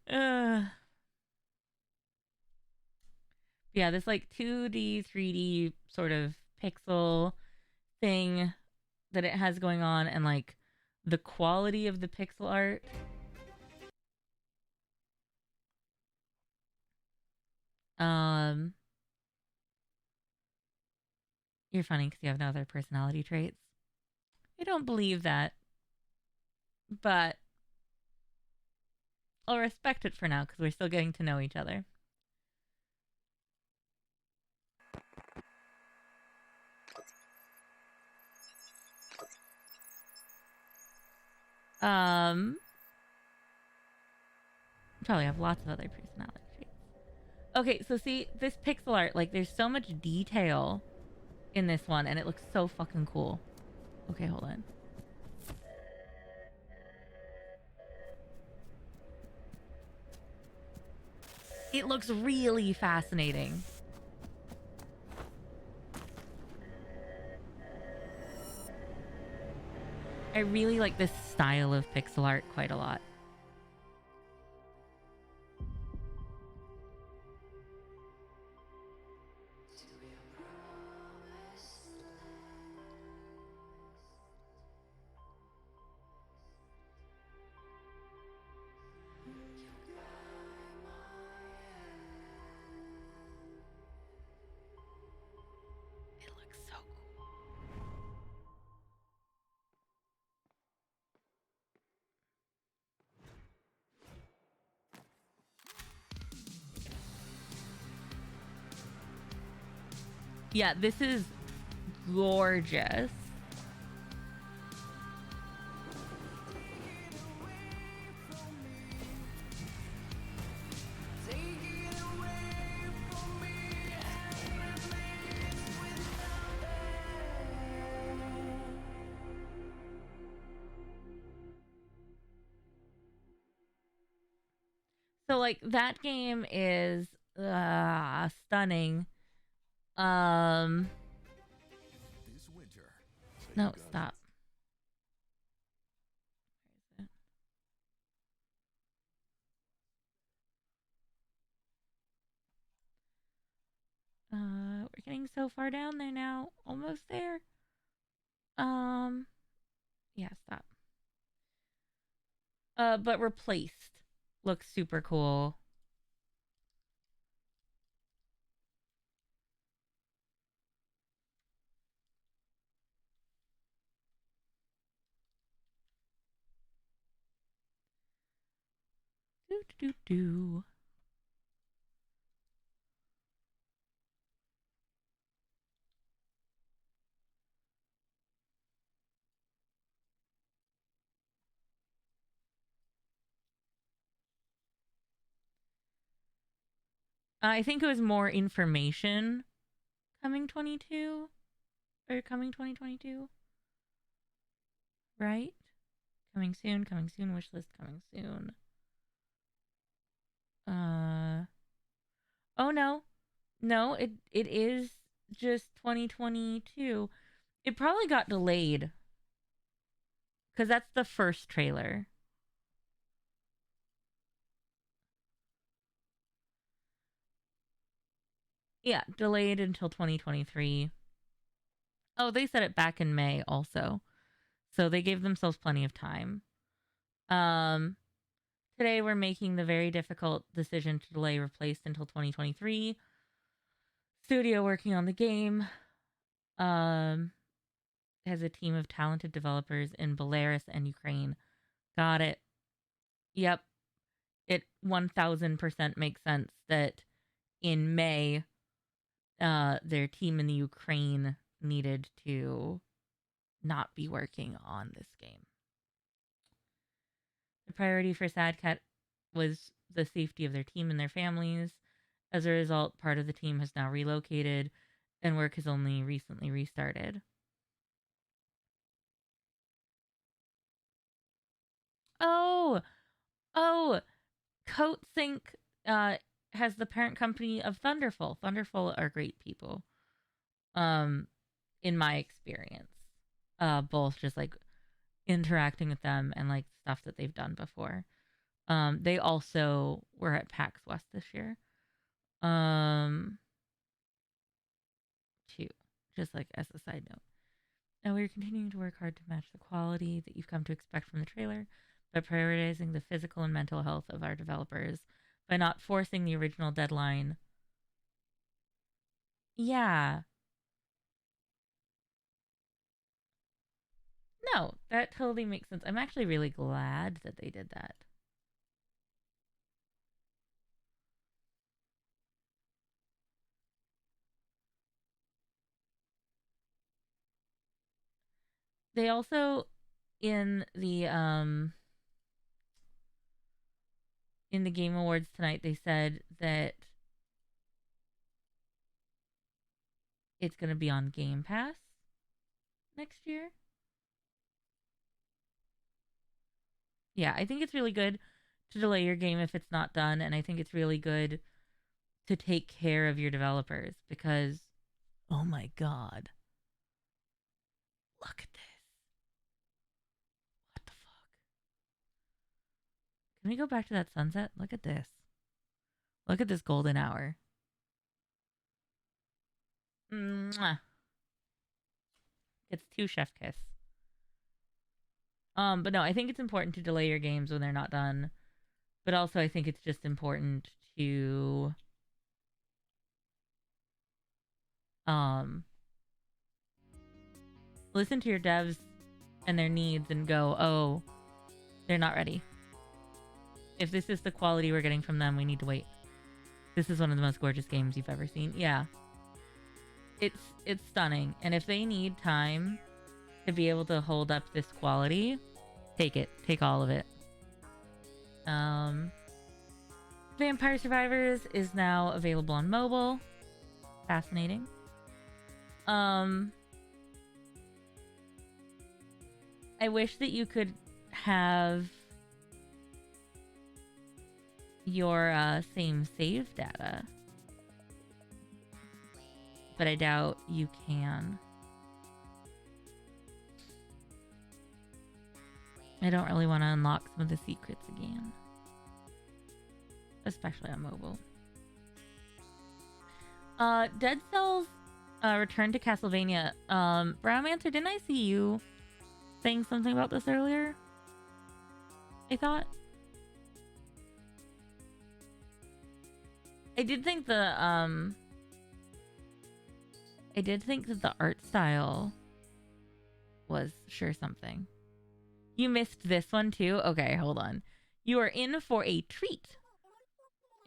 uh, yeah, this like 2D, 3D sort of pixel thing that it has going on, and like the quality of the pixel art. You're funny because you have no other personality traits. I don't believe that, but I'll respect it for now because we're still getting to know each other. Probably have lots of other personality traits. Okay, so see this pixel art, like there's so much detail in this one, and it looks so fucking cool. Okay, hold on. It looks really fascinating. I really like this style of pixel art quite a lot. It looks so cool. Yeah, this is gorgeous. So like that game is stunning. This winter. No, stop. We're getting so far down there now. Almost there. Yeah, stop. But replaced looks super cool. Do do do. I think it was more information coming 22 or coming 2022. Right? Coming soon, wishlist coming soon. Oh no. No, it is just 2022. It probably got delayed cuz that's the first trailer. Yeah, delayed until 2023. Oh, they said it back in May also. So they gave themselves plenty of time. Today, we're making the very difficult decision to delay Replaced until 2023. Studio working on the game has a team of talented developers in Belarus and Ukraine. Got it. Yep. It 1000% makes sense that in May, their team in the Ukraine needed to not be working on this game. The priority for Sad Cat was the safety of their team and their families. As a result, part of the team has now relocated, and work has only recently restarted. Oh, CoatSync has the parent company of Thunderful. Thunderful are great people. In my experience, both just like interacting with them and like stuff that they've done before. They also were at PAX West this year. Too, just like as a side note. Now we're continuing to work hard to match the quality that you've come to expect from the trailer, by prioritizing the physical and mental health of our developers, by not forcing the original deadline. Yeah. No, that totally makes sense. I'm actually really glad that they did that. They also in the Game Awards tonight, they said that it's going to be on Game Pass next year. Yeah, I think it's really good to delay your game if it's not done, and I think it's really good to take care of your developers because, oh my god, look at this. What the fuck? Can we go back to that sunset? Look at this. Look at this golden hour. Mwah. It's 2 chef kiss. But no, I think it's important to delay your games when they're not done. But also I think it's just important to listen to your devs and their needs and go, oh, they're not ready. If this is the quality we're getting from them, we need to wait. This is one of the most gorgeous games you've ever seen. Yeah. It's stunning. And if they need time to be able to hold up this quality, take it. Take all of it. Vampire Survivors is now available on mobile. Fascinating. I wish that you could have your same save data, but I doubt you can. I don't really want to unlock some of the secrets again, especially on mobile. Dead Cells Return to Castlevania. Brownmancer, didn't I see you saying something about this earlier? I thought. I did think that the art style was sure something. You missed this one too? Okay, hold on. You are in for a treat.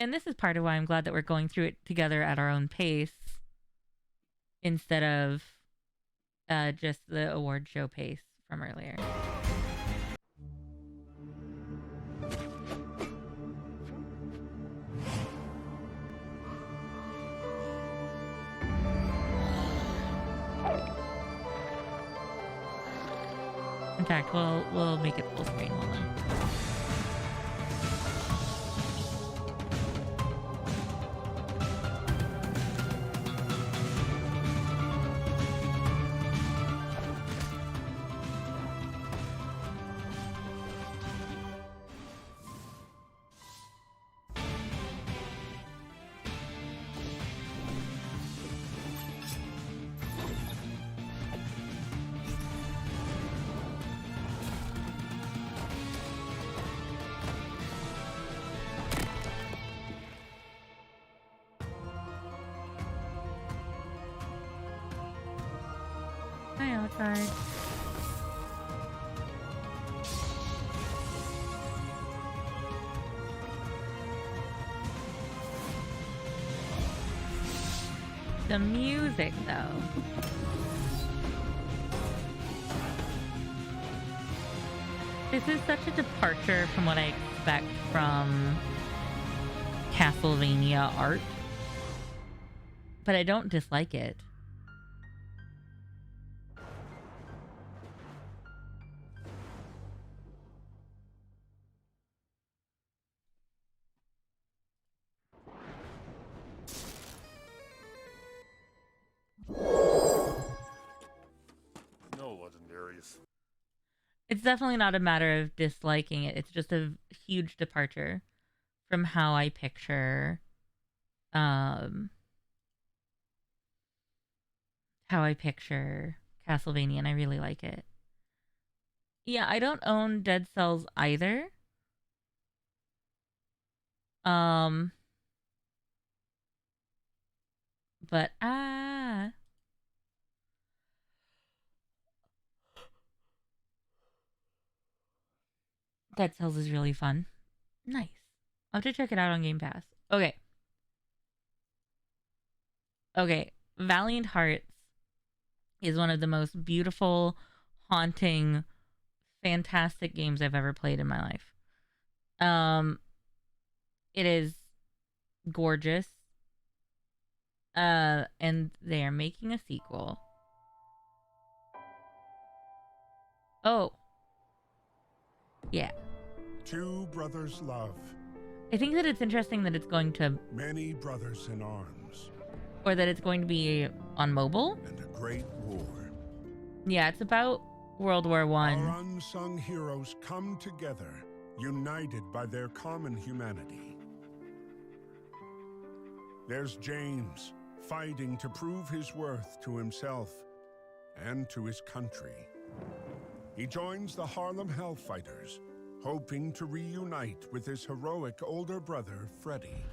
And this is part of why I'm glad that we're going through it together at our own pace instead of just the award show pace from earlier. In fact, we'll make it full screen. Hold on. card. The music, though. This is such a departure from what I expect from Castlevania art. But I don't dislike it. No legendaries. It's definitely not a matter of disliking it. It's just a huge departure from how I picture Castlevania, and I really like it. Yeah, I don't own Dead Cells either. But Dead Cells is really fun. Nice. I'll have to check it out on Game Pass. Okay. Valiant Hearts is one of the most beautiful, haunting, fantastic games I've ever played in my life. It is gorgeous. And they are making a sequel. Oh. Yeah. Two brothers' love. I think that it's interesting that it's going to... Many brothers in arms. Or that it's going to be on mobile. And a great war. Yeah, it's about World War I. Our unsung heroes come together, united by their common humanity. There's James, fighting to prove his worth to himself and to his country. He joins the Harlem Hellfighters, hoping to reunite with his heroic older brother, Freddy.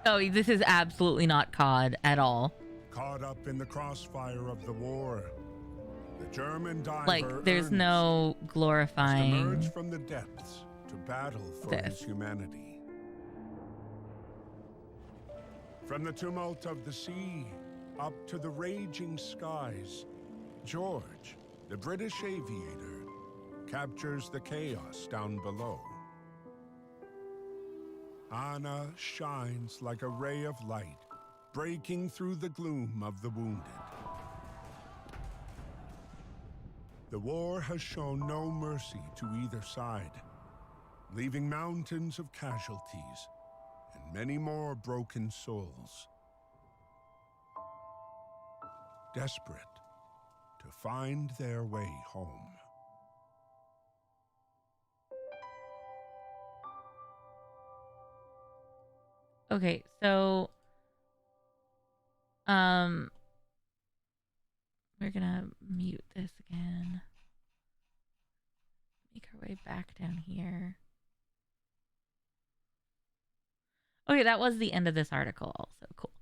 Oh, this is absolutely not COD at all. Caught up in the crossfire of the war, the German diver like, there's Ernest no glorifying must emerge from the depths to battle for his humanity. From the tumult of the sea up to the raging skies, George, the British aviator, captures the chaos down below. Anna shines like a ray of light, breaking through the gloom of the wounded. The war has shown no mercy to either side, leaving mountains of casualties and many more broken souls. Desperate to find their way home. Okay, so we're gonna mute this again. Make our way back down here. Okay, that was the end of this article also. Cool.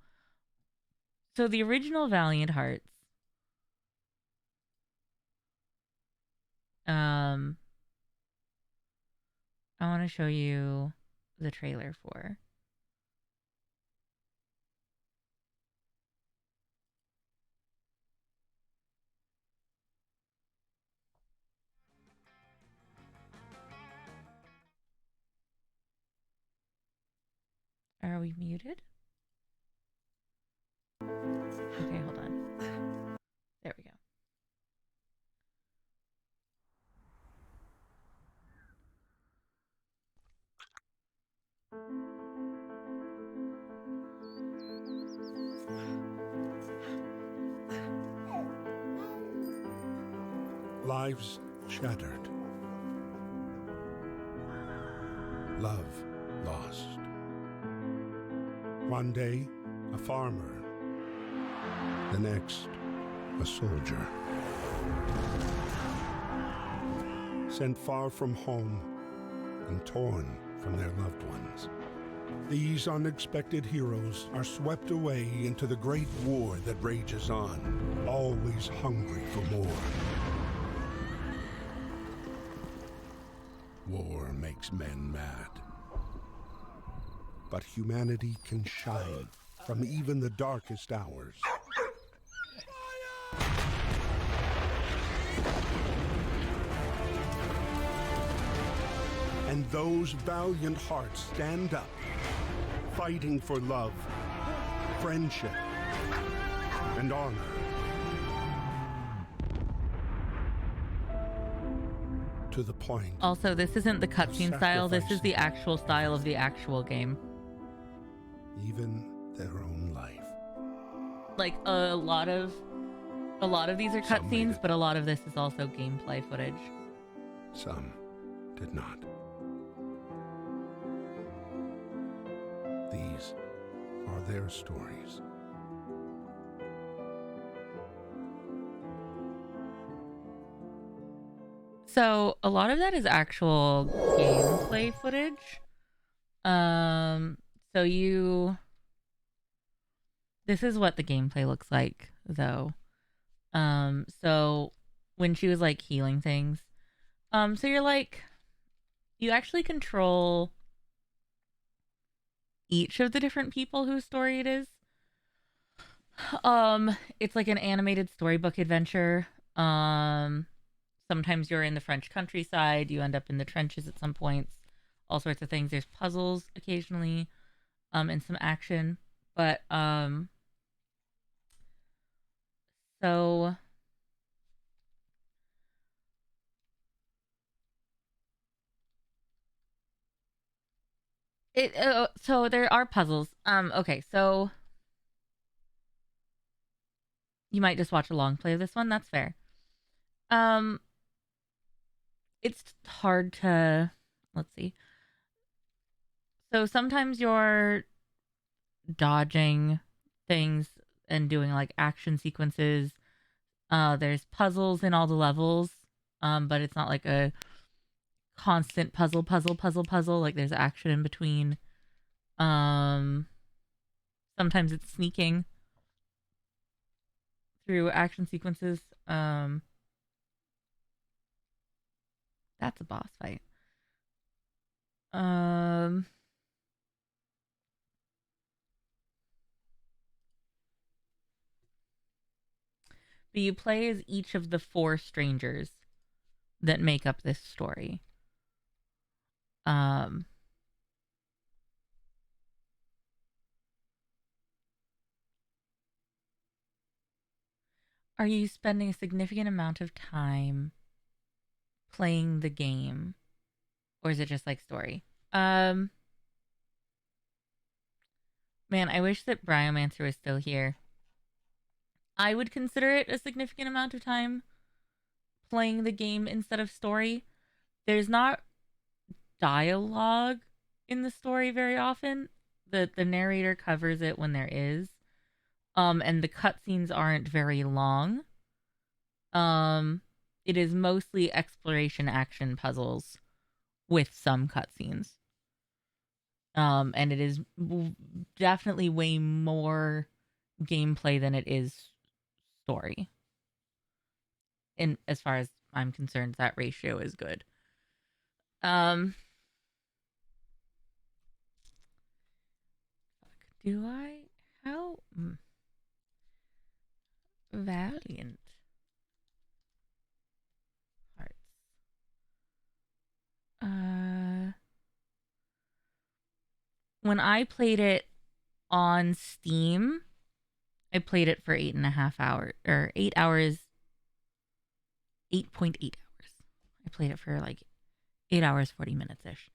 So the original Valiant Hearts I want to show you the trailer for. Are we muted? Okay, hold on. There we go. Lives shattered. Love lost. One day, a farmer. The next, a soldier. Sent far from home and torn from their loved ones. These unexpected heroes are swept away into the great war that rages on, always hungry for more. War makes men mad. But humanity can shine from even the darkest hours. And those valiant hearts stand up, fighting for love, friendship, and honor. To the point. Also, this isn't the cutscene style. This is the actual style of the actual game. Even their own life. Like a lot of these are cutscenes, but a lot of this is also gameplay footage. Some did not. These are their stories. So a lot of that is actual gameplay footage. This is what the gameplay looks like, though. So when she was like healing things, so you actually control each of the different people whose story it is. It's like an animated storybook adventure. Sometimes you're in the French countryside, you end up in the trenches at some points, all sorts of things. There's puzzles occasionally, and some action. But so so there are puzzles. Okay, so you might just watch a long play of this one, that's fair. It's hard to, let's see. So sometimes you're dodging things and doing like action sequences. There's puzzles in all the levels, but it's not like a constant puzzle. Like there's action in between. Sometimes it's sneaking through action sequences. That's a boss fight. But you play as each of the 4 strangers that make up this story. Are you spending a significant amount of time playing the game, or is it just like story? Man, I wish that Briomancer was still here. I would consider it a significant amount of time playing the game instead of story. There's not dialogue in the story very often. The narrator covers it when there is. And the cutscenes aren't very long. It is mostly exploration action puzzles with some cutscenes. And it is definitely way more gameplay than it is story. And as far as I'm concerned, that ratio is good. Do I? How? Valiant Hearts. When I played it on Steam, I played it for 8.5 hours, or 8 hours, 8.8 hours. I played it for like 8 hours, 40 minutes ish.